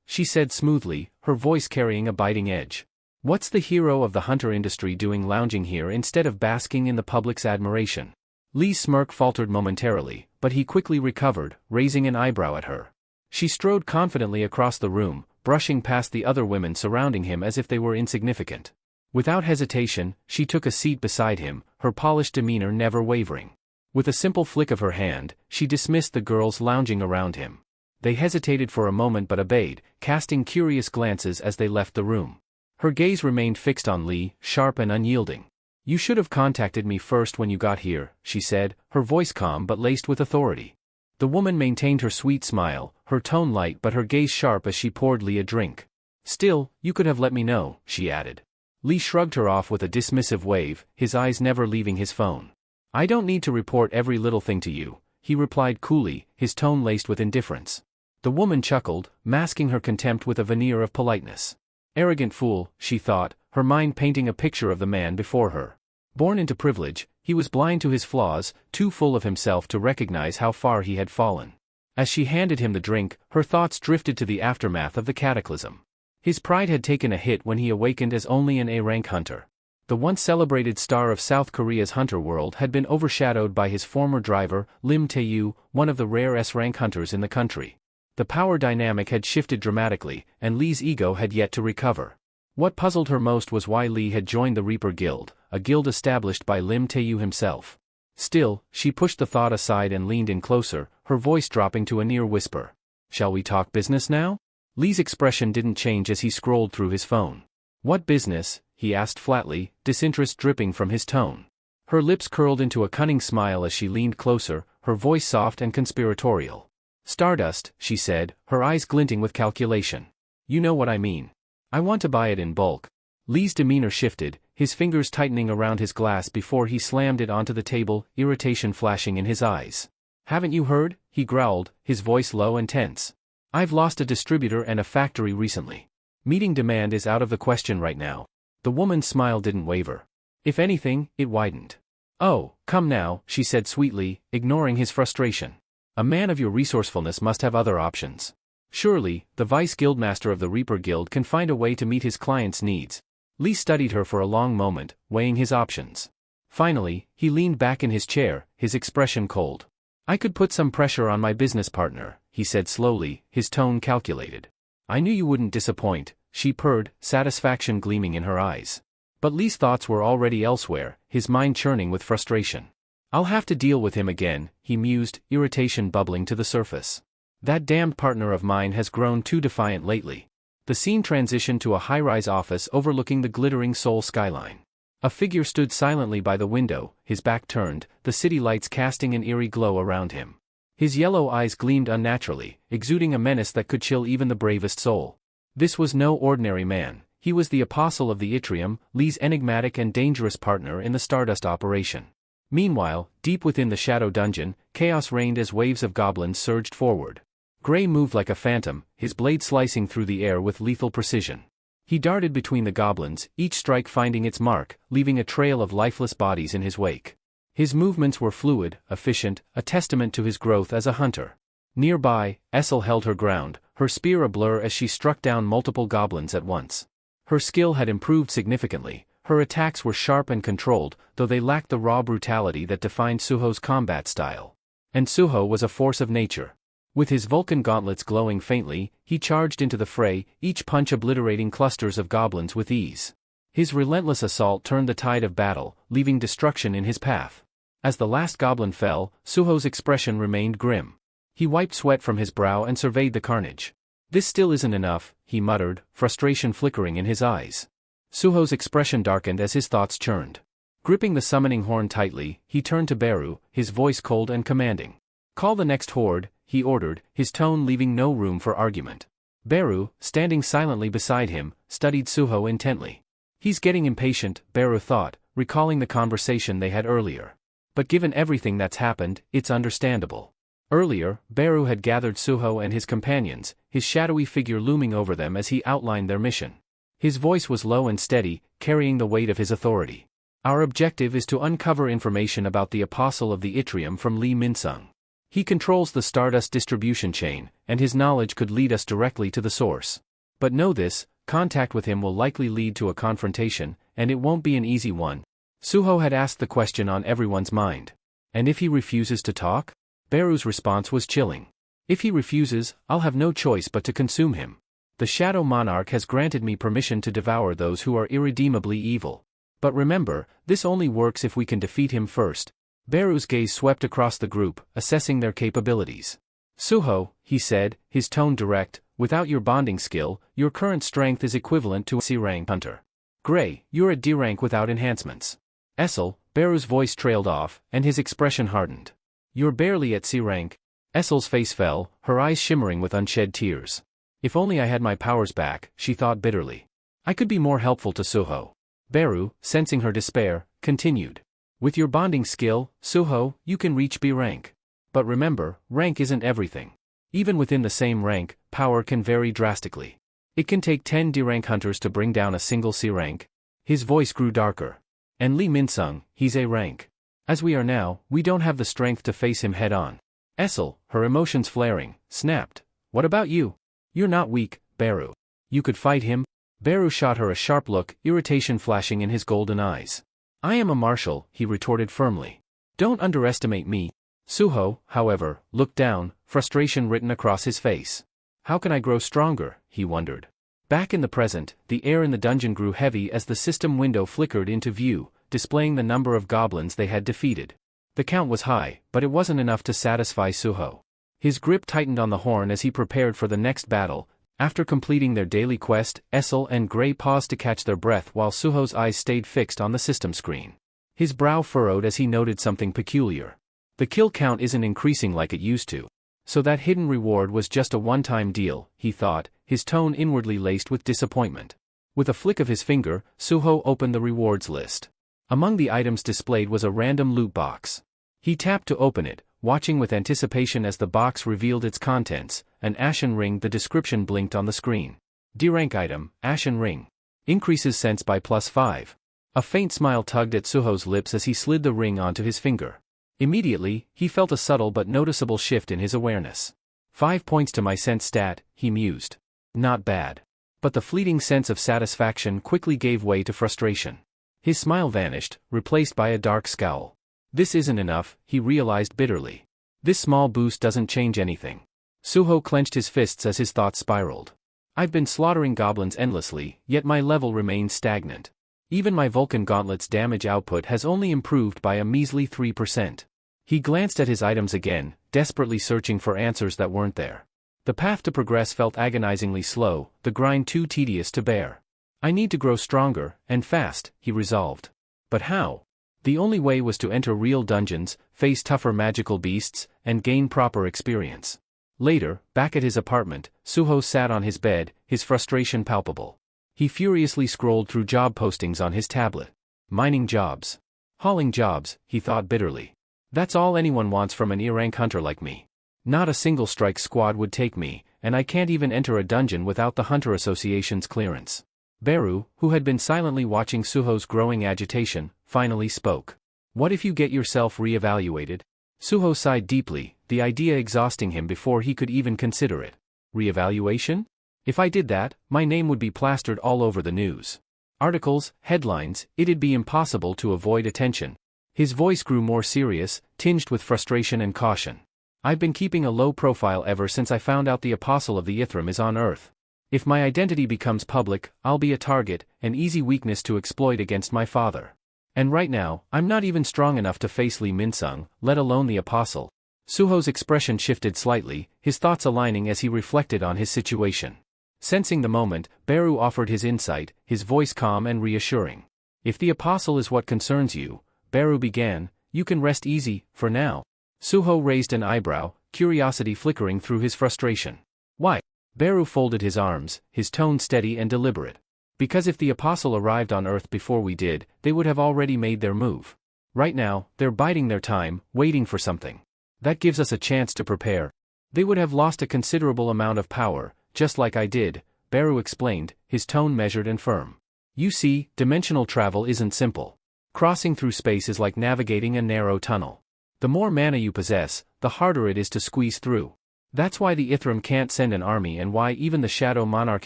she said smoothly, her voice carrying a biting edge. What's the hero of the hunter industry doing lounging here instead of basking in the public's admiration? Lee's smirk faltered momentarily, but he quickly recovered, raising an eyebrow at her. She strode confidently across the room, brushing past the other women surrounding him as if they were insignificant. Without hesitation, she took a seat beside him, her polished demeanor never wavering. With a simple flick of her hand, she dismissed the girls lounging around him. They hesitated for a moment but obeyed, casting curious glances as they left the room. Her gaze remained fixed on Lee, sharp and unyielding. "You should have contacted me first when you got here," she said, her voice calm but laced with authority. The woman maintained her sweet smile, her tone light but her gaze sharp as she poured Lee a drink. "Still, you could have let me know," she added. Lee shrugged her off with a dismissive wave, his eyes never leaving his phone. "I don't need to report every little thing to you," he replied coolly, his tone laced with indifference. The woman chuckled, masking her contempt with a veneer of politeness. Arrogant fool, she thought, her mind painting a picture of the man before her. Born into privilege, he was blind to his flaws, too full of himself to recognize how far he had fallen. As she handed him the drink, her thoughts drifted to the aftermath of the cataclysm. His pride had taken a hit when he awakened as only an A-rank hunter. The once celebrated star of South Korea's hunter world had been overshadowed by his former driver, Lim Tae-yu, one of the rare S-rank hunters in the country. The power dynamic had shifted dramatically, and Lee's ego had yet to recover. What puzzled her most was why Lee had joined the Reaper Guild, a guild established by Lim Tae-yu himself. Still, she pushed the thought aside and leaned in closer, her voice dropping to a near whisper. "Shall we talk business now?" Lee's expression didn't change as he scrolled through his phone. "What business?" he asked flatly, disinterest dripping from his tone. Her lips curled into a cunning smile as she leaned closer, her voice soft and conspiratorial. "Stardust," she said, her eyes glinting with calculation. "You know what I mean. I want to buy it in bulk." Lee's demeanor shifted, his fingers tightening around his glass before he slammed it onto the table, irritation flashing in his eyes. "Haven't you heard?" he growled, his voice low and tense. "I've lost a distributor and a factory recently. Meeting demand is out of the question right now." The woman's smile didn't waver. If anything, it widened. "Oh, come now," she said sweetly, ignoring his frustration. "A man of your resourcefulness must have other options. Surely, the vice guildmaster of the Reaper Guild can find a way to meet his client's needs." Lee studied her for a long moment, weighing his options. Finally, he leaned back in his chair, his expression cold. "I could put some pressure on my business partner," he said slowly, his tone calculated. "I knew you wouldn't disappoint," she purred, satisfaction gleaming in her eyes. But Lee's thoughts were already elsewhere, his mind churning with frustration. "I'll have to deal with him again," he mused, irritation bubbling to the surface. "That damned partner of mine has grown too defiant lately." The scene transitioned to a high-rise office overlooking the glittering Seoul skyline. A figure stood silently by the window, his back turned, the city lights casting an eerie glow around him. His yellow eyes gleamed unnaturally, exuding a menace that could chill even the bravest soul. This was no ordinary man, he was the apostle of the Yttrium, Lee's enigmatic and dangerous partner in the Stardust operation. Meanwhile, deep within the Shadow Dungeon, chaos reigned as waves of goblins surged forward. Gray moved like a phantom, his blade slicing through the air with lethal precision. He darted between the goblins, each strike finding its mark, leaving a trail of lifeless bodies in his wake. His movements were fluid, efficient, a testament to his growth as a hunter. Nearby, Essel held her ground, her spear a blur as she struck down multiple goblins at once. Her skill had improved significantly. Her attacks were sharp and controlled, though they lacked the raw brutality that defined Suho's combat style. And Suho was a force of nature. With his Vulcan gauntlets glowing faintly, he charged into the fray, each punch obliterating clusters of goblins with ease. His relentless assault turned the tide of battle, leaving destruction in his path. As the last goblin fell, Suho's expression remained grim. He wiped sweat from his brow and surveyed the carnage. "This still isn't enough," he muttered, frustration flickering in his eyes. Suho's expression darkened as his thoughts churned. Gripping the summoning horn tightly, he turned to Beru, his voice cold and commanding. "Call the next horde," he ordered, his tone leaving no room for argument. Beru, standing silently beside him, studied Suho intently. He's getting impatient, Beru thought, recalling the conversation they had earlier. But given everything that's happened, it's understandable. Earlier, Beru had gathered Suho and his companions, his shadowy figure looming over them as he outlined their mission. His voice was low and steady, carrying the weight of his authority. "Our objective is to uncover information about the Apostle of the Yttrium from Lee Minsung. He controls the Stardust distribution chain, and his knowledge could lead us directly to the source. But know this, contact with him will likely lead to a confrontation, and it won't be an easy one." Suho had asked the question on everyone's mind. "And if he refuses to talk?" Beru's response was chilling. If he refuses, I'll have no choice but to consume him. The Shadow Monarch has granted me permission to devour those who are irredeemably evil. But remember, this only works if we can defeat him first. Beru's gaze swept across the group, assessing their capabilities. Suho, he said, his tone direct, without your bonding skill, your current strength is equivalent to a C-rank hunter. Gray, you're at D-rank without enhancements. Essel, Beru's voice trailed off, and his expression hardened. You're barely at C-rank. Essel's face fell, her eyes shimmering with unshed tears. If only I had my powers back, she thought bitterly. I could be more helpful to Suho. Beru, sensing her despair, continued. With your bonding skill, Suho, you can reach B rank. But remember, rank isn't everything. Even within the same rank, power can vary drastically. It can take 10 D-rank hunters to bring down a single C rank. His voice grew darker. And Lee Minsung, he's A rank. As we are now, we don't have the strength to face him head-on. Essel, her emotions flaring, snapped. What about you? You're not weak, Beru. You could fight him? Beru shot her a sharp look, irritation flashing in his golden eyes. I am a marshal, he retorted firmly. Don't underestimate me. Suho, however, looked down, frustration written across his face. How can I grow stronger, he wondered. Back in the present, the air in the dungeon grew heavy as the system window flickered into view, displaying the number of goblins they had defeated. The count was high, but it wasn't enough to satisfy Suho. His grip tightened on the horn as he prepared for the next battle. After completing their daily quest, Essel and Gray paused to catch their breath while Suho's eyes stayed fixed on the system screen. His brow furrowed as he noted something peculiar. The kill count isn't increasing like it used to. So that hidden reward was just a one-time deal, he thought, his tone inwardly laced with disappointment. With a flick of his finger, Suho opened the rewards list. Among the items displayed was a random loot box. He tapped to open it, watching with anticipation as the box revealed its contents. An ashen ring. The description blinked on the screen. D-rank item, ashen ring. Increases sense by +5. A faint smile tugged at Suho's lips as he slid the ring onto his finger. Immediately, he felt a subtle but noticeable shift in his awareness. 5 points to my sense stat, he mused. Not bad. But the fleeting sense of satisfaction quickly gave way to frustration. His smile vanished, replaced by a dark scowl. This isn't enough, he realized bitterly. This small boost doesn't change anything. Suho clenched his fists as his thoughts spiraled. I've been slaughtering goblins endlessly, yet my level remains stagnant. Even my Vulcan Gauntlet's damage output has only improved by a measly 3%. He glanced at his items again, desperately searching for answers that weren't there. The path to progress felt agonizingly slow, the grind too tedious to bear. I need to grow stronger, and fast, he resolved. But how? The only way was to enter real dungeons, face tougher magical beasts, and gain proper experience. Later, back at his apartment, Suho sat on his bed, his frustration palpable. He furiously scrolled through job postings on his tablet. Mining jobs. Hauling jobs, he thought bitterly. That's all anyone wants from an E-rank hunter like me. Not a single strike squad would take me, and I can't even enter a dungeon without the Hunter Association's clearance. Beru, who had been silently watching Suho's growing agitation, finally spoke. What if you get yourself re-evaluated? Suho sighed deeply, the idea exhausting him before he could even consider it. Re-evaluation? If I did that, my name would be plastered all over the news. Articles, headlines, it'd be impossible to avoid attention. His voice grew more serious, tinged with frustration and caution. I've been keeping a low profile ever since I found out the Apostle of the Ithram is on Earth. If my identity becomes public, I'll be a target, an easy weakness to exploit against my father. And right now, I'm not even strong enough to face Lee Minsung, let alone the Apostle. Suho's expression shifted slightly, his thoughts aligning as he reflected on his situation. Sensing the moment, Beru offered his insight, his voice calm and reassuring. If the Apostle is what concerns you, Beru began, you can rest easy, for now. Suho raised an eyebrow, curiosity flickering through his frustration. Why? Beru folded his arms, his tone steady and deliberate. Because if the Apostle arrived on Earth before we did, they would have already made their move. Right now, they're biding their time, waiting for something. That gives us a chance to prepare. They would have lost a considerable amount of power, just like I did, Beru explained, his tone measured and firm. You see, dimensional travel isn't simple. Crossing through space is like navigating a narrow tunnel. The more mana you possess, the harder it is to squeeze through. That's why the Ithram can't send an army and why even the Shadow Monarch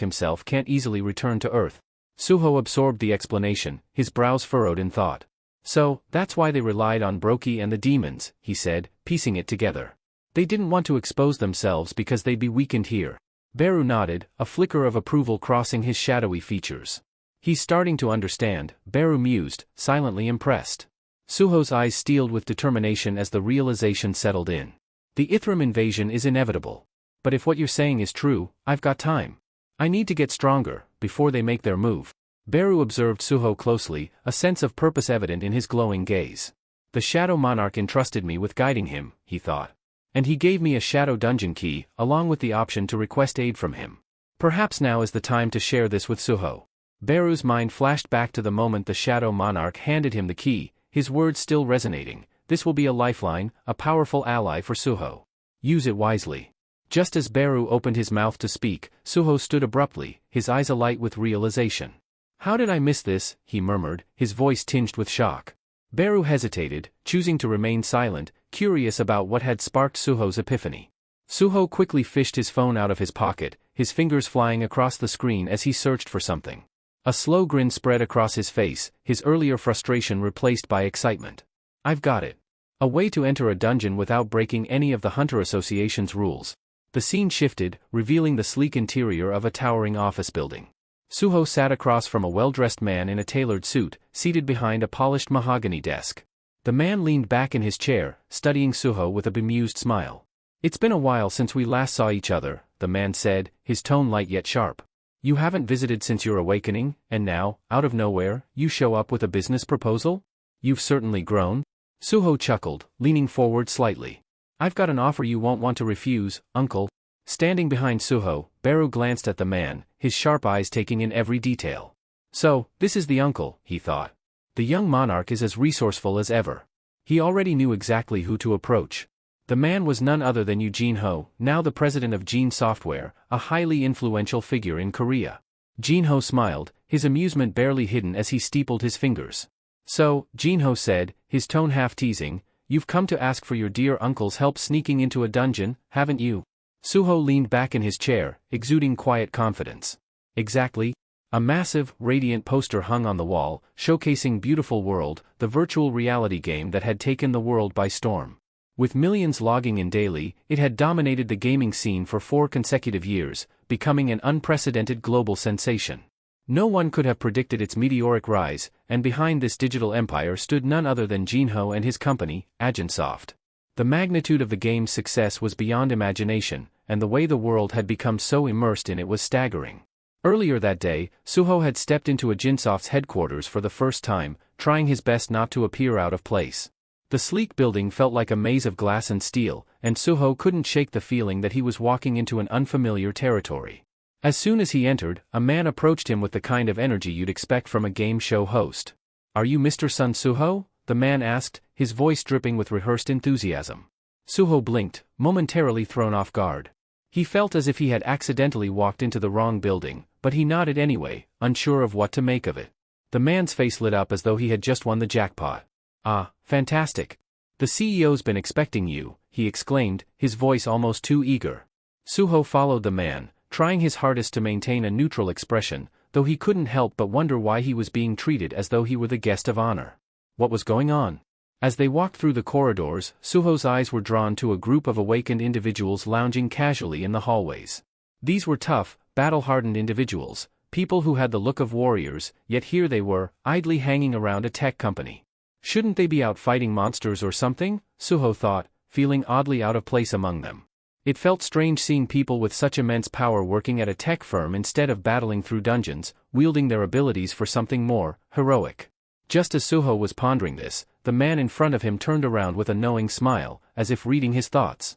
himself can't easily return to Earth. Suho absorbed the explanation, his brows furrowed in thought. So, that's why they relied on Brokey and the demons, he said, piecing it together. They didn't want to expose themselves because they'd be weakened here. Beru nodded, a flicker of approval crossing his shadowy features. He's starting to understand, Beru mused, silently impressed. Suho's eyes steeled with determination as the realization settled in. The Ithram invasion is inevitable. But if what you're saying is true, I've got time. I need to get stronger, before they make their move. Beru observed Suho closely, a sense of purpose evident in his glowing gaze. The Shadow Monarch entrusted me with guiding him, he thought. And he gave me a shadow dungeon key, along with the option to request aid from him. Perhaps now is the time to share this with Suho. Beru's mind flashed back to the moment the Shadow Monarch handed him the key, his words still resonating. This will be a lifeline, a powerful ally for Suho. Use it wisely. Just as Beru opened his mouth to speak, Suho stood abruptly, his eyes alight with realization. How did I miss this? He murmured, his voice tinged with shock. Beru hesitated, choosing to remain silent, curious about what had sparked Suho's epiphany. Suho quickly fished his phone out of his pocket, his fingers flying across the screen as he searched for something. A slow grin spread across his face, his earlier frustration replaced by excitement. I've got it. A way to enter a dungeon without breaking any of the Hunter Association's rules. The scene shifted, revealing the sleek interior of a towering office building. Suho sat across from a well-dressed man in a tailored suit, seated behind a polished mahogany desk. The man leaned back in his chair, studying Suho with a bemused smile. It's been a while since we last saw each other, the man said, his tone light yet sharp. You haven't visited since your awakening, and now, out of nowhere, you show up with a business proposal? You've certainly grown. Suho chuckled, leaning forward slightly. I've got an offer you won't want to refuse, uncle. Standing behind Suho, Beru glanced at the man, his sharp eyes taking in every detail. So, this is the uncle, he thought. The young monarch is as resourceful as ever. He already knew exactly who to approach. The man was none other than Eugene Ho, now the president of Gene Software, a highly influential figure in Korea. Gene Ho smiled, his amusement barely hidden as he steepled his fingers. So, Gene Ho said, his tone half teasing, you've come to ask for your dear uncle's help sneaking into a dungeon, haven't you? Suho leaned back in his chair, exuding quiet confidence. Exactly. A massive, radiant poster hung on the wall, showcasing Beautiful World, the virtual reality game that had taken the world by storm. With millions logging in daily, it had dominated the gaming scene for 4 consecutive years, becoming an unprecedented global sensation. No one could have predicted its meteoric rise, and behind this digital empire stood none other than Gene Ho and his company, Agensoft. The magnitude of the game's success was beyond imagination, and the way the world had become so immersed in it was staggering. Earlier that day, Suho had stepped into Agensoft's headquarters for the first time, trying his best not to appear out of place. The sleek building felt like a maze of glass and steel, and Suho couldn't shake the feeling that he was walking into an unfamiliar territory. As soon as he entered, a man approached him with the kind of energy you'd expect from a game show host. Are you Mr. Sun Suho? The man asked, his voice dripping with rehearsed enthusiasm. Suho blinked, momentarily thrown off guard. He felt as if he had accidentally walked into the wrong building, but he nodded anyway, unsure of what to make of it. The man's face lit up as though he had just won the jackpot. Ah, fantastic. The CEO's been expecting you, he exclaimed, his voice almost too eager. Suho followed the man, trying his hardest to maintain a neutral expression, though he couldn't help but wonder why he was being treated as though he were the guest of honor. What was going on? As they walked through the corridors, Suho's eyes were drawn to a group of awakened individuals lounging casually in the hallways. These were tough, battle-hardened individuals, people who had the look of warriors, yet here they were, idly hanging around a tech company. Shouldn't they be out fighting monsters or something? Suho thought, feeling oddly out of place among them. It felt strange seeing people with such immense power working at a tech firm instead of battling through dungeons, wielding their abilities for something more heroic. Just as Suho was pondering this, the man in front of him turned around with a knowing smile, as if reading his thoughts.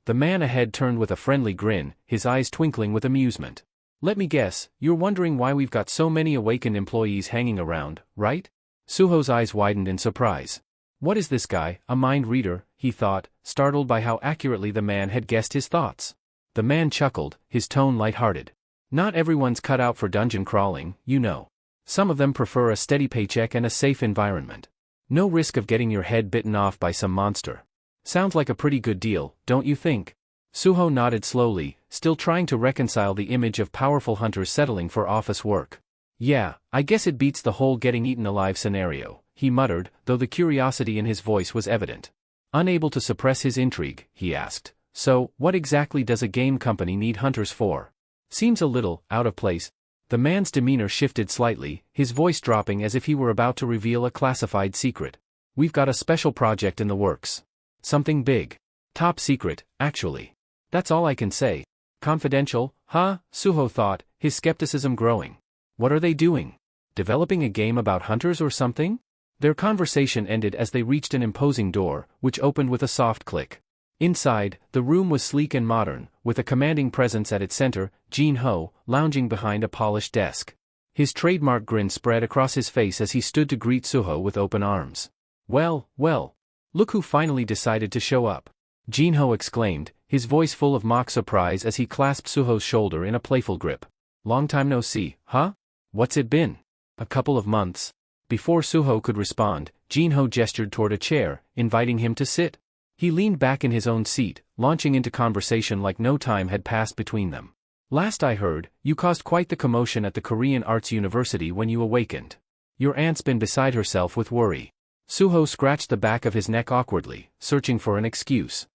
The man ahead turned with a friendly grin, his eyes twinkling with amusement. Let me guess, you're wondering why we've got so many awakened employees hanging around, right? Suho's eyes widened in surprise. What is this guy, a mind reader, he thought, startled by how accurately the man had guessed his thoughts. The man chuckled, his tone light-hearted. Not everyone's cut out for dungeon crawling, you know. Some of them prefer a steady paycheck and a safe environment. No risk of getting your head bitten off by some monster. Sounds like a pretty good deal, don't you think? Suho nodded slowly, still trying to reconcile the image of powerful hunters settling for office work. Yeah, I guess it beats the whole getting eaten alive scenario, he muttered, though the curiosity in his voice was evident. Unable to suppress his intrigue, he asked, So, what exactly does a game company need hunters for? Seems a little out of place. The man's demeanor shifted slightly, his voice dropping as if he were about to reveal a classified secret. We've got a special project in the works. Something big. Top secret, actually. That's all I can say. Confidential, huh? Suho thought, his skepticism growing. What are they doing? Developing a game about hunters or something? Their conversation ended as they reached an imposing door, which opened with a soft click. Inside, the room was sleek and modern, with a commanding presence at its center, Jin-ho, lounging behind a polished desk. His trademark grin spread across his face as he stood to greet Suho with open arms. Well, well. Look who finally decided to show up. Jin-ho exclaimed, his voice full of mock surprise as he clasped Suho's shoulder in a playful grip. Long time no see, huh? What's it been? A couple of months. Before Suho could respond, Jin-ho gestured toward a chair, inviting him to sit. He leaned back in his own seat, launching into conversation like no time had passed between them. Last I heard, you caused quite the commotion at the Korean Arts University when you awakened. Your aunt's been beside herself with worry. Suho scratched the back of his neck awkwardly, searching for an excuse.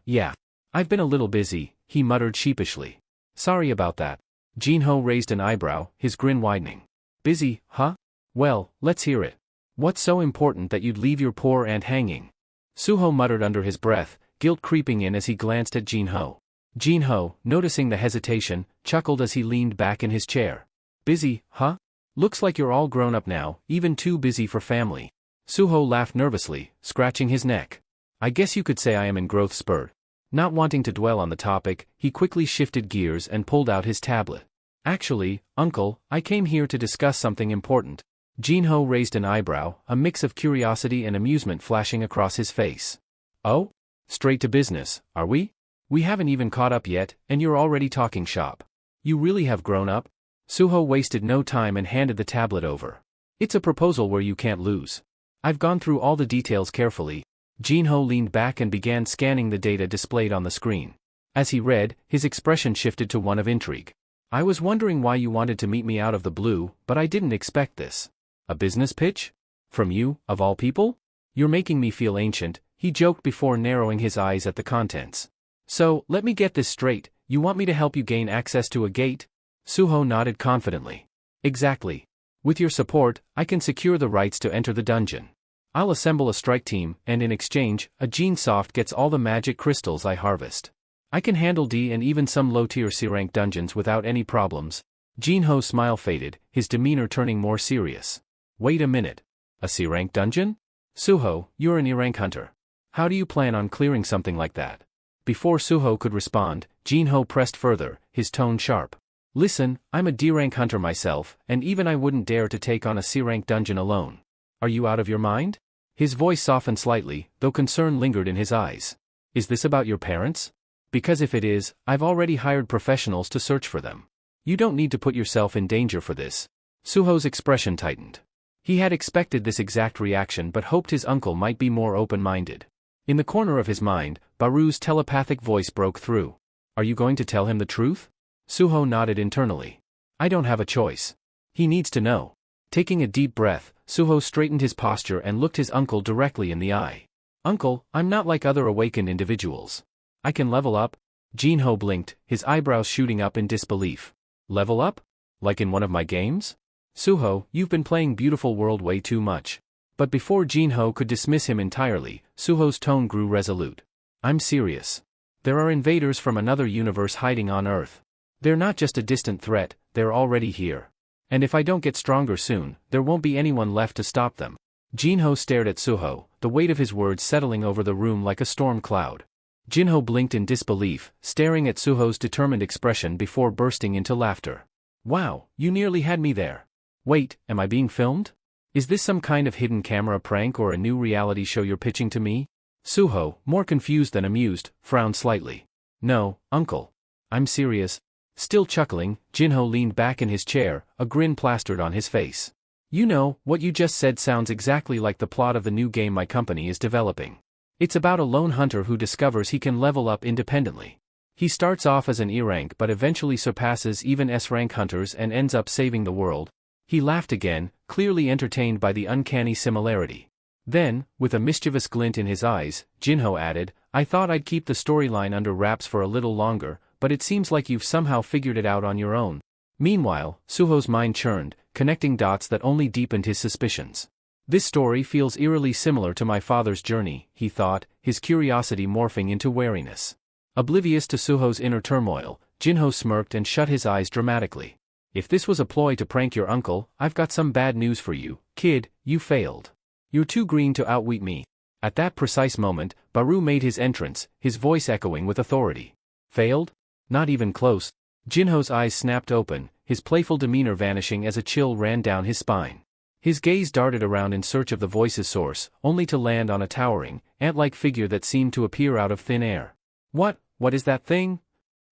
Yeah. I've been a little busy, he muttered sheepishly. Sorry about that. Jin-ho raised an eyebrow, his grin widening. Busy, huh? Well, let's hear it. What's so important that you'd leave your poor aunt hanging? Suho muttered under his breath, guilt creeping in as he glanced at Jin-ho. Jin-ho, noticing the hesitation, chuckled as he leaned back in his chair. Busy, huh? Looks like you're all grown up now, even too busy for family. Suho laughed nervously, scratching his neck. I guess you could say I am in growth spurt. Not wanting to dwell on the topic, he quickly shifted gears and pulled out his tablet. Actually, uncle, I came here to discuss something important. Jin-ho raised an eyebrow, a mix of curiosity and amusement flashing across his face. Oh? Straight to business, are we? We haven't even caught up yet, and you're already talking shop. You really have grown up? Suho wasted no time and handed the tablet over. It's a proposal where you can't lose. I've gone through all the details carefully. Jin-ho leaned back and began scanning the data displayed on the screen. As he read, his expression shifted to one of intrigue. I was wondering why you wanted to meet me out of the blue, but I didn't expect this. A business pitch? From you, of all people? You're making me feel ancient, he joked before narrowing his eyes at the contents. So, let me get this straight, you want me to help you gain access to a gate? Suho nodded confidently. Exactly. With your support, I can secure the rights to enter the dungeon. I'll assemble a strike team, and in exchange, a Gensoft gets all the magic crystals I harvest. I can handle D and even some low-tier C-rank dungeons without any problems. Jin-ho's smile faded, his demeanor turning more serious. Wait a minute. A C-rank dungeon? Suho, you're an E-rank hunter. How do you plan on clearing something like that? Before Suho could respond, Jin-ho pressed further, his tone sharp. Listen, I'm a D-rank hunter myself, and even I wouldn't dare to take on a C-rank dungeon alone. Are you out of your mind? His voice softened slightly, though concern lingered in his eyes. Is this about your parents? Because if it is, I've already hired professionals to search for them. You don't need to put yourself in danger for this. Suho's expression tightened. He had expected this exact reaction but hoped his uncle might be more open-minded. In the corner of his mind, Baru's telepathic voice broke through. Are you going to tell him the truth? Suho nodded internally. I don't have a choice. He needs to know. Taking a deep breath, Suho straightened his posture and looked his uncle directly in the eye. Uncle, I'm not like other awakened individuals. I can level up? Jin-ho blinked, his eyebrows shooting up in disbelief. Level up? Like in one of my games? Suho, you've been playing Beautiful World way too much. But before Jin-ho could dismiss him entirely, Suho's tone grew resolute. I'm serious. There are invaders from another universe hiding on Earth. They're not just a distant threat, they're already here. And if I don't get stronger soon, there won't be anyone left to stop them. Jin-ho stared at Suho, the weight of his words settling over the room like a storm cloud. Jin-ho blinked in disbelief, staring at Suho's determined expression before bursting into laughter. Wow, you nearly had me there. Wait, am I being filmed? Is this some kind of hidden camera prank or a new reality show you're pitching to me? Suho, more confused than amused, frowned slightly. No, uncle. I'm serious. Still chuckling, Jin-ho leaned back in his chair, a grin plastered on his face. You know, what you just said sounds exactly like the plot of the new game my company is developing. It's about a lone hunter who discovers he can level up independently. He starts off as an E-rank but eventually surpasses even S-rank hunters and ends up saving the world. He laughed again, clearly entertained by the uncanny similarity. Then, with a mischievous glint in his eyes, Jin-ho added, I thought I'd keep the storyline under wraps for a little longer, but it seems like you've somehow figured it out on your own. Meanwhile, Suho's mind churned, connecting dots that only deepened his suspicions. This story feels eerily similar to my father's journey, he thought, his curiosity morphing into wariness. Oblivious to Suho's inner turmoil, Jinho smirked and shut his eyes dramatically. If this was a ploy to prank your uncle, I've got some bad news for you, kid, you failed. You're too green to outwit me. At that precise moment, Baru made his entrance, his voice echoing with authority. Failed? Not even close. Jinho's eyes snapped open, his playful demeanor vanishing as a chill ran down his spine. His gaze darted around in search of the voice's source, only to land on a towering, ant-like figure that seemed to appear out of thin air. What is that thing?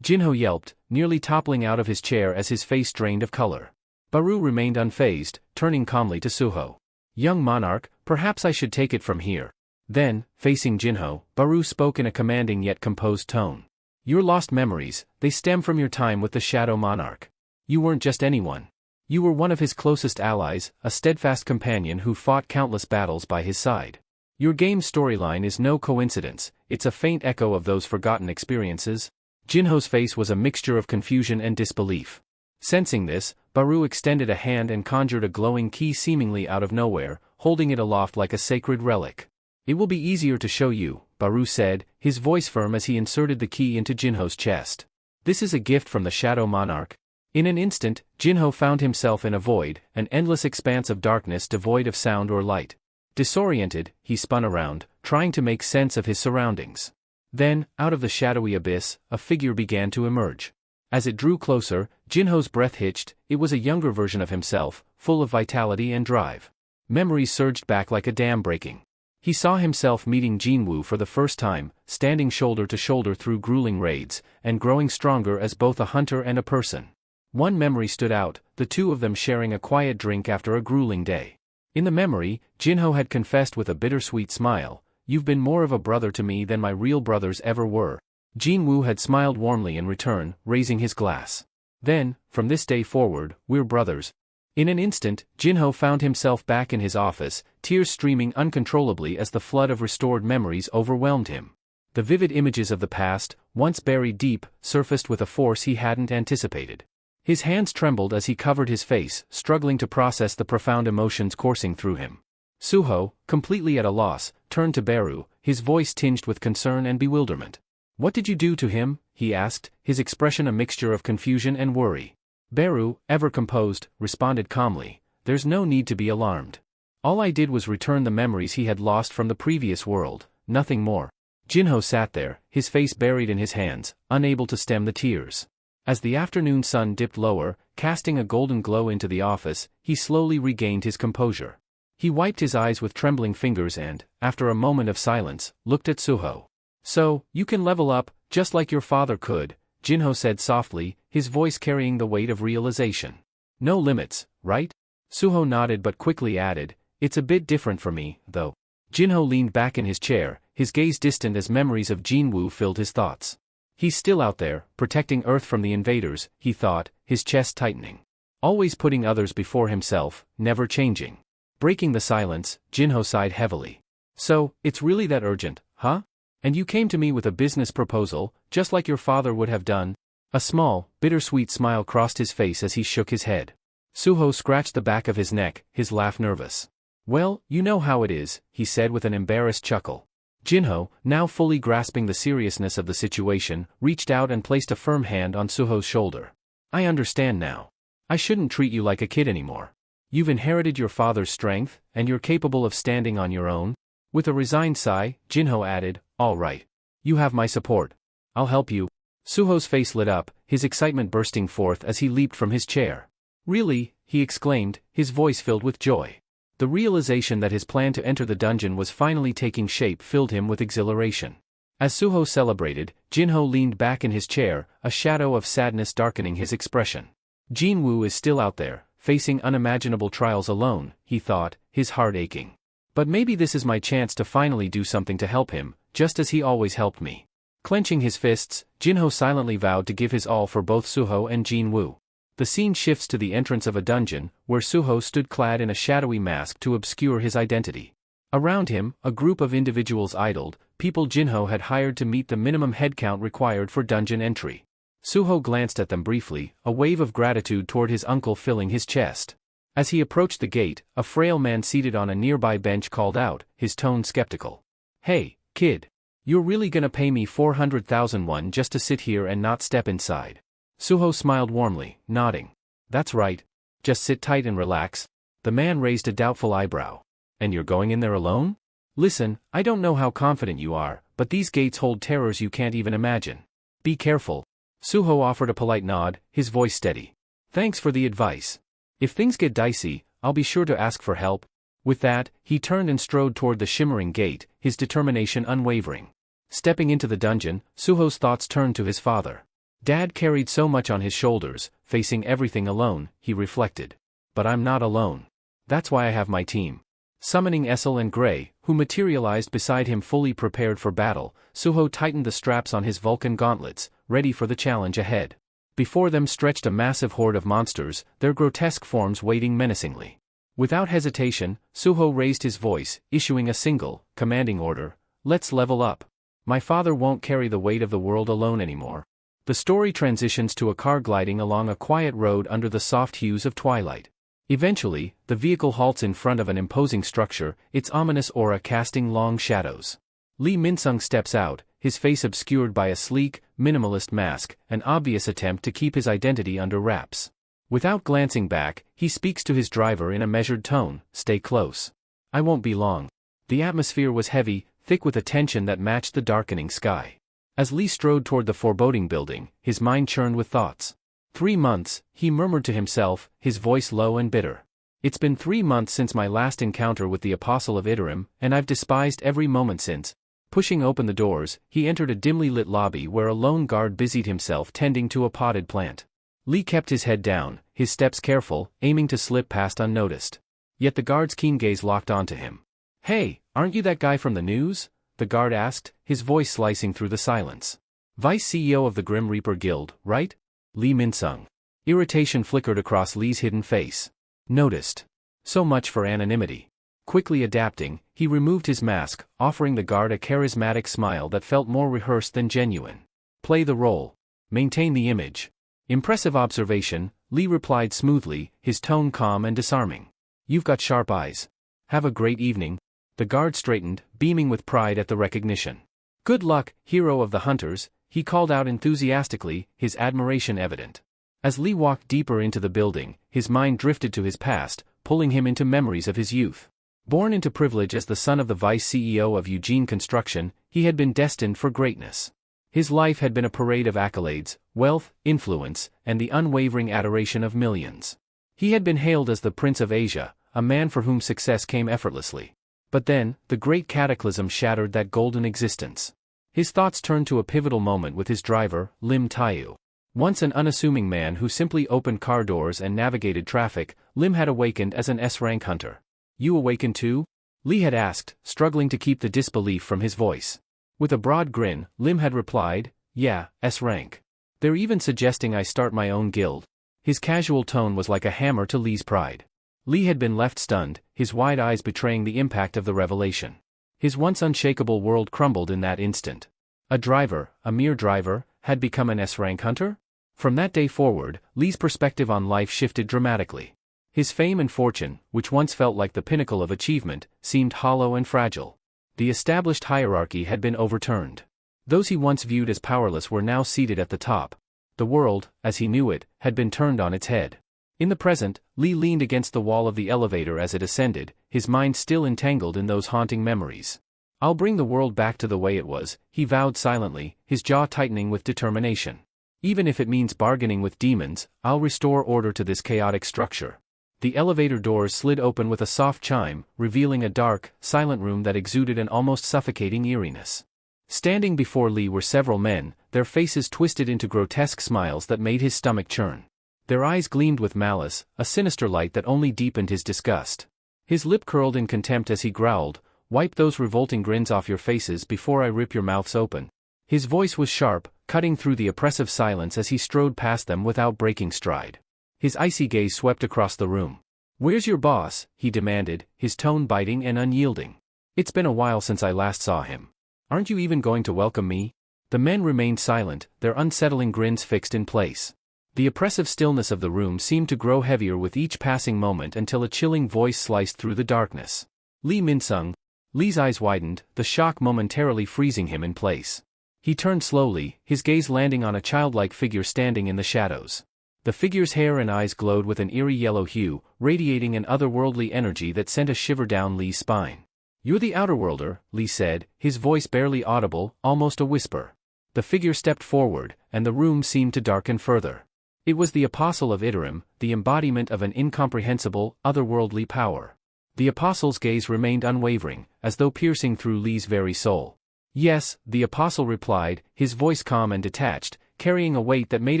Jinho yelped, nearly toppling out of his chair as his face drained of color. Baru remained unfazed, turning calmly to Suho. Young monarch, perhaps I should take it from here. Then, facing Jinho, Baru spoke in a commanding yet composed tone. Your lost memories, they stem from your time with the Shadow Monarch. You weren't just anyone. You were one of his closest allies, a steadfast companion who fought countless battles by his side. Your game's storyline is no coincidence, it's a faint echo of those forgotten experiences. Jinho's face was a mixture of confusion and disbelief. Sensing this, Baru extended a hand and conjured a glowing key seemingly out of nowhere, holding it aloft like a sacred relic. It will be easier to show you, Baru said, his voice firm as he inserted the key into Jinho's chest. This is a gift from the Shadow Monarch. In an instant, Jinho found himself in a void, an endless expanse of darkness devoid of sound or light. Disoriented, he spun around, trying to make sense of his surroundings. Then, out of the shadowy abyss, a figure began to emerge. As it drew closer, Jinho's breath hitched. It was a younger version of himself, full of vitality and drive. Memories surged back like a dam breaking. He saw himself meeting Jinwoo for the first time, standing shoulder to shoulder through grueling raids, and growing stronger as both a hunter and a person. One memory stood out, the two of them sharing a quiet drink after a grueling day. In the memory, Jinho had confessed with a bittersweet smile, "You've been more of a brother to me than my real brothers ever were." Jinwoo had smiled warmly in return, raising his glass. Then, from this day forward, we're brothers. In an instant, Jinho found himself back in his office, tears streaming uncontrollably as the flood of restored memories overwhelmed him. The vivid images of the past, once buried deep, surfaced with a force he hadn't anticipated. His hands trembled as he covered his face, struggling to process the profound emotions coursing through him. Suho, completely at a loss, turned to Baru, his voice tinged with concern and bewilderment. "What did you do to him?" he asked, his expression a mixture of confusion and worry. Baru, ever composed, responded calmly, "There's no need to be alarmed. All I did was return the memories he had lost from the previous world, nothing more." Jinho sat there, his face buried in his hands, unable to stem the tears. As the afternoon sun dipped lower, casting a golden glow into the office, he slowly regained his composure. He wiped his eyes with trembling fingers and, after a moment of silence, looked at Suho. "So, you can level up, just like your father could," Jinho said softly, his voice carrying the weight of realization. "No limits, right?" Suho nodded but quickly added, "It's a bit different for me, though." Jinho leaned back in his chair, his gaze distant as memories of Jinwoo filled his thoughts. He's still out there, protecting Earth from the invaders, he thought, his chest tightening. Always putting others before himself, never changing. Breaking the silence, Jinho sighed heavily. "So, it's really that urgent, huh? And you came to me with a business proposal, just like your father would have done?" A small, bittersweet smile crossed his face as he shook his head. Suho scratched the back of his neck, his laugh nervous. "Well, you know how it is," he said with an embarrassed chuckle. Jinho, now fully grasping the seriousness of the situation, reached out and placed a firm hand on Suho's shoulder. "I understand now. I shouldn't treat you like a kid anymore. You've inherited your father's strength, and you're capable of standing on your own." With a resigned sigh, Jinho added, "All right. You have my support. I'll help you." Suho's face lit up, his excitement bursting forth as he leaped from his chair. "Really?" he exclaimed, his voice filled with joy. The realization that his plan to enter the dungeon was finally taking shape filled him with exhilaration. As Suho celebrated, Jinho leaned back in his chair, a shadow of sadness darkening his expression. Jinwoo is still out there, facing unimaginable trials alone, he thought, his heart aching. But maybe this is my chance to finally do something to help him, just as he always helped me. Clenching his fists, Jinho silently vowed to give his all for both Suho and Jinwoo. The scene shifts to the entrance of a dungeon, where Suho stood clad in a shadowy mask to obscure his identity. Around him, a group of individuals idled, people Jinho had hired to meet the minimum headcount required for dungeon entry. Suho glanced at them briefly, a wave of gratitude toward his uncle filling his chest. As he approached the gate, a frail man seated on a nearby bench called out, his tone skeptical. "Hey, kid. You're really gonna pay me 400,000 won just to sit here and not step inside?" Suho smiled warmly, nodding. "That's right. Just sit tight and relax." The man raised a doubtful eyebrow. "And you're going in there alone? Listen, I don't know how confident you are, but these gates hold terrors you can't even imagine. Be careful." Suho offered a polite nod, his voice steady. "Thanks for the advice. If things get dicey, I'll be sure to ask for help." With that, he turned and strode toward the shimmering gate, his determination unwavering. Stepping into the dungeon, Suho's thoughts turned to his father. Dad carried so much on his shoulders, facing everything alone, he reflected. But I'm not alone. That's why I have my team. Summoning Essel and Gray, who materialized beside him fully prepared for battle, Suho tightened the straps on his Vulcan gauntlets, ready for the challenge ahead. Before them stretched a massive horde of monsters, their grotesque forms waiting menacingly. Without hesitation, Suho raised his voice, issuing a single, commanding order: "Let's level up. My father won't carry the weight of the world alone anymore." The story transitions to a car gliding along a quiet road under the soft hues of twilight. Eventually, the vehicle halts in front of an imposing structure, its ominous aura casting long shadows. Lee Min-sung steps out, his face obscured by a sleek, minimalist mask, an obvious attempt to keep his identity under wraps. Without glancing back, he speaks to his driver in a measured tone, "Stay close. I won't be long." The atmosphere was heavy, thick with a tension that matched the darkening sky. As Lee strode toward the foreboding building, his mind churned with thoughts. 3 months, he murmured to himself, his voice low and bitter. It's been 3 months since my last encounter with the Apostle of Iterum, and I've despised every moment since. Pushing open the doors, he entered a dimly lit lobby where a lone guard busied himself tending to a potted plant. Lee kept his head down, his steps careful, aiming to slip past unnoticed. Yet the guard's keen gaze locked onto him. "Hey, aren't you that guy from the news?" the guard asked, his voice slicing through the silence. "Vice CEO of the Grim Reaper Guild, right?" Lee Min-sung. Irritation flickered across Lee's hidden face. "Noticed. So much for anonymity." Quickly adapting, he removed his mask, offering the guard a charismatic smile that felt more rehearsed than genuine. "Play the role. Maintain the image." "Impressive observation," Lee replied smoothly, his tone calm and disarming. "You've got sharp eyes. Have a great evening." The guard straightened, beaming with pride at the recognition. "Good luck, hero of the hunters," he called out enthusiastically, his admiration evident. As Lee walked deeper into the building, his mind drifted to his past, pulling him into memories of his youth. Born into privilege as the son of the vice CEO of Eugene Construction, he had been destined for greatness. His life had been a parade of accolades, wealth, influence, and the unwavering adoration of millions. He had been hailed as the Prince of Asia, a man for whom success came effortlessly. But then, the great cataclysm shattered that golden existence. His thoughts turned to a pivotal moment with his driver, Lim Taeyu. Once an unassuming man who simply opened car doors and navigated traffic, Lim had awakened as an S-rank hunter. "You awakened too?" Lee had asked, struggling to keep the disbelief from his voice. With a broad grin, Lim had replied, "Yeah, S-rank. They're even suggesting I start my own guild." His casual tone was like a hammer to Lee's pride. Lee had been left stunned, his wide eyes betraying the impact of the revelation. His once unshakable world crumbled in that instant. A driver, a mere driver, had become an S-rank hunter? From that day forward, Lee's perspective on life shifted dramatically. His fame and fortune, which once felt like the pinnacle of achievement, seemed hollow and fragile. The established hierarchy had been overturned. Those he once viewed as powerless were now seated at the top. The world, as he knew it, had been turned on its head. In the present, Lee leaned against the wall of the elevator as it ascended, his mind still entangled in those haunting memories. "I'll bring the world back to the way it was," he vowed silently, his jaw tightening with determination. "Even if it means bargaining with demons, I'll restore order to this chaotic structure." The elevator doors slid open with a soft chime, revealing a dark, silent room that exuded an almost suffocating eeriness. Standing before Lee were several men, their faces twisted into grotesque smiles that made his stomach churn. Their eyes gleamed with malice, a sinister light that only deepened his disgust. His lip curled in contempt as he growled, "Wipe those revolting grins off your faces before I rip your mouths open." His voice was sharp, cutting through the oppressive silence as he strode past them without breaking stride. His icy gaze swept across the room. "Where's your boss?" he demanded, his tone biting and unyielding. It's been a while since I last saw him. Aren't you even going to welcome me? The men remained silent, their unsettling grins fixed in place. The oppressive stillness of the room seemed to grow heavier with each passing moment until a chilling voice sliced through the darkness. Lee Min-sung. Lee's eyes widened, the shock momentarily freezing him in place. He turned slowly, his gaze landing on a childlike figure standing in the shadows. The figure's hair and eyes glowed with an eerie yellow hue, radiating an otherworldly energy that sent a shiver down Lee's spine. "You're the Outerworlder," Lee said, his voice barely audible, almost a whisper. The figure stepped forward, and the room seemed to darken further. It was the Apostle of Iterum, the embodiment of an incomprehensible, otherworldly power. The Apostle's gaze remained unwavering, as though piercing through Lee's very soul. "Yes," the Apostle replied, his voice calm and detached, carrying a weight that made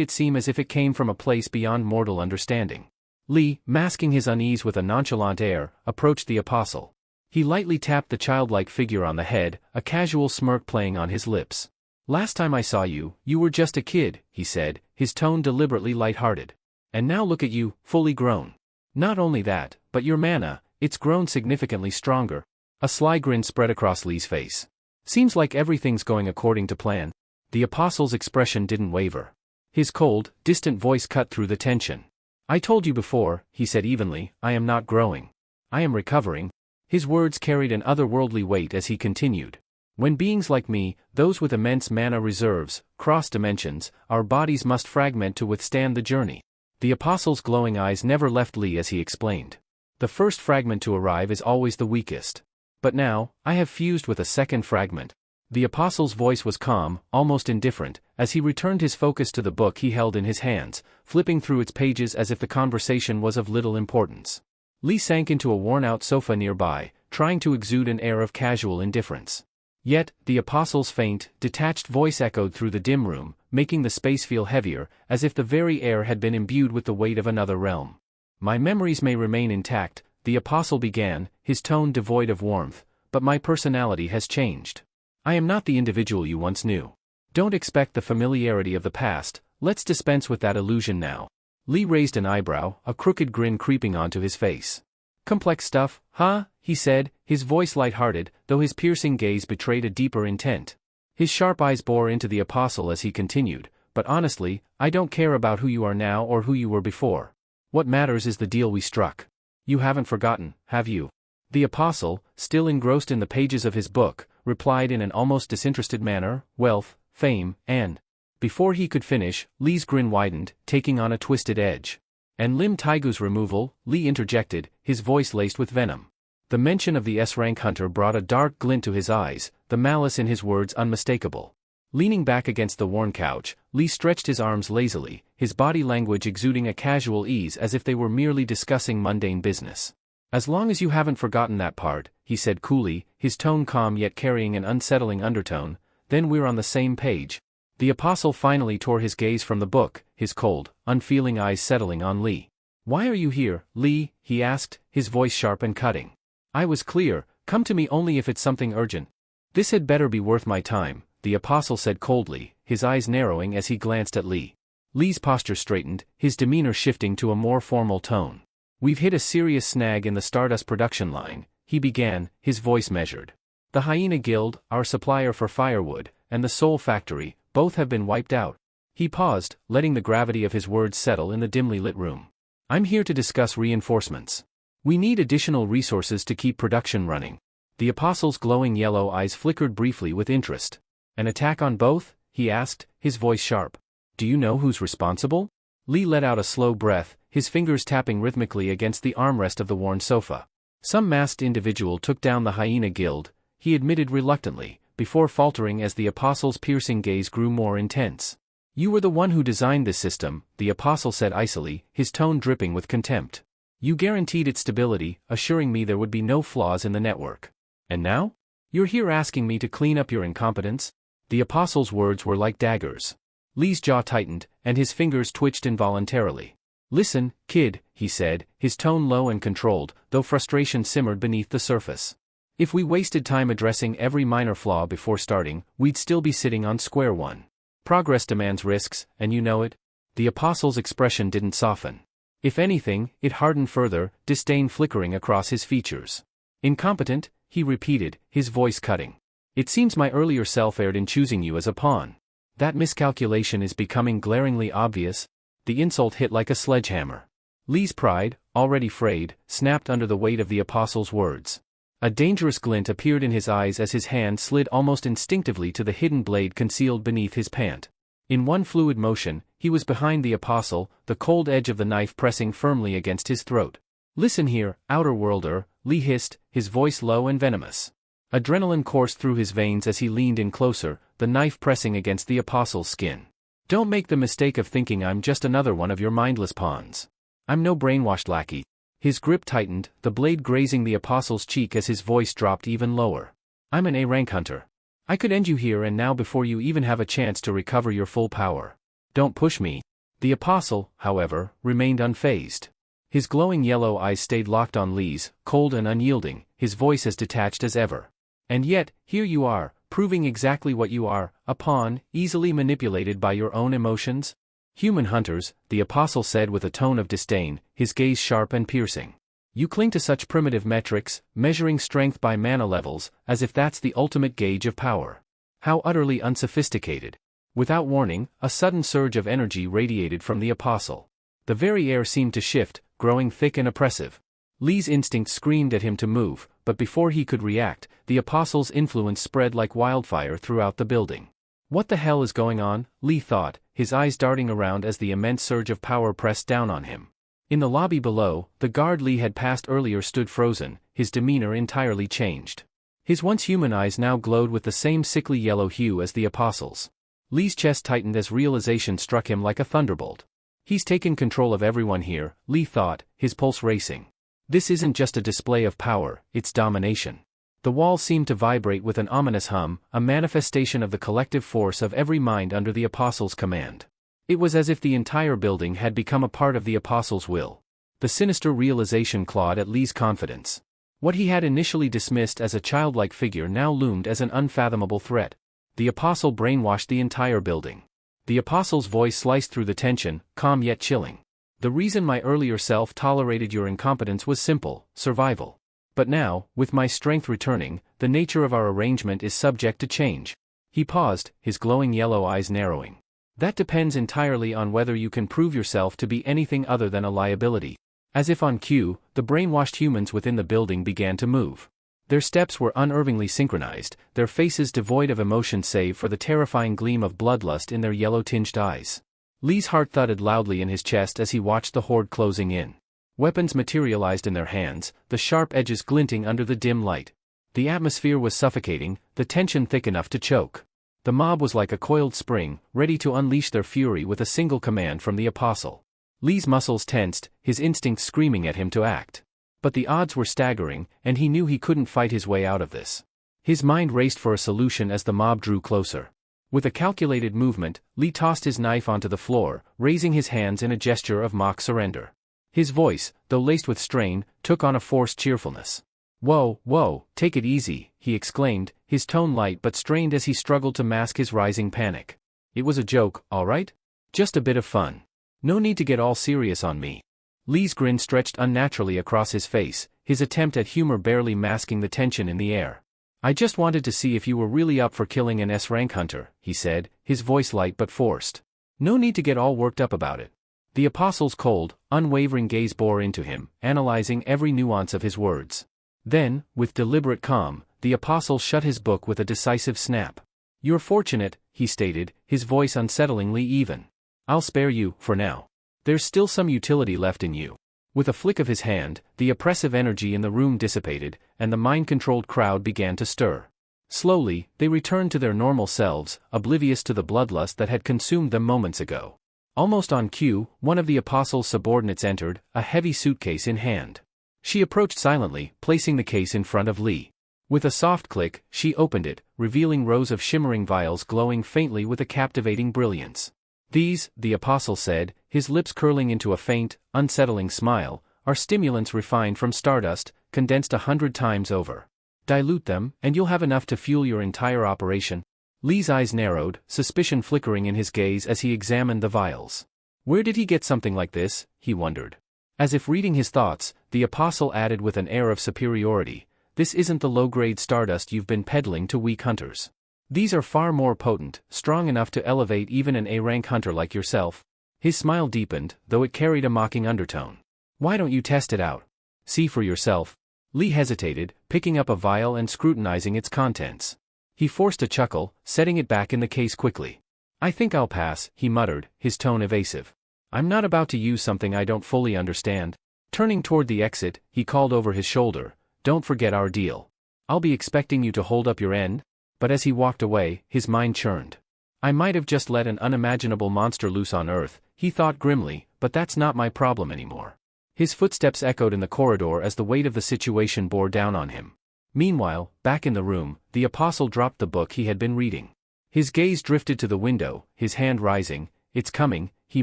it seem as if it came from a place beyond mortal understanding. Lee, masking his unease with a nonchalant air, approached the Apostle. He lightly tapped the childlike figure on the head, a casual smirk playing on his lips. "Last time I saw you, you were just a kid," he said, his tone deliberately light-hearted. "And now look at you, fully grown. Not only that, but your mana, it's grown significantly stronger." A sly grin spread across Lee's face. "Seems like everything's going according to plan." The Apostle's expression didn't waver. His cold, distant voice cut through the tension. "I told you before," he said evenly, "I am not growing. I am recovering." His words carried an otherworldly weight as he continued. "When beings like me, those with immense mana reserves, cross dimensions, our bodies must fragment to withstand the journey." The Apostle's glowing eyes never left Lee as he explained. "The first fragment to arrive is always the weakest. But now, I have fused with a second fragment." The Apostle's voice was calm, almost indifferent, as he returned his focus to the book he held in his hands, flipping through its pages as if the conversation was of little importance. Lee sank into a worn-out sofa nearby, trying to exude an air of casual indifference. Yet, the Apostle's faint, detached voice echoed through the dim room, making the space feel heavier, as if the very air had been imbued with the weight of another realm. "My memories may remain intact," the Apostle began, his tone devoid of warmth, "but my personality has changed. I am not the individual you once knew. Don't expect the familiarity of the past, let's dispense with that illusion now." Lee raised an eyebrow, a crooked grin creeping onto his face. "Complex stuff, huh?" he said, his voice light-hearted, though his piercing gaze betrayed a deeper intent. His sharp eyes bore into the Apostle as he continued, "But honestly, I don't care about who you are now or who you were before. What matters is the deal we struck. You haven't forgotten, have you?" The Apostle, still engrossed in the pages of his book, replied in an almost disinterested manner, "Wealth, fame, and..." Before he could finish, Lee's grin widened, taking on a twisted edge. "And Lim Taigu's removal," Lee interjected, his voice laced with venom. The mention of the S-rank hunter brought a dark glint to his eyes, the malice in his words unmistakable. Leaning back against the worn couch, Lee stretched his arms lazily, his body language exuding a casual ease as if they were merely discussing mundane business. "As long as you haven't forgotten that part," he said coolly, his tone calm yet carrying an unsettling undertone, "then we're on the same page." The Apostle finally tore his gaze from the book, his cold, unfeeling eyes settling on Lee. "Why are you here, Lee?" he asked, his voice sharp and cutting. "I was clear, come to me only if it's something urgent." "This had better be worth my time," the Apostle said coldly, his eyes narrowing as he glanced at Lee. Lee's posture straightened, his demeanor shifting to a more formal tone. "We've hit a serious snag in the Stardust production line," he began, his voice measured. "The Hyena Guild, our supplier for firewood, and the Soul Factory, both have been wiped out." He paused, letting the gravity of his words settle in the dimly lit room. "I'm here to discuss reinforcements. We need additional resources to keep production running." The Apostle's glowing yellow eyes flickered briefly with interest. "An attack on both?" he asked, his voice sharp. "Do you know who's responsible?" Lee let out a slow breath, his fingers tapping rhythmically against the armrest of the worn sofa. "Some masked individual took down the Hyena Guild," he admitted reluctantly, before faltering as the Apostle's piercing gaze grew more intense. "You were the one who designed this system," the Apostle said icily, his tone dripping with contempt. "You guaranteed its stability, assuring me there would be no flaws in the network. And now? You're here asking me to clean up your incompetence?" The Apostle's words were like daggers. Lee's jaw tightened, and his fingers twitched involuntarily. "Listen, kid," he said, his tone low and controlled, though frustration simmered beneath the surface. "If we wasted time addressing every minor flaw before starting, we'd still be sitting on square one. Progress demands risks, and you know it." The Apostle's expression didn't soften. If anything, it hardened further, disdain flickering across his features. "Incompetent?" he repeated, his voice cutting. It seems my earlier self erred in choosing you as a pawn. That miscalculation is becoming glaringly obvious. The insult hit like a sledgehammer. Lee's pride, already frayed, snapped under the weight of the apostle's words. A dangerous glint appeared in his eyes as his hand slid almost instinctively to the hidden blade concealed beneath his pant. In one fluid motion, he was behind the apostle, the cold edge of the knife pressing firmly against his throat. Listen here, outer worlder, Lee hissed, his voice low and venomous. Adrenaline coursed through his veins as he leaned in closer, the knife pressing against the apostle's skin. Don't make the mistake of thinking I'm just another one of your mindless pawns. I'm no brainwashed lackey. His grip tightened, the blade grazing the apostle's cheek as his voice dropped even lower. I'm an A-rank hunter. I could end you here and now before you even have a chance to recover your full power. Don't push me. The apostle, however, remained unfazed. His glowing yellow eyes stayed locked on Lee's, cold and unyielding, his voice as detached as ever. And yet, here you are, proving exactly what you are, a pawn, easily manipulated by your own emotions? Human hunters, the apostle said with a tone of disdain, his gaze sharp and piercing. You cling to such primitive metrics, measuring strength by mana levels, as if that's the ultimate gauge of power. How utterly unsophisticated. Without warning, a sudden surge of energy radiated from the apostle. The very air seemed to shift, growing thick and oppressive. Lee's instinct screamed at him to move, but before he could react, the apostle's influence spread like wildfire throughout the building. What the hell is going on? Lee thought, his eyes darting around as the immense surge of power pressed down on him. In the lobby below, the guard Lee had passed earlier stood frozen, his demeanor entirely changed. His once human eyes now glowed with the same sickly yellow hue as the apostle's. Lee's chest tightened as realization struck him like a thunderbolt. He's taken control of everyone here, Lee thought, his pulse racing. This isn't just a display of power, it's domination. The walls seemed to vibrate with an ominous hum, a manifestation of the collective force of every mind under the apostle's command. It was as if the entire building had become a part of the apostle's will. The sinister realization clawed at Lee's confidence. What he had initially dismissed as a childlike figure now loomed as an unfathomable threat. The apostle brainwashed the entire building. The apostle's voice sliced through the tension, calm yet chilling. The reason my earlier self tolerated your incompetence was simple, survival. But now, with my strength returning, the nature of our arrangement is subject to change. He paused, his glowing yellow eyes narrowing. That depends entirely on whether you can prove yourself to be anything other than a liability. As if on cue, the brainwashed humans within the building began to move. Their steps were unervingly synchronized, their faces devoid of emotion save for the terrifying gleam of bloodlust in their yellow-tinged eyes. Lee's heart thudded loudly in his chest as he watched the horde closing in. Weapons materialized in their hands, the sharp edges glinting under the dim light. The atmosphere was suffocating, the tension thick enough to choke. The mob was like a coiled spring, ready to unleash their fury with a single command from the apostle. Lee's muscles tensed, his instincts screaming at him to act. But the odds were staggering, and he knew he couldn't fight his way out of this. His mind raced for a solution as the mob drew closer. With a calculated movement, Lee tossed his knife onto the floor, raising his hands in a gesture of mock surrender. His voice, though laced with strain, took on a forced cheerfulness. Whoa, take it easy, he exclaimed, his tone light but strained as he struggled to mask his rising panic. It was a joke, all right? Just a bit of fun. No need to get all serious on me. Lee's grin stretched unnaturally across his face, his attempt at humor barely masking the tension in the air. I just wanted to see if you were really up for killing an S-rank hunter, he said, his voice light but forced. No need to get all worked up about it. The apostle's cold, unwavering gaze bore into him, analyzing every nuance of his words. Then, with deliberate calm, the apostle shut his book with a decisive snap. You're fortunate, he stated, his voice unsettlingly even. I'll spare you, for now. There's still some utility left in you. With a flick of his hand, the oppressive energy in the room dissipated, and the mind-controlled crowd began to stir. Slowly, they returned to their normal selves, oblivious to the bloodlust that had consumed them moments ago. Almost on cue, one of the apostle's subordinates entered, a heavy suitcase in hand. She approached silently, placing the case in front of Lee. With a soft click, she opened it, revealing rows of shimmering vials glowing faintly with a captivating brilliance. These, the apostle said, his lips curling into a faint, unsettling smile, are stimulants refined from stardust, condensed 100 times over. Dilute them, and you'll have enough to fuel your entire operation. Lee's eyes narrowed, suspicion flickering in his gaze as he examined the vials. Where did he get something like this, he wondered. As if reading his thoughts, the apostle added with an air of superiority, This isn't the low-grade stardust you've been peddling to weak hunters. These are far more potent, strong enough to elevate even an A-rank hunter like yourself." His smile deepened, though it carried a mocking undertone. "Why don't you test it out? See for yourself." Lee hesitated, picking up a vial and scrutinizing its contents. He forced a chuckle, setting it back in the case quickly. "I think I'll pass," he muttered, his tone evasive. "I'm not about to use something I don't fully understand." Turning toward the exit, he called over his shoulder, "Don't forget our deal. I'll be expecting you to hold up your end." But as he walked away, his mind churned. "I might have just let an unimaginable monster loose on Earth," he thought grimly, "but that's not my problem anymore." His footsteps echoed in the corridor as the weight of the situation bore down on him. Meanwhile, back in the room, the apostle dropped the book he had been reading. His gaze drifted to the window, his hand rising. "It's coming," he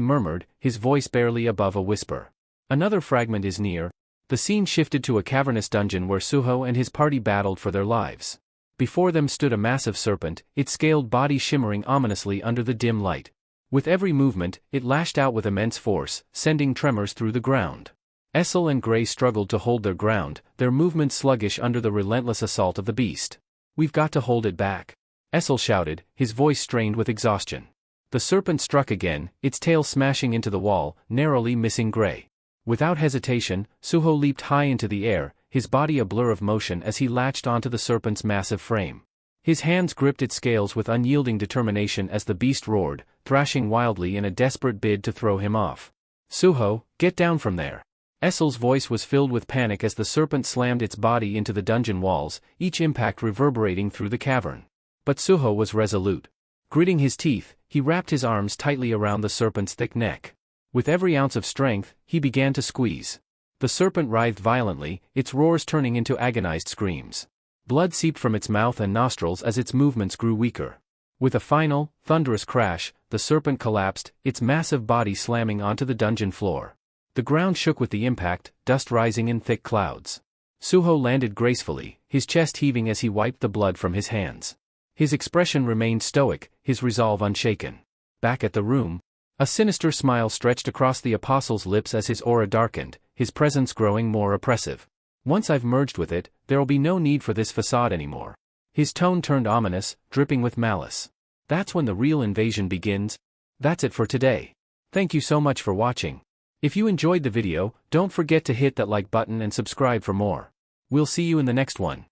murmured, his voice barely above a whisper. "Another fragment is near." The scene shifted to a cavernous dungeon where Suho and his party battled for their lives. Before them stood a massive serpent, its scaled body shimmering ominously under the dim light. With every movement, it lashed out with immense force, sending tremors through the ground. Essel and Gray struggled to hold their ground, their movements sluggish under the relentless assault of the beast. "We've got to hold it back," Essel shouted, his voice strained with exhaustion. The serpent struck again, its tail smashing into the wall, narrowly missing Gray. Without hesitation, Suho leaped high into the air, his body a blur of motion as he latched onto the serpent's massive frame. His hands gripped its scales with unyielding determination as the beast roared, thrashing wildly in a desperate bid to throw him off. "Suho, get down from there." Essel's voice was filled with panic as the serpent slammed its body into the dungeon walls, each impact reverberating through the cavern. But Suho was resolute. Gritting his teeth, he wrapped his arms tightly around the serpent's thick neck. With every ounce of strength, he began to squeeze. The serpent writhed violently, its roars turning into agonized screams. Blood seeped from its mouth and nostrils as its movements grew weaker. With a final, thunderous crash, the serpent collapsed, its massive body slamming onto the dungeon floor. The ground shook with the impact, dust rising in thick clouds. Suho landed gracefully, his chest heaving as he wiped the blood from his hands. His expression remained stoic, his resolve unshaken. Back at the room, a sinister smile stretched across the apostle's lips as his aura darkened, his presence growing more oppressive. "Once I've merged with it, there'll be no need for this facade anymore." His tone turned ominous, dripping with malice. "That's when the real invasion begins." That's it for today. Thank you so much for watching. If you enjoyed the video, don't forget to hit that like button and subscribe for more. We'll see you in the next one.